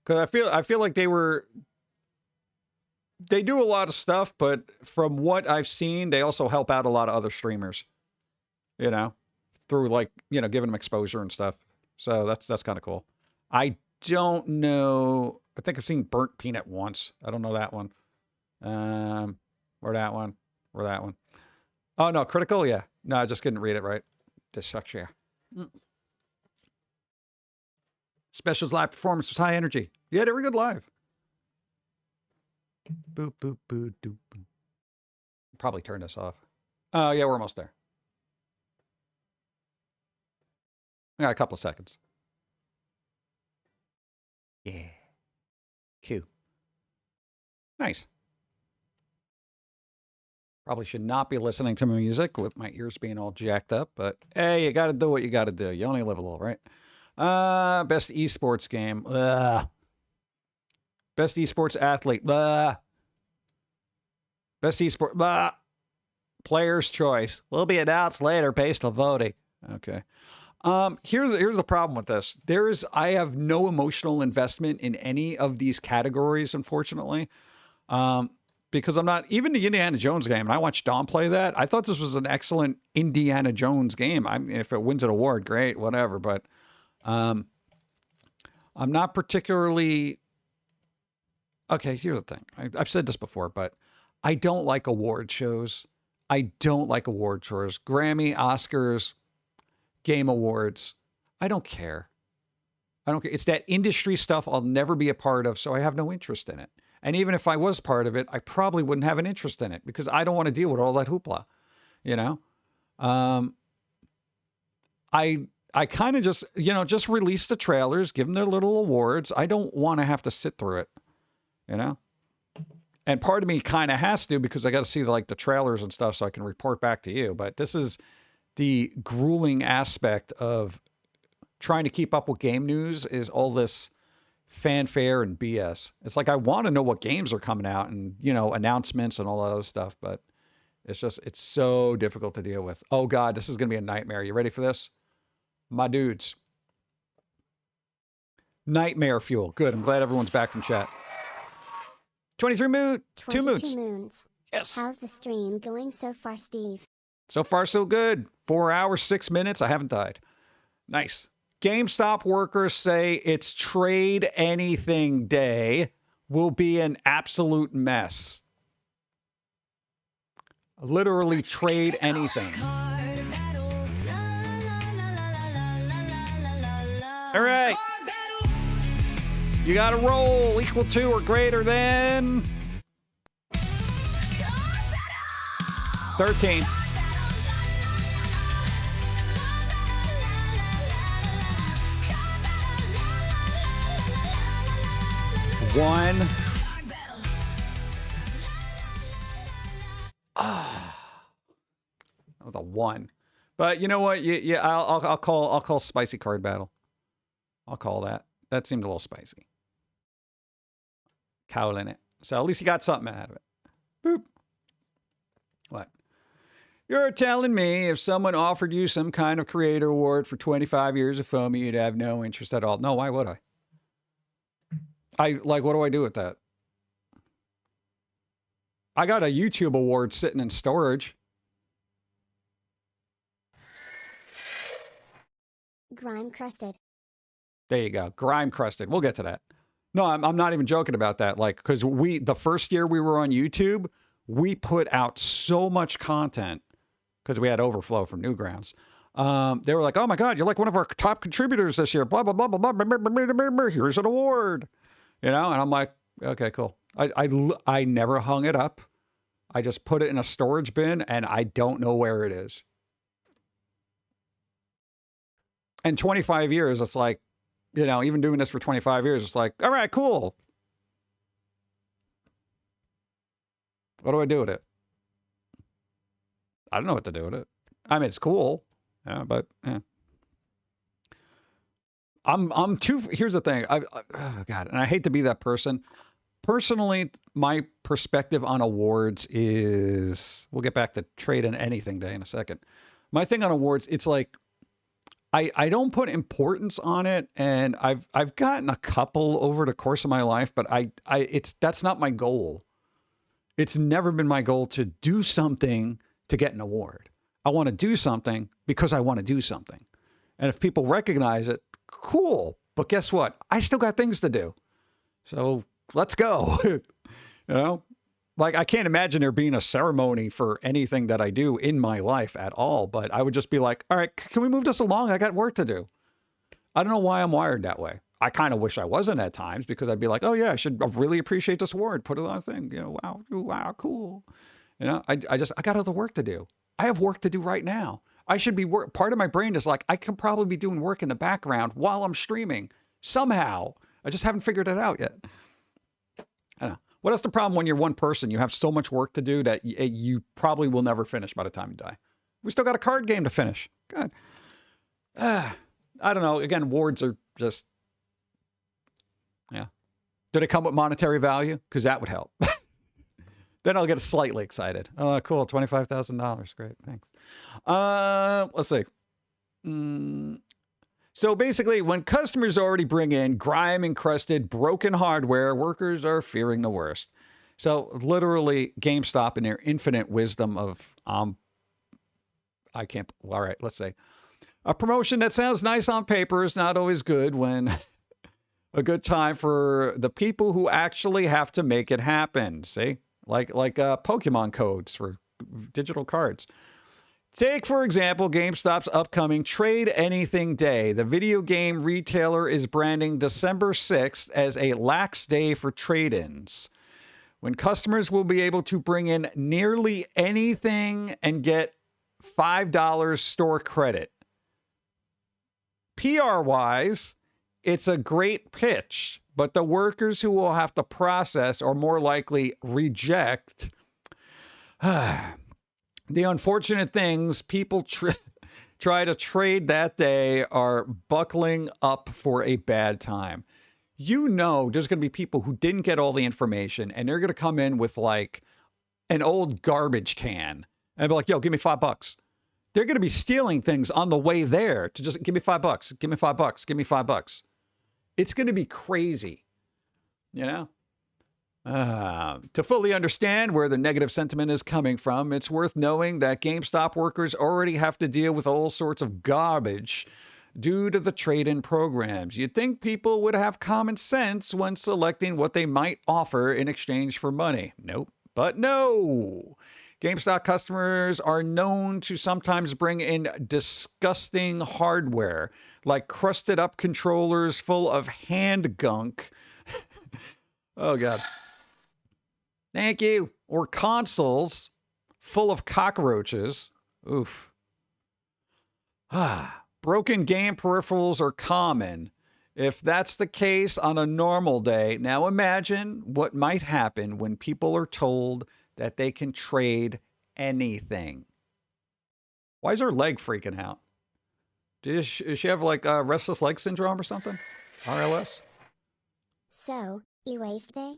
Speaker 1: Because I feel like they do a lot of stuff, but from what I've seen, they also help out a lot of other streamers. You know, through like, you know, giving them exposure and stuff. So that's kind of cool. I don't know. I think I've seen Burnt Peanut once. I don't know that one. Or that one. Or that one. Oh, no, Critical? Yeah. No, I just couldn't read it right. Dyslexia. Specials live performance was high energy. Yeah, they were good live. Boop, boop, boop, doop, boop. Probably turn this off. Oh, yeah, we're almost there. I got a couple of seconds. Yeah. Q. Nice. Probably should not be listening to my music with my ears being all jacked up, but hey, you got to do what you got to do. You only live a little, right? Best esports game. Best esports athlete. Best esport. Player's choice. Will be announced later based on voting. Okay. Here's the problem with this. I have no emotional investment in any of these categories, unfortunately. Because I'm not, even the Indiana Jones game, and I watched Dawn play that. I thought this was an excellent Indiana Jones game. I mean, if it wins an award, great, whatever. But I'm not particularly. Okay, here's the thing. I've said this before, but I don't like award shows. I don't like award shows. Grammy, Oscars, Game Awards. I don't care. I don't care. It's that industry stuff I'll never be a part of, so I have no interest in it. And even if I was part of it, I probably wouldn't have an interest in it because I don't want to deal with all that hoopla, you know? I kind of just, you know, just release the trailers, give them their little awards. I don't want to have to sit through it, you know? And part of me kind of has to because I got to see the trailers and stuff so I can report back to you. But this is the grueling aspect of trying to keep up with game news is all this fanfare and BS. It's like I want to know what games are coming out and, you know, announcements and all that other stuff, but It's so difficult to deal with. Oh God, this is going to be a nightmare. You ready for this? My dudes. Nightmare fuel. Good. I'm glad everyone's back from chat. 23 moon. 2 moons.
Speaker 2: moons.
Speaker 1: Yes.
Speaker 2: How's the stream going so far, Steve?
Speaker 1: So far, so good. 4 hours, 6 minutes. I haven't died. Nice. GameStop workers say its trade anything day will be an absolute mess. Literally trade anything. All right. You got to roll equal to or greater than 13. One. That was a 1. But you know what? I'll call spicy card battle. I'll call that. That seemed a little spicy. Cowl in it. So at least you got something out of it. Boop. What? You're telling me if someone offered you some kind of creator award for 25 years of Foamy, you'd have no interest at all. No, why would I? What do I do with that? I got a YouTube award sitting in storage.
Speaker 2: Grime crusted.
Speaker 1: There you go. Grime crusted. We'll get to that. No, I'm not even joking about that. Like, because the first year we were on YouTube, we put out so much content because we had overflow from Newgrounds. They were like, oh my God, you're like one of our top contributors this year. Blah, blah, blah, blah, blah, blah, blah, blah, blah, blah. Here's an award. You know, and I'm like, okay, cool. I never hung it up. I just put it in a storage bin and I don't know where it is. And 25 years, it's like, you know, even doing this for 25 years, it's like, all right, cool. What do I do with it? I don't know what to do with it. I mean, it's cool. Yeah, but yeah. I'm too, here's the thing. Oh God, and I hate to be that person. Personally, my perspective on awards is, we'll get back to trade and anything day in a second. My thing on awards, it's like, I don't put importance on it, and I've gotten a couple over the course of my life, but that's not my goal. It's never been my goal to do something to get an award. I want to do something because I want to do something. And if people recognize it, cool. But guess what? I still got things to do. So let's go. You know? Like, I can't imagine there being a ceremony for anything that I do in my life at all. But I would just be like, all right, can we move this along? I got work to do. I don't know why I'm wired that way. I kind of wish I wasn't at times, because I'd be like, oh yeah, I should really appreciate this award. Put it on a thing. You know, wow, cool. You know, I got other work to do. I have work to do right now. I should be part of my brain is like, I can probably be doing work in the background while I'm streaming somehow. I just haven't figured it out yet. I don't know. What is the problem when you're one person? You have so much work to do that you probably will never finish by the time you die. We still got a card game to finish. God. I don't know. Again, awards are just, yeah. Do they come with monetary value? Because that would help. Then I'll get slightly excited. Oh, cool. $25,000. Great. Thanks. Let's see. So basically, when customers already bring in grime-encrusted, broken hardware, workers are fearing the worst. So literally, GameStop, in their infinite wisdom of, all right, let's say, a promotion that sounds nice on paper is not always good when a good time for the people who actually have to make it happen. See? Like Pokemon codes for digital cards. Take, for example, GameStop's upcoming Trade Anything Day. The video game retailer is branding December 6th as a lax day for trade-ins, when customers will be able to bring in nearly anything and get $5 store credit. PR-wise, it's a great pitch, but the workers who will have to process or more likely reject the unfortunate things people try to trade that day are buckling up for a bad time. You know, there's going to be people who didn't get all the information, and they're going to come in with like an old garbage can and be like, yo, give me $5. They're going to be stealing things on the way there to just give me $5, give me $5, give me $5. It's going to be crazy, you know? To fully understand where the negative sentiment is coming from, it's worth knowing that GameStop workers already have to deal with all sorts of garbage due to the trade-in programs. You'd think people would have common sense when selecting what they might offer in exchange for money. Nope. But no. GameStop customers are known to sometimes bring in disgusting hardware, like crusted up controllers full of hand gunk. Oh, God. Thank you. Or consoles full of cockroaches. Oof. Broken game peripherals are common. If that's the case on a normal day, now imagine what might happen when people are told that they can trade anything. Why is her leg freaking out? Does she have like restless leg syndrome or something? RLS?
Speaker 2: So, e-waste day?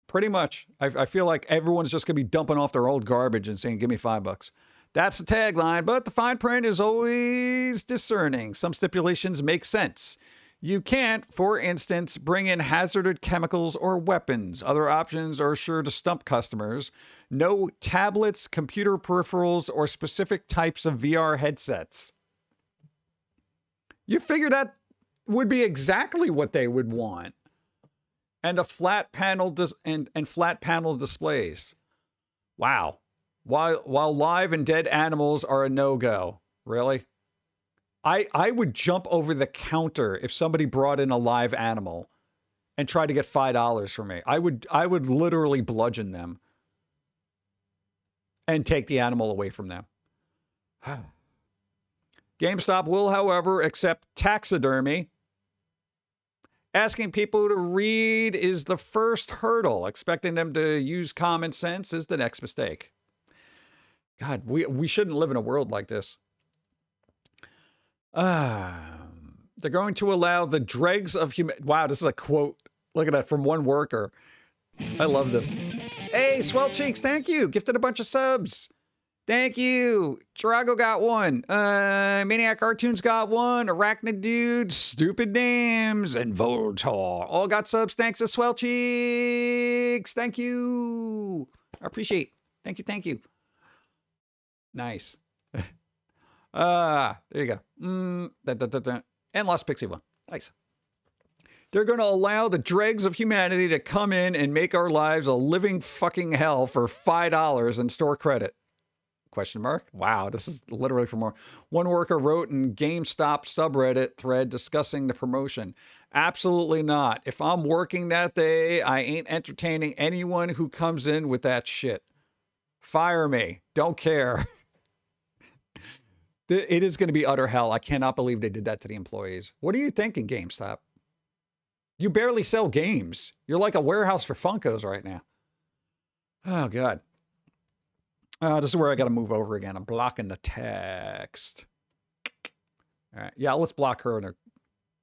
Speaker 1: Pretty much. I feel like everyone's just going to be dumping off their old garbage and saying, give me $5. That's the tagline, but the fine print is always discerning. Some stipulations make sense. You can't, for instance, bring in hazardous chemicals or weapons. Other options are sure to stump customers. No tablets, computer peripherals, or specific types of VR headsets. You figure that would be exactly what they would want. And a flat panel and flat panel displays. Wow. While live and dead animals are a no-go. Really? I would jump over the counter if somebody brought in a live animal and tried to get $5 from me. I would literally bludgeon them and take the animal away from them. GameStop will, however, accept taxidermy. Asking people to read is the first hurdle. Expecting them to use common sense is the next mistake. God, we shouldn't live in a world like this. They're going to allow the dregs of human... Wow, this is a quote. Look at that, from one worker. I love this. Hey, Swell Cheeks, thank you. Gifted a bunch of subs. Thank you. Chirago got one. Maniac Cartoons got one. Arachnid Dude, Stupid Names, and Voltar all got subs thanks to Swell Cheeks. Thank you. I appreciate. Thank you. Thank you. Nice. There you go. And Lost Pixie one. Nice. They're going to allow the dregs of humanity to come in and make our lives a living fucking hell for $5 in store credit. Question mark? Wow, this is literally for more. One worker wrote in GameStop subreddit thread discussing the promotion. Absolutely not. If I'm working that day, I ain't entertaining anyone who comes in with that shit. Fire me. Don't care. It is going to be utter hell. I cannot believe they did that to the employees. What are you thinking, GameStop? You barely sell games. You're like a warehouse for Funkos right now. Oh, God. This is where I got to move over again. I'm blocking the text. All right. Yeah, let's block her and her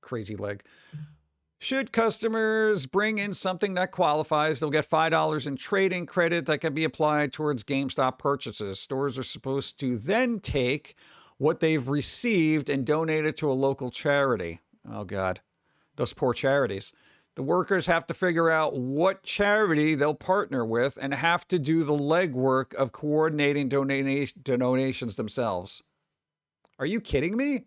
Speaker 1: crazy leg. Should customers bring in something that qualifies, they'll get $5 in trading credit that can be applied towards GameStop purchases. Stores are supposed to then take what they've received and donate it to a local charity. Oh, God. Those poor charities. The workers have to figure out what charity they'll partner with and have to do the legwork of coordinating donations themselves. Are you kidding me?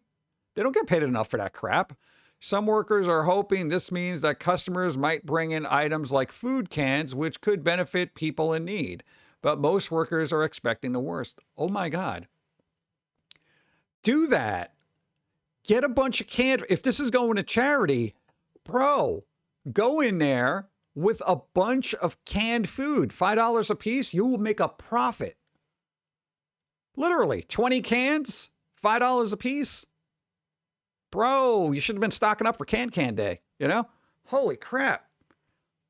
Speaker 1: They don't get paid enough for that crap. Some workers are hoping this means that customers might bring in items like food cans, which could benefit people in need. But most workers are expecting the worst. Oh my God. Do that. Get a bunch of canned... If this is going to charity, bro... Go in there with a bunch of canned food, $5 a piece, you will make a profit. Literally, 20 cans, $5 a piece. Bro, you should have been stocking up for Can Day, you know? Holy crap.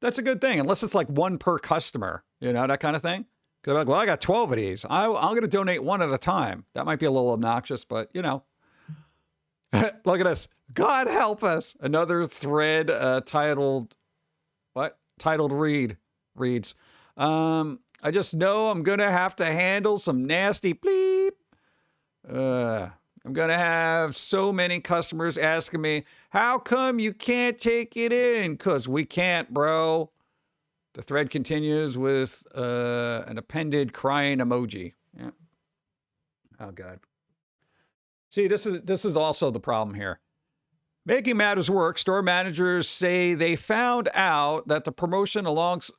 Speaker 1: That's a good thing, unless it's like one per customer, you know, that kind of thing. Because I'm like, well, I got 12 of these. I'm going to donate one at a time. That might be a little obnoxious, but, you know. Look at this. God help us. Another thread titled, what? Titled reads, I just know I'm going to have to handle some nasty bleep. I'm going to have so many customers asking me, how come you can't take it in? Because we can't, bro. The thread continues with an appended crying emoji. Yeah. Oh, God. See, this is also the problem here. Making matters worse, store managers say they found out that the promotion found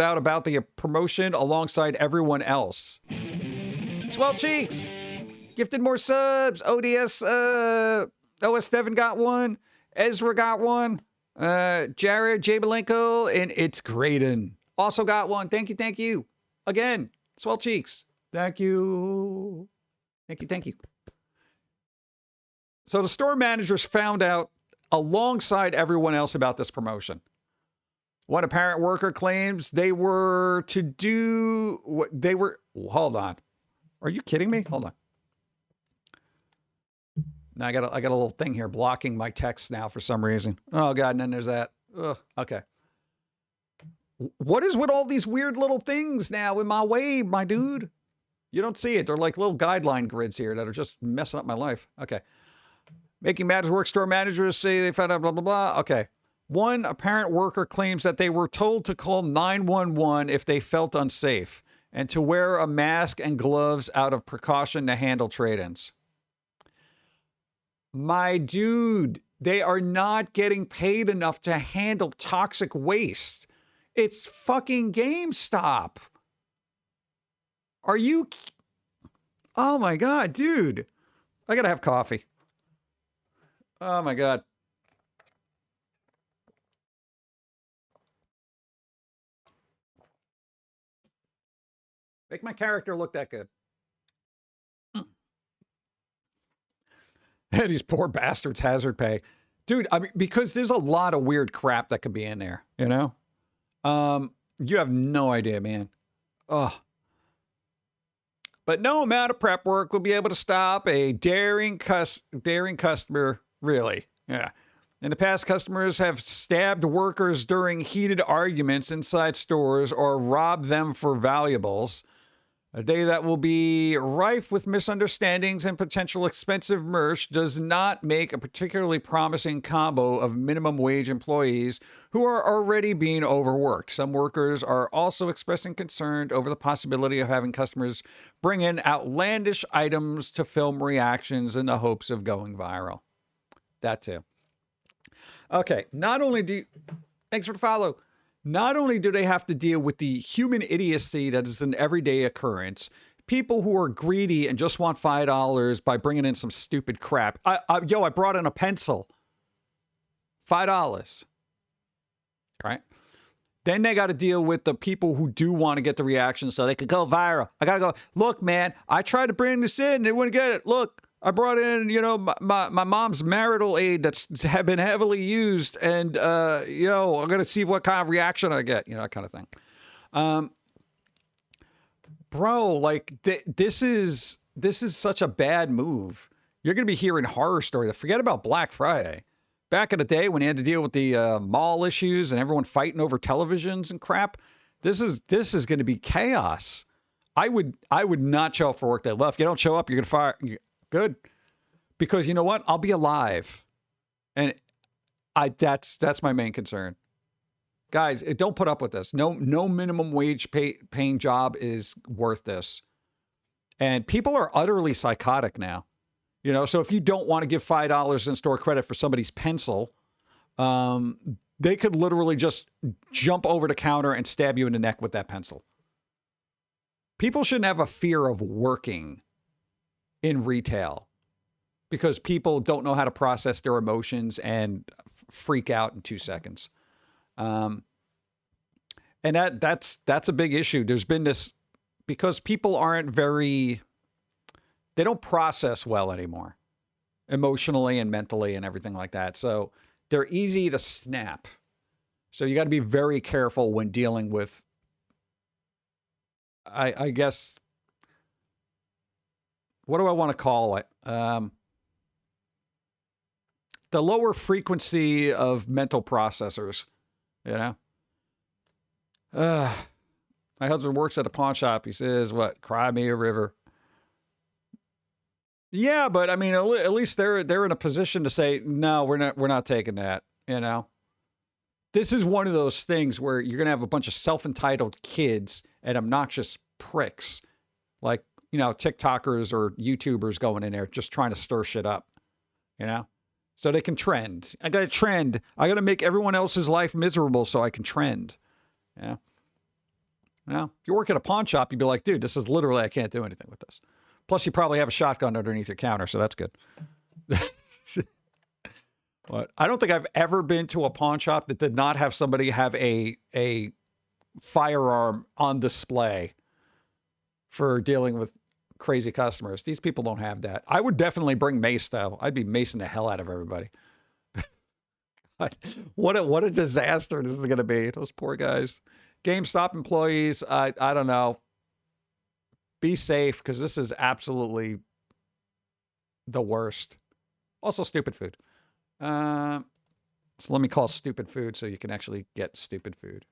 Speaker 1: out about the promotion alongside everyone else. Swell cheeks, gifted more subs. ODS, OS Devin got one. Ezra got one. Jared J. Malenko and It's Graydon also got one. Thank you. Again, swell cheeks. Thank you. Thank you. So the store managers found out alongside everyone else about this promotion. One apparent worker claims they were to do what they were. Hold on. Are you kidding me? Hold on. Now I got a little thing here blocking my text now for some reason. Oh, God. And then there's that. Ugh, okay. What is with all these weird little things now in my way, my dude? You don't see it. They're like little guideline grids here that are just messing up my life. Okay. Making matters worse, store managers say they found out blah, blah, blah. Okay. One apparent worker claims that they were told to call 911 if they felt unsafe and to wear a mask and gloves out of precaution to handle trade-ins. My dude, they are not getting paid enough to handle toxic waste. It's fucking GameStop. Are you... Oh my God, dude. I gotta have coffee. Oh my God. Make my character look that good. These poor bastards hazard pay. Dude, I mean, because there's a lot of weird crap that could be in there, you know? You have no idea, man. Ugh. But no amount of prep work will be able to stop a daring customer, really. Yeah. In the past, customers have stabbed workers during heated arguments inside stores or robbed them for valuables. A day that will be rife with misunderstandings and potential expensive merch does not make a particularly promising combo of minimum wage employees who are already being overworked. Some workers are also expressing concern over the possibility of having customers bring in outlandish items to film reactions in the hopes of going viral. That too. Okay, thanks for the follow. Not only do they have to deal with the human idiocy that is an everyday occurrence, people who are greedy and just want $5 by bringing in some stupid crap. I brought in a pencil. $5. Right? Then they got to deal with the people who do want to get the reaction so they could go viral. I got to go, look, man, I tried to bring this in. They wouldn't get it. Look, I brought in, my mom's marital aid that's been heavily used. And, I'm going to see what kind of reaction I get, that kind of thing. Bro, like, this is such a bad move. You're going to be hearing horror stories. Forget about Black Friday. Back in the day when you had to deal with the mall issues and everyone fighting over televisions and crap, this is going to be chaos. I would not show up for work day. Well, if you don't show up, you're going to fire. Good, because you know what? I'll be alive, and that's my main concern. Guys, don't put up with this. No minimum wage paying job is worth this, and people are utterly psychotic now. So if you don't want to give $5 in store credit for somebody's pencil, they could literally just jump over the counter and stab you in the neck with that pencil. People shouldn't have a fear of working in retail because people don't know how to process their emotions and freak out in 2 seconds. And that's a big issue. There's been this, because people they don't process well anymore, emotionally and mentally and everything like that. So they're easy to snap. So you got to be very careful when dealing with, I guess, what do I want to call it? The lower frequency of mental processors, My husband works at a pawn shop. He says, what? Cry me a river. Yeah, but I mean, at least they're in a position to say, no, we're not taking that, you know? This is one of those things where you're going to have a bunch of self-entitled kids and obnoxious pricks like, you know, TikTokers or YouTubers going in there just trying to stir shit up, you know? So they can trend. I got to trend. I got to make everyone else's life miserable so I can trend. Yeah. You know, if you work at a pawn shop, you'd be like, dude, this is literally, I can't do anything with this. Plus, you probably have a shotgun underneath your counter, so that's good. But I don't think I've ever been to a pawn shop that did not have somebody have a firearm on display for dealing with crazy customers. These people don't have that. I would definitely bring mace, though. I'd be macing the hell out of everybody. What a disaster this is going to be. Those poor guys. GameStop employees, I don't know. Be safe, because this is absolutely the worst. Also, stupid food. So let me call stupid food so you can actually get stupid food.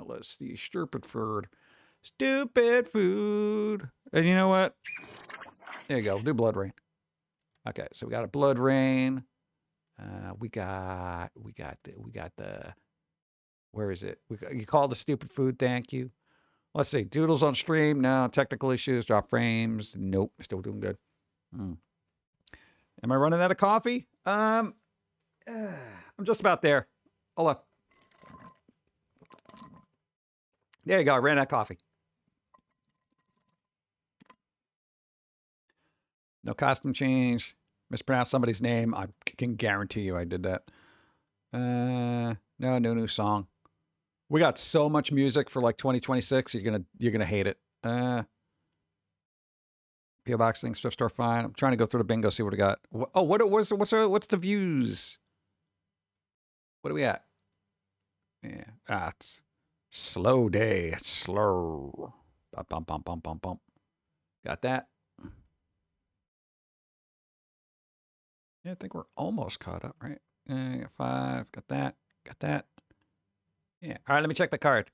Speaker 1: Let's see. Stupid food. Stupid food. And you know what? There you go. Do blood rain. Okay, so we got a blood rain. We got the where is it? You call the stupid food, thank you. Let's see. Doodles on stream. No. Technical issues. Drop frames. Nope. Still doing good. Am I running out of coffee? I'm just about there. Hold on. There you go. I ran out of coffee. No costume change. Mispronounced somebody's name. I can guarantee you I did that. No new song. We got so much music for like 2026. You're gonna hate it. PO Box thing, thrift store fine. I'm trying to go through the bingo, see what we got. Oh, what's the views? What are we at? Yeah, it's slow day. It's slow. Bum, bum, bum, bum, bum. Got that? Yeah, I think we're almost caught up, right? Got 5. Got that. Got that. Yeah. All right, let me check the card.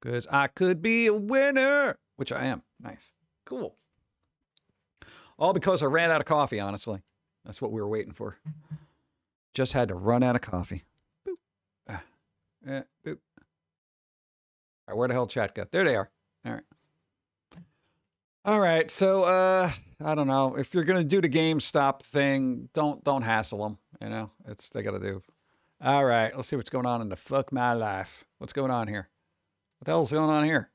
Speaker 1: Because I could be a winner, which I am. Nice. Cool. All because I ran out of coffee, honestly. That's what we were waiting for. Just had to run out of coffee. Boop. Boop. All right, where the hell chat go? There they are. All right. All right, so I don't know. If you're gonna do the GameStop thing, don't hassle them. You know, they gotta do. All right, let's see what's going on in the fuck my life. What's going on here? What the hell's going on here?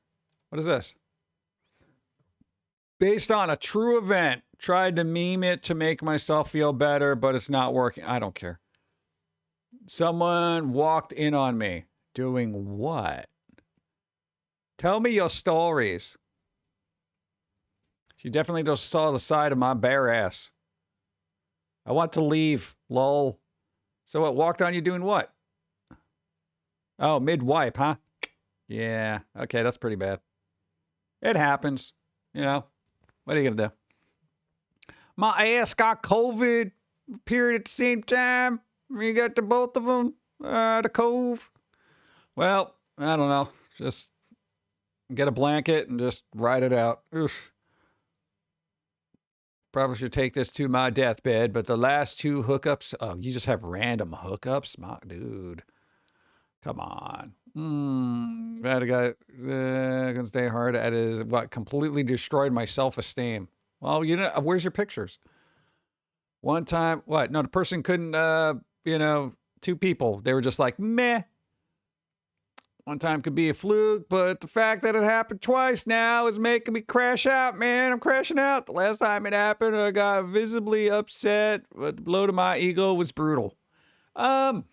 Speaker 1: What is this? Based on a true event, tried to meme it to make myself feel better, but it's not working. I don't care. Someone walked in on me. Doing what? Tell me your stories. She definitely just saw the side of my bare ass. I want to leave, lol. So what, walked on you doing what? Oh, mid-wipe, huh? Yeah, okay, that's pretty bad. It happens, you know. What are you gonna do? My ass got COVID period at the same time. You got the both of them, the cove. Well, I don't know. Just get a blanket and just ride it out. Oof. Probably should take this to my deathbed, but the last 2 hookups, oh, you just have random hookups? My dude. Come on. That guy gonna stay hard at is what completely destroyed my self-esteem. Well, you know, where's your pictures? One time, what? No, the person couldn't, 2 people. They were just like, meh. One time could be a fluke, but the fact that it happened twice now is making me crash out, man. I'm crashing out. The last time it happened, I got visibly upset, but the blow to my ego was brutal. I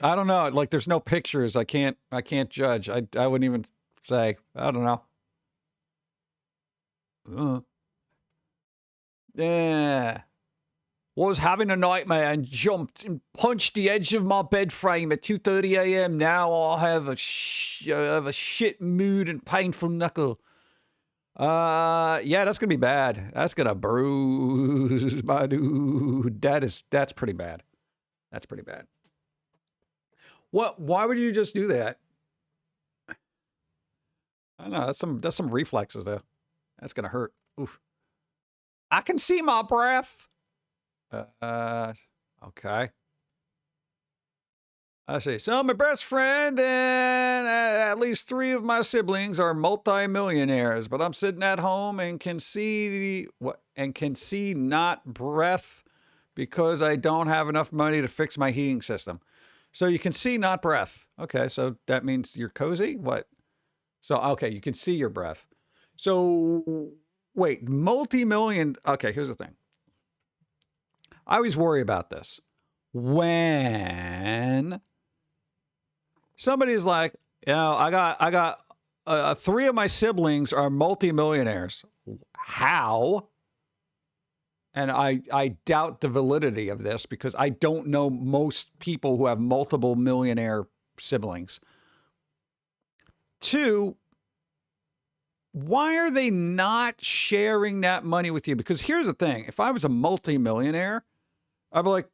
Speaker 1: don't know. Like, there's no pictures. I can't judge. I wouldn't even say. I don't know. Yeah. Was having a nightmare and jumped and punched the edge of my bed frame at 2:30 a.m. Now I have a shit mood and painful knuckle. Yeah, that's gonna be bad. That's gonna bruise my dude. That's pretty bad. That's pretty bad. What? Why would you just do that? I know that's some reflexes there. That's gonna hurt. Oof. I can see my breath. Okay. I see. So my best friend and at least 3 of my siblings are multimillionaires, but I'm sitting at home and can see not breath because I don't have enough money to fix my heating system. So you can see not breath. Okay, so that means you're cozy? What? So okay, you can see your breath. So wait, multi-million. Okay, here's the thing. I always worry about this. When somebody's like, I got 3 of my siblings are multimillionaires. How? And I doubt the validity of this because I don't know most people who have multiple millionaire siblings. 2, why are they not sharing that money with you? Because here's the thing. If I was a multimillionaire, I'd be like,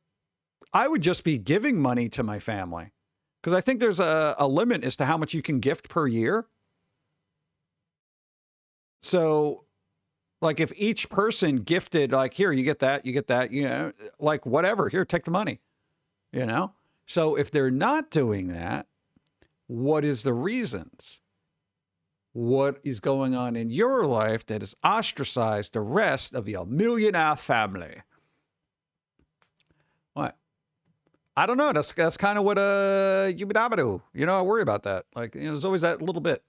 Speaker 1: I would just be giving money to my family. Because I think there's a limit as to how much you can gift per year. So, like, if each person gifted, like, here, you get that, you know, like, whatever, here, take the money, you know? So, if they're not doing that, what is the reasons? What is going on in your life that has ostracized the rest of your millionaire family? What? I don't know. That's kind of what you know, I worry about that. Like, you know, there's always that little bit.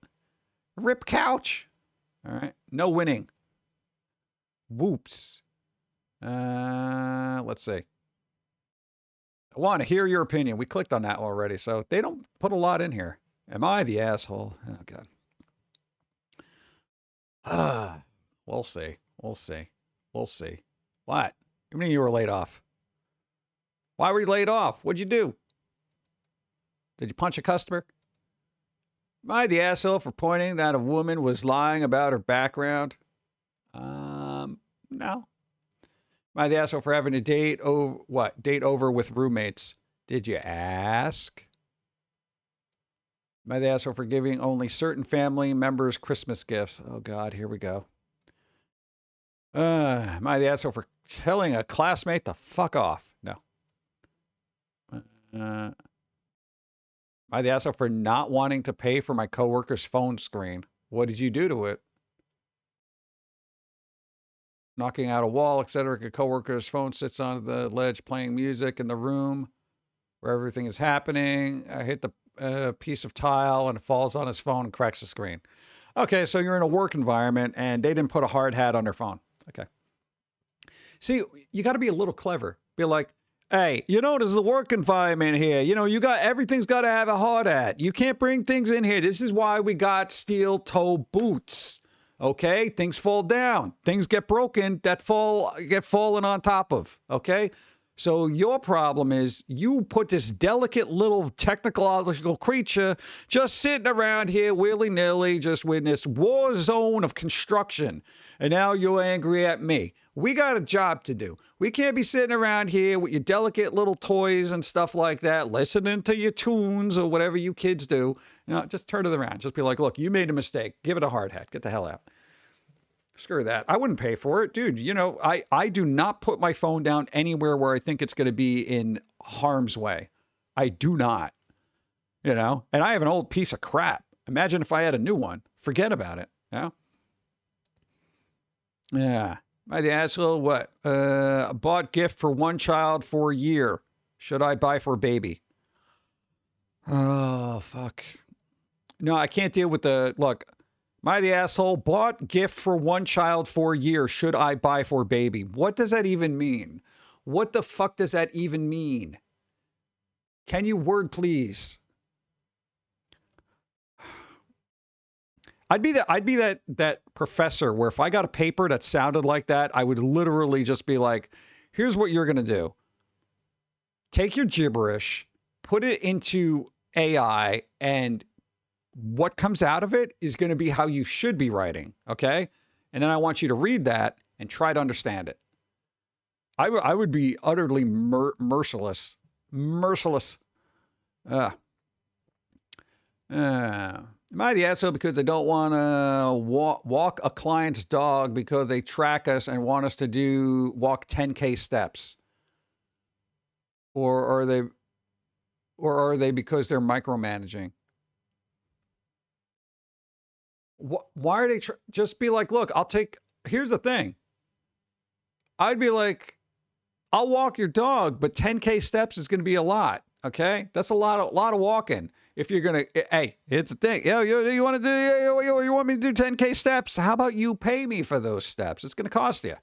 Speaker 1: Rip couch. All right. No winning. Whoops. Let's see. I want to hear your opinion. We clicked on that already, so they don't put a lot in here. Am I the asshole? Oh God. We'll see. We'll see. We'll see. What? You mean you were laid off? Why were you laid off? What'd you do? Did you punch a customer? Am I the asshole for pointing that a woman was lying about her background? No. Am I the asshole for having a date over what? Date over with roommates? Did you ask? Am I the asshole for giving only certain family members Christmas gifts? Oh God, here we go. Am I the asshole for telling a classmate to fuck off? No. Am I the asshole for not wanting to pay for my coworker's phone screen? What did you do to it? Knocking out a wall, etc. A coworker's phone sits on the ledge playing music in the room where everything is happening. I hit the piece of tile and it falls on his phone and cracks the screen. Okay, so you're in a work environment and they didn't put a hard hat on their phone. Okay. See, you got to be a little clever. Be like, hey, you know, there's a work environment here. You know, everything's got to have a hard hat. You can't bring things in here. This is why we got steel toe boots. Okay, things fall down, things get broken that get fallen on top of. Okay, so your problem is you put this delicate little technological creature just sitting around here willy-nilly, just in this war zone of construction, and now you're angry at me. We got a job to do. We can't be sitting around here with your delicate little toys and stuff like that, listening to your tunes or whatever you kids do. You know, just turn it around. Just be like, look, you made a mistake. Give it a hard hat. Get the hell out. Screw that. I wouldn't pay for it. Dude, you know, I do not put my phone down anywhere where I think it's going to be in harm's way. I do not. You know, and I have an old piece of crap. Imagine if I had a new one. Forget about it. Yeah. Yeah. My the asshole, what? Bought gift for one child for a year. Should I buy for a baby? Oh, fuck. No, I can't deal with look, am I the asshole? Bought gift for one child for a year. Should I buy for baby? What does that even mean? What the fuck does that even mean? Can you word please? I'd be that professor where if I got a paper that sounded like that, I would literally just be like, here's what you're going to do. Take your gibberish, put it into AI, and what comes out of it is going to be how you should be writing, okay? And then I want you to read that and try to understand it. I would be utterly merciless. Merciless. Am I the asshole because I don't want to walk a client's dog because they track us and want us to walk 10K steps? Or are they because they're micromanaging? Why are they just be like, look, here's the thing. I'd be like, I'll walk your dog, but 10K steps is going to be a lot. Okay, that's a lot of walking. If you're gonna, hey, it's the thing. Yeah, you want to do? You want me to do 10K steps? How about you pay me for those steps? It's going to cost you.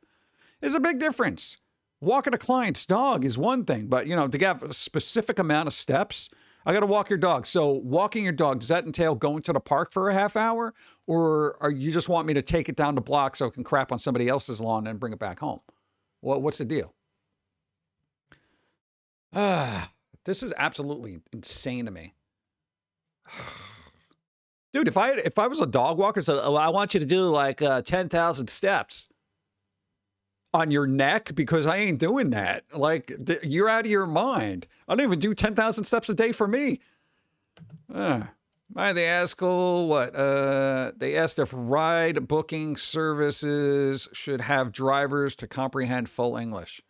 Speaker 1: There's a big difference. Walking a client's dog is one thing, but to have a specific amount of steps, I got to walk your dog. So walking your dog, does that entail going to the park for a half hour, or you just want me to take it down the block so it can crap on somebody else's lawn and bring it back home? What's the deal? This is absolutely insane to me. Dude, if I was a dog walker, so I want you to do like 10,000 steps on your neck, because I ain't doing that. Like, you're out of your mind. I don't even do 10,000 steps a day for me. They ask what? They asked if ride booking services should have drivers to comprehend full English.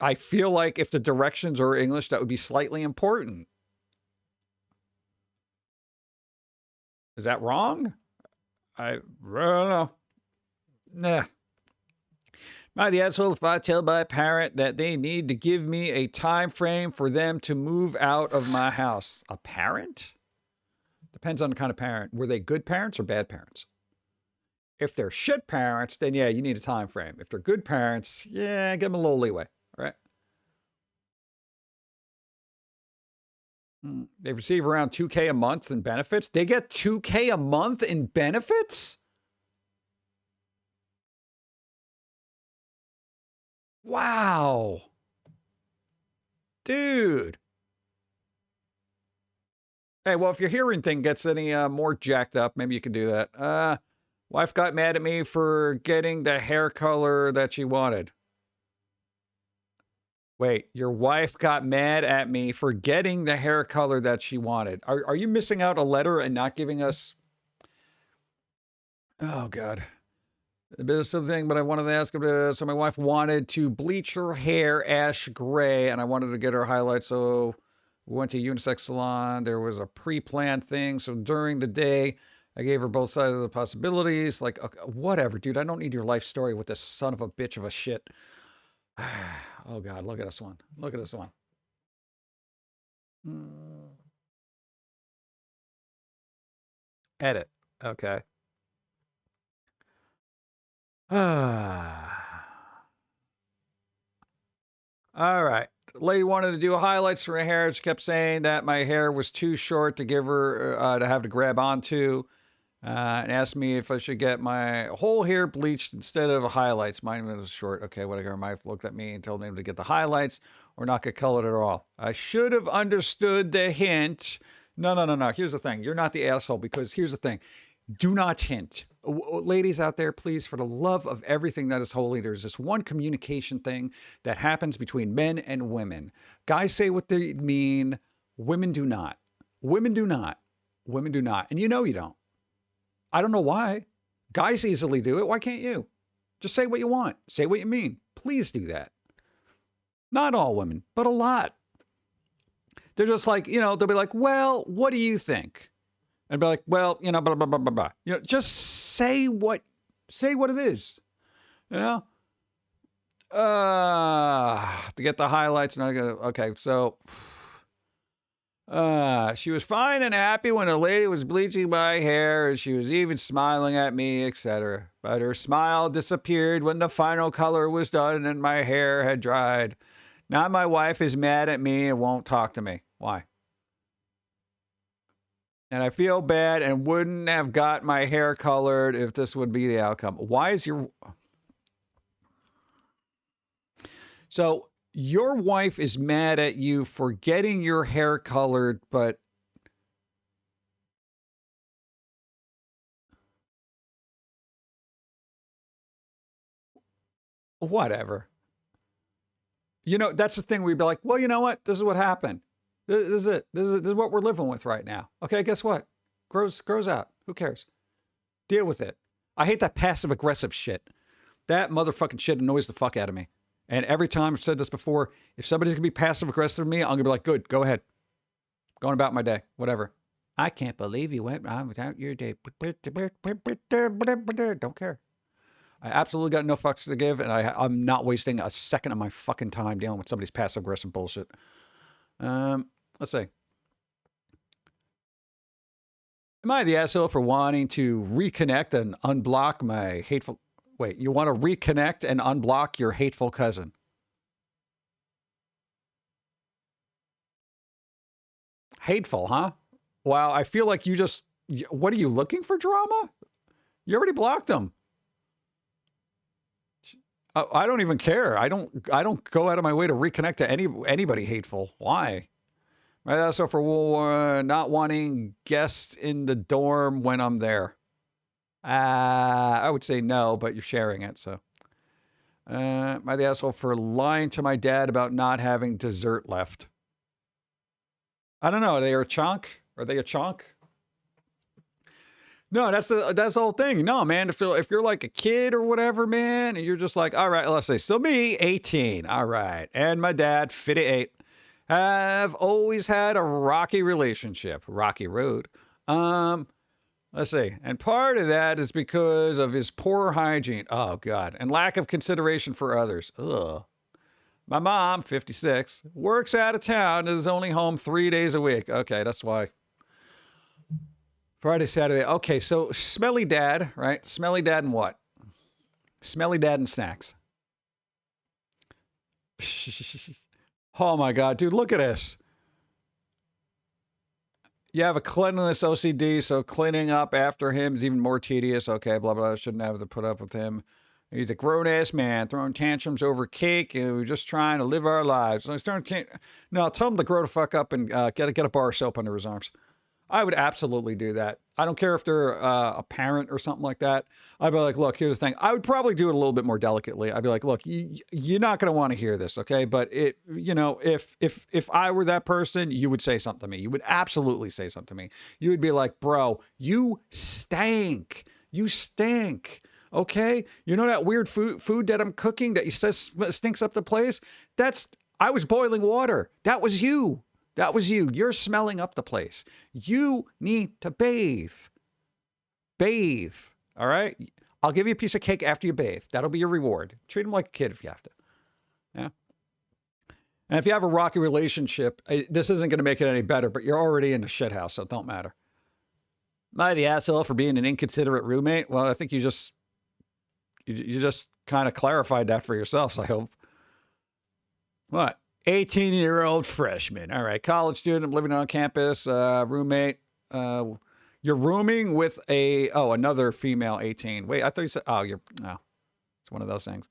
Speaker 1: I feel like if the directions are English, that would be slightly important. Is that wrong? I don't know. Nah. Am I the asshole if I tell my parent that they need to give me a time frame for them to move out of my house? A parent? Depends on the kind of parent. Were they good parents or bad parents? If they're shit parents, then yeah, you need a time frame. If they're good parents, yeah, give them a little leeway, right? They receive around 2K a month in benefits. They get 2K a month in benefits? Wow. Dude. Hey, well, if your hearing thing gets any more jacked up, maybe you can do that. Wife got mad at me for getting the hair color that she wanted. Wait, your wife got mad at me for getting the hair color that she wanted. Are you missing out a letter and not giving us... Oh, God. A bit of something, but I wanted to ask him. So my wife wanted to bleach her hair ash gray, and I wanted to get her highlights, so we went to unisex salon. There was a pre-planned thing, so during the day, I gave her both sides of the possibilities. Like, okay, whatever, dude. I don't need your life story with this son of a bitch of a shit. Oh, God, look at this one. Look at this one. Edit. Okay. All right. Lady wanted to do highlights for her hair. She kept saying that my hair was too short to give her to have to grab onto, and asked me if I should get my whole hair bleached instead of highlights. Mine was short. Okay, whatever. My wife looked at me and told me to get the highlights or not get colored at all. I should have understood the hint. No. Here's the thing. You're not the asshole, because here's the thing. Do not hint. Ladies out there, please, for the love of everything that is holy, there's this one communication thing that happens between men and women. Guys say what they mean. Women do not. Women do not. Women do not. And you know you don't. I don't know why. Guys easily do it. Why can't you? Just say what you want. Say what you mean. Please do that. Not all women, but a lot. They're just like, they'll be like, well, what do you think? And be like, well, blah, blah, blah, blah, blah. Just say what it is, To get the highlights. And I go, okay, so, she was fine and happy when a lady was bleaching my hair, and she was even smiling at me, etc. But her smile disappeared when the final color was done and my hair had dried. Now my wife is mad at me and won't talk to me. Why? And I feel bad and wouldn't have got my hair colored if this would be the outcome. Why is your... So your wife is mad at you for getting your hair colored, but... Whatever. That's the thing. We'd be like, well, you know what? This is what happened. This is it. This is what we're living with right now. Okay, guess what? Grows out. Who cares? Deal with it. I hate that passive aggressive shit. That motherfucking shit annoys the fuck out of me. And every time I've said this before, if somebody's gonna be passive aggressive to me, I'm gonna be like, good, go ahead. Going about my day, whatever. I can't believe you went on without your day. Don't care. I absolutely got no fucks to give, and I'm not wasting a second of my fucking time dealing with somebody's passive aggressive bullshit. Let's see. Am I the asshole for wanting to reconnect and unblock my hateful... Wait, you want to reconnect and unblock your hateful cousin? Hateful, huh? Wow, I feel like you just... What are you looking for drama? You already blocked them. I don't even care. I don't go out of my way to reconnect to anybody hateful. Why? Right, so for not wanting guests in the dorm when I'm there. I would say no, but you're sharing it, so. Am I the asshole for lying to my dad about not having dessert left? I don't know. Are they a chunk? Are they a chunk? No, that's the whole thing. No, man, if you're like a kid or whatever, man, and you're just like, all right, let's say, so me, 18, all right, and my dad, 58, have always had a rocky relationship, rocky road. Let's see, and part of that is because of his poor hygiene. Oh God, and lack of consideration for others. Ugh. My mom, 56, works out of town and is only home 3 days a week. Okay, that's why. Friday, Saturday. Okay, so smelly dad, right? Smelly dad and what? Smelly dad and snacks. Oh my God, dude, look at this. You have a cleanliness OCD, so cleaning up after him is even more tedious. Okay, blah, blah, shouldn't have to put up with him. He's a grown-ass man throwing tantrums over cake, and we're just trying to live our lives. So he's throwing no, tell him to grow the fuck up and get a bar of soap under his arms. I would absolutely do that. I don't care if they're a parent or something like that. I'd be like, look, here's the thing. I would probably do it a little bit more delicately. I'd be like, look, you're not going to want to hear this, okay? But if I were that person, you would say something to me. You would absolutely say something to me. You would be like, bro, you stink. You stink. Okay? You know that weird food that I'm cooking that you says stinks up the place? I was boiling water. That was you. That was you. You're smelling up the place. You need to bathe. Bathe. All right? I'll give you a piece of cake after you bathe. That'll be your reward. Treat him like a kid if you have to. Yeah. And if you have a rocky relationship, this isn't going to make it any better, but you're already in the shit house, so it don't matter. Am I the asshole for being an inconsiderate roommate? Well, I think you just kind of clarified that for yourselves, I hope. What? 18-year-old freshman. All right, college student living on campus, roommate. You're rooming with another female 18. Wait, I thought you said, it's one of those things.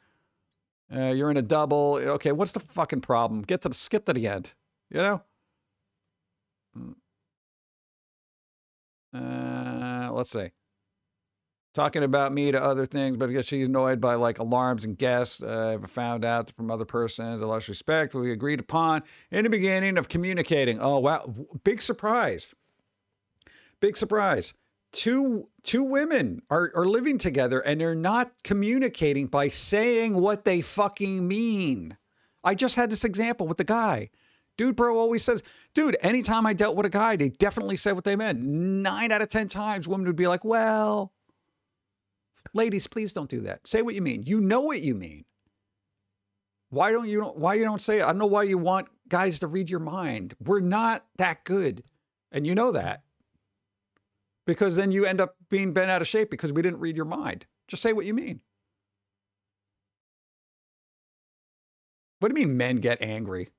Speaker 1: You're in a double. Okay, what's the fucking problem? Skip to the end, you know? Let's see. Talking about me to other things, but because she's annoyed by like alarms and guests, I've found out from other persons, the less respect we agreed upon in the beginning of communicating. Oh, wow. Big surprise. Big surprise. Two women are living together and they're not communicating by saying what they fucking mean. I just had this example with the guy. Dude, bro always says, dude, anytime I dealt with a guy, they definitely said what they meant. 9 out of 10 times, women would be like, well... Ladies, please don't do that. Say what you mean. You know what you mean. Why you don't say it? I don't know why you want guys to read your mind. We're not that good. And you know that. Because then you end up being bent out of shape because we didn't read your mind. Just say what you mean. What do you mean men get angry?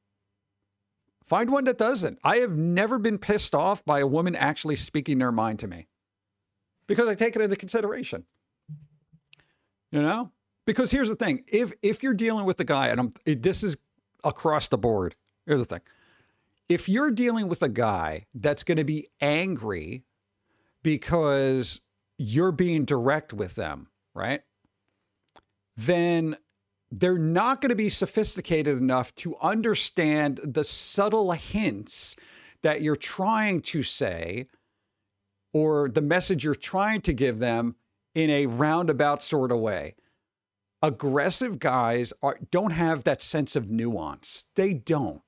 Speaker 1: Find one that doesn't. I have never been pissed off by a woman actually speaking their mind to me. Because I take it into consideration. You know? Because here's the thing. If you're dealing with a guy, and this is across the board. Here's the thing. If you're dealing with a guy that's going to be angry because you're being direct with them, right? Then they're not going to be sophisticated enough to understand the subtle hints that you're trying to say or the message you're trying to give them in a roundabout sort of way. Aggressive guys don't have that sense of nuance. They don't.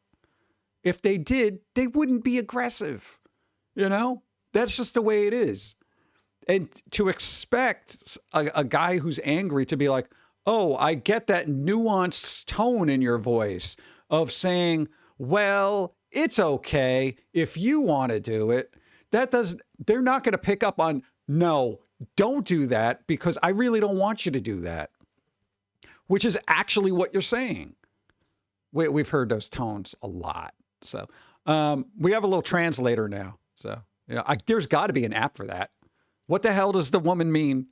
Speaker 1: If they did, they wouldn't be aggressive. You know, that's just the way it is. And to expect a guy who's angry to be like, oh, I get that nuanced tone in your voice of saying, well, it's okay if you want to do it. They're not going to pick up on, no, don't do that because I really don't want you to do that, which is actually what you're saying. We've heard those tones a lot. So we have a little translator now. So there's got to be an app for that. What the hell does the woman mean?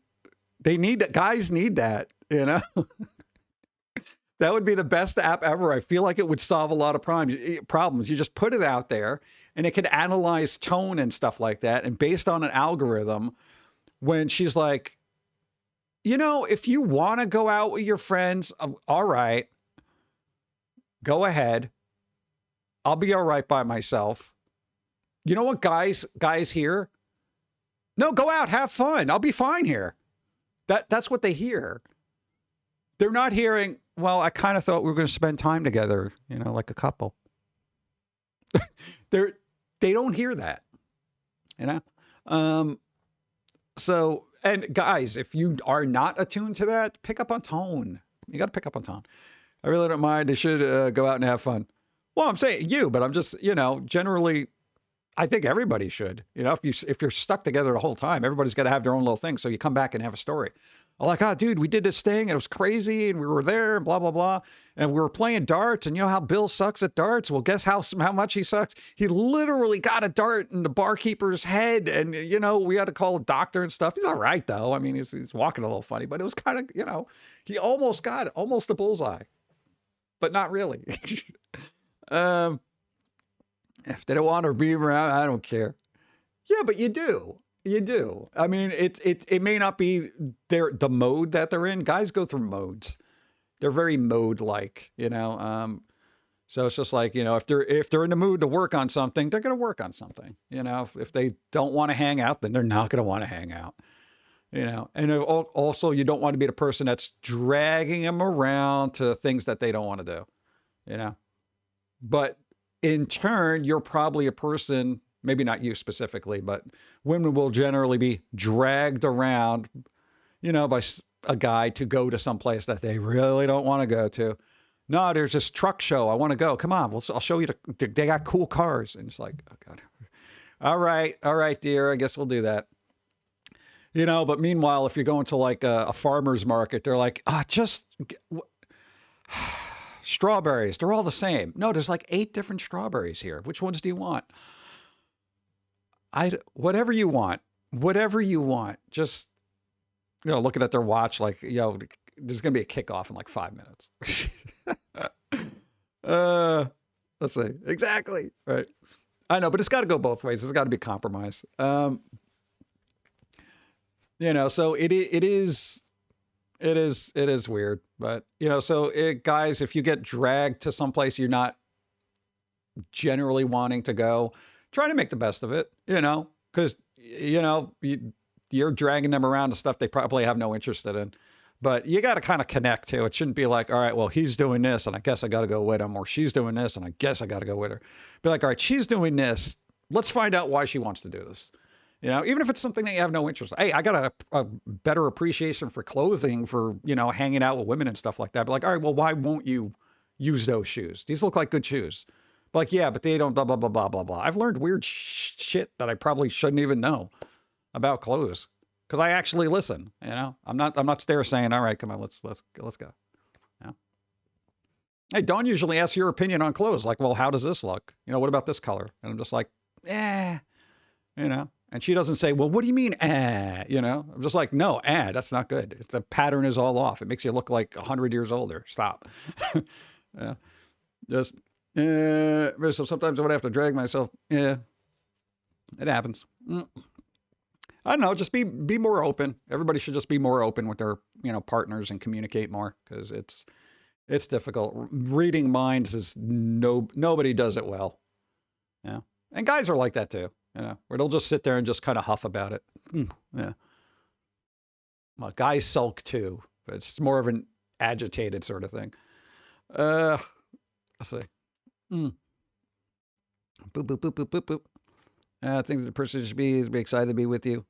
Speaker 1: Guys need that, you know? That would be the best app ever. I feel like it would solve a lot of problems. You just put it out there and it could analyze tone and stuff like that. And based on an algorithm, when she's like, you know, if you want to go out with your friends, all right, go ahead. I'll be all right by myself. You know what guys hear? No, go out, have fun. I'll be fine here. That's what they hear. They're not hearing, well, I kind of thought we were going to spend time together, you know, like a couple. They don't hear that, you know? So, and guys, if you are not attuned to that, pick up on tone. You got to pick up on tone. I really don't mind. They should go out and have fun. Well, I'm saying you, but I'm just, you know, generally, I think everybody should. You know, if you're stuck together the whole time, everybody's got to have their own little thing. So you come back and have a story. I'm like, oh, dude, we did this thing and it was crazy and we were there and blah, blah, blah. And we were playing darts and you know how Bill sucks at darts? Well, guess how much he sucks? He literally got a dart in the barkeeper's head and, you know, we had to call a doctor and stuff. He's all right, though. I mean, he's walking a little funny, but it was kind of, you know, he almost got it, almost a bullseye, but not really. If they don't want to be around, I don't care. Yeah, but you do. You do. I mean, it may not be the mode that they're in. Guys go through modes. They're very mode-like, you know. So it's just like, you know, if they're in the mood to work on something, they're going to work on something. You know, if they don't want to hang out, then they're not going to want to hang out. You know, and also you don't want to be the person that's dragging them around to things that they don't want to do. You know, but in turn, you're probably a person, maybe not you specifically, but women will generally be dragged around, you know, by a guy to go to some place that they really don't want to go to. No, there's this truck show. I want to go. Come on. I'll show you. They got cool cars. And it's like, oh, God. All right, dear. I guess we'll do that. You know, but meanwhile, if you're going to like a farmer's market, they're like, strawberries, they're all the same. No, there's like 8 different strawberries here. Which ones do you want? Whatever you want. Just, you know, looking at their watch, like, you know, there's going to be a kickoff in like 5 minutes. Let's see. Exactly. Right. I know, but it's got to go both ways. There's got to be compromise. You know, so it is weird, but you know, so guys, if you get dragged to someplace you're not generally wanting to go, try to make the best of it, you know, because, you know, you're dragging them around to stuff they probably have no interest in, but you got to kind of connect to it. Shouldn't be like, all right, well, he's doing this and I guess I got to go with him, or she's doing this and I guess I got to go with her. Be like, all right, she's doing this. Let's find out why she wants to do this. You know, even if it's something that you have no interest in. Hey, I got a better appreciation for clothing, for, you know, hanging out with women and stuff like that. But like, all right, well, why won't you use those shoes? These look like good shoes. But like, yeah, but they don't blah, blah, blah, blah, blah, blah. I've learned weird shit that I probably shouldn't even know about clothes because I actually listen, you know. I'm not there saying, all right, come on, let's go. Yeah. Hey, Dawn usually asks your opinion on clothes. Like, well, how does this look? You know, what about this color? And I'm just like, you know. And she doesn't say, well, what do you mean, you know? I'm just like, no, that's not good. The pattern is all off. It makes you look like 100 years older. Stop. Yeah. Just, so sometimes I would have to drag myself. Yeah. It happens. I don't know. Just be more open. Everybody should just be more open with their, you know, partners and communicate more because It's difficult. Reading minds is nobody does it well. Yeah. And guys are like that too, where they'll just sit there and just kind of huff about it. Yeah. Well, guys sulk too, but it's more of an agitated sort of thing. Let's see. Boop, boop, boop, boop, boop, boop. I think the person should be excited to be with you.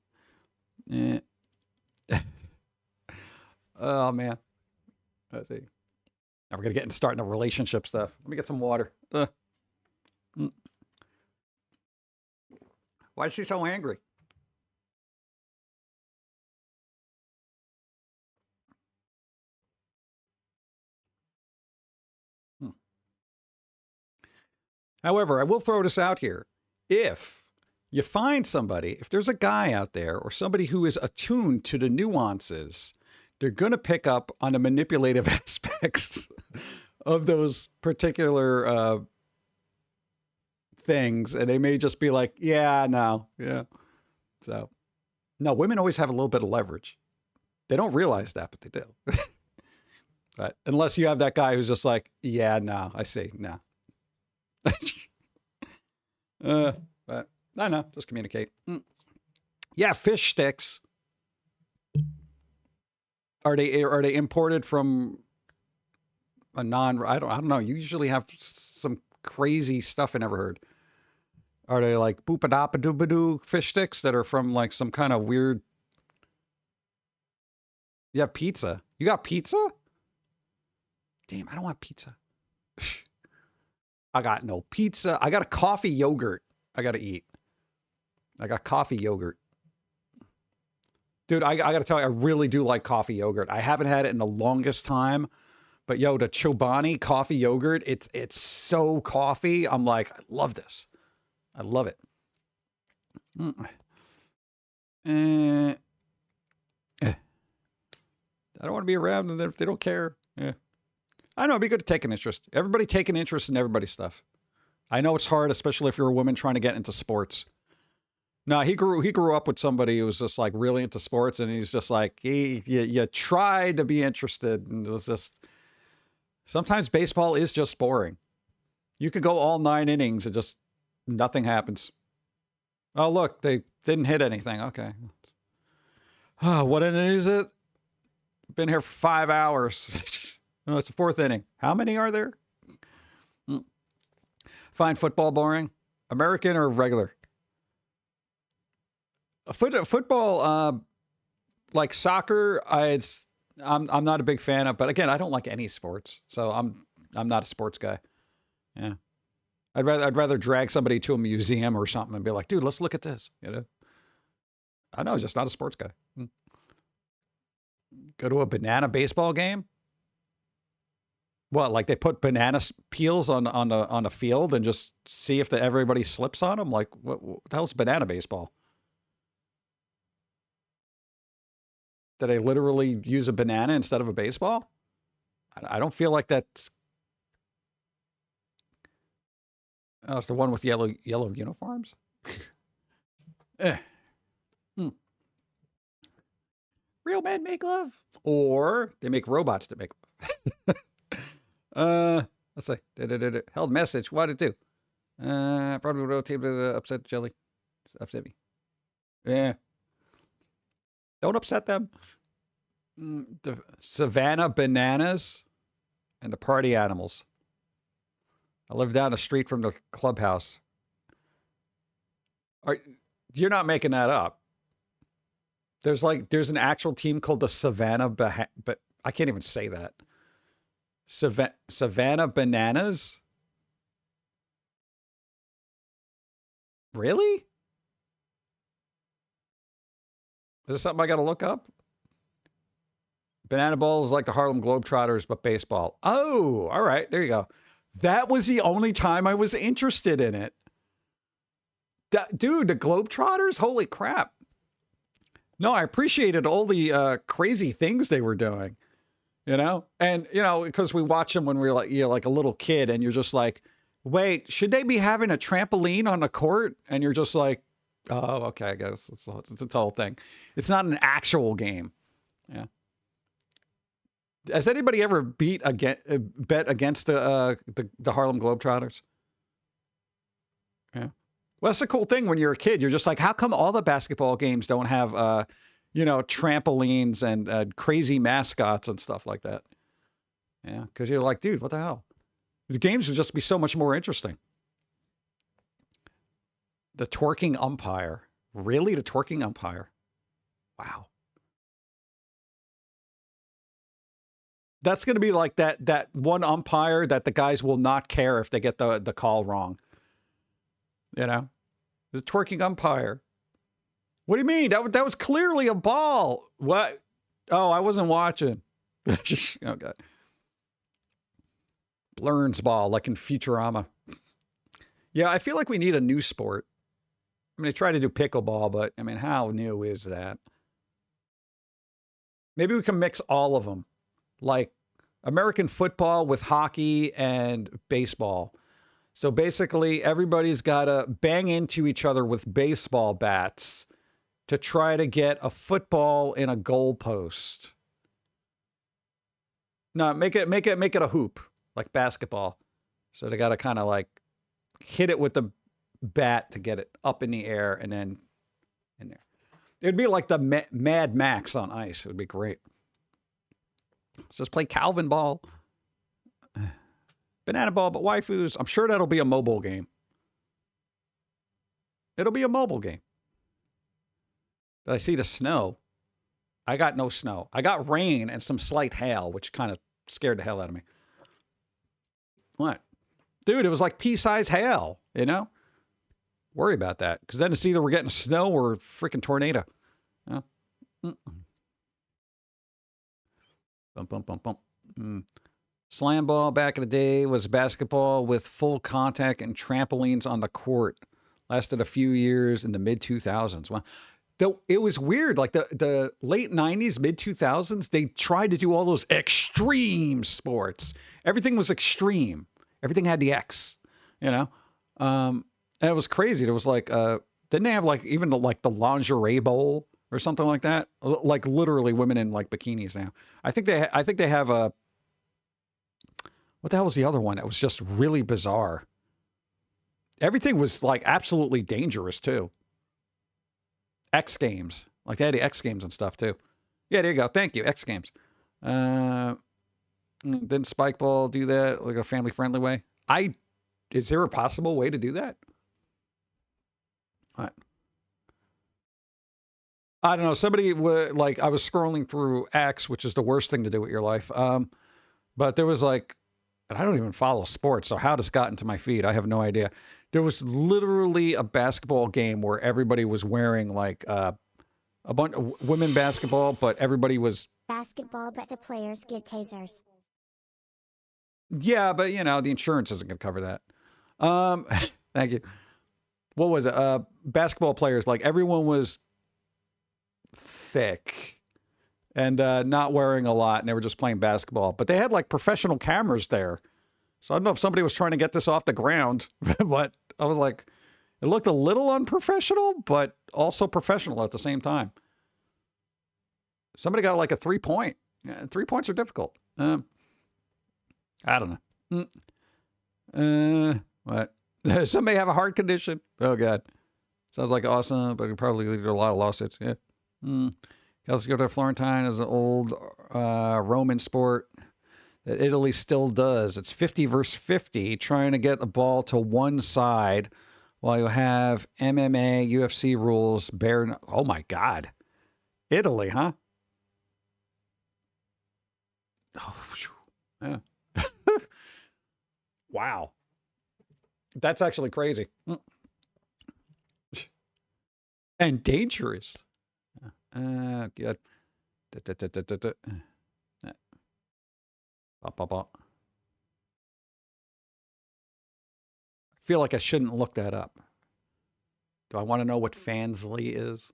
Speaker 1: Yeah. Oh, man. Let's see. Now we're going to get into starting the relationship stuff. Let me get some water. Why is she so angry? However, I will throw this out here. If you find somebody, if there's a guy out there or somebody who is attuned to the nuances, they're going to pick up on the manipulative aspects of those particular things. And they may just be like, yeah, no, yeah. So, no, women always have a little bit of leverage. They don't realize that, but they do. But unless you have that guy who's just like, yeah, no, I see, no. But I know, just communicate. Yeah, fish sticks. Are they imported from a I don't know. You usually have some crazy stuff I never heard. Are they like boopadapa-doo-ba-doo fish sticks that are from like some kind of weird? You have pizza. You got pizza? Damn, I don't want pizza. I got no pizza. I got a coffee yogurt I got to eat. I got coffee yogurt. Dude, I got to tell you, I really do like coffee yogurt. I haven't had it in the longest time. But yo, the Chobani coffee yogurt, it's so coffee. I'm like, I love this. I love it. I don't want to be around them if they don't care. Yeah. I know, it'd be good to take an interest. Everybody take an interest in everybody's stuff. I know it's hard, especially if you're a woman trying to get into sports. No, he grew up with somebody who was just like really into sports, and he's just like, you tried to be interested, and it was just, sometimes baseball is just boring. You could go all 9 innings and just nothing happens. Oh, look, they didn't hit anything. Okay. Oh, what inning is it? Been here for 5 hours. No, it's the 4th inning. How many are there? Find football boring? American or regular? Football, like soccer, I'm not a big fan of. But again, I don't like any sports, so I'm not a sports guy. Yeah, I'd rather drag somebody to a museum or something and be like, dude, let's look at this. I know, just not a sports guy. Go to a banana baseball game. What, like they put banana peels on the field and just see if everybody slips on them? Like, what the hell's banana baseball? Did they literally use a banana instead of a baseball? I don't feel like that's... Oh, it's the one with yellow uniforms? Real men make love. Or they make robots that make love. Let's see. Held message. What did it do? Probably rotate upset jelly. Upset me. Yeah. Don't upset them. The Savannah bananas and the party animals. I live down the street from the clubhouse. You're not making that up. There's an actual team called the Savannah, but I can't even say that. Savannah Bananas? Really? Is this something I got to look up? Banana Ball is like the Harlem Globetrotters, but baseball. Oh, all right. There you go. That was the only time I was interested in it. Dude, the Globetrotters? Holy crap. No, I appreciated all the crazy things they were doing. And, because we watch them when we were like a little kid, and you're just like, wait, should they be having a trampoline on the court? And you're just like, oh, okay, I guess it's a whole thing. It's not an actual game. Yeah. Has anybody ever bet against the Harlem Globetrotters? Yeah. Well, that's a cool thing when you're a kid. You're just like, how come all the basketball games don't have, you know, trampolines and crazy mascots and stuff like that? Yeah, because you're like, dude, what the hell? The games would just be so much more interesting. The twerking umpire. Really? The twerking umpire? Wow. That's going to be like that one umpire that the guys will not care if they get the call wrong. You know? The twerking umpire. What do you mean? That was clearly a ball. What? Oh, I wasn't watching. Oh, God. Blurns ball, like in Futurama. Yeah, I feel like we need a new sport. I mean, I try to do pickleball, but, I mean, how new is that? Maybe we can mix all of them. Like American football with hockey and baseball. So basically, everybody's got to bang into each other with baseball bats to try to get a football in a goalpost. No, make it a hoop, like basketball. So they got to kind of like hit it with the bat to get it up in the air and then in there. It'd be like the Mad Max on ice. It would be great. Let's just play Calvin ball. Banana ball, but waifus. I'm sure that'll be a mobile game. It'll be a mobile game. Did I see the snow? I got no snow. I got rain and some slight hail, which kind of scared the hell out of me. What? Dude, it was like pea-sized hail, you know? Worry about that. Because then it's either we're getting snow or a freaking tornado. Yeah. Bum, bum, bum, bum. Slam ball back in the day was basketball with full contact and trampolines on the court. Lasted a few years in the mid-2000s. Well, though it was weird. Like the late 90s, mid-2000s, they tried to do all those extreme sports. Everything was extreme. Everything had the X, you know? And it was crazy. It was like, didn't they have like even the lingerie bowl or something like that? Like literally women in like bikinis now. I think they have a, what the hell was the other one? That was just really bizarre. Everything was like absolutely dangerous too. X Games. Like they had the X Games and stuff too. Yeah, there you go. Thank you. X Games. Didn't Spikeball do that like a family friendly way? Is there a possible way to do that? What? I don't know. Somebody like I was scrolling through X, which is the worst thing to do with your life. But there was like, and I don't even follow sports, so how this got into my feed, I have no idea. There was literally a basketball game where everybody was wearing like a bunch of women basketball, but everybody was
Speaker 2: Basketball, but the players get tasers.
Speaker 1: yeah, but you know the insurance isn't going to cover that. Thank you. What was it? Basketball players, like everyone was thick and not wearing a lot, and they were just playing basketball. But they had like professional cameras there. So I don't know if somebody was trying to get this off the ground, but I was like, it looked a little unprofessional, but also professional at the same time. Somebody got like a 3-point. Yeah, 3 points are difficult. I don't know. What? Somebody have a heart condition? Oh, God. Sounds like awesome, but it probably lead to a lot of lawsuits. Yeah. Let's go to Florentine is an old Roman sport that Italy still does. It's 50 versus 50, trying to get the ball to one side while you have MMA, UFC rules. Oh, my God. Italy, huh? Oh, yeah. Wow. That's actually crazy. And dangerous. Good. I feel like I shouldn't look that up. Do I want to know what Fansly is?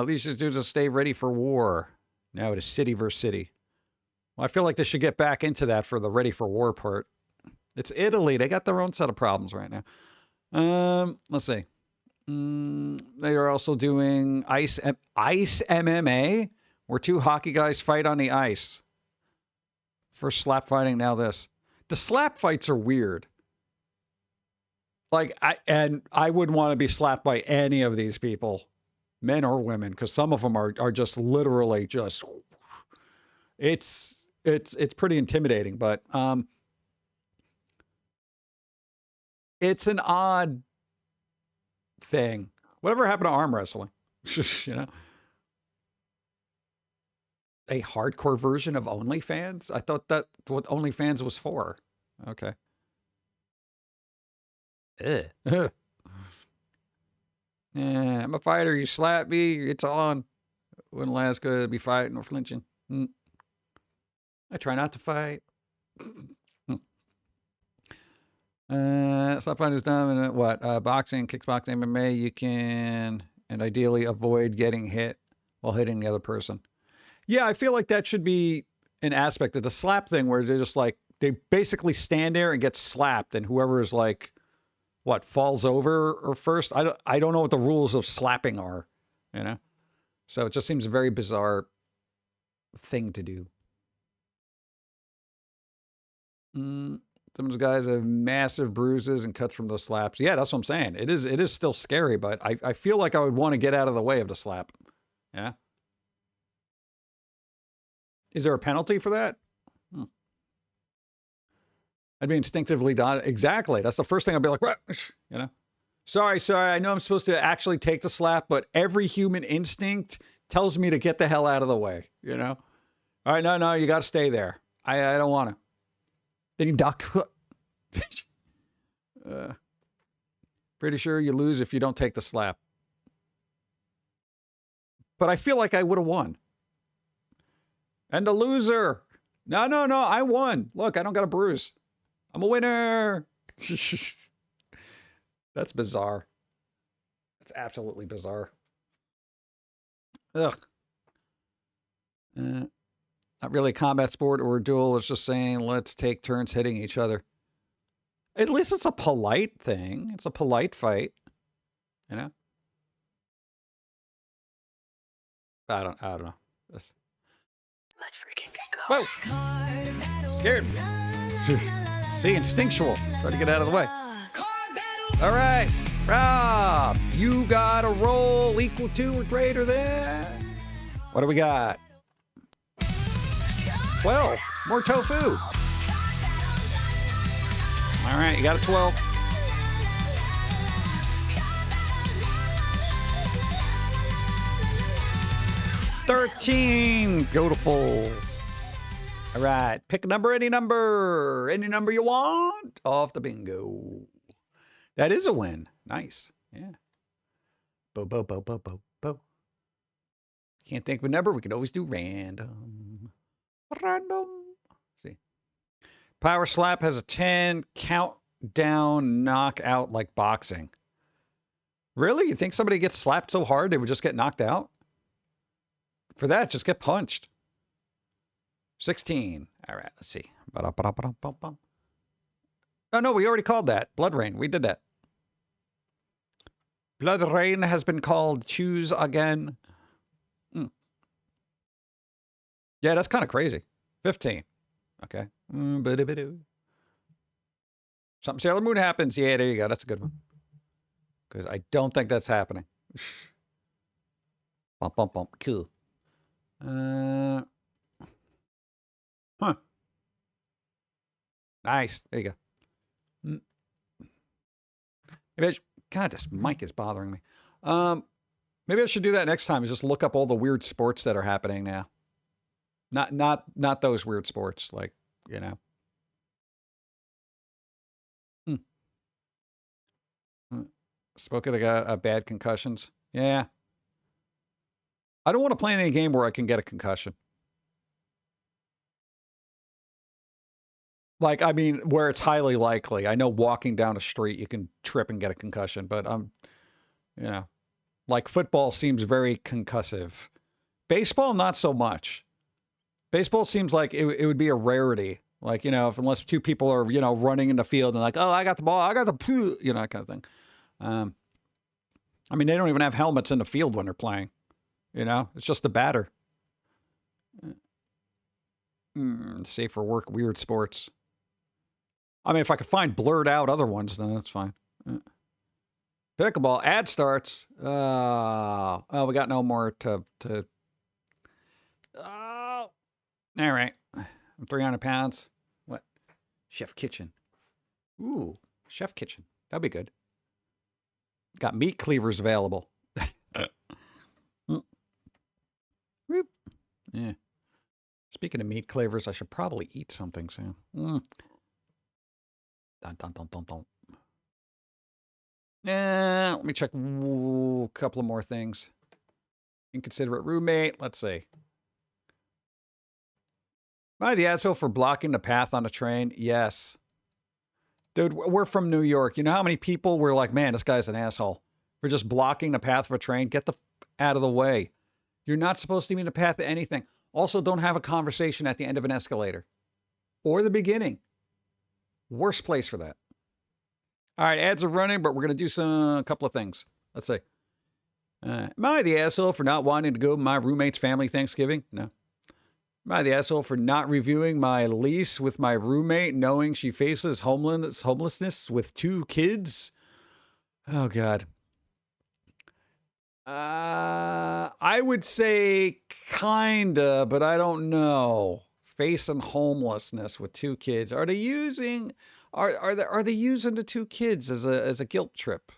Speaker 1: These dudes will stay ready for war. Now it is city versus city. Well, I feel like they should get back into that for the ready for war part. It's Italy. They got their own set of problems right now. Let's see. They are also doing ice MMA, where two hockey guys fight on the ice. First slap fighting, now this. The slap fights are weird. Like, I wouldn't want to be slapped by any of these people, men or women, because some of them are just literally just, it's pretty intimidating, but it's an odd thing. Whatever happened to arm wrestling? You know? A hardcore version of OnlyFans? I thought that's what OnlyFans was for. Okay. Yeah, I'm a fighter. You slap me, it's on. Wouldn't last good. Be fighting or flinching. I try not to fight. Slap fighting is dumb. What? Boxing, kickboxing, MMA, you can, and ideally avoid getting hit while hitting the other person. Yeah, I feel like that should be an aspect of the slap thing where they're just like, they basically stand there and get slapped, and whoever is like, what, falls over or first? I don't know what the rules of slapping are, you know? So it just seems a very bizarre thing to do. Some of those guys have massive bruises and cuts from those slaps. Yeah, that's what I'm saying. It is still scary, but I feel like I would want to get out of the way of the slap. Yeah? Is there a penalty for that? I'd be instinctively done. Exactly. That's the first thing I'd be like, what? You know? Sorry. I know I'm supposed to actually take the slap, but every human instinct tells me to get the hell out of the way, you know? All right, no, you got to stay there. I don't want to. Then you duck. Pretty sure you lose if you don't take the slap. But I feel like I would have won. And the loser. No, I won. Look, I don't got a bruise. I'm a winner. That's bizarre. That's absolutely bizarre. Ugh. Not really a combat sport or a duel. It's just saying, let's take turns hitting each other. At least it's a polite thing. It's a polite fight. You know? I don't know. Let's freaking go. Whoa! Scared me. See, instinctual. Try to get out of the way. All right, Rob, you got a roll equal to or greater than. What do we got? 12. More tofu. All right, you got a 12. $13. Beautiful. All right, pick a number, any number you want off the bingo. That is a win. Nice. Yeah. Bo. Can't think of a number. We can always do random. See. Power slap has a 10 countdown knockout like boxing. Really? You think somebody gets slapped so hard they would just get knocked out? For that, just get punched. 16. All right, let's see. Oh, no, we already called that. Blood Rain. We did that. Blood Rain has been called. Choose again. Yeah, that's kind of crazy. 15. Okay. Something Sailor Moon happens. Yeah, there you go. That's a good one. Because I don't think that's happening. Cool. Huh. Nice. There you go. Maybe God, this mic is bothering me. Maybe I should do that next time. Is just look up all the weird sports that are happening now. Not those weird sports, like, you know. Spoke of the bad concussions. Yeah. I don't want to play any game where I can get a concussion. Like, I mean, where it's highly likely. I know walking down a street, you can trip and get a concussion, but you know, like football seems very concussive. Baseball, not so much. Baseball seems like it would be a rarity. Like, you know, unless two people are, you know, running in the field and like, oh, I got the ball, I got the, you know, that kind of thing. I mean, they don't even have helmets in the field when they're playing. You know, it's just the batter. Safe for work, weird sports. I mean, if I could find blurred out other ones, then that's fine. Pickleball ad starts. Oh, we got no more to. Oh, all right. I'm 300 pounds. What? Chef Kitchen. Ooh, Chef Kitchen. That'd be good. Got meat cleavers available. Whoop. Yeah. Speaking of meat cleavers, I should probably eat something soon. Dun, dun, dun, dun, dun. Let me check a couple of more things. Inconsiderate roommate. Let's see. Am I the asshole for blocking the path on a train? Yes. Dude, we're from New York. You know how many people were like, man, this guy's an asshole for just blocking the path of a train? Get the out of the way. You're not supposed to be in the path of anything. Also, don't have a conversation at the end of an escalator or the beginning. Worst place for that. All right, ads are running, but we're going to do a couple of things. Let's see. Am I the asshole for not wanting to go to my roommate's family Thanksgiving? No. Am I the asshole for not reviewing my lease with my roommate, knowing she faces homelessness with 2 kids? Oh, God. I would say kinda, but I don't know. Facing homelessness with 2 kids. Are they using the 2 kids as a guilt trip?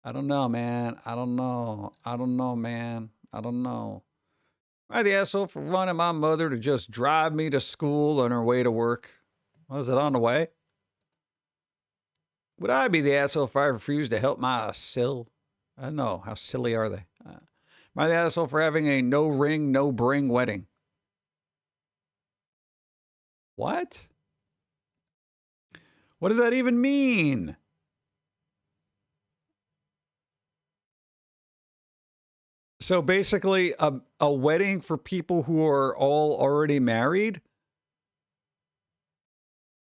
Speaker 1: I don't know, man. I don't know, man. I don't know. Am I the asshole for wanting my mother to just drive me to school on her way to work? Was it on the way? Would I be the asshole if I refused to help my sill? I don't know. How silly are they? Am I the asshole for having a no ring, no bring wedding? What? What does that even mean? So basically, a wedding for people who are all already married?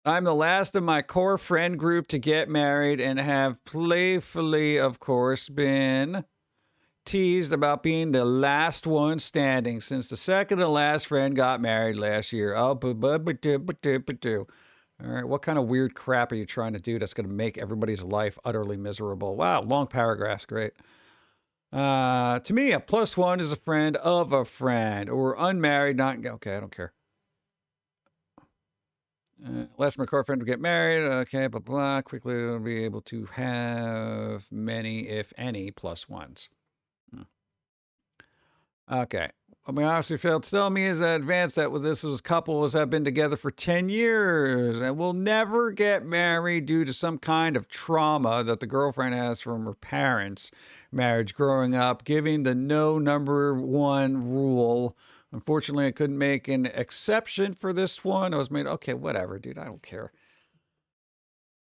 Speaker 1: I'm the last of my core friend group to get married and have playfully, of course, been teased about being the last one standing since the second to last friend got married last year. Oh, all right, what kind of weird crap are you trying to do that's going to make everybody's life utterly miserable? Wow, long paragraphs, great. To me, a +1 is a friend of a friend or unmarried, not okay. I don't care. Last my core friend to get married. Okay, blah blah. Quickly, will be able to have many, if any, +1s. Okay. I mean, honestly, failed to tell me is that advance that with this couples have been together for 10 years and will never get married due to some kind of trauma that the girlfriend has from her parents' marriage growing up, giving the no number 1 rule. Unfortunately, I couldn't make an exception for this one. I was made, okay, whatever, dude. I don't care.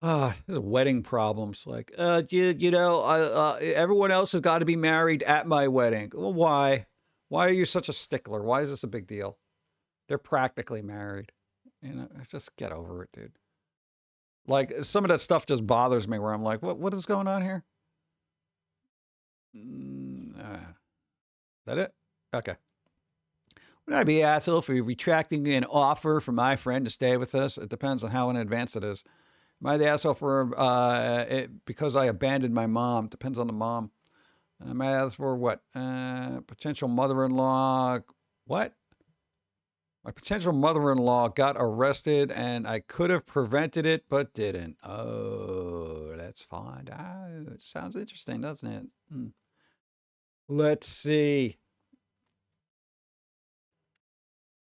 Speaker 1: There's wedding problems. Like, everyone else has got to be married at my wedding. Well, why? Why are you such a stickler? Why is this a big deal? They're practically married. You know, just get over it, dude. Like, some of that stuff just bothers me where I'm like, what is going on here? That it? Okay. Would I be an asshole for retracting an offer from my friend to stay with us? It depends on how in advance it is. Am I the asshole for because I abandoned my mom? Depends on the mom. Am I asked for what? Potential mother-in-law. What? My potential mother-in-law got arrested and I could have prevented it, but didn't. Oh, that's fine. It sounds interesting, doesn't it? Let's see.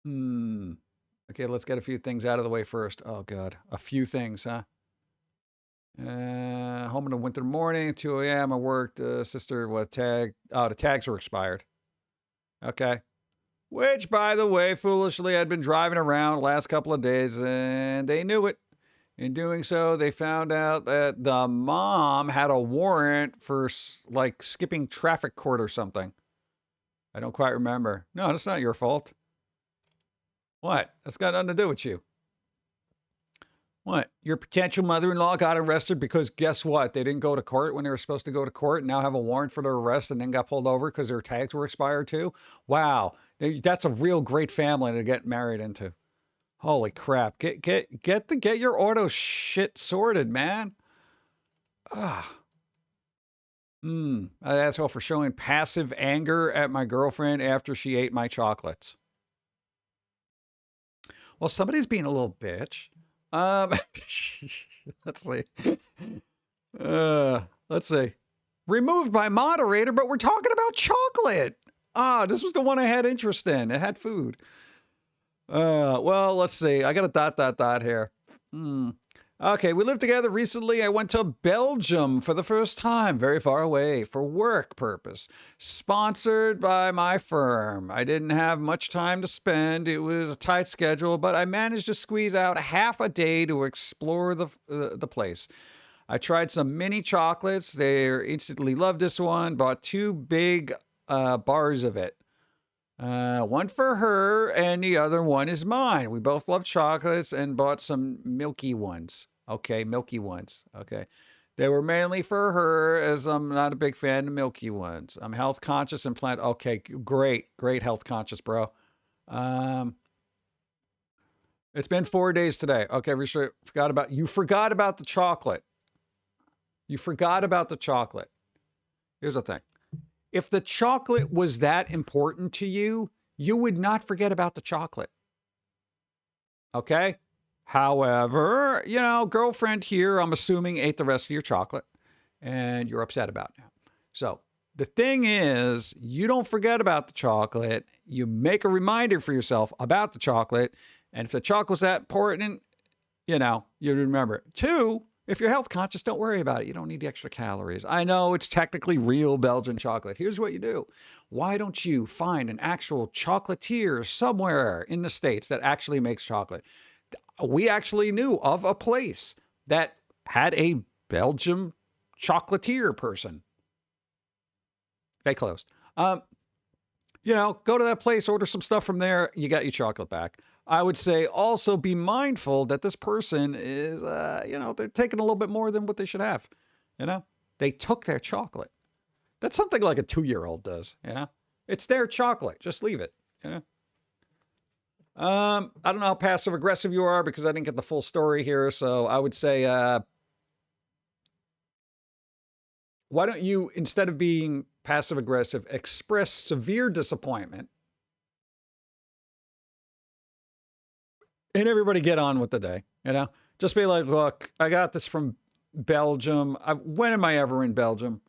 Speaker 1: Okay, let's get a few things out of the way first. Oh, God. A few things, huh? Home in the winter morning, 2 a.m. I worked. Sister, the tags were expired. Okay. Which, by the way, foolishly, I'd been driving around the last couple of days and they knew it. In doing so, they found out that the mom had a warrant for, like, skipping traffic court or something. I don't quite remember. No, that's not your fault. What? That's got nothing to do with you. What? Your potential mother-in-law got arrested because guess what? They didn't go to court when they were supposed to go to court and now have a warrant for their arrest and then got pulled over because their tags were expired too? Wow. That's a real great family to get married into. Holy crap. Get your auto shit sorted, man. Ah. Asshole for showing passive anger at my girlfriend after she ate my chocolates. Well, somebody's being a little bitch. Let's see. Let's see. Removed by moderator, but we're talking about chocolate. This was the one I had interest in. It had food. Well, let's see. I got a dot here. Okay, we lived together recently. I went to Belgium for the first time, very far away, for work purpose. Sponsored by my firm. I didn't have much time to spend. It was a tight schedule, but I managed to squeeze out half a day to explore the place. I tried some mini chocolates. They instantly loved this one. Bought 2 big bars of it. One for her, and the other one is mine. We both love chocolates and bought some milky ones. Okay, milky ones. Okay. They were mainly for her, as I'm not a big fan of milky ones. I'm health conscious and plant. Okay, great health conscious, bro. It's been 4 days today. Okay, you forgot about the chocolate. You forgot about the chocolate. Here's the thing. If the chocolate was that important to you, you would not forget about the chocolate. Okay? However, girlfriend here, I'm assuming, ate the rest of your chocolate, and you're upset about it now. So the thing is, you don't forget about the chocolate. You make a reminder for yourself about the chocolate, and if the chocolate's that important, you remember it. 2, if you're health conscious, don't worry about it. You don't need the extra calories. I know it's technically real Belgian chocolate. Here's what you do. Why don't you find an actual chocolatier somewhere in the States that actually makes chocolate? We actually knew of a place that had a Belgian chocolatier person. They closed. Go to that place, order some stuff from there. You got your chocolate back. I would say also be mindful that this person is, they're taking a little bit more than what they should have. They took their chocolate. That's something like a 2-year-old does, It's their chocolate. Just leave it, I don't know how passive aggressive you are because I didn't get the full story here. So I would say, why don't you, instead of being passive aggressive, express severe disappointment and everybody get on with the day, Just be like, look, I got this from Belgium. When am I ever in Belgium?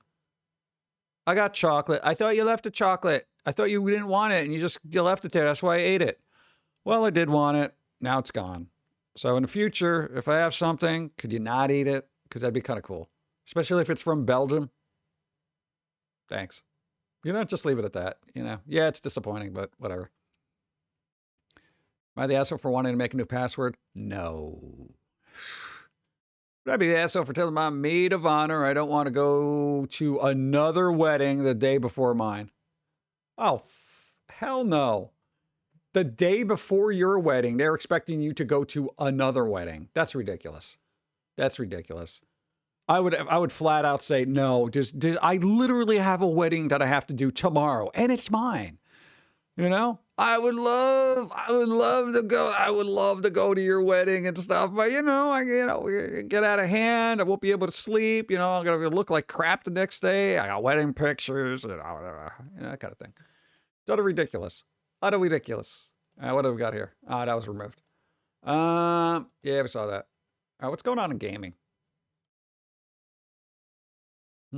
Speaker 1: I got chocolate. I thought you left the chocolate. I thought you didn't want it and you left it there. That's why I ate it. Well, I did want it. Now it's gone. So in the future, if I have something, could you not eat it? Because that'd be kind of cool. Especially if it's from Belgium. Thanks. Just leave it at that. Yeah, it's disappointing, but whatever. Am I the asshole for wanting to make a new password? No. Would I be the asshole for telling my maid of honor I don't want to go to another wedding the day before mine? Oh, hell no. The day before your wedding, they're expecting you to go to another wedding. That's ridiculous. That's ridiculous. I would flat out say no. I literally have a wedding that I have to do tomorrow, and it's mine. I would love to go. I would love to go to your wedding and stuff, but we get out of hand. I won't be able to sleep. I'm gonna look like crap the next day. I got wedding pictures, that kind of thing. Utter ridiculous. Utter ridiculous. What have we got here? That was removed. Yeah, we saw that. What's going on in gaming? I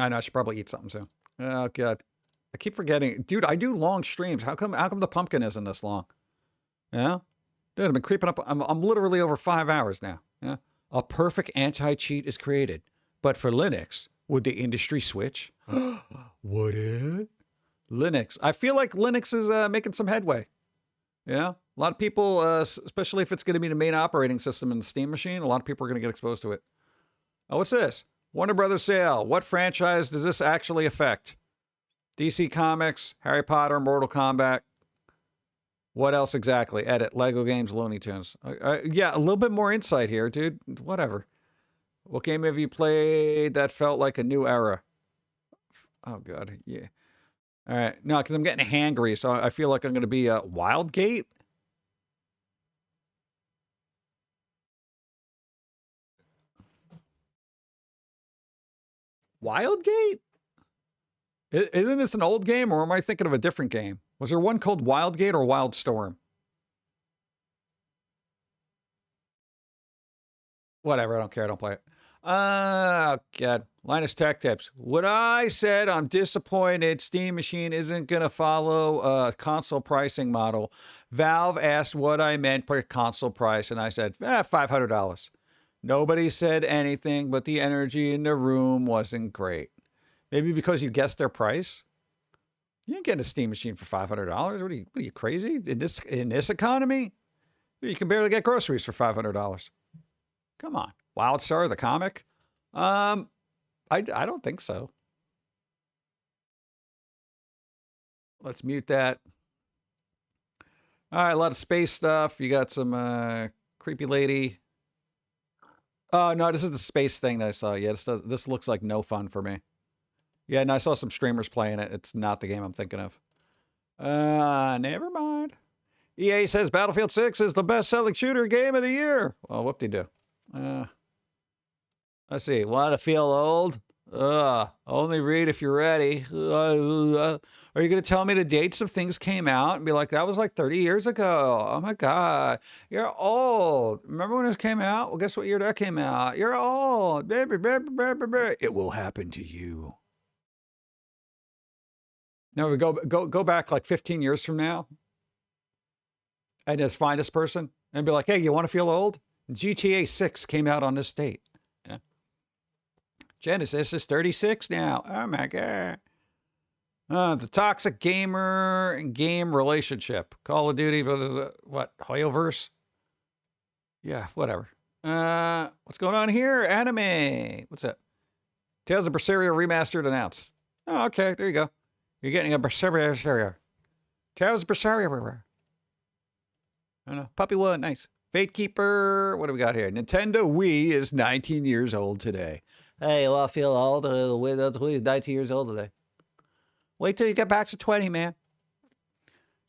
Speaker 1: know I should probably eat something soon. Oh god. I keep forgetting. Dude, I do long streams. How come the Pum'Kin isn't this long? Yeah? Dude, I've been creeping up. I'm literally over 5 hours now. Yeah? A perfect anti-cheat is created. But for Linux, would the industry switch? Would it? Linux. I feel like Linux is making some headway. Yeah? A lot of people, especially if it's going to be the main operating system in the Steam machine, a lot of people are going to get exposed to it. Oh, what's this? Warner Brothers sale. What franchise does this actually affect? DC Comics, Harry Potter, Mortal Kombat. What else exactly? Edit. Lego games, Looney Tunes. Yeah, a little bit more insight here, dude. Whatever. What game have you played that felt like a new era? Oh, God. Yeah. All right. No, because I'm getting hangry, so I feel like I'm going to be Wildgate. Wildgate? Isn't this an old game, or am I thinking of a different game? Was there one called Wildgate or Wildstorm? Whatever, I don't care. I don't play it. God. Linus Tech Tips. What I said, I'm disappointed Steam Machine isn't going to follow a console pricing model. Valve asked what I meant by console price, and I said, $500. Nobody said anything, but the energy in the room wasn't great. Maybe because you guessed their price? You ain't getting a Steam Machine for $500. What are you crazy? In this economy? You can barely get groceries for $500. Come on. Wildstar, the comic? I don't think so. Let's mute that. All right, a lot of space stuff. You got some creepy lady. Oh, no, this is the space thing that I saw. Yeah, this looks like no fun for me. Yeah, and I saw some streamers playing it. It's not the game I'm thinking of. Never mind. EA says Battlefield 6 is the best-selling shooter game of the year. Well, whoop-de-doo. Let's see. Want to feel old? Only read if you're ready. Are you going to tell me the dates of things came out and be like, that was like 30 years ago? Oh my God. You're old. Remember when it came out? Well, guess what year that came out? You're old. Baby, baby, baby, baby. It will happen to you. Now we go back like 15 years from now and just find this person and be like, hey, you want to feel old? GTA 6 came out on this date. Yeah. Genesis is 36 now. Oh my God. The toxic gamer and game relationship. Call of Duty, what? Hoyoverse? Yeah, whatever. What's going on here? Anime. What's that? Tales of Berseria Remastered announced. Oh, okay. There you go. You're getting a Berseria. Tales of Berseria. I don't know. Puppy Wood. Nice. Fate Keeper. What do we got here? Nintendo Wii is 19 years old today. Hey, well, I feel old. The Wii is 19 years old today. Wait till you get back to 20, man.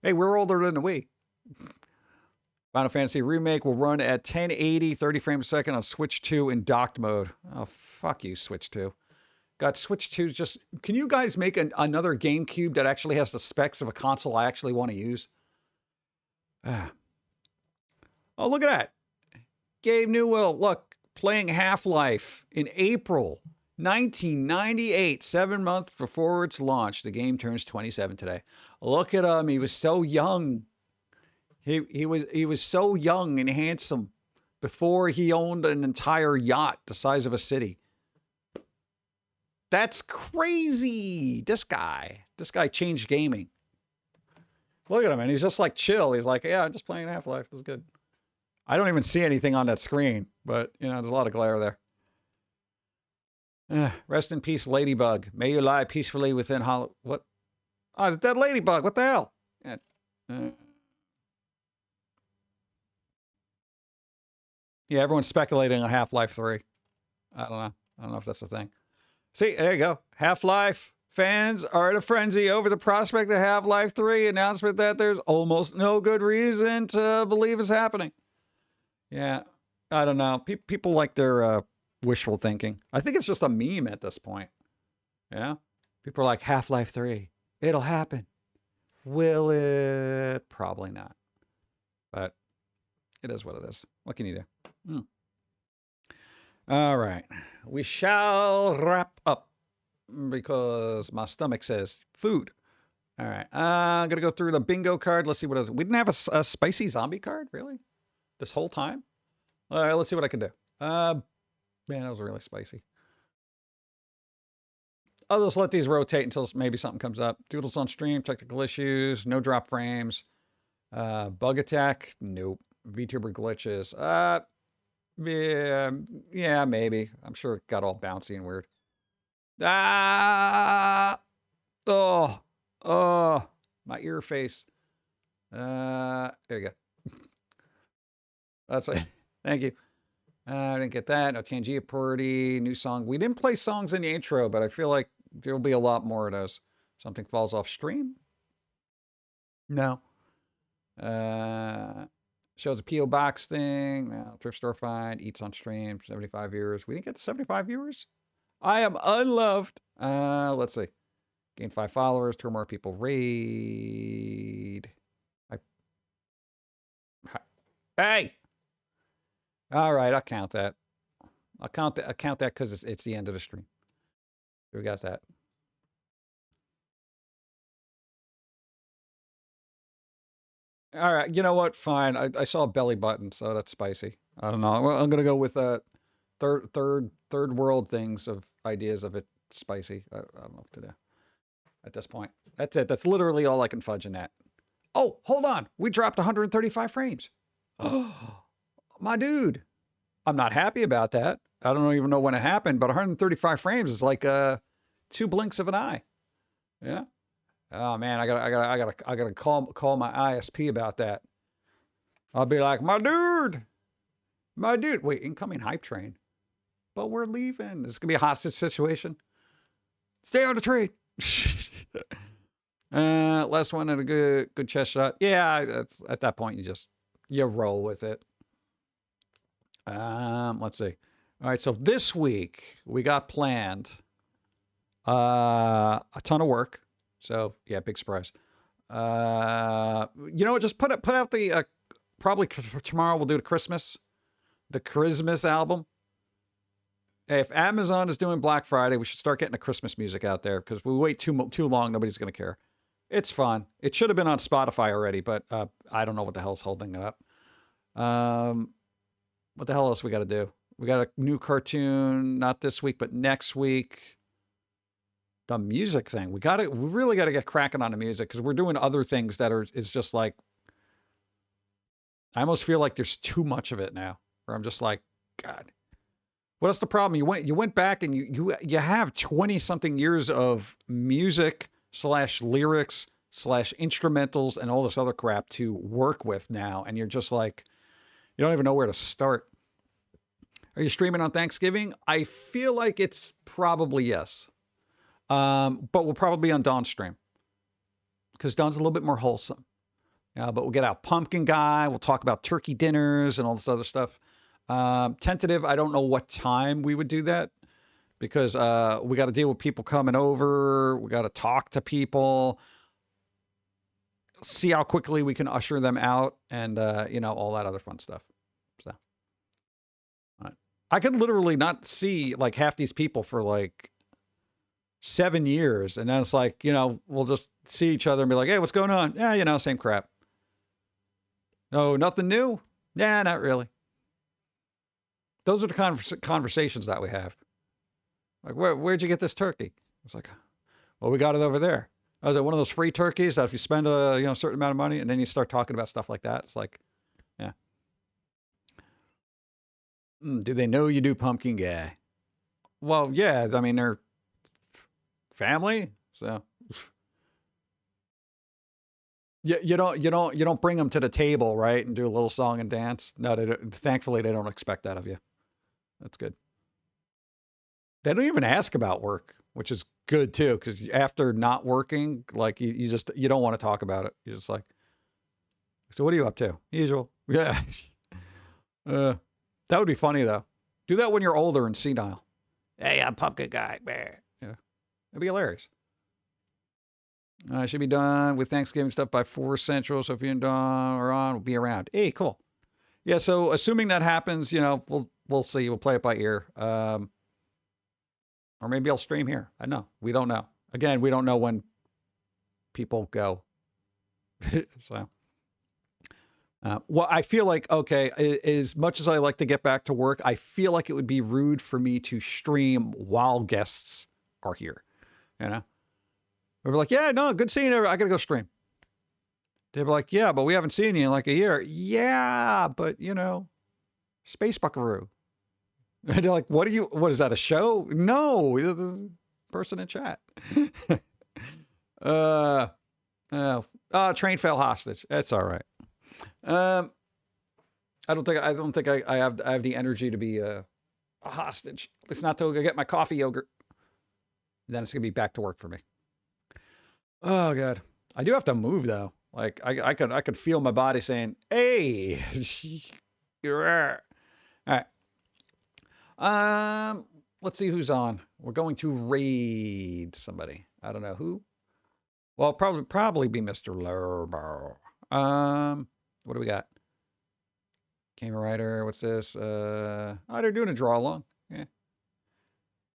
Speaker 1: Hey, we're older than the Wii. Final Fantasy Remake will run at 1080, 30 frames a second on Switch 2 in docked mode. Oh, fuck you, Switch 2. Got Switch 2 just... Can you guys make another GameCube that actually has the specs of a console I actually want to use? Oh, look at that. Gabe Newell, look, playing Half-Life in April 1998, 7 months before its launch. The game turns 27 today. Look at him. He was so young. He was so young and handsome before he owned an entire yacht the size of a city. That's crazy. This guy changed gaming. Look at him, and he's just like chill. He's like, yeah, I'm just playing Half-Life. It's good. I don't even see anything on that screen, but, you know, there's a lot of glare there. Rest in peace, Ladybug. May you lie peacefully within What? Oh, it's a dead Ladybug. What the hell? Yeah, everyone's speculating on Half-Life 3. I don't know. I don't know if that's the thing. See, there you go. Half-Life fans are in a frenzy over the prospect of Half-Life 3 announcement that there's almost no good reason to believe is happening. Yeah, I don't know. People like their wishful thinking. I think it's just a meme at this point. You know? People are like, Half-Life 3. It'll happen. Will it? Probably not. But it is what it is. What can you do? All right. We shall wrap up because my stomach says food. All right. I'm going to go through the bingo card. Let's see what else. We didn't have a spicy zombie card, really? This whole time? All right, let's see what I can do. Man, that was really spicy. I'll just let these rotate until maybe something comes up. Doodles on stream, technical issues, no drop frames. Bug attack, nope. VTuber glitches. Yeah, maybe. I'm sure it got all bouncy and weird. My ear face. There you go. That's it. Thank you. I didn't get that. No Tangia Party, new song. We didn't play songs in the intro, but I feel like there'll be a lot more of those. Something falls off stream? No. Shows a P.O. Box thing. No. Thrift store find. Eats on stream. 75 viewers. We didn't get to 75 viewers? I am unloved. Let's see. Gain 5 followers, 2 or more people raid. Hey! All right, I'll count that. I'll count that because it's the end of the stream. We got that. All right, you know what? Fine. I saw a belly button, so that's spicy. I don't know. Well, I'm gonna go with third world things of ideas of it spicy. I don't know what to do at this point. That's it. That's literally all I can fudge in that. Oh, hold on. We dropped 135 frames. Oh, my dude. I'm not happy about that. I don't even know when it happened, but 135 frames is like 2 blinks of an eye. Yeah. Oh man, I gotta call my ISP about that. I'll be like, my dude. Wait, incoming hype train. But we're leaving. This is gonna be a hostage situation. Stay on the train. Last one and a good chest shot. Yeah, at that point you roll with it. Let's see. All right, so this week we got planned a ton of work. So yeah, big surprise. You know what? Just put out the probably tomorrow we'll do the Christmas album. If Amazon is doing Black Friday, we should start getting the Christmas music out there because if we wait too long, nobody's gonna care. It's fun. It should have been on Spotify already, but I don't know what the hell's holding it up. What the hell else we got to do? We got a new cartoon, not this week, but next week. The music thing. We really got to get cracking on the music because we're doing other things that is just like, I almost feel like there's too much of it now. Where I'm just like, God, what's the problem? You went back and you have 20 something years of music / lyrics / instrumentals and all this other crap to work with now, and you're just like, you don't even know where to start. Are you streaming on Thanksgiving? I feel like it's probably yes. But we'll probably be on Dawn's stream. Because Dawn's a little bit more wholesome. But we'll get out Pumpkin Guy. We'll talk about turkey dinners and all this other stuff. Tentative, I don't know what time we would do that. Because we got to deal with people coming over. We got to talk to people. See how quickly we can usher them out. And, all that other fun stuff. So, I could literally not see like half these people for like 7 years. And then it's like, we'll just see each other and be like, hey, what's going on? Yeah, same crap. No, nothing new? Yeah, not really. Those are the conversations that we have. Like, where'd you get this turkey? It's like, well, we got it over there. I was at one of those free turkeys that if you spend a certain amount of money and then you start talking about stuff like that, it's like, yeah. Do they know you do Pumpkin Guy? Well, yeah, I mean, they're family, so you don't bring them to the table, right, and do a little song and dance. No, thankfully they don't expect that of you. That's good. They don't even ask about work, which is good too, because after not working, like you don't want to talk about it. You're just like, so what are you up to? Usual. Yeah. That would be funny though. Do that when you're older and senile. Hey, I'm Pumpkin Guy. Yeah. It'd be hilarious. I should be done with Thanksgiving stuff by 4 Central. So if you're done or on, we'll be around. Hey, cool. Yeah. So assuming that happens, we'll see. We'll play it by ear. Or maybe I'll stream here. I know. We don't know. Again, we don't know when people go. So. Well, I feel like, okay, as much as I like to get back to work, I feel like it would be rude for me to stream while guests are here. We're like, yeah, no, good seeing you. I got to go stream. They were like, yeah, but we haven't seen you in like a year. Yeah, but, Space Buckaroo. And they're like, what is that, a show? No, the person in chat. Train fell hostage. That's all right. I don't think I have the energy to be a hostage. It's not till I get my coffee yogurt. Then it's gonna be back to work for me. Oh God, I do have to move though. Like I could feel my body saying, "Hey, you're all right." let's see who's on. We're going to raid somebody. I don't know who. Well, probably be Mr. Lerbo. What do we got? Camera writer. What's this? Oh, they're doing a draw along. Yeah.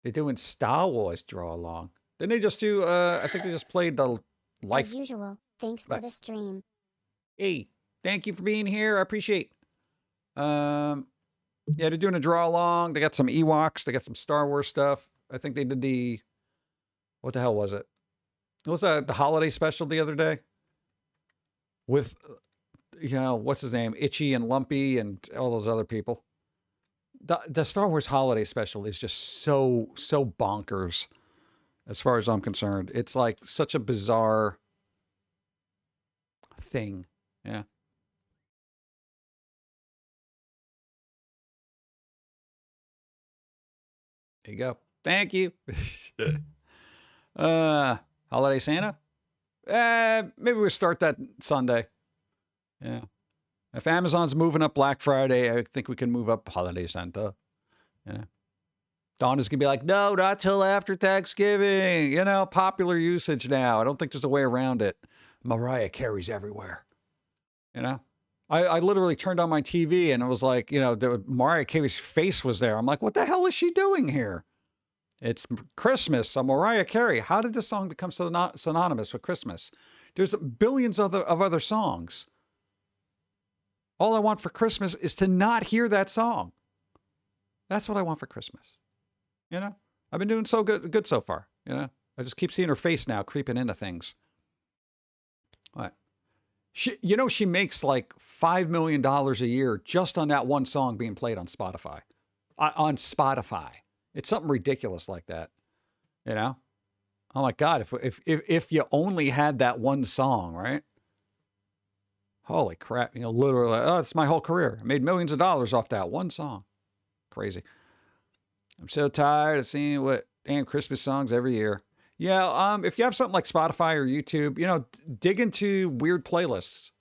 Speaker 1: They're doing Star Wars draw along. Didn't they just do? I think they just played the like.
Speaker 2: As usual, thanks for
Speaker 1: Right.
Speaker 2: the stream.
Speaker 1: Hey, thank you for being here. I appreciate. Yeah, they're doing a draw along. They got some Ewoks. They got some Star Wars stuff. I think they did the. What the hell was it? What was that the holiday special the other day? With, what's his name? Itchy and Lumpy and all those other people. The Star Wars holiday special is just so bonkers, as far as I'm concerned. It's like such a bizarre thing. Yeah. There you go. Thank you. Holiday Santa? Maybe we'll start that Sunday. Yeah. If Amazon's moving up Black Friday, I think we can move up Holiday Santa. You know. Donna's gonna be like, no, not till after Thanksgiving. Popular usage now. I don't think there's a way around it. Mariah Carey's everywhere. I literally turned on my TV and it was like, Mariah Carey's face was there. I'm like, what the hell is she doing here? It's Christmas. I'm Mariah Carey. How did this song become synonymous with Christmas? There's billions of other songs. All I want for Christmas is to not hear that song. That's what I want for Christmas. I've been doing so good so far. I just keep seeing her face now creeping into things. What? She makes like $5 million a year just on that one song being played on Spotify. On Spotify. It's something ridiculous like that. Oh my God, if you only had that one song, right? Holy crap. Literally, it's my whole career. I made millions of dollars off that one song. Crazy. I'm so tired of seeing what damn Christmas songs every year. Yeah, if you have something like Spotify or YouTube, dig into weird playlists,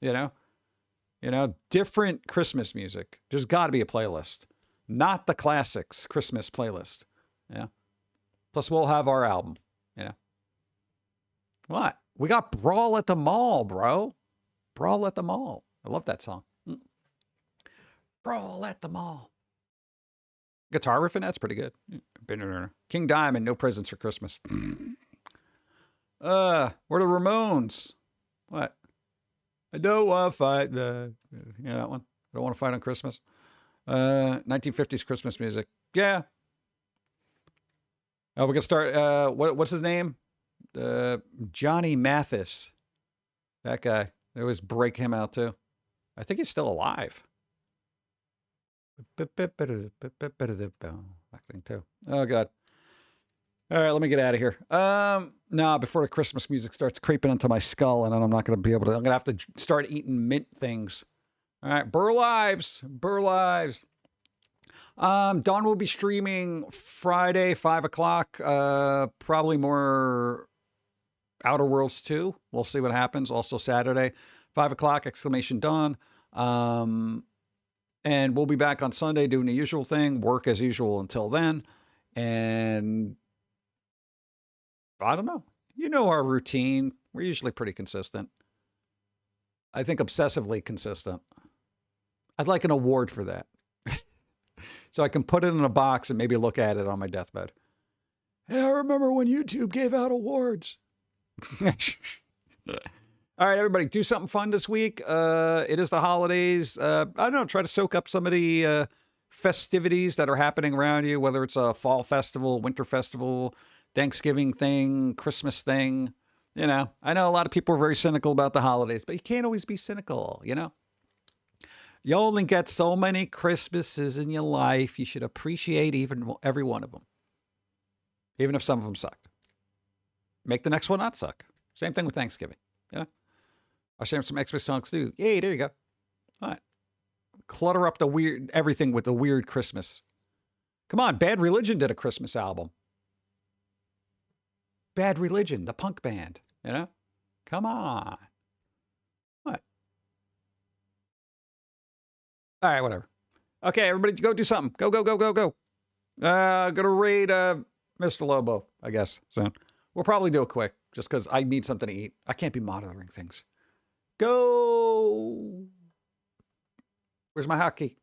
Speaker 1: different Christmas music. There's got to be a playlist. Not the classics Christmas playlist. Yeah. Plus, we'll have our album. What? We got Brawl at the Mall, bro. Brawl at the Mall. I love that song. Brawl at the Mall. Guitar riffing, that's pretty good. King Diamond, No Presents for Christmas. Where the Ramones? What? I don't want to fight that one. I don't want to fight on Christmas. 1950s Christmas music. Yeah. We're going to start, what's his name? Johnny Mathis. That guy. They always break him out too. I think he's still alive. That thing too. Oh God. All right, let me get out of here. Before the Christmas music starts creeping into my skull, and then I'm not going to be able to. I'm going to have to start eating mint things. All right, Burr Lives. Dawn will be streaming Friday, 5 o'clock. Probably more Outer Worlds 2. We'll see what happens. Also Saturday, 5 o'clock, Dawn. And we'll be back on Sunday doing the usual thing, work as usual until then. And I don't know. Our routine. We're usually pretty consistent. I think obsessively consistent. I'd like an award for that. So I can put it in a box and maybe look at it on my deathbed. Hey, I remember when YouTube gave out awards. All right, everybody, do something fun this week. It is the holidays. I don't know, try to soak up some of the festivities that are happening around you, whether it's a fall festival, winter festival, Thanksgiving thing, Christmas thing. I know a lot of people are very cynical about the holidays, but you can't always be cynical, You only get so many Christmases in your life. You should appreciate every one of them, even if some of them sucked. Make the next one not suck. Same thing with Thanksgiving. I'll share some Xmas songs too. Yay, there you go. All right. Clutter up everything with the weird Christmas. Come on, Bad Religion did a Christmas album. Bad Religion, the punk band. Come on. What? All right, whatever. Okay, everybody, go do something. Go. Gonna read Mr. Lobo, I guess, soon. We'll probably do it quick, just because I need something to eat. I can't be monitoring things. Go! Where's my hotkey?